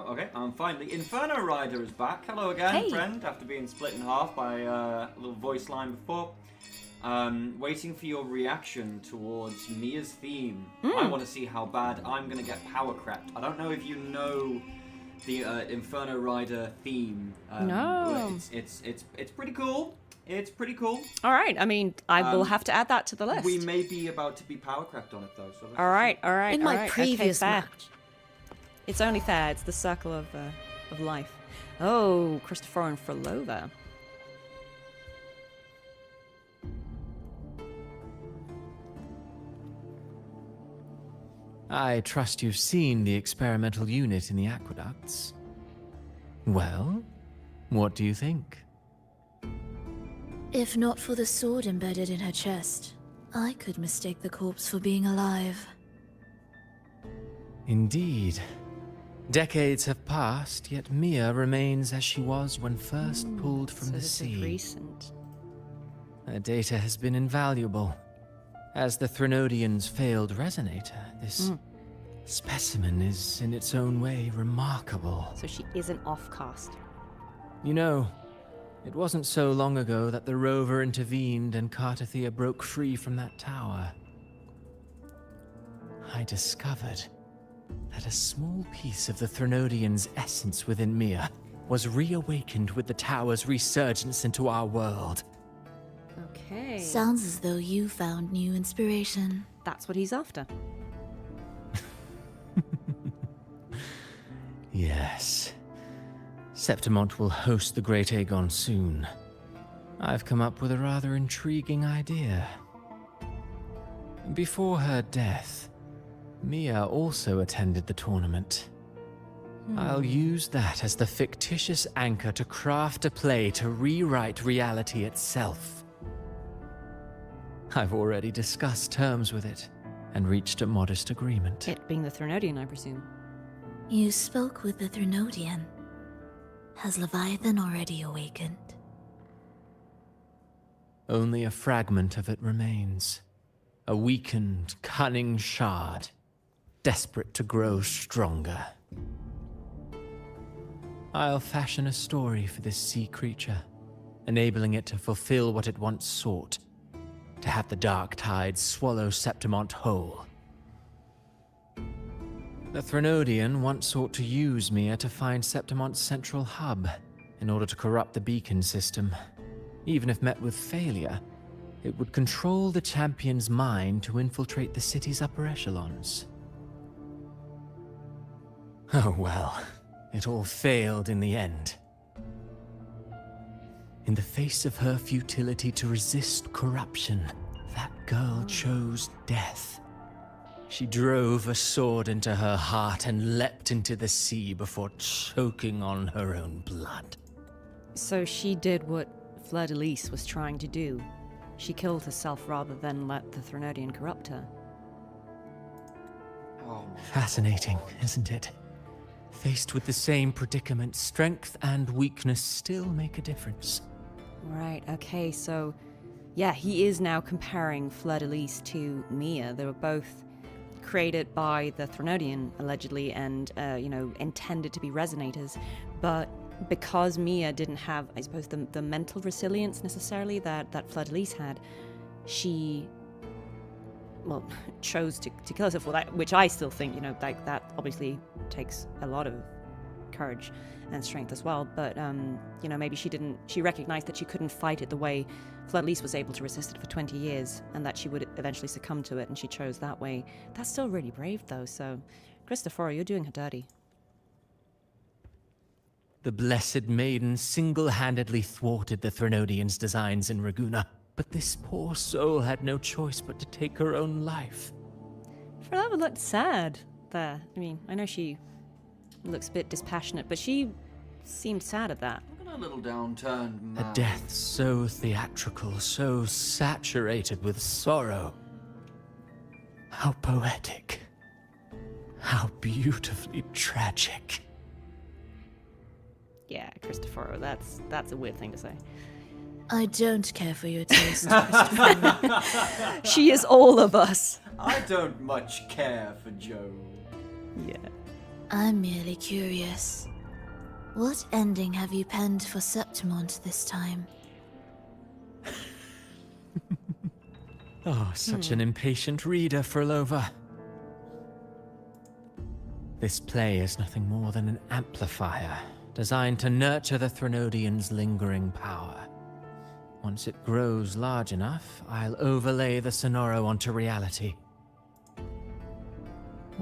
Okay, finally, Inferno Rider is back. Hello again, Hey. friend, after being split in half by a little voice line before. Waiting for your reaction towards Mia's theme. I want to see how bad I'm going to get power crept. I don't know if you know the Inferno Rider theme. No. It's pretty cool. It's pretty cool. All right. I mean, I will have to add that to the list. We may be about to be power crept on it though. So all right. In my okay, previous fair. match. It's only fair. It's the circle of life. Oh, Christopher and Phrolova. I trust you've seen the experimental unit in the aqueducts. Well, what do you think? If not for the sword embedded in her chest, I could mistake the corpse for being alive. Indeed. Decades have passed, yet Mia remains as she was when first pulled from the sea. Recent. Her data has been invaluable. As the Threnodian's failed resonator, this specimen is, in its own way, remarkable. So she isn't off-cast. You know, it wasn't so long ago that the rover intervened and Cartethyia broke free from that tower. I discovered that a small piece of the Threnodian's essence within Mia was reawakened with the tower's resurgence into our world. Okay. Sounds as though you found new inspiration. That's what he's after. Yes. Septimont will host the Great Aegon soon. I've come up with a rather intriguing idea. Before her death, Mia also attended the tournament. I'll use that as the fictitious anchor to craft a play to rewrite reality itself. I've already discussed terms with it and reached a modest agreement. It being the Threnodian, I presume. You spoke with the Threnodian. Has Leviathan already awakened? Only a fragment of it remains. A weakened, cunning shard, desperate to grow stronger. I'll fashion a story for this sea creature, enabling it to fulfill what it once sought, to have the dark tides swallow Septimont whole. The Threnodian once sought to use Mia to find Septimont's central hub in order to corrupt the beacon system. Even if met with failure, it would control the champion's mind to infiltrate the city's upper echelons. Oh well, it all failed in the end. In the face of her futility to resist corruption, that girl chose death. She drove a sword into her heart and leapt into the sea before choking on her own blood. So she did what Fleur-de-Lis was trying to do. She killed herself rather than let the Threnodian corrupt her. Fascinating, isn't it? Faced with the same predicament, strength and weakness still make a difference. Right, okay, so... yeah, he is now comparing Fleur-de-Lis to Mia. They were both created by the Threnodian, allegedly, and, intended to be resonators. But because Mia didn't have, I suppose, the mental resilience necessarily that Fleur-de-Lis had, she, well, chose to kill herself. Well, that, which I still think, that obviously takes a lot of courage and strength as well. But, maybe she recognized that she couldn't fight it the way Fleur-de-Lis was able to resist it for 20 years, and that she would eventually succumb to it, and she chose that way. That's still really brave, though, so... Christopher, you're doing her dirty. The Blessed Maiden single-handedly thwarted the Threnodian's designs in Raguna, but this poor soul had no choice but to take her own life. Phrolova looked sad there. I mean, I know she looks a bit dispassionate, but she seemed sad at that. A little downturned A man. death so theatrical, so saturated with sorrow. How poetic. How beautifully tragic. Yeah, Christopher, that's a weird thing to say. I don't care for your taste, Christopher. She is all of us. I don't much care for Joe. Yeah. I'm merely curious. What ending have you penned for Septimont this time? Oh, such an impatient reader, Phrolova. This play is nothing more than an amplifier, designed to nurture the Threnodian's lingering power. Once it grows large enough, I'll overlay the Sonoro onto reality.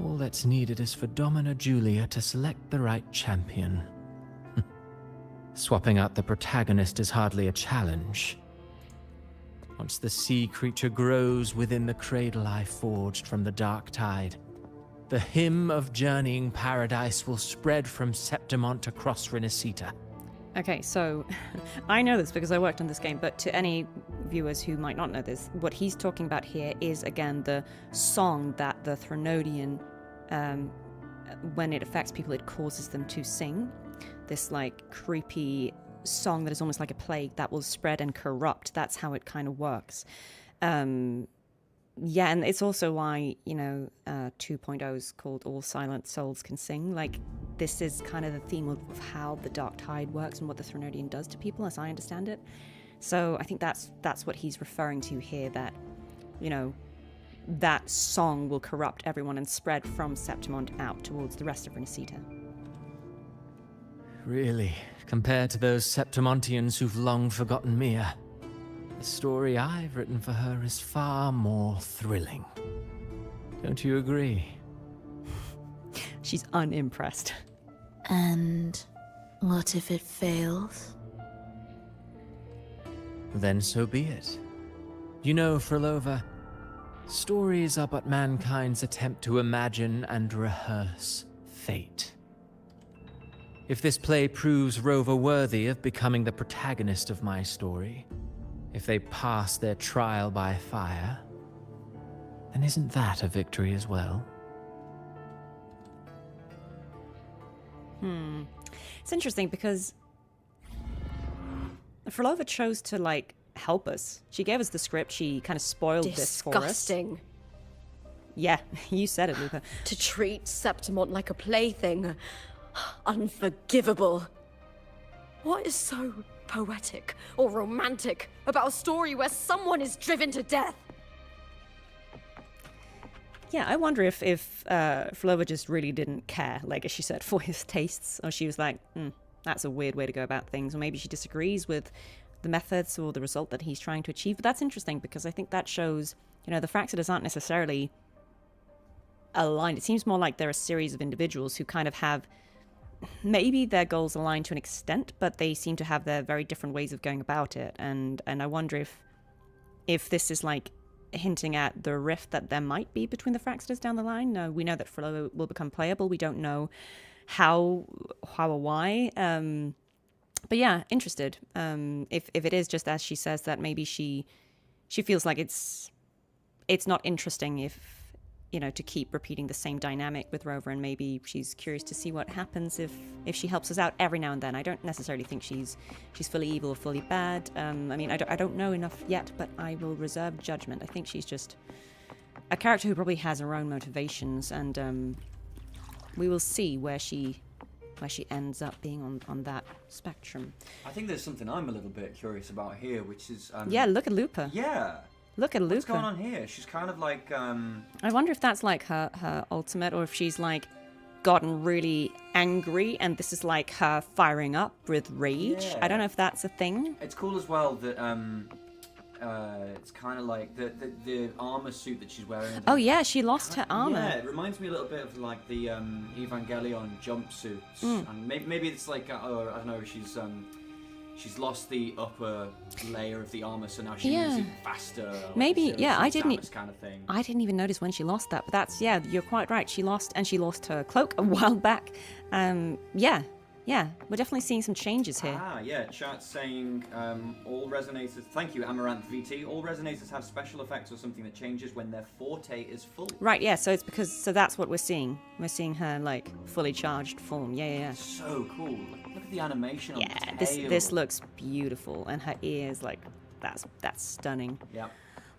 All that's needed is for Domina Julia to select the right champion. Swapping out the protagonist is hardly a challenge. Once the sea creature grows within the cradle I forged from the dark tide, the hymn of journeying paradise will spread from Septimont across Renacita. Okay, so I know this because I worked on this game, but to any viewers who might not know this, what he's talking about here is, again, the song that the Threnodian, when it affects people, it causes them to sing. This, like, creepy song that is almost like a plague that will spread and corrupt. That's how it kind of works. Yeah, and it's also why, 2.0 is called All Silent Souls Can Sing. Like, this is kind of the theme of how the Dark Tide works and what the Threnodian does to people, as I understand it. So I think that's what he's referring to here, that, that song will corrupt everyone and spread from Septimont out towards the rest of Renacita. Really, compared to those Septimontians who've long forgotten Mia, the story I've written for her is far more thrilling. Don't you agree? She's unimpressed. And what if it fails? Then so be it. You know, Phrolova, stories are but mankind's attempt to imagine and rehearse fate. If this play proves Rover worthy of becoming the protagonist of my story, if they pass their trial by fire, then isn't that a victory as well? It's interesting because Phrolova chose to, help us. She gave us the script. She kind of spoiled this for us. Disgusting. Yeah, you said it, Lupa. To treat Septimont like a plaything. Unforgivable. What is so poetic or romantic about a story where someone is driven to death? Yeah, I wonder if Phrolova just really didn't care, as she said, for his tastes. Or she was like, that's a weird way to go about things. Or maybe she disagrees with the methods or the result that he's trying to achieve. But that's interesting because I think that shows, the Fraxidus aren't necessarily aligned. It seems more like they're a series of individuals who kind of have maybe their goals align to an extent, but they seem to have their very different ways of going about it. And I wonder if this is hinting at the rift that there might be between the Fraxidus down the line. No, we know that Phrolova will become playable. We don't know how or why. But yeah, interested. If it is just as she says, that maybe she feels like it's not interesting if to keep repeating the same dynamic with Rover, and maybe she's curious to see what happens if she helps us out every now and then. I don't necessarily think she's fully evil or fully bad. I don't know enough yet, but I will reserve judgment. I think she's just a character who probably has her own motivations, and we will see where she ends up being on that spectrum. I think there's something I'm a little bit curious about here, which is yeah, look at Lupa. Yeah. Look at Lupa. What's going on here? She's kind of like I wonder if that's her ultimate, or if she's gotten really angry and this is her firing up with rage. Yeah. I don't know if that's a thing. It's cool as well that it's kind of like the armor suit that she's wearing. Oh yeah, she lost her armor. Yeah, it reminds me a little bit of the Evangelion jumpsuits, and maybe it's I don't know. She's lost the upper layer of the armor, so now she moves even faster. Maybe, yeah. I didn't kind of thing. I didn't even notice when she lost that, but that's you're quite right. She lost her cloak a while back. Yeah, we're definitely seeing some changes here. Chat's saying all resonators. Thank you, Amaranth VT. All resonators have special effects or something that changes when their forte is full. Right. Yeah. So it's that's what we're seeing. We're seeing her fully charged form. Yeah. So cool. Look at the animation on the tail. This looks beautiful, and her ears that's stunning. Yeah.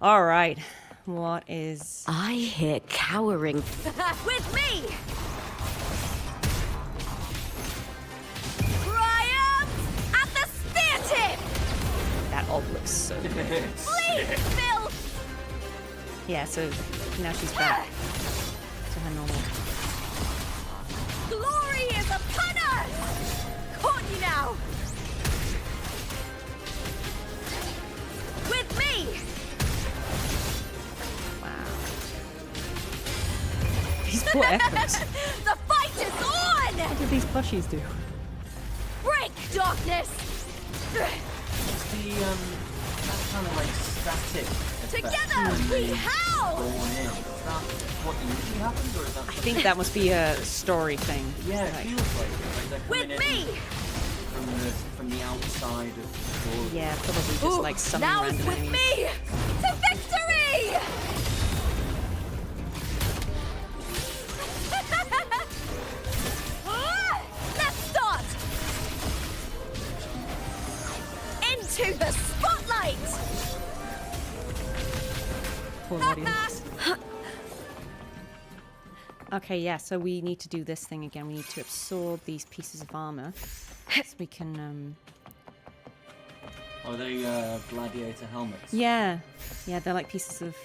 All right. What is? I hear cowering. With me. That all looks so good. Please, Phil! Yeah, so now she's back to her normal. Glory is upon us! Caught you now! me! These poor efforts. The fight is on! What did these plushies do? Break, darkness! It's the, that kind of like static effect. Together, we howl! Going in. Is that what usually happens, or is that... I think that must be a story thing. Yeah, it feels like it. Like they're coming With me! From the outside of the door. Yeah, probably just like some now random it's with enemies. me! To victory! Let's start! Into the spotlight! Poor audience. Okay, yeah, so we need to do this thing again. We need to absorb these pieces of armor so we can, Are they gladiator helmets? Yeah, they're like pieces of...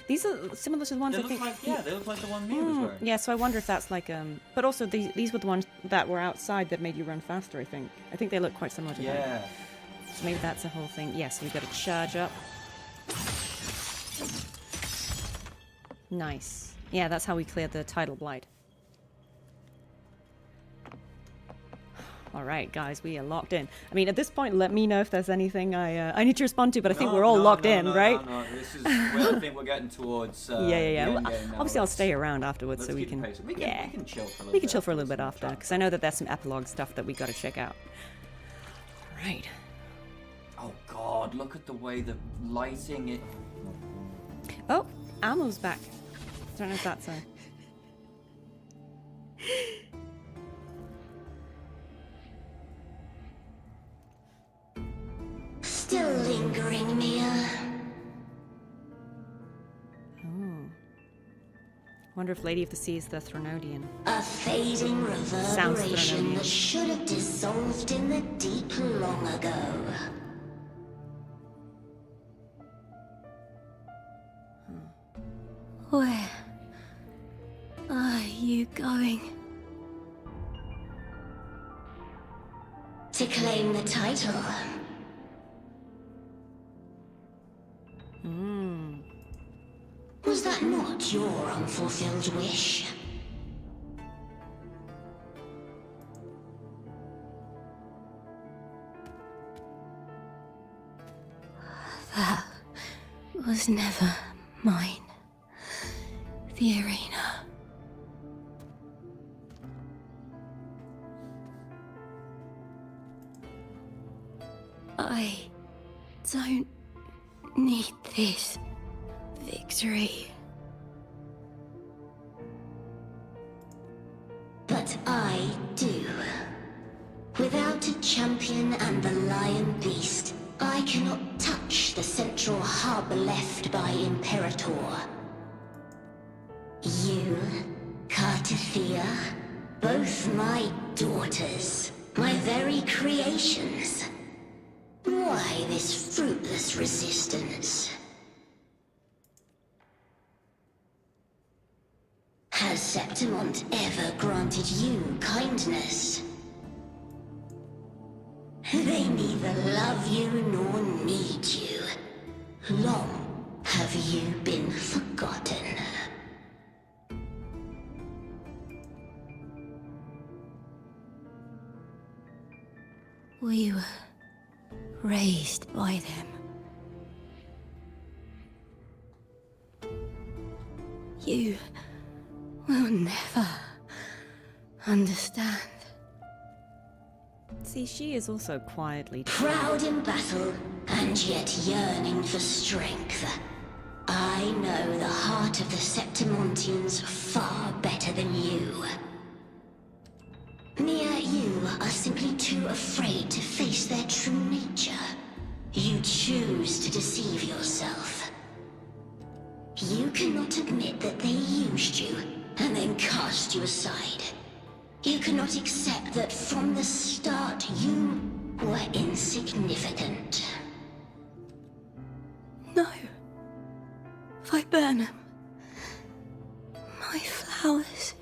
These are similar to the ones They I look think... like, yeah, they look like the one Mia was wearing. Yeah, so I wonder if that's like, But also, these were the ones that were outside that made you run faster, I think. I think they look quite similar to that. Yeah. So maybe that's the whole thing. Yeah, so we've got to charge up. Nice. Yeah, that's how we cleared the tidal blight. All right, guys, we are locked in. I mean, at this point, let me know if there's anything I need to respond to, but I think we're all locked in, right? No, this is where I think we're getting towards Yeah. the end game now. Obviously, I'll stay around afterwards so we keep can... the pace. We can chill for a little We bit. can chill for a little bit after, because I know that there's some epilogue stuff that we got to check out. Right. Oh, God, look at the way the lighting... It. Oh, Almo's back. Don't know if that's a... Still lingering, Mia. Oh. Wonder if Lady of the Sea is the Thronodian. A fading reverberation that should have dissolved in the deep long ago. Where are you going? To claim the title. Was that not your unfulfilled wish? That was never mine. The arena. I don't need this victory. But I do. Without a champion and the lion beast, I cannot touch the central hub left by Imperator. You, Cartethyia, both my daughters, my very creations. Why this fruitless resistance? Has Septimont ever granted you kindness? They neither love you nor need you. Long have you been forgotten. We were raised by them. You will never understand. See, she is also quietly... Proud in battle, and yet yearning for strength. I know the heart of the Septimontians far better than you. Mia, you are simply too afraid to face their true nature. You choose to deceive yourself. You cannot admit that they used you, and then cast you aside. You cannot accept that from the start you were insignificant. No. If I burn them, my flowers...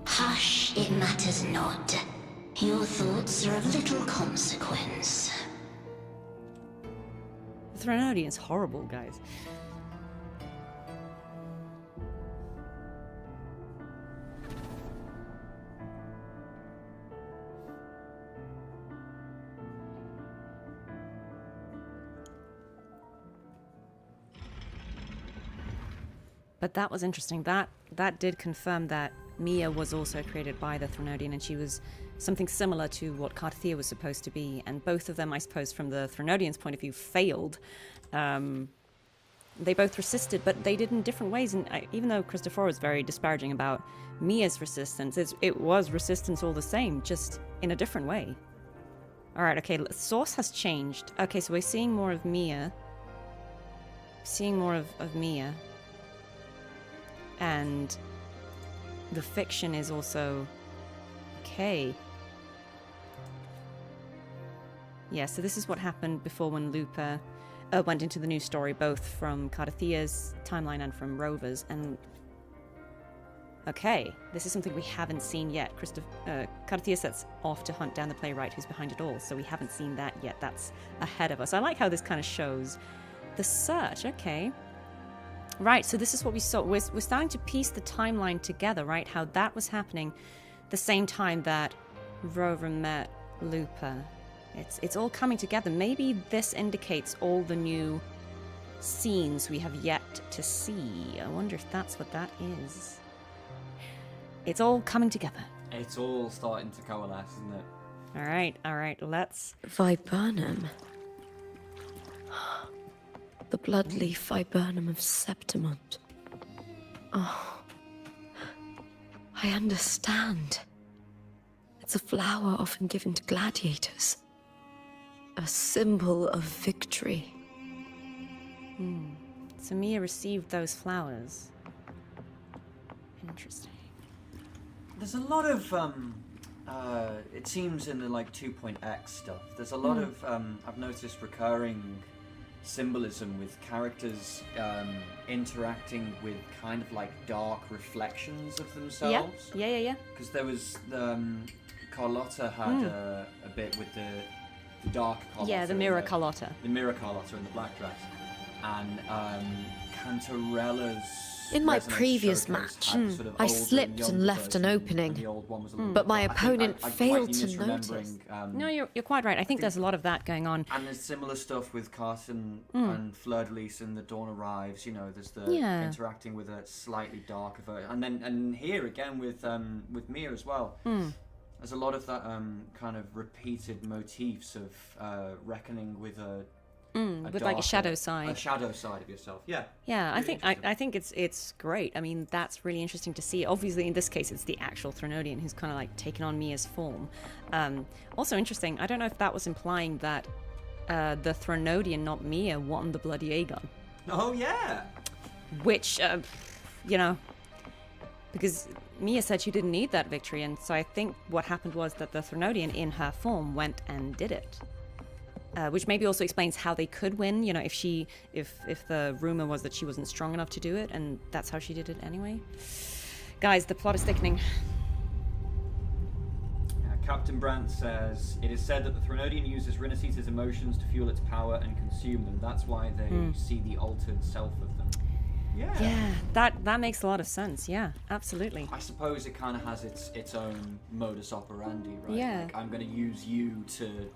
Hush, it matters not. Your thoughts are of little consequence. Threnodian's horrible, guys. But that was interesting. That did confirm that Mia was also created by the Threnodian, and she was something similar to what Cartethyia was supposed to be. And both of them, I suppose, from the Threnodian's point of view, failed. They both resisted, but they did in different ways. And even though Christopher was very disparaging about Mia's resistance, it was resistance all the same, just in a different way. All right, okay, source has changed. Okay, so we're seeing more of Mia. Seeing more of Mia. And the fiction is also... Okay. Yeah, so this is what happened before when Lupa went into the new story, both from Cartethia's timeline and from Rover's. And okay, this is something we haven't seen yet. Cartethyia sets off to hunt down the playwright who's behind it all, so we haven't seen that yet. That's ahead of us. I like how this kind of shows the search. Okay. Right, so this is what we saw. We're starting to piece the timeline together, right? How that was happening the same time that Rover met Lupa. It's all coming together. Maybe this indicates all the new scenes we have yet to see. I wonder if that's what that is. It's all coming together. It's all starting to coalesce, isn't it? All right, let's... Viburnum. The bloodleaf viburnum of Septimont. Oh, I understand. It's a flower often given to gladiators. A symbol of victory. So Mia received those flowers. Interesting. There's a lot of, it seems in the like 2.x stuff, there's a lot of, I've noticed recurring symbolism with characters interacting with kind of like dark reflections of themselves. Yeah. Because there was Carlotta had a bit with the dark Carlotta. Yeah, the mirror Carlotta. The mirror Carlotta in the black dress, and Cantarella's. In my previous match, I slipped and left an opening, but my opponent failed to notice. No, you're quite right. I think there's a lot of that going on. And there's similar stuff with Carson and Fleur-de-Lis in The Dawn Arrives. You know, there's the interacting with a slightly darker version, and here again with Mia as well. There's a lot of that kind of repeated motifs of reckoning with a with darker, like a shadow side. A shadow side of yourself, yeah. Yeah, I think it's great. I mean, that's really interesting to see. Obviously, in this case, it's the actual Threnodian who's kind of like taken on Mia's form. Also interesting, I don't know if that was implying that the Threnodian, not Mia, won the bloody Aegon. Oh, yeah! Which, you know, because Mia said she didn't need that victory, and so I think what happened was that the Threnodian, in her form, went and did it. Which maybe also explains how they could win, you know, if the rumor was that she wasn't strong enough to do it, and that's how she did it anyway. Guys, the plot is thickening. Captain Brandt says, it is said that the Threnodian uses Rinasita's emotions to fuel its power and consume them. That's why they see the altered self of them. Yeah, that makes a lot of sense. Yeah, absolutely. I suppose it kind of has its own modus operandi, right? Yeah. Like, I'm going to use you to...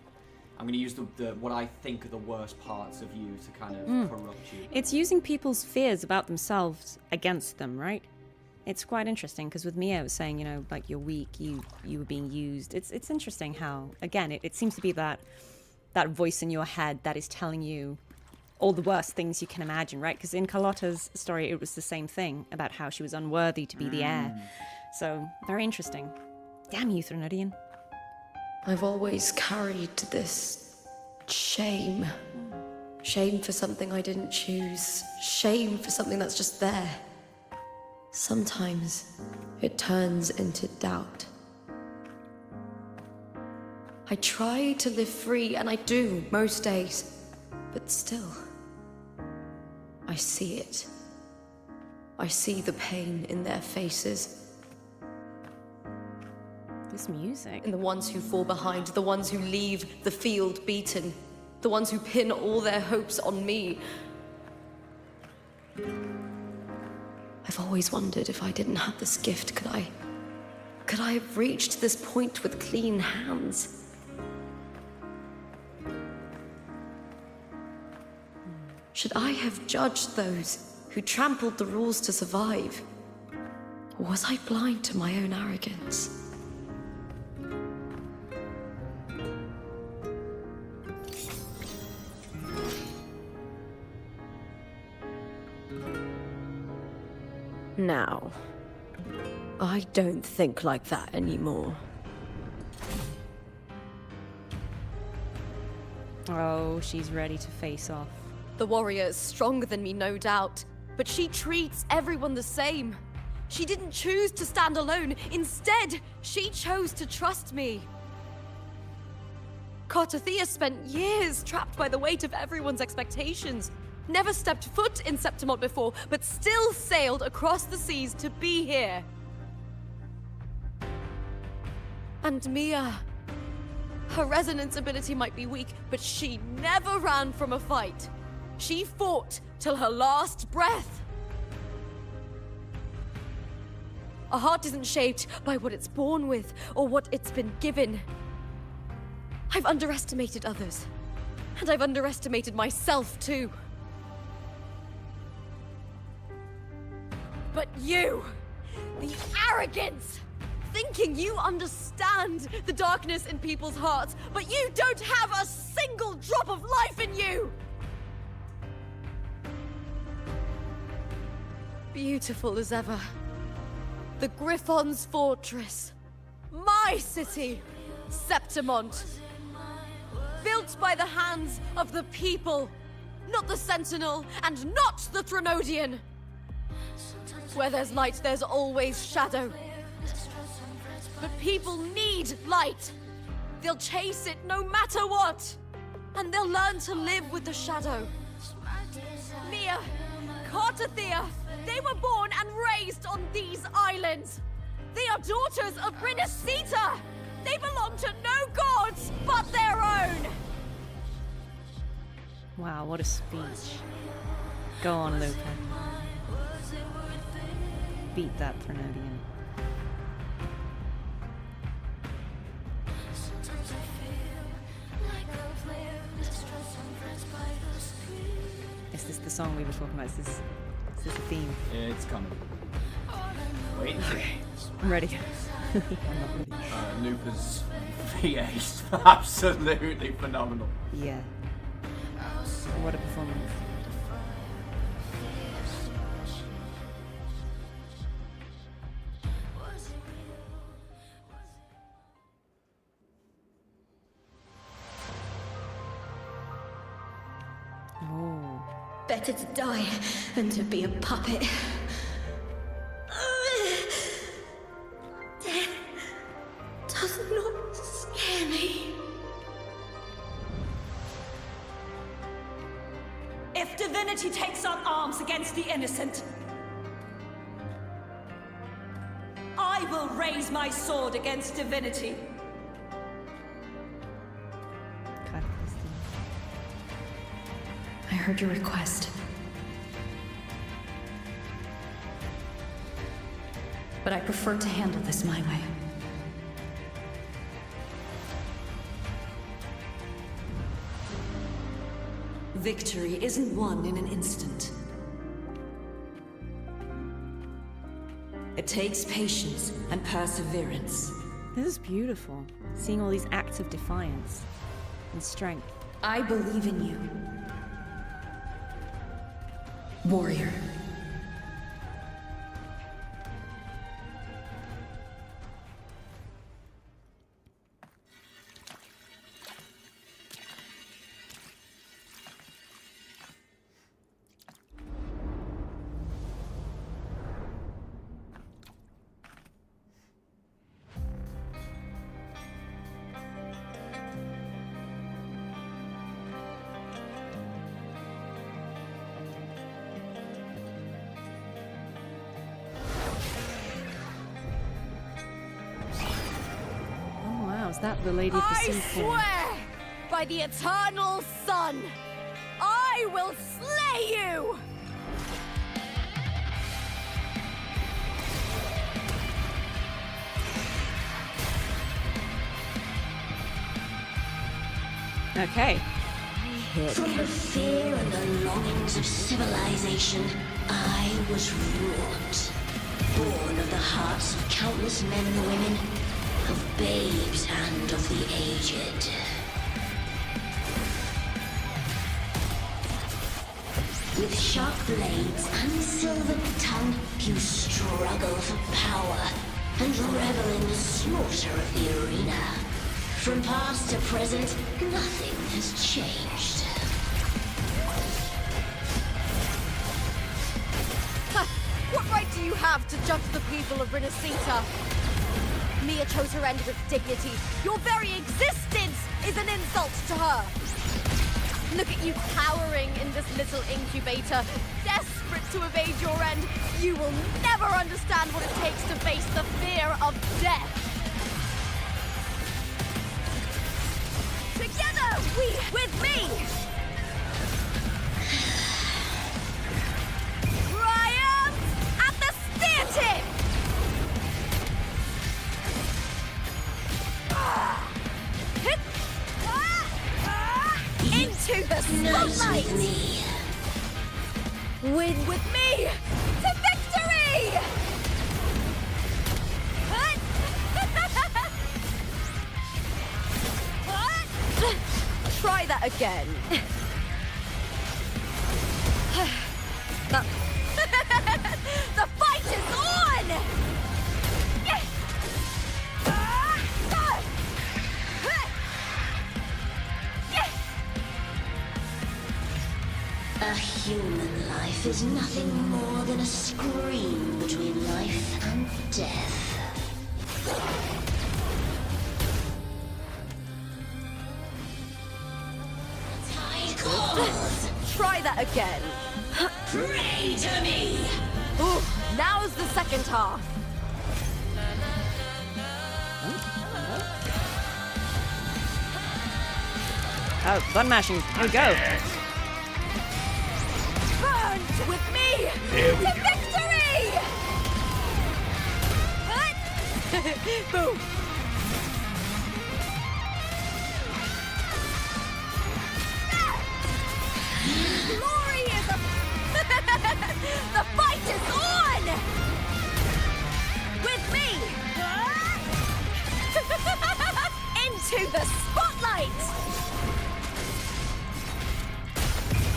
I'm going to use the what I think are the worst parts of you to kind of corrupt you. It's using people's fears about themselves against them, right? It's quite interesting, because with Mia, it was saying, you know, like, you're weak, you were being used. It's interesting how, again, it seems to be that voice in your head that is telling you all the worst things you can imagine, right? Because in Carlotta's story, it was the same thing about how she was unworthy to be the heir. So, very interesting. Damn you, Threnodian. I've always carried this shame. Shame for something I didn't choose. Shame for something that's just there. Sometimes it turns into doubt. I try to live free, and I do most days. But still, I see it. I see the pain in their faces. This music. And the ones who fall behind, the ones who leave the field beaten, The ones who pin all their hopes on me. I've always wondered if I didn't have this gift, could I have reached this point with clean hands? Should I have judged those who trampled the rules to survive? Or was I blind to my own arrogance? Now, I don't think like that anymore. Oh, she's ready to face off. The warrior is stronger than me, no doubt, but she treats everyone the same. She didn't choose to stand alone. Instead, she chose to trust me. Cartethyia spent years trapped by the weight of everyone's expectations. Never stepped foot in Septimont before, but still sailed across the seas to be here. And Mia, her resonance ability might be weak, but she never ran from a fight. She fought till her last breath. A heart isn't shaped by what it's born with or what it's been given. I've underestimated others, and I've underestimated myself too. But you, the arrogance, thinking you understand the darkness in people's hearts, but you don't have a single drop of life in you! Beautiful as ever. The Griffon's fortress. My city, Septimont. Built by the hands of the people, not the Sentinel and not the Threnodian. Where there's light, there's always shadow. But people need light. They'll chase it no matter what. And they'll learn to live with the shadow. Mia, Cartethyia, they were born and raised on these islands. They are daughters of Renacita. They belong to no gods but their own. Wow, what a speech. Go on, Lupa. Beat that Threnodian. Is this the song we were talking about? Is this the theme? It's coming. Wait. Okay. I'm ready. I'm not ready. Lupa's VA is absolutely phenomenal. Yeah. What a performance. Oh. Better to die than to be a puppet. Death does not scare me. If divinity takes up arms against the innocent, I will raise my sword against divinity. I heard your request. But I prefer to handle this my way. Victory isn't won in an instant. It takes patience and perseverance. This is beautiful. Seeing all these acts of defiance and strength. I believe in you. Warrior. Is that the Lady of the Sea? I swear by the eternal sun! I will slay you! Okay. From the fear and the longings of civilization, I was wrought. Born of the hearts of countless men and women, of babes and of the aged. With sharp blades and silver tongue, you struggle for power and revel in the slaughter of the arena. From past to present, nothing has changed. Ha! What right do you have to judge the people of Renacita? Mia chose her end with dignity. Your very existence is an insult to her. Look at you cowering in this little incubator, desperate to evade your end. You will never understand what it takes to face the fear of death. Together, with me! Triumph at the spear tip! Into the spotlight! Win with me to victory! Try that again. The fight is on! A human life is nothing more than a scream between life and death. Try that again. Pray to me! Ooh, now's the second half. Oh, button mashing. Here we go. Burned with me Here we to go. victory! Boom. Glory is a... The fight is on! With me! Into the spotlight!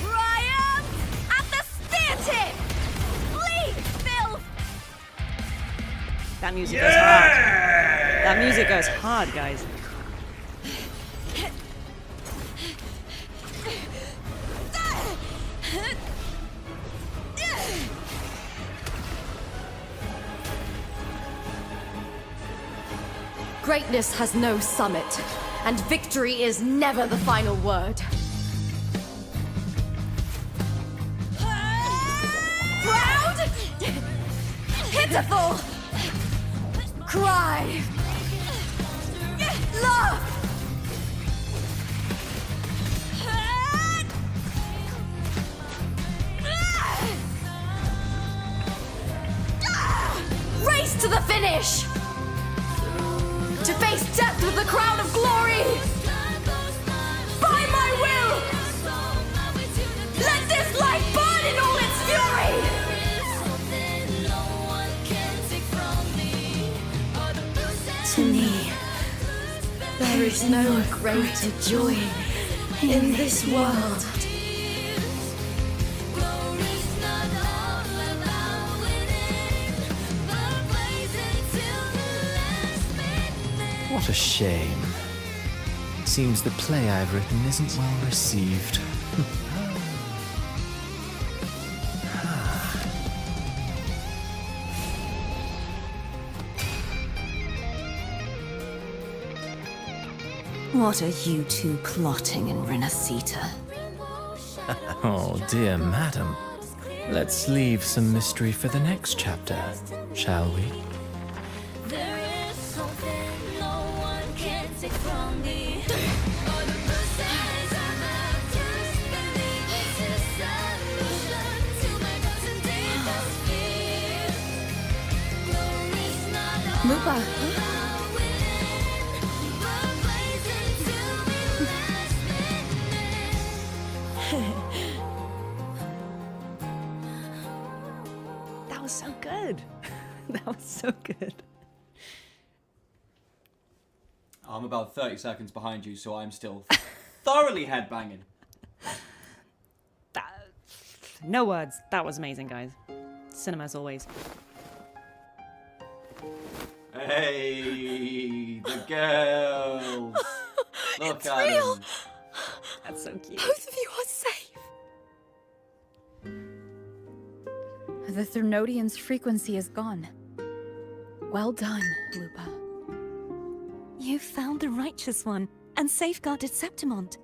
Triumph at the spear tip! Bleed, filth! That music goes hard. That music goes hard, guys. Greatness has no summit, and victory is never the final word. Proud! Pitiful! Cry! Love! Race to the finish! To face death with the crown of glory! By my will! Let this life burn in all its fury! To me, there is no greater joy in this world. What a shame. Seems the play I've written isn't well received. What are you two plotting in Renacita? Oh, dear madam. Let's leave some mystery for the next chapter, shall we? There is something no one can take from me. Lupa. That was so good. That was so good. I'm about 30 seconds behind you, so I'm still thoroughly headbanging. No words. That was amazing, guys. Cinema as always. Hey, the girls. Look It's at real. them. That's so cute. Both of you are safe. The Threnodian's frequency is gone. Well done, Lupa. You found the righteous one and safeguarded Septimont.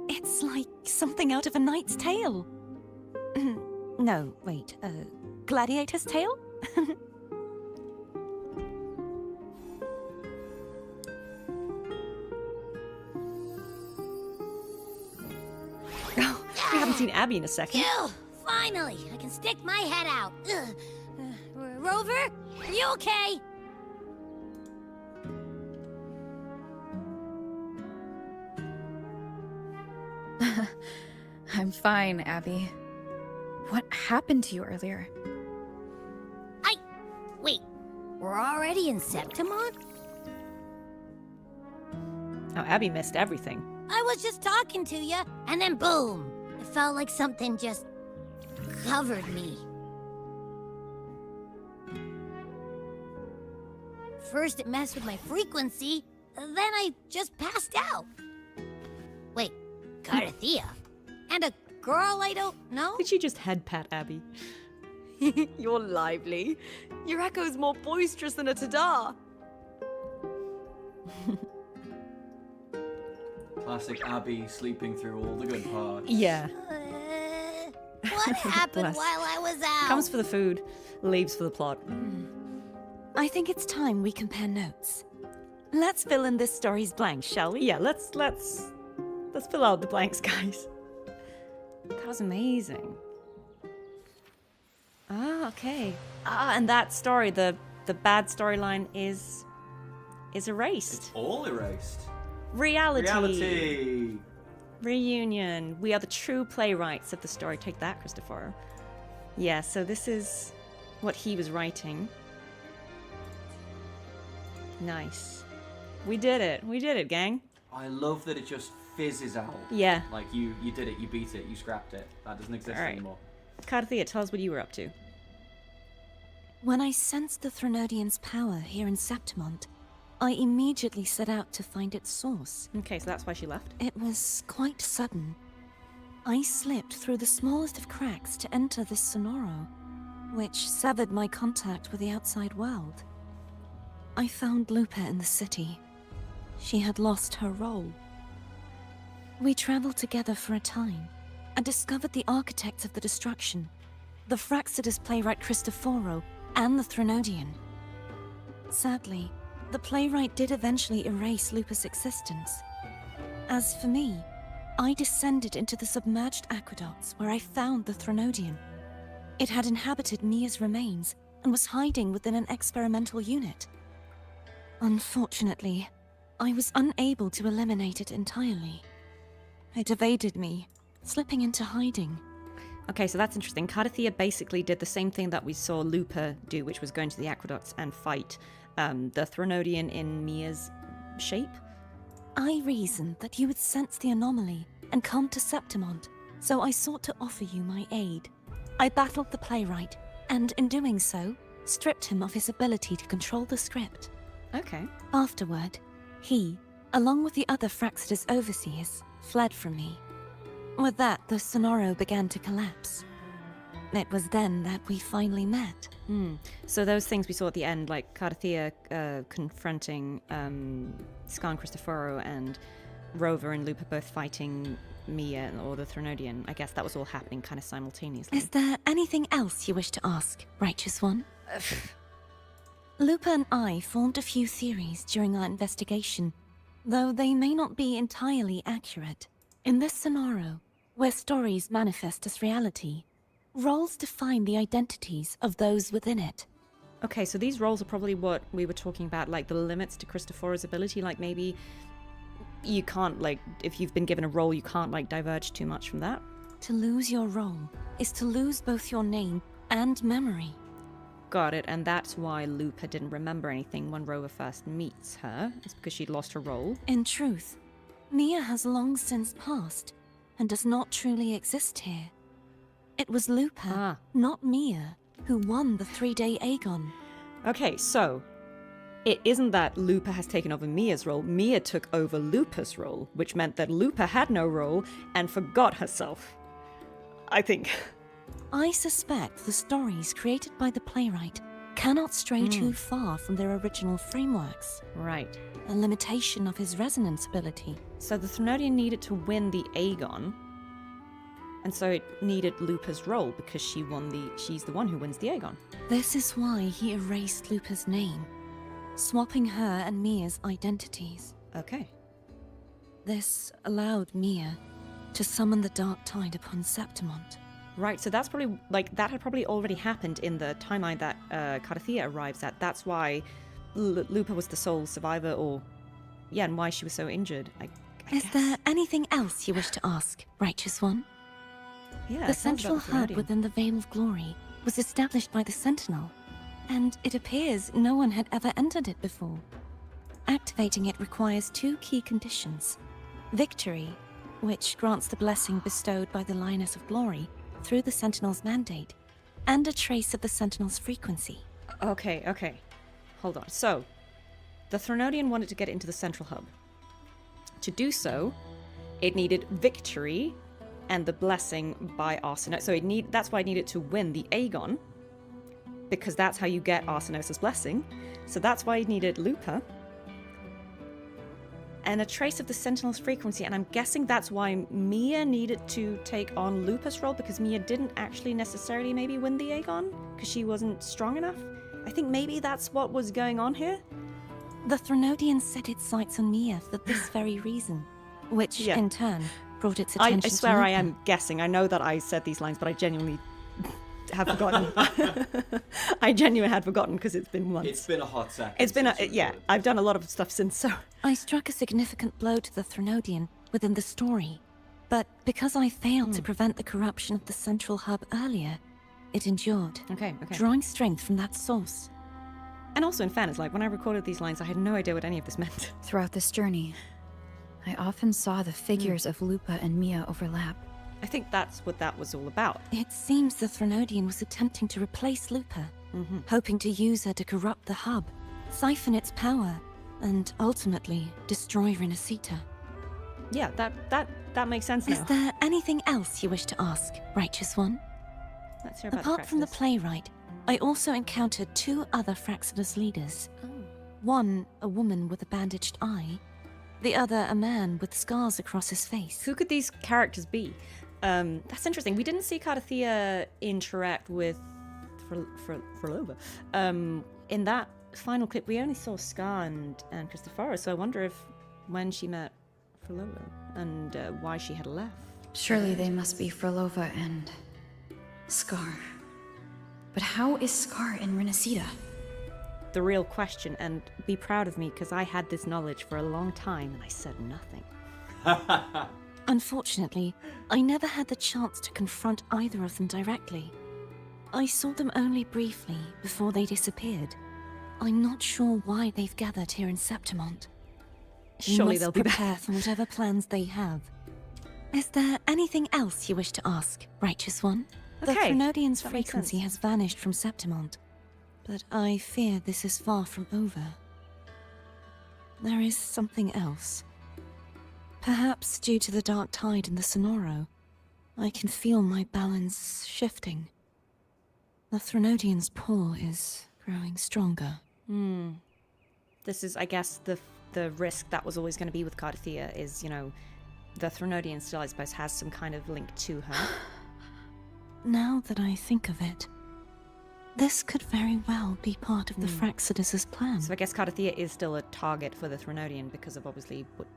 It's like something out of a knight's tale. No, wait, gladiator's tale? Oh, we haven't seen Abby in a second. Phew! Finally, I can stick my head out. Rover, are you okay? I'm fine, Abby. What happened to you earlier? Wait, we're already in Septimont? Oh, Abby missed everything. I was just talking to you, and then boom! It felt like something just covered me. First it messed with my frequency, then I just passed out. Wait, Cartethyia? And a girl I don't know? Did you just head pat Abby? You're lively. Your echo's more boisterous than a tada. Classic Abby sleeping through all the good parts. Yeah. What happened Bless. while I was out? Comes for the food, leaves for the plot. I think it's time we compare notes. Let's fill in this story's blanks, shall we? Yeah, let's fill out the blanks, guys. That was amazing. Ah, okay. Ah, and that story, the bad storyline is erased. It's all erased. Reality. Reunion. We are the true playwrights of the story. Take that, Christopher. Yeah, so this is what he was writing. Nice. We did it. We did it, gang. I love that it just fizzes out. Yeah. Like you did it, you beat it, you scrapped it. That doesn't exist All right. anymore. Cartethyia, tell us what you were up to. When I sensed the Threnodian's power here in Septimont, I immediately set out to find its source. Okay, so that's why she left? It was quite sudden. I slipped through the smallest of cracks to enter this sonoro, which severed my contact with the outside world. I found Lupa in the city. She had lost her role. We traveled together for a time, and discovered the architects of the destruction, the Fraccidus playwright Cristoforo, and the Threnodian. Sadly, the playwright did eventually erase Lupa's existence. As for me, I descended into the submerged aqueducts where I found the Threnodian. It had inhabited Mia's remains and was hiding within an experimental unit. Unfortunately, I was unable to eliminate it entirely. It evaded me, slipping into hiding. Okay, so that's interesting. Cartethyia basically did the same thing that we saw Lupa do, which was go into the aqueducts and fight the Threnodian in Mia's shape. I reasoned that you would sense the anomaly and come to Septimont, so I sought to offer you my aid. I battled the playwright, and in doing so, stripped him of his ability to control the script. Okay. Afterward, he, along with the other Fraccidus overseers, fled from me. With that, the sonoro began to collapse. It was then that we finally met. So those things we saw at the end, like Cartethyia confronting Scan Cristoforo and Rover and Lupa both fighting Mia or the Threnodian, I guess that was all happening kind of simultaneously. Is there anything else you wish to ask, Righteous One? Lupa and I formed a few theories during our investigation, though they may not be entirely accurate. In this sonoro, where stories manifest as reality, roles define the identities of those within it. Okay, so these roles are probably what we were talking about, like the limits to Christophora's ability. Like maybe you can't, like, if you've been given a role, you can't, like, diverge too much from that. To lose your role is to lose both your name and memory. Got it, and that's why Lupa didn't remember anything when Rover first meets her. It's because she'd lost her role. In truth, Mia has long since passed and does not truly exist here. It was Lupa, not Mia, who won the 3-day Aegon. Okay, so it isn't that Lupa has taken over Mia's role. Mia took over Lupa's role, which meant that Lupa had no role and forgot herself. I think. I suspect the stories created by the playwright cannot stray too far from their original frameworks. Right. A limitation of his resonance ability. So the Threnodian needed to win the Aegon, and so it needed Lupa's role because she's the one who wins the Aegon. This is why he erased Lupa's name, swapping her and Mia's identities. Okay. This allowed Mia to summon the Dark Tide upon Septimont. Right, so that's probably, like, that had probably already happened in the timeline that Cartethyia arrives at. That's why Lupa was the sole survivor, or, yeah, and why she was so injured, I Is guess. there anything else you wish to ask, Righteous One? Yeah, the central hub within the Veil of Glory was established by the Sentinel, and it appears no one had ever entered it before. Activating it requires 2 key conditions. Victory, which grants the blessing bestowed by the Lioness of Glory through the Sentinel's mandate, and a trace of the Sentinel's frequency. Okay. Hold on. So, the Threnodian wanted to get into the central hub. To do so, it needed victory and the blessing by Arsenos. So that's why it needed to win the Aegon, because that's how you get Arsenos' blessing. So that's why it needed Lupa. And a trace of the Sentinel's frequency, and I'm guessing that's why Mia needed to take on Lupa's role, because Mia didn't actually necessarily maybe win the Aegon, because she wasn't strong enough. I think maybe that's what was going on here. The Threnodian set its sights on Mia for this very reason, which in turn brought its attention to I swear Lupa. I am guessing. I know that I said these lines, but I genuinely have forgotten. I genuinely had forgotten because it's been months. It's been a hot second. It's been I've done a lot of stuff since, so. I struck a significant blow to the Threnodian within the story, but because I failed to prevent the corruption of the central hub earlier, it endured. Okay. Drawing strength from that source. And also, in fairness, like when I recorded these lines, I had no idea what any of this meant. Throughout this journey, I often saw the figures of Lupa and Mia overlap. I think that's what that was all about. It seems the Threnodian was attempting to replace Lupa, hoping to use her to corrupt the hub, siphon its power, and ultimately destroy Renacita. Yeah, that makes sense now. Is there anything else you wish to ask, Righteous One? Let's hear about Apart from the Praxis. playwright, I also encountered 2 other Fraxidus leaders. One, a woman with a bandaged eye. The other, a man with scars across his face. Who could these characters be? That's interesting. We didn't see Cartethyia interact with Phrolova. In that final clip, we only saw Scar and Christophora, so I wonder if when she met Phrolova and why she had left. Surely they must be Phrolova and Scar. But how is Scar in Renacita? The real question, and be proud of me because I had this knowledge for a long time and I said nothing. Unfortunately, I never had the chance to confront either of them directly. I saw them only briefly before they disappeared. I'm not sure why they've gathered here in Septimont. Surely they'll be back. Prepare for whatever plans they have. Is there anything else you wish to ask, Righteous One? The Okay, Threnodian's that makes frequency sense. has vanished from Septimont, but I fear this is far from over. There is something else. Perhaps due to the dark tide in the Sonoro, I can feel my balance shifting. The Threnodian's pull is growing stronger. This is, I guess, the risk that was always going to be with Cartethyia is, you know, the Threnodian still, I suppose, has some kind of link to her. Now that I think of it, this could very well be part of the Fraxidus' plan. So I guess Cartethyia is still a target for the Threnodian because of obviously what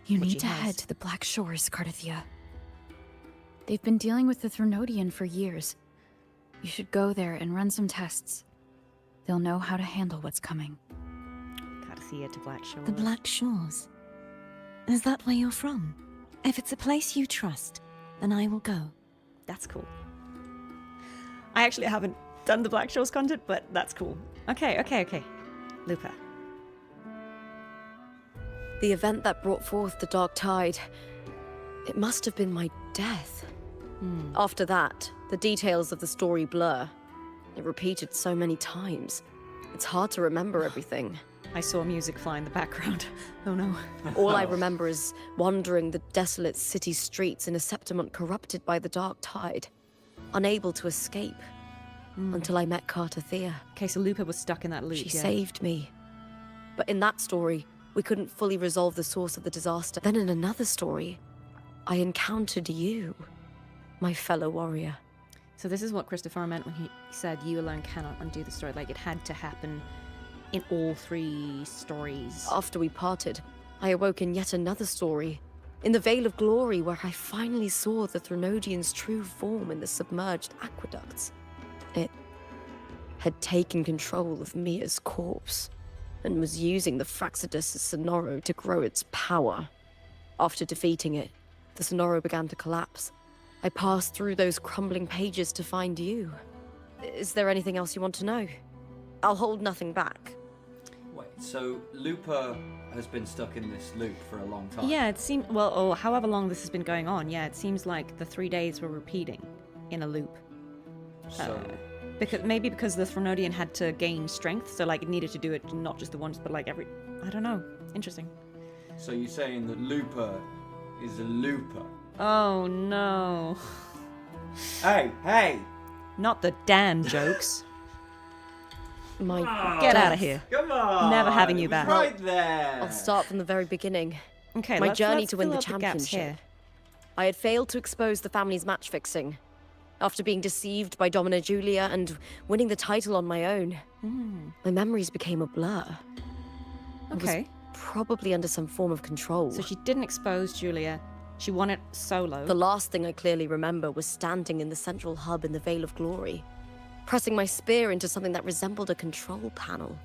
You what need she to has. head to the Black Shores, Cartethyia. They've been dealing with the Threnodian for years. You should go there and run some tests. they'll know how to handle what's coming. Cartethyia to Black Shores. The Black Shores. Is that where you're from? If it's a place you trust, then I will go. That's cool. I actually haven't done the Black Shores content, but that's cool. Okay. Lupa. The event that brought forth the Dark Tide, it must have been my death. After that, the details of the story blur. It repeated so many times. It's hard to remember everything. I saw music fly in the background. Oh no. All I remember is wandering the desolate city streets in a Septimont corrupted by the Dark Tide, unable to escape, until I met Cartethyia. Okay, so Lupa was stuck in that loop. She saved me. But in that story, we couldn't fully resolve the source of the disaster. Then in another story, I encountered you, my fellow warrior. So this is what Christopher meant when he said you alone cannot undo the story. Like, it had to happen in all 3 stories. After we parted, I awoke in yet another story, in the Veil of Glory, where I finally saw the Threnodian's true form in the submerged aqueducts. It had taken control of Mia's corpse, and was using the Fraxidus' Sonoro to grow its power. After defeating it, the Sonoro began to collapse. I passed through those crumbling pages to find you. Is there anything else you want to know? I'll hold nothing back. Wait, so Lupa has been stuck in this loop for a long time? Yeah, it seems, well, or however long this has been going on, yeah, it seems like the 3 days were repeating in a loop. So... because the Threnodian had to gain strength, so like it needed to do it not just the once, but like every... I don't know. Interesting. So you're saying that Lupa is a looper? Oh no. Hey! Not the Dan jokes. Get out of here. Come on! Never having you back. Right there! I'll start from the very beginning. Okay, My let's journey to win fill the out gaps championship. here. I had failed to expose the family's match fixing. After being deceived by Domina Julia and winning the title on my own, my memories became a blur. Okay. I was probably under some form of control. So she didn't expose Julia. She won it solo. The last thing I clearly remember was standing in the central hub in the Veil of Glory, pressing my spear into something that resembled a control panel.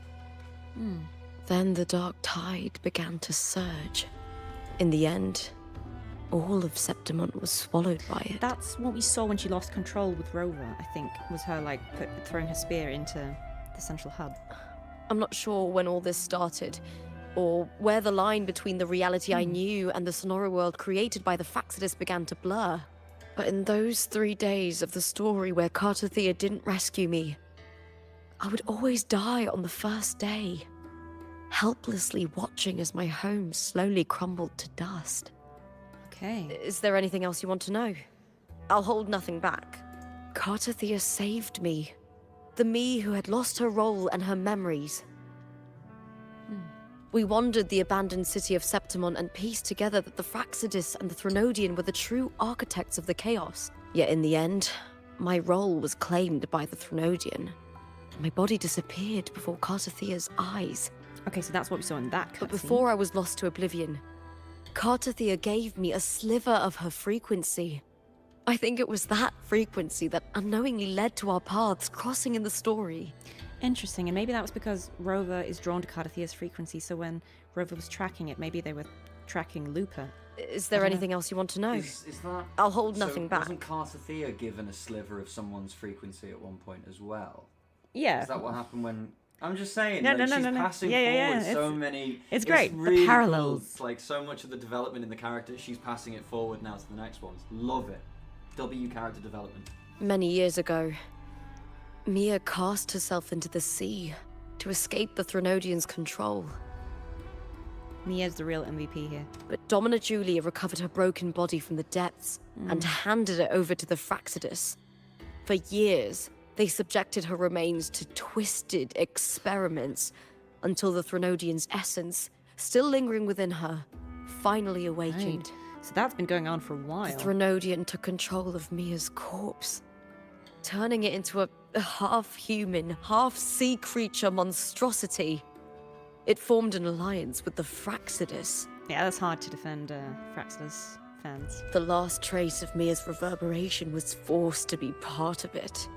Then the Dark Tide began to surge. In the end, all of Septimont was swallowed by it. That's what we saw when she lost control with Rover, I think, was her like throwing her spear into the central hub. I'm not sure when all this started, or where the line between the reality I knew and the Sonora world created by the Fraxidus began to blur. But in those 3 days of the story where Cartethyia didn't rescue me, I would always die on the first day, helplessly watching as my home slowly crumbled to dust. Okay. Is there anything else you want to know? I'll hold nothing back. Cartethyia saved me. The me who had lost her role and her memories. We wandered the abandoned city of Septimont and pieced together that the Fraxidus and the Threnodian were the true architects of the chaos. Yet in the end, my role was claimed by the Threnodian. My body disappeared before Cartethia's eyes. Okay, so that's what we saw in that cutscene. But before I was lost to oblivion, Cartethyia gave me a sliver of her frequency. I think it was that frequency that unknowingly led to our paths crossing in the story. Interesting, and maybe that was because Rover is drawn to Cartethia's frequency, so when Rover was tracking it, maybe they were tracking Lupa. Is there anything else you want to know? Is that... I'll hold nothing back. Wasn't Cartethyia given a sliver of someone's frequency at one point as well? Yeah. Is that what happened when... I'm just saying, No. she's passing forward so many... It's great, really the parallels. Cool. Like, so much of the development in the character, she's passing it forward now to the next ones. Love it. W character development. Many years ago, Mia cast herself into the sea to escape the Threnodian's control. Mia's the real MVP here. But Domina Julia recovered her broken body from the depths and handed it over to the Fraxidus. For years, they subjected her remains to twisted experiments until the Threnodian's essence, still lingering within her, finally awakened. Right. So that's been going on for a while. The Threnodian took control of Mia's corpse, turning it into a half-human, half-sea creature monstrosity. It formed an alliance with the Fraxidus. Yeah, that's hard to defend Fraxidus fans. The last trace of Mia's reverberation was forced to be part of it.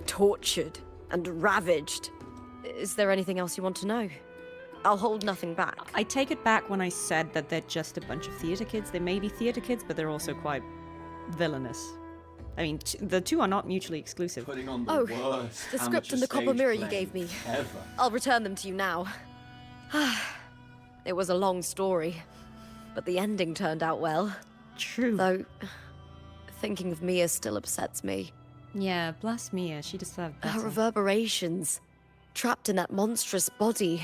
Tortured and ravaged. Is there anything else you want to know? I'll hold nothing back. I take it back when I said that they're just a bunch of theatre kids. They may be theatre kids, but they're also quite villainous. I mean, the two are not mutually exclusive. Putting on the worst The script amateur and the copper stage mirror you play gave me. ever. I'll return them to you now. It was a long story, but the ending turned out well. True. Though, thinking of Mia still upsets me. Yeah, bless Mia. She deserved better. Her reverberations, trapped in that monstrous body.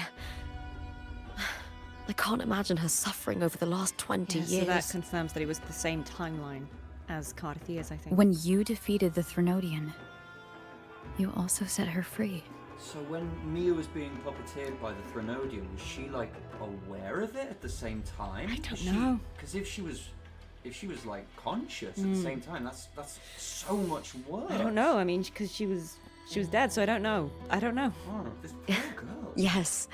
I can't imagine her suffering over the last 20 years. So that confirms that it was the same timeline as Cartethyia, I think. When you defeated the Threnodian, you also set her free. So when Mia was being puppeteered by the Threnodian, was she like aware of it at the same time? I don't know. Because if she was like conscious at the same time, that's so much worse. I don't know. I mean, because she was dead, so I don't know. Oh, this poor girl. Yes.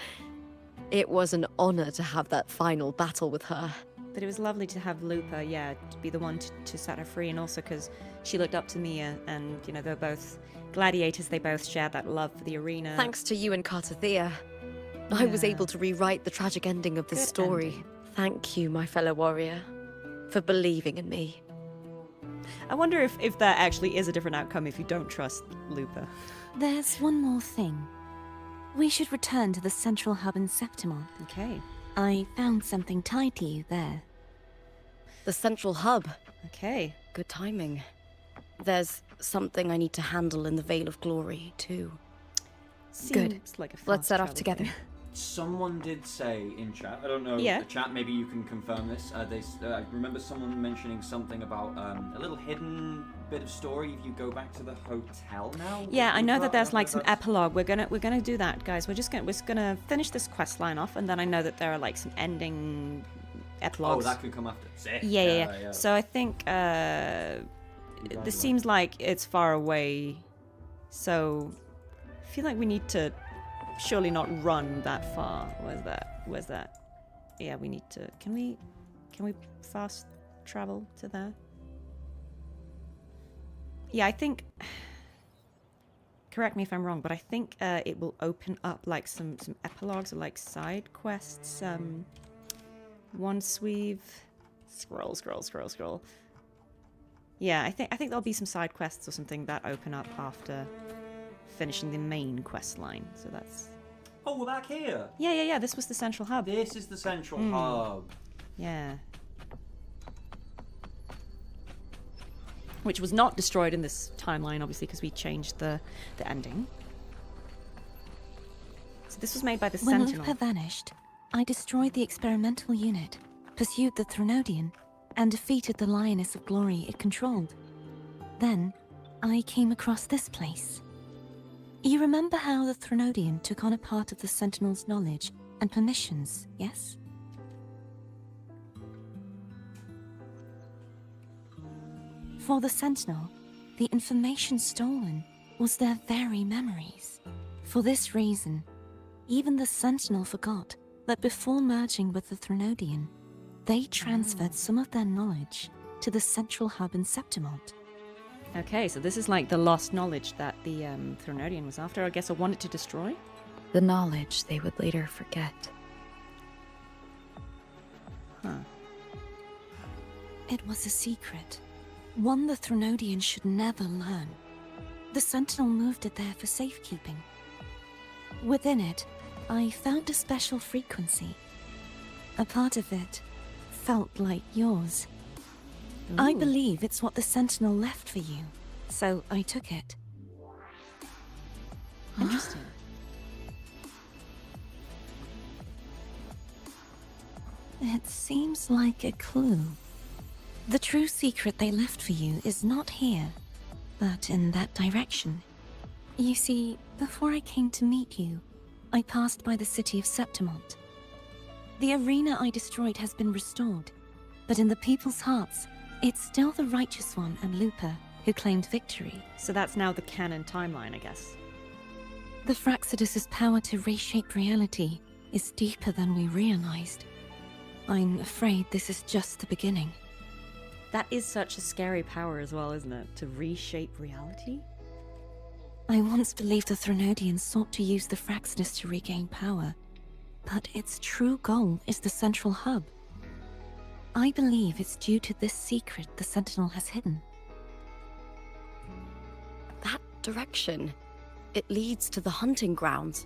It was an honor to have that final battle with her. But it was lovely to have Lupa, to be the one to set her free, and also because she looked up to Mia, and, you know, they're both gladiators. They both shared that love for the arena. Thanks to you and Cartethyia, I was able to rewrite the tragic ending of this story. Ending. Thank you, my fellow warrior, for believing in me. I wonder if that actually is a different outcome if you don't trust Lupa. There's one more thing. We should return to the central hub in Septimont. Okay. I found something tied to you there. The central hub. Okay. Good timing. There's something I need to handle in the Veil of Glory, too. Good. Like Let's set off together. Someone did say in chat, I don't know, chat, maybe you can confirm this, I remember someone mentioning something about a little hidden bit of story if you go back to the hotel now. Yeah, I know that there's like some epilogue. We're gonna do that, guys. We're gonna finish this quest line off, and then I know that there are like some ending epilogues. Oh, that could come after. Sick. Yeah. So I think this seems like it's far away, so I feel like we need to surely not run that far. Where's that? Yeah, we need to. Can we fast travel to there? Yeah, I think. Correct me if I'm wrong, but I think it will open up like some epilogues or like side quests. Once we've scroll. Yeah, I think there'll be some side quests or something that open up after finishing the main quest line. So that's. Oh, we're back here. Yeah. This was the central hub. This is the central hub. Yeah. Which was not destroyed in this timeline, obviously, because we changed the ending. So this was made by the When Sentinel. Lupa vanished, I destroyed the experimental unit, pursued the Threnodian, and defeated the Lioness of Glory it controlled. Then, I came across this place. You remember how the Threnodian took on a part of the Sentinel's knowledge and permissions, yes? For the Sentinel, the information stolen was their very memories. For this reason, even the Sentinel forgot that before merging with the Threnodian, they transferred some of their knowledge to the central hub in Septimont. Okay, so this is like the lost knowledge that the Threnodian was after, I guess, or wanted to destroy? The knowledge they would later forget. Huh. It was a secret. One the Threnodian should never learn. The Sentinel moved it there for safekeeping. Within it, I found a special frequency. A part of it felt like yours. I believe it's what the Sentinel left for you, so I took it. Interesting. It seems like a clue. The true secret they left for you is not here, but in that direction. You see, before I came to meet you, I passed by the city of Septimont. The arena I destroyed has been restored, but in the people's hearts, it's still the Righteous One and Lupa who claimed victory. So that's now the canon timeline, I guess. The Fraxidus's power to reshape reality is deeper than we realized. I'm afraid this is just the beginning. That is such a scary power as well, isn't it? To reshape reality? I once believed the Threnodians sought to use the Fraxidus to regain power, but its true goal is the central hub. I believe it's due to this secret the Sentinel has hidden. That direction, it leads to the hunting grounds.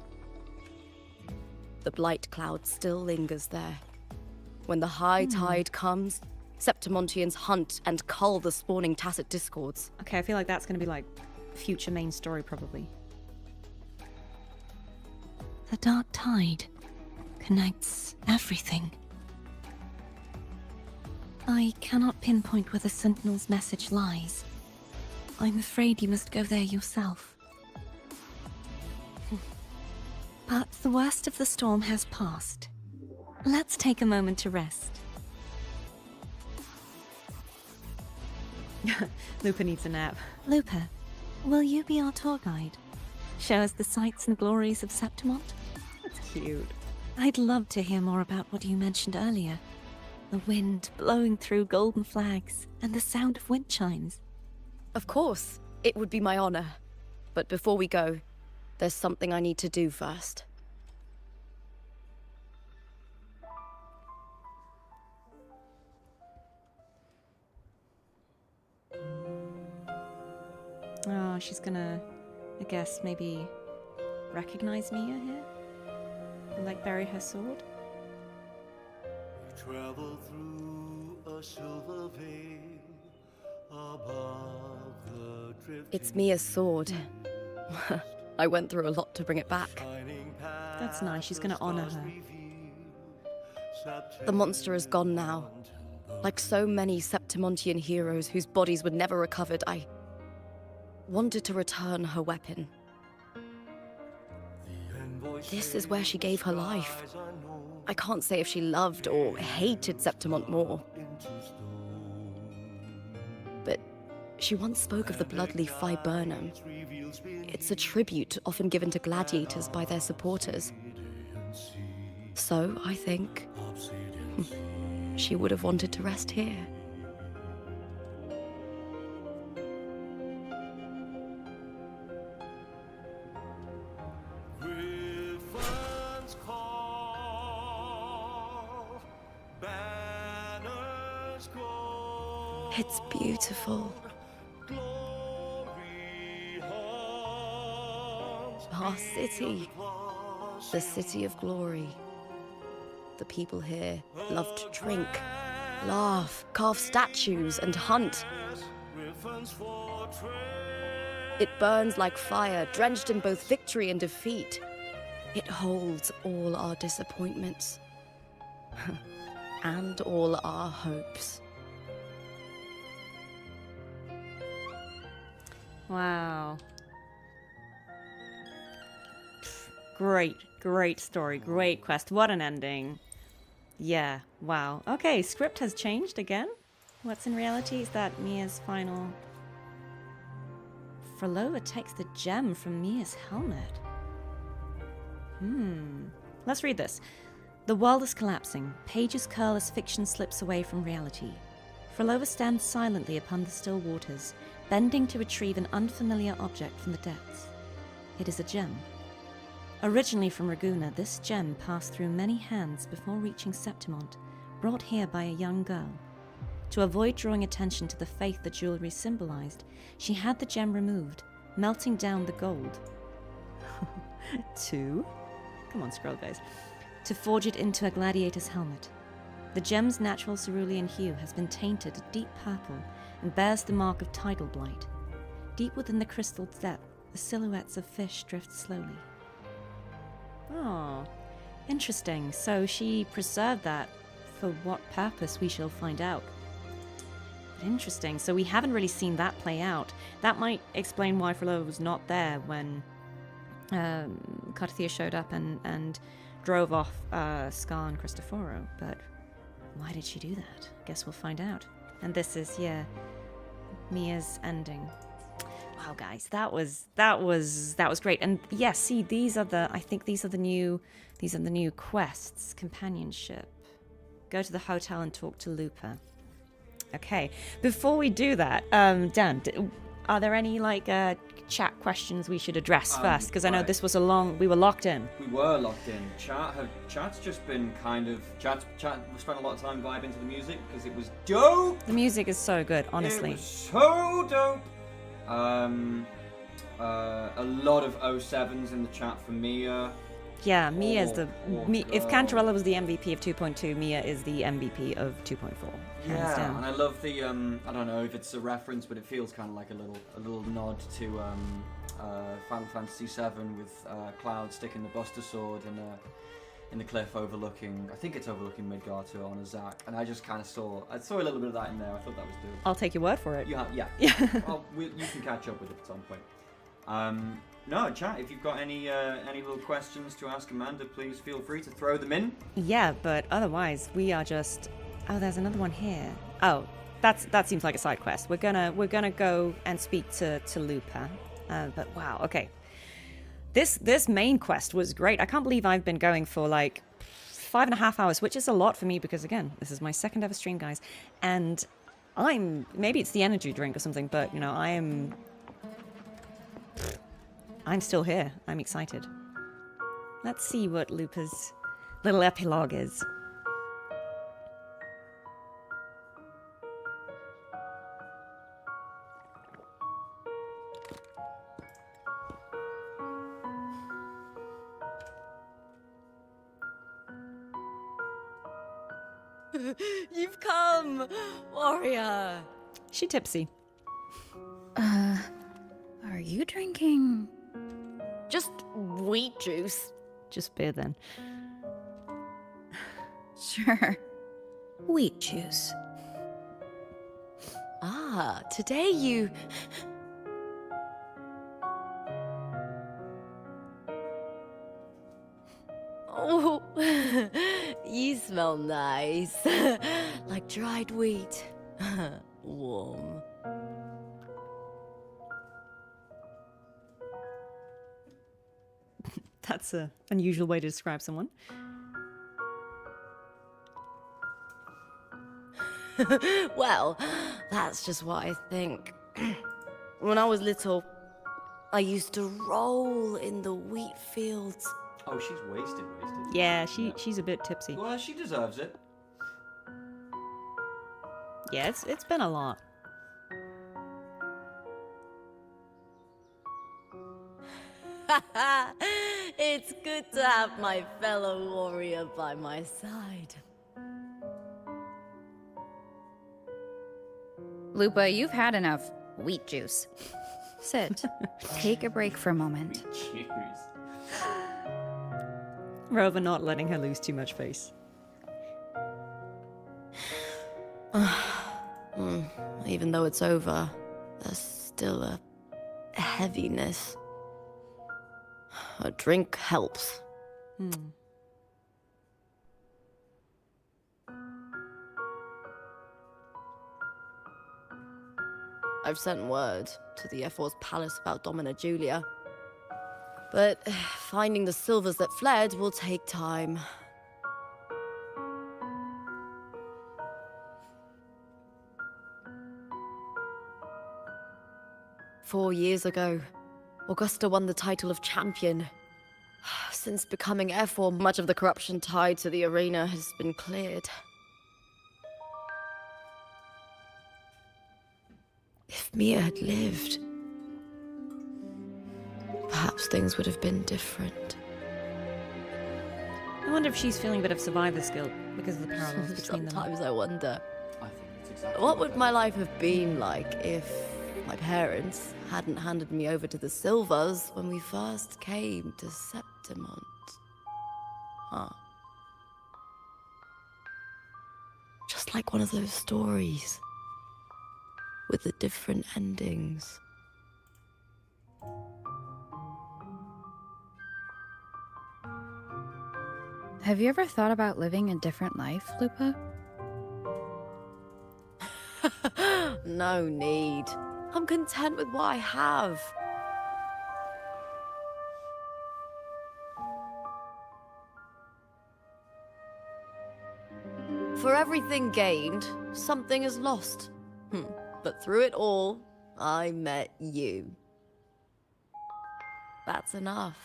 The blight cloud still lingers there. When the high tide comes, Septimontians hunt and cull the spawning Tacit Discords. Okay, I feel like that's going to be like future main story probably. The dark tide connects everything. I cannot pinpoint where the Sentinel's message lies. I'm afraid you must go there yourself. But the worst of the storm has passed. Let's take a moment to rest. Lupa needs a nap. Lupa, will you be our tour guide? Show us the sights and glories of Septimont? That's cute. I'd love to hear more about what you mentioned earlier. The wind blowing through golden flags and the sound of wind chimes. Of course, it would be my honor. But before we go, there's something I need to do first. Oh, she's gonna, I guess, maybe recognize Mia here? Like bury her sword? Travel through a silver veil above the drifting. It's Mia's sword. I went through a lot to bring it back. That's nice, she's gonna honor her. The monster is gone now. Like so many Septimontian heroes whose bodies were never recovered, I wanted to return her weapon. This is where she gave her life. I can't say if she loved or hated Septimont more. But she once spoke of the bloodleaf viburnum. It's a tribute often given to gladiators by their supporters. So, I think, she would have wanted to rest here. It's beautiful. Our city. The city of glory. The people here love to drink, laugh, carve statues, and hunt. It burns like fire, drenched in both victory and defeat. It holds all our disappointments. And all our hopes. Wow. Great story, great quest. What an ending. Yeah, wow. Okay, script has changed again. What's in reality is that Mia's final... Phrolova takes the gem from Mia's helmet. Let's read this. The world is collapsing. Pages curl as fiction slips away from reality. Phrolova stands silently upon the still waters, bending to retrieve an unfamiliar object from the depths. It is a gem. Originally from Ragusa, this gem passed through many hands before reaching Septimont, brought here by a young girl. To avoid drawing attention to the faith the jewelry symbolized, she had the gem removed, melting down the gold. Come on, scroll, guys. To forge it into a gladiator's helmet. The gem's natural cerulean hue has been tainted a deep purple and bears the mark of tidal blight. Deep within the crystal's depth, the silhouettes of fish drift slowly. Oh, interesting. So she preserved that. For what purpose, we shall find out. Interesting. So we haven't really seen that play out. That might explain why Phrolova was not there when Cartethyia showed up and drove off Scar and Cristoforo. But why did she do that? Guess we'll find out. And this is, yeah, Mia's ending. Wow, guys, that was great. And yes, see, I think these are the new quests. Companionship. Go to the hotel and talk to Lupa. Okay, before we do that, Dan, are there any chat questions we should address first? Because I know right. this was we were locked in. We were locked in. Chat's just been kind of chat. We spent a lot of time vibing to the music because it was dope. The music is so good, honestly. It was so dope. A lot of 07s in the chat for Mia. Yeah, Mia is if girl. Cantarella was the MVP of 2.2, Mia is the MVP of 2.4. Hands down. And I love the I don't know if it's a reference, but it feels kind of like a little nod to Final Fantasy VII with Cloud sticking the Buster Sword in the cliff overlooking. I think it's overlooking Midgar on a Zac, and I just kind of saw a little bit of that in there. I thought that was dope. I'll take your word for it. Yeah. Well, you can catch up with it at some point. No, chat, if you've got any little questions to ask Amanda, please feel free to throw them in. Yeah, but otherwise we are just... Oh, there's another one here. Oh, that seems like a side quest. We're gonna go and speak to Lupa. But wow, okay. This main quest was great. I can't believe I've been going for like 5.5 hours, which is a lot for me because again, this is my second ever stream, guys. And maybe it's the energy drink or something, but you know, I'm still here. I'm excited. Let's see what Lupa's little epilogue is. You've come, warrior. She tipsy. Are you drinking? Just wheat juice. Just beer then. Sure. Wheat juice. Ah, today you... Oh, you smell nice. Like dried wheat. Warm. That's an unusual way to describe someone. Well, that's just what I think. When I was little, I used to roll in the wheat fields. Oh, she's wasted. Yeah, she's a bit tipsy. Well, she deserves it. Yeah, it's been a lot. It's good to have my fellow warrior by my side. Lupa, you've had enough wheat juice. Sit. Take a break for a moment. Rover not letting her lose too much face. Even though it's over, there's still a heaviness. A drink helps. I've sent word to the F4's palace about Domina Julia. But finding the silvers that fled will take time. Four years ago, Augusta won the title of champion. Since becoming F4, much of the corruption tied to the arena has been cleared. If Mia had lived, perhaps things would have been different. I wonder if she's feeling a bit of survivor's guilt because of the parallels between them. Sometimes I wonder, I think that's exactly what would my life have been like if my parents hadn't handed me over to the Silvers when we first came to Septimont? Huh. Just like one of those stories with the different endings. Have you ever thought about living a different life, Lupa? No need. I'm content with what I have. For everything gained, something is lost. But through it all, I met you. That's enough.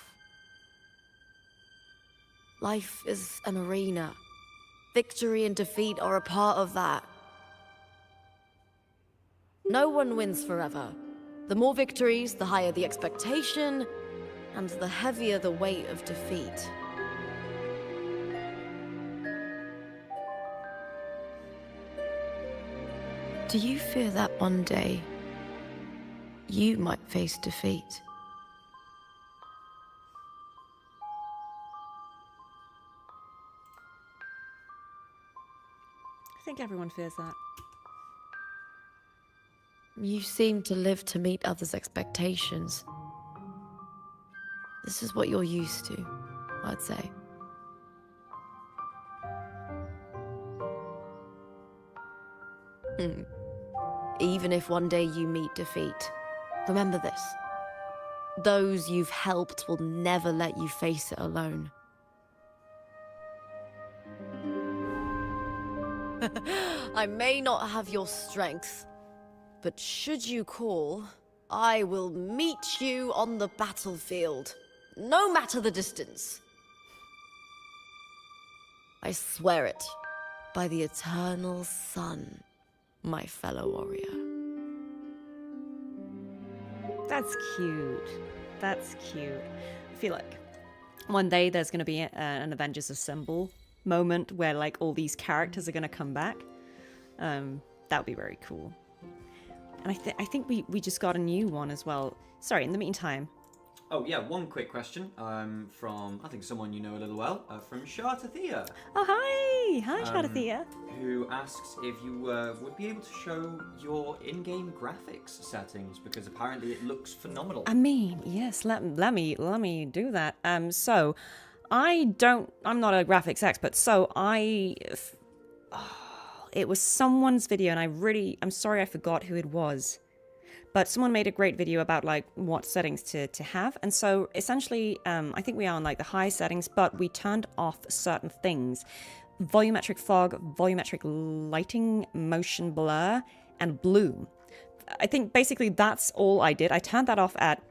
Life is an arena. Victory and defeat are a part of that. No one wins forever. The more victories, the higher the expectation, and the heavier the weight of defeat. Do you fear that one day you might face defeat? I think everyone fears that. You seem to live to meet others' expectations. This is what you're used to, I'd say. Even if one day you meet defeat, remember this. Those you've helped will never let you face it alone. I may not have your strength, but should you call, I will meet you on the battlefield, no matter the distance. I swear it, by the eternal sun, my fellow warrior. That's cute. That's cute. I feel like one day there's going to be an Avengers Assemble moment where like all these characters are going to come back. That would be very cool. And I think we just got a new one as well. Sorry, in the meantime. Oh yeah, one quick question from I think someone you know a little well, from Cartethyia. Oh hi, Cartethyia. Who asks if you would be able to show your in-game graphics settings because apparently it looks phenomenal. I mean, yes, let me do that. So I'm not a graphics expert, so it was someone's video, and I'm sorry I forgot who it was. But someone made a great video about like what settings to have. And so essentially, I think we are on like the high settings, but we turned off certain things. Volumetric fog, volumetric lighting, motion blur, and bloom. I think basically that's all I did. I turned that off at,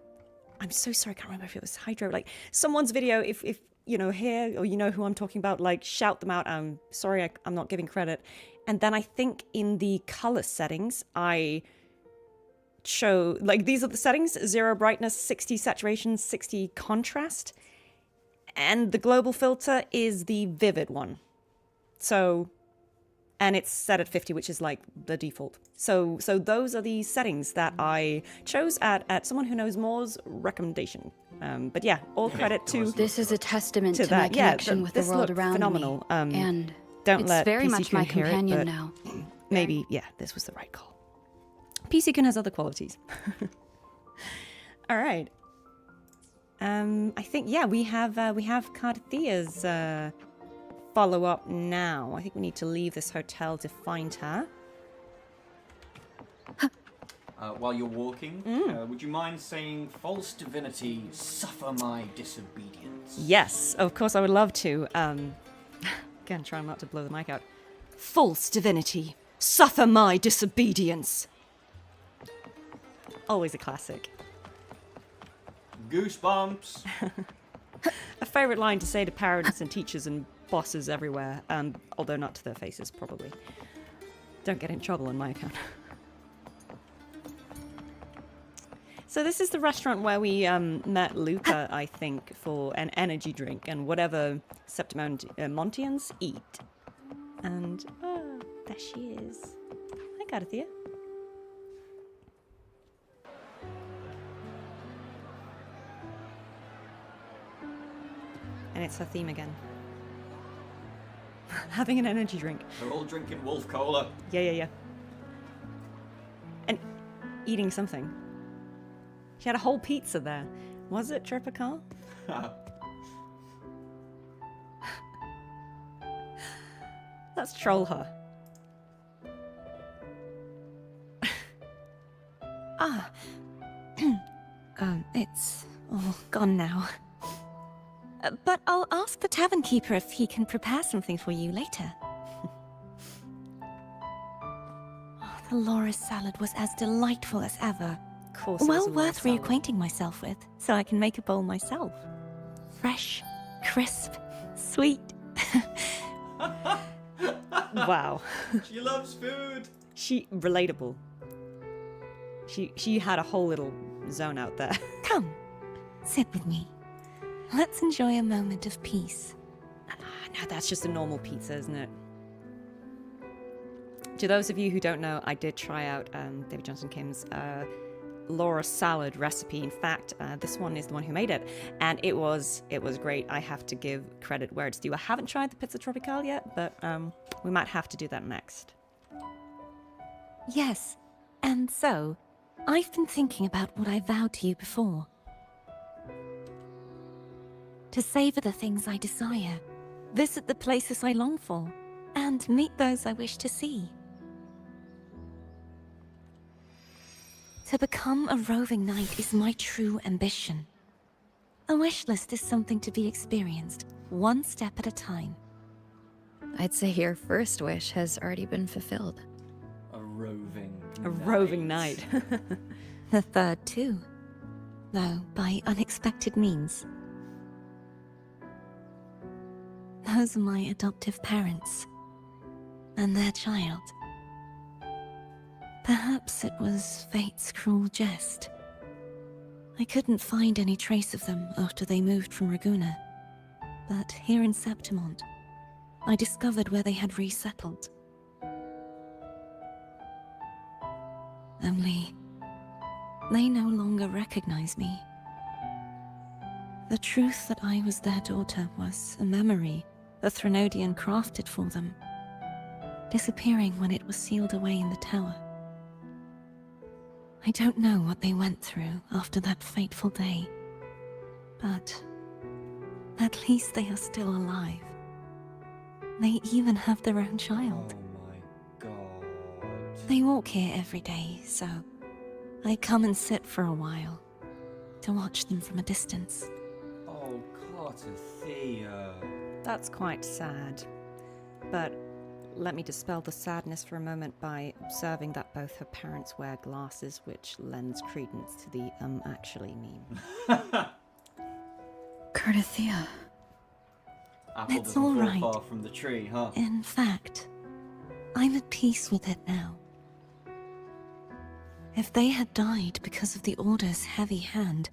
I'm so sorry, I can't remember if it was Hydro, like someone's video, if you know here, or you know who I'm talking about, like shout them out. I'm sorry, I'm not giving credit. And then I think in the color settings, I show, like these are the settings: 0 brightness, 60 saturation, 60 contrast. And the global filter is the vivid one. So, and it's set at 50, which is like the default. So those are the settings that I chose at someone who knows more's recommendation. But yeah, all credit to This is a testament to that. my connection with the this world looked around phenomenal. me. And don't it's let very PC much my hear it, companion but now. Maybe, yeah, this was the right call. PC has other qualities. All right. I think we have Cartethyia's follow up now. I think we need to leave this hotel to find her. While you're walking, would you mind saying, "False divinity, suffer my disobedience"? Yes, of course I would love to. Again, trying not to blow the mic out. False divinity, suffer my disobedience. Always a classic. Goosebumps. A favorite line to say to parents and teachers and bosses everywhere, although not to their faces, probably. Don't get in trouble on my account. So this is the restaurant where we met Lupa, I think, for an energy drink and whatever Septimontians eat. And, oh, there she is. Hi, Cartethyia. And it's her theme again. Having an energy drink. They're all drinking Wolf Cola. Yeah. And eating something. She had a whole pizza there. Was it Tropical? Let's troll her. It's all gone now. But I'll ask the tavern keeper if he can prepare something for you later. The Loris salad was as delightful as ever. course. Well worth reacquainting myself with, so I can make a bowl myself. Fresh, crisp, sweet. Wow. She loves food. Relatable. She had a whole little zone out there. Come, sit with me. Let's enjoy a moment of peace. No, that's just a normal pizza, isn't it? To those of you who don't know, I did try out David Johnson Kim's Laura salad recipe. In fact, this one is the one who made it, and it was great. I have to give credit where it's due. I haven't tried the pizza tropicale yet, but we might have to do that next. Yes, and so, I've been thinking about what I vowed to you before. To savor the things I desire, visit the places I long for, and meet those I wish to see. To become a roving knight is my true ambition. A wish list is something to be experienced, one step at a time. I'd say your first wish has already been fulfilled. A roving A roving knight. The third too, though by unexpected means. Those are my adoptive parents, and their child. Perhaps it was fate's cruel jest. I couldn't find any trace of them after they moved from Raguna, but here in Septimont, I discovered where they had resettled. Only, they no longer recognize me. The truth that I was their daughter was a memory the Threnodian crafted for them, disappearing when it was sealed away in the tower. I don't know what they went through after that fateful day, but at least they are still alive. They even have their own child. Oh my god. They walk here every day, so I come and sit for a while to watch them from a distance. Oh, Cartethyia. That's quite sad. But let me dispel the sadness for a moment by observing that both her parents wear glasses, which lends credence to the actually meme. Cartethyia. Apple It's doesn't all fall right. far from the tree, huh? In fact, I'm at peace with it now. If they had died because of the Order's heavy hand,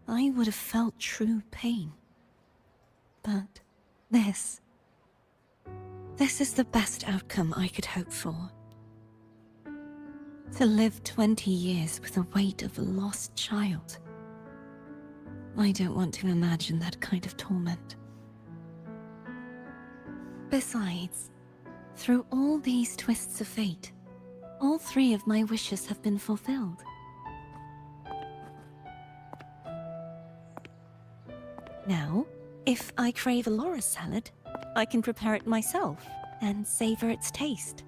I would have felt true pain. But this is the best outcome I could hope for. To live 20 years with the weight of a lost child. I don't want to imagine that kind of torment. Besides, through all these twists of fate, all three of my wishes have been fulfilled. Now, if I crave a Laura salad, I can prepare it myself and savor its taste.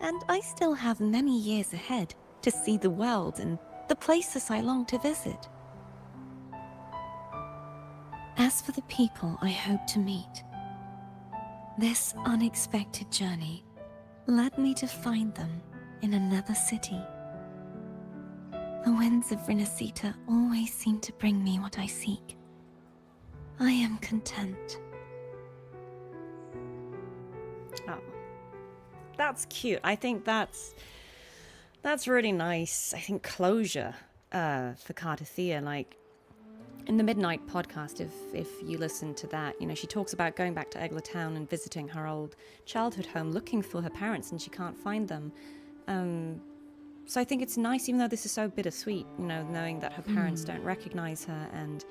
And I still have many years ahead to see the world and the places I long to visit. As for the people I hope to meet, this unexpected journey led me to find them in another city. The winds of Rinascita always seem to bring me what I seek. I am content. Oh, that's cute. I think that's really nice. I think closure for Cartethyia. Like in the Midnight podcast, if you listen to that, you know, she talks about going back to Egla Town and visiting her old childhood home, looking for her parents, and she can't find them. So I think it's nice, even though this is so bittersweet, you know, knowing that her parents don't recognize her and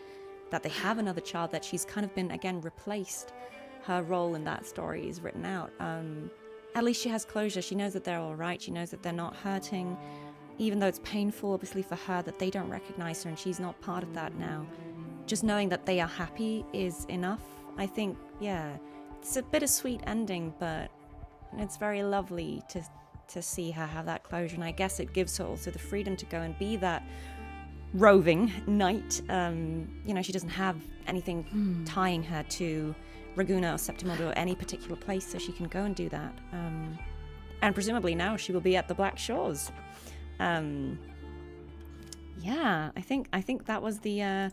that they have another child, that she's kind of been, again, replaced. Her role in that story is written out. At least she has closure. She knows that they're all right. She knows that they're not hurting, even though it's painful, obviously, for her that they don't recognize her and she's not part of that now. Just knowing that they are happy is enough. I think, yeah, it's a bittersweet ending, but it's very lovely to see her have that closure. And I guess it gives her also the freedom to go and be that roving knight. You know, she doesn't have anything tying her to Raguna or Septimont or any particular place, so she can go and do that. And presumably now she will be at the Black Shores. yeah, I think that was the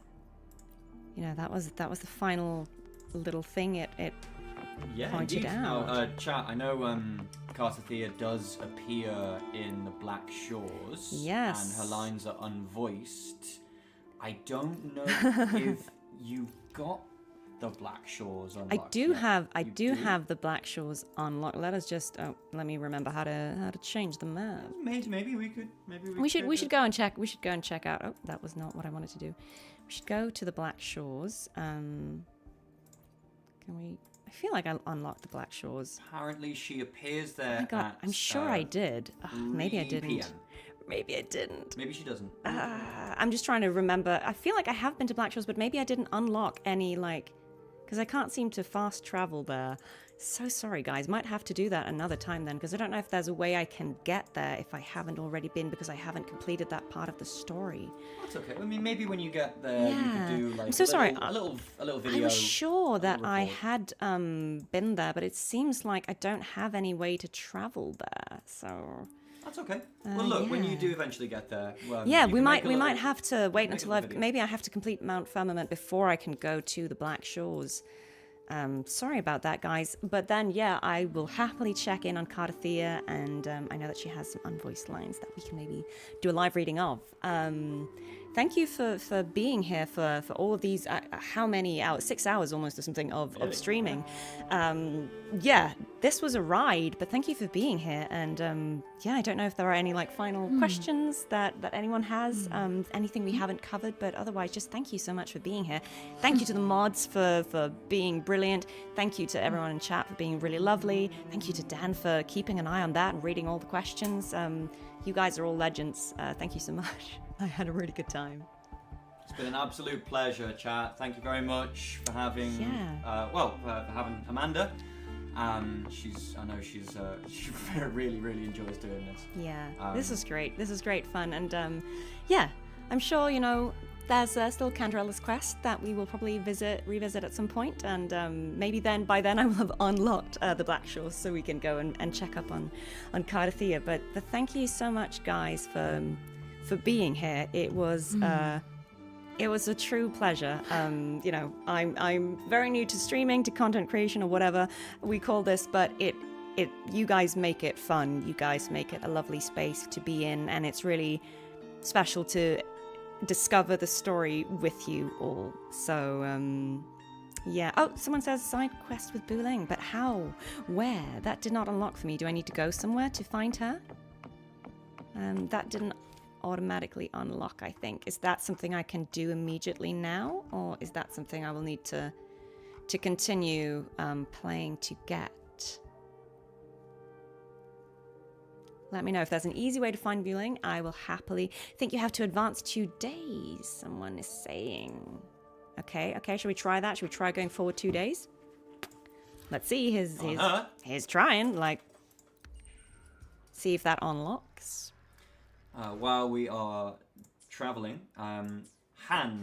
that was the final little thing it pointed indeed. out. Now, chat, I know Cartethyia does appear in the Black Shores. Yes. And her lines are unvoiced. I don't know if you've got the Black Shores unlocked. I do have the Black Shores unlocked. Let us just let me remember how to change the map. Maybe we could. We should go and check. We should go and check out. Oh, that was not what I wanted to do. We should go to the Black Shores. Can we? I feel like I unlocked the Black Shores. Apparently, she appears there. Oh my God, I'm sure I did. Maybe I 3 didn't. PM. Maybe I didn't. Maybe she doesn't. I'm just trying to remember. I feel like I have been to Black Shores, but maybe I didn't unlock any, because I can't seem to fast travel there. So sorry, guys. Might have to do that another time then, because I don't know if there's a way I can get there if I haven't already been, because I haven't completed that part of the story. That's okay. I mean, maybe when you get there, you could do I'm so sorry. a little video. I was sure that I had been there, but it seems like I don't have any way to travel there. So that's okay. Well, look, when you do eventually get there, we might have to wait until maybe I have to complete Mount Firmament before I can go to the Black Shores. Sorry about that, guys. But then, I will happily check in on Cartethyia, and I know that she has some unvoiced lines that we can maybe do a live reading of. Thank you for being here for all of these, how many hours? 6 hours almost or something of streaming. This was a ride, but thank you for being here. And I don't know if there are any final questions that anyone has, anything we haven't covered, but otherwise just thank you so much for being here. Thank you to the mods for being brilliant. Thank you to everyone in chat for being really lovely. Thank you to Dan for keeping an eye on that and reading all the questions. You guys are all legends. Thank you so much. I had a really good time. It's been an absolute pleasure, chat. Thank you very much for having, for having Amanda. I know she really, really enjoys doing this. Yeah, this is great. This is great fun, and I'm sure there's still Canderella's quest that we will probably revisit at some point, and maybe by then I will have unlocked the Black Shores, so we can go and check up on Cartethyia. But thank you so much, guys, for being here. It was a true pleasure. I'm very new to streaming, to content creation, or whatever we call this, but you guys make it fun. You guys make it a lovely space to be in, and it's really special to discover the story with you all. So oh, someone says side quest with Buling, but how? Where? That did not unlock for me. Do I need to go somewhere to find her? That didn't automatically unlock, I think. Is that something I can do immediately now, or is that something I will need to continue playing to get? Let me know if there's an easy way to find Buling. I will happily. I think you have to advance 2 days, someone is saying. Okay, should we try that? Should we try going forward 2 days? Let's see. He's trying, see if that unlocks. While we are traveling, Han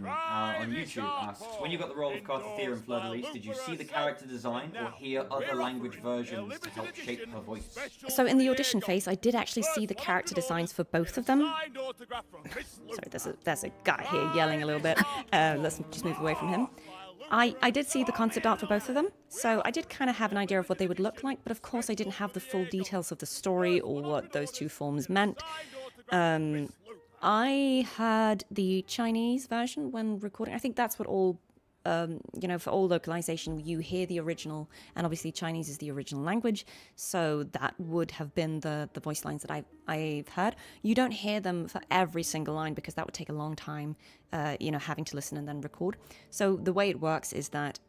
on YouTube asks, when you got the role of Cartethyia in Fleur de Lis, did you see the character design or hear other language versions to help shape her voice? So in the audition phase, I did actually see the character designs for both of them. Sorry, there's a guy here yelling a little bit. Let's just move away from him. I did see the concept art for both of them, so I did kind of have an idea of what they would look like, but of course I didn't have the full details of the story or what those two forms meant. I heard the Chinese version when recording. I think that's what all, for all localization, you hear the original, and obviously Chinese is the original language, so that would have been the voice lines that I've heard. You don't hear them for every single line because that would take a long time, having to listen and then record. So the way it works is that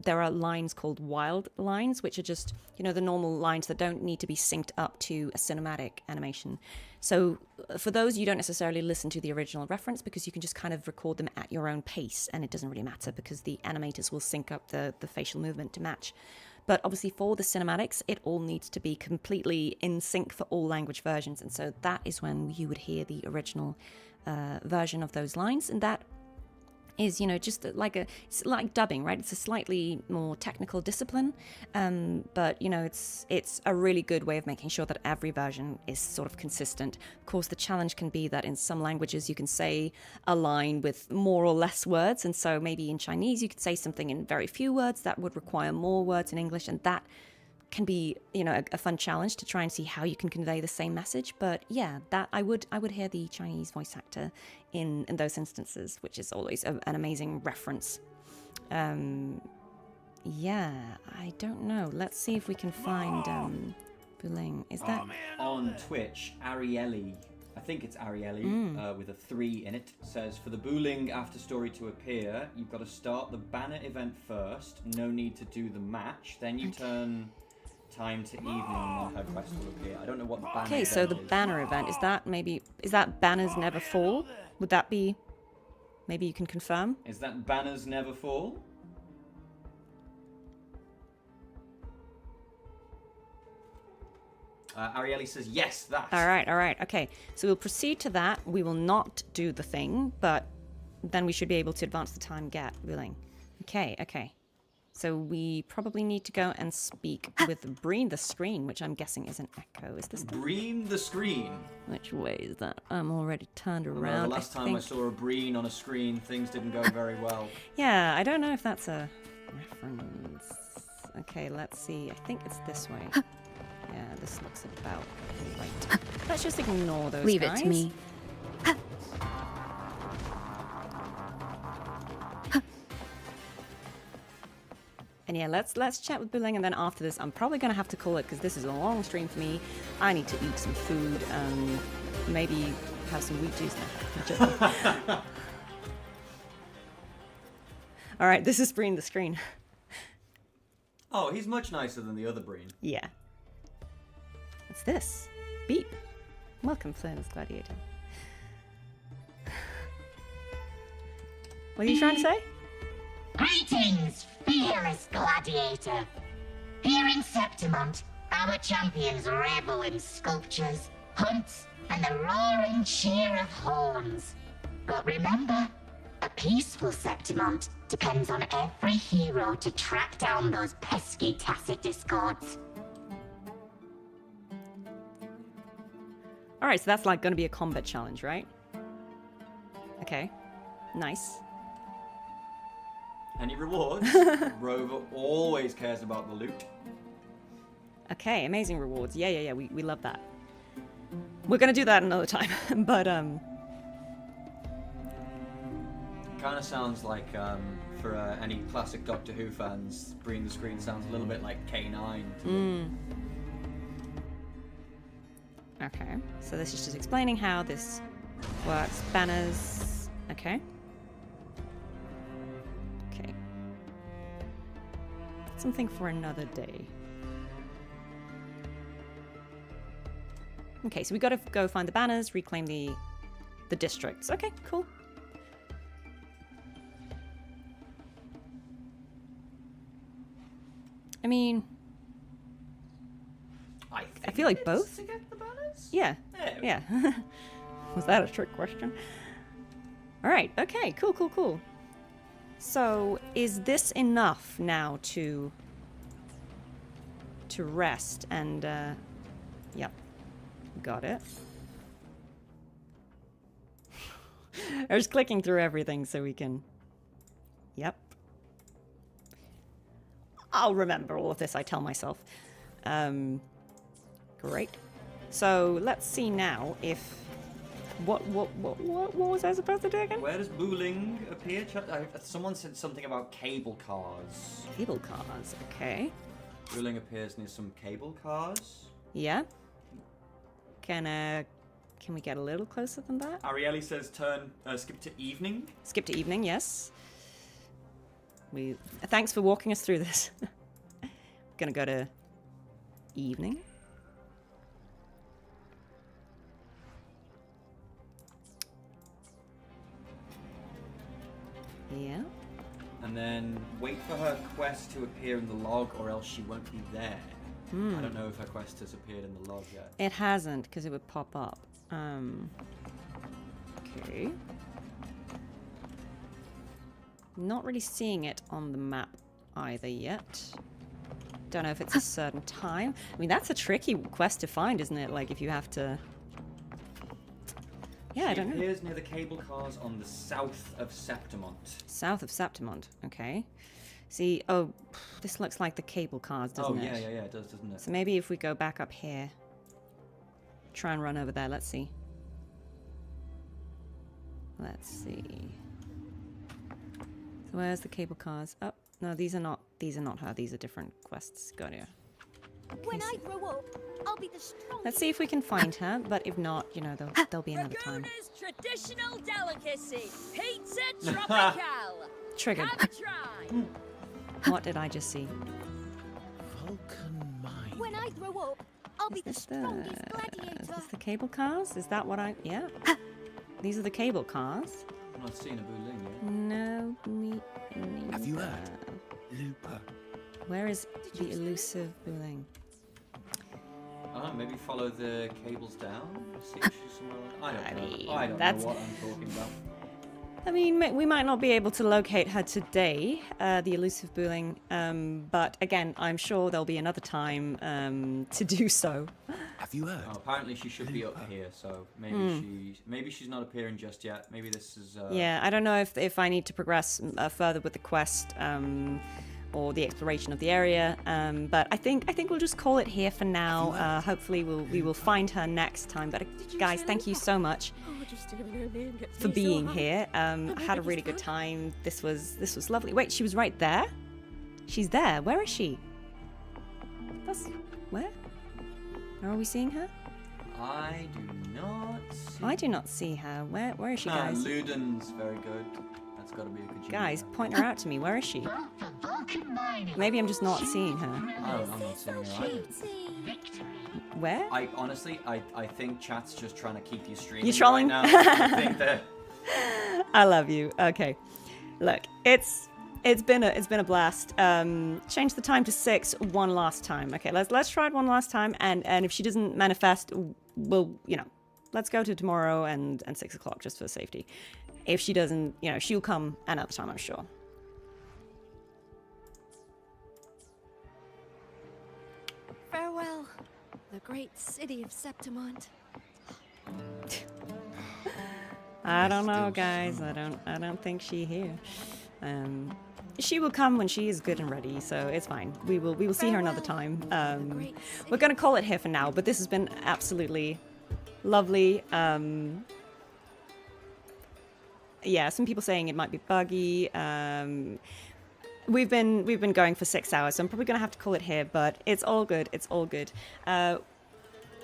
there are lines called wild lines, which are just, the normal lines that don't need to be synced up to a cinematic animation. So for those, you don't necessarily listen to the original reference because you can just kind of record them at your own pace, and it doesn't really matter because the animators will sync up the facial movement to match. But obviously for the cinematics, it all needs to be completely in sync for all language versions, and so that is when you would hear the original version of those lines, and that is, you know, just it's like dubbing, right? It's a slightly more technical discipline, but you know, it's a really good way of making sure that every version is sort of consistent. Of course, the challenge can be that in some languages you can say a line with more or less words, and so maybe in Chinese you could say something in very few words that would require more words in English, and that can be, you know, a fun challenge to try and see how you can convey the same message. But yeah, that I would hear the Chinese voice actor in those instances, which is always an amazing reference. Yeah, I don't know. Let's see if we can find Buling. Is that on Twitch? Arieli, I think it's Arieli, with a 3 in it, says, for the Buling after story to appear, you've got to start the banner event first. No need to do the match. Then you turn time to evening and her quest will appear. I don't know what the banner event so the is. banner event, is that Banners Never Fall? Would that be, maybe you can confirm? Is that Banners Never Fall? Arieli says yes, that. All right, okay. So we'll proceed to that. We will not do the thing, but then we should be able to advance the time gap, willing. Okay. So we probably need to go and speak with Breen the Screen, which I'm guessing is an echo. Is this the... Breen the Screen? Which way is that? I'm already turned Although around. the last time I saw a Breen on a screen, things didn't go very well. Yeah, I don't know if that's a reference. Okay, let's see. I think it's this way. Yeah, this looks about right. Let's just ignore those Leave guys. it to me. And yeah, let's chat with Buling, and then after this, I'm probably gonna have to call it because this is a long stream for me. I need to eat some food and maybe have some wheat juice now. All right, this is Breen the Screen. Oh, he's much nicer than the other Breen. Yeah. What's this? Beep. Welcome, Fearless Gladiator. What are you trying to say? Greetings, fearless gladiator. Here in Septimont, our champions revel in sculptures, hunts, and the roaring cheer of horns. But remember, a peaceful Septimont depends on every hero to track down those pesky tacit discords. All right, so that's like going to be a combat challenge, right? Okay, nice. Any rewards? Rover always cares about the loot. Okay, amazing rewards. Yeah, we love that. We're going to do that another time, but Kind of sounds like, for any classic Doctor Who fans, Breen the Screen sounds a little bit like K9 to me. Okay, so this is just explaining how this works. Banners. Okay. Something for another day. Okay, so we got to go find the banners, reclaim the districts. Okay, cool. I mean, I feel like both. To get the banners? Yeah. Yeah. Was that a trick question? All right. Okay. Cool. So, is this enough now to rest? And yep, got it. I was clicking through everything so we can. Yep. I'll remember all of this. I tell myself. Great. So let's see now if. What was I supposed to do again? Where does Buling appear? Someone said something about cable cars. Cable cars, okay. Buling appears near some cable cars. Yeah. Can we get a little closer than that? Arieli says skip to evening. Skip to evening, yes. Thanks for walking us through this. Gonna go to evening. Yeah. And then wait for her quest to appear in the log, or else she won't be there. I don't know if her quest has appeared in the log yet. It hasn't, because it would pop up. Okay. Not really seeing it on the map either yet. Don't know if it's a certain time. I mean, that's a tricky quest to find, isn't it? Like, if you have to... Yeah, I don't know. She appears near the cable cars on the south of Septimont. South of Septimont, okay. See, oh, this looks like the cable cars, doesn't it? Oh, yeah, it does, doesn't it? So maybe if we go back up here, try and run over there, let's see. Let's see. So where's the cable cars? Oh, no, these are not her, these are different quests. Got it. When I grow up, I'll be the strongest. Let's see if we can find her, but if not, you know, there'll be another time. Raguna's traditional delicacy, pizza tropical. Triggered. Have a try. What did I just see? Vulcan mine. When I grow up, I'll be the strongest gladiator. Is this the cable cars? Is that what I... Yeah. These are the cable cars. I'm not seeing a Buling yet. No, me neither. Have you heard? Lupa. Where is the elusive Buling? Maybe follow the cables down. See if she's somewhere around. I don't know what I'm talking about. I mean, we might not be able to locate her today, the elusive Buling, but again, I'm sure there'll be another time to do so. Have you heard? Oh, apparently she should be up here, so maybe she's not appearing just yet. Maybe this is. Yeah, I don't know if I need to progress further with the quest or the exploration of the area, but I think we'll just call it here for now. Hopefully, we will find her next time. But guys, thank you so much for being here. I had a really good time. This was lovely. Wait, she was right there. She's there. Where is she? Where? Are we seeing her? I do not see. I do not see her. Where is she, guys? Luden's very good. That's got to be a good. Guys, point her out to me. Where is she? Maybe I'm just not seeing her. I'm not seeing her either. Where? I honestly think chat's just trying to keep you streaming. You trolling? Right now. I think that. I love you. Okay, look, it's been a blast. Change the time to 6 one last time. Okay, let's try it one last time, and if she doesn't manifest, we'll let's go to tomorrow and 6 o'clock just for safety. If she doesn't, she'll come another time, I'm sure. Farewell, the great city of Septimont. I don't know, guys. I don't think she's here. She will come when she is good and ready, so it's fine. We will see her another time. We're gonna call it here for now, but this has been absolutely lovely. Yeah, some people saying it might be buggy. We've been going for 6 hours, so I'm probably gonna have to call it here, but it's all good. It's all good.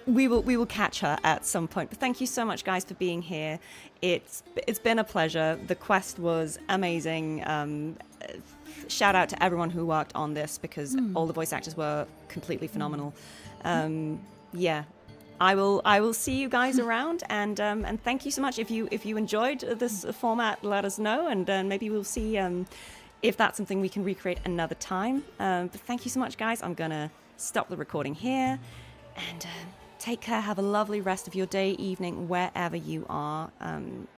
We will catch her at some point. But thank you so much, guys, for being here. It's been a pleasure. The quest was amazing. Shout out to everyone who worked on this because all the voice actors were completely phenomenal. Yeah, I will see you guys around, and thank you so much. If you enjoyed this format, let us know, and maybe we'll see if that's something we can recreate another time. But thank you so much, guys. I'm gonna stop the recording here, and take care. Have a lovely rest of your day, evening, wherever you are.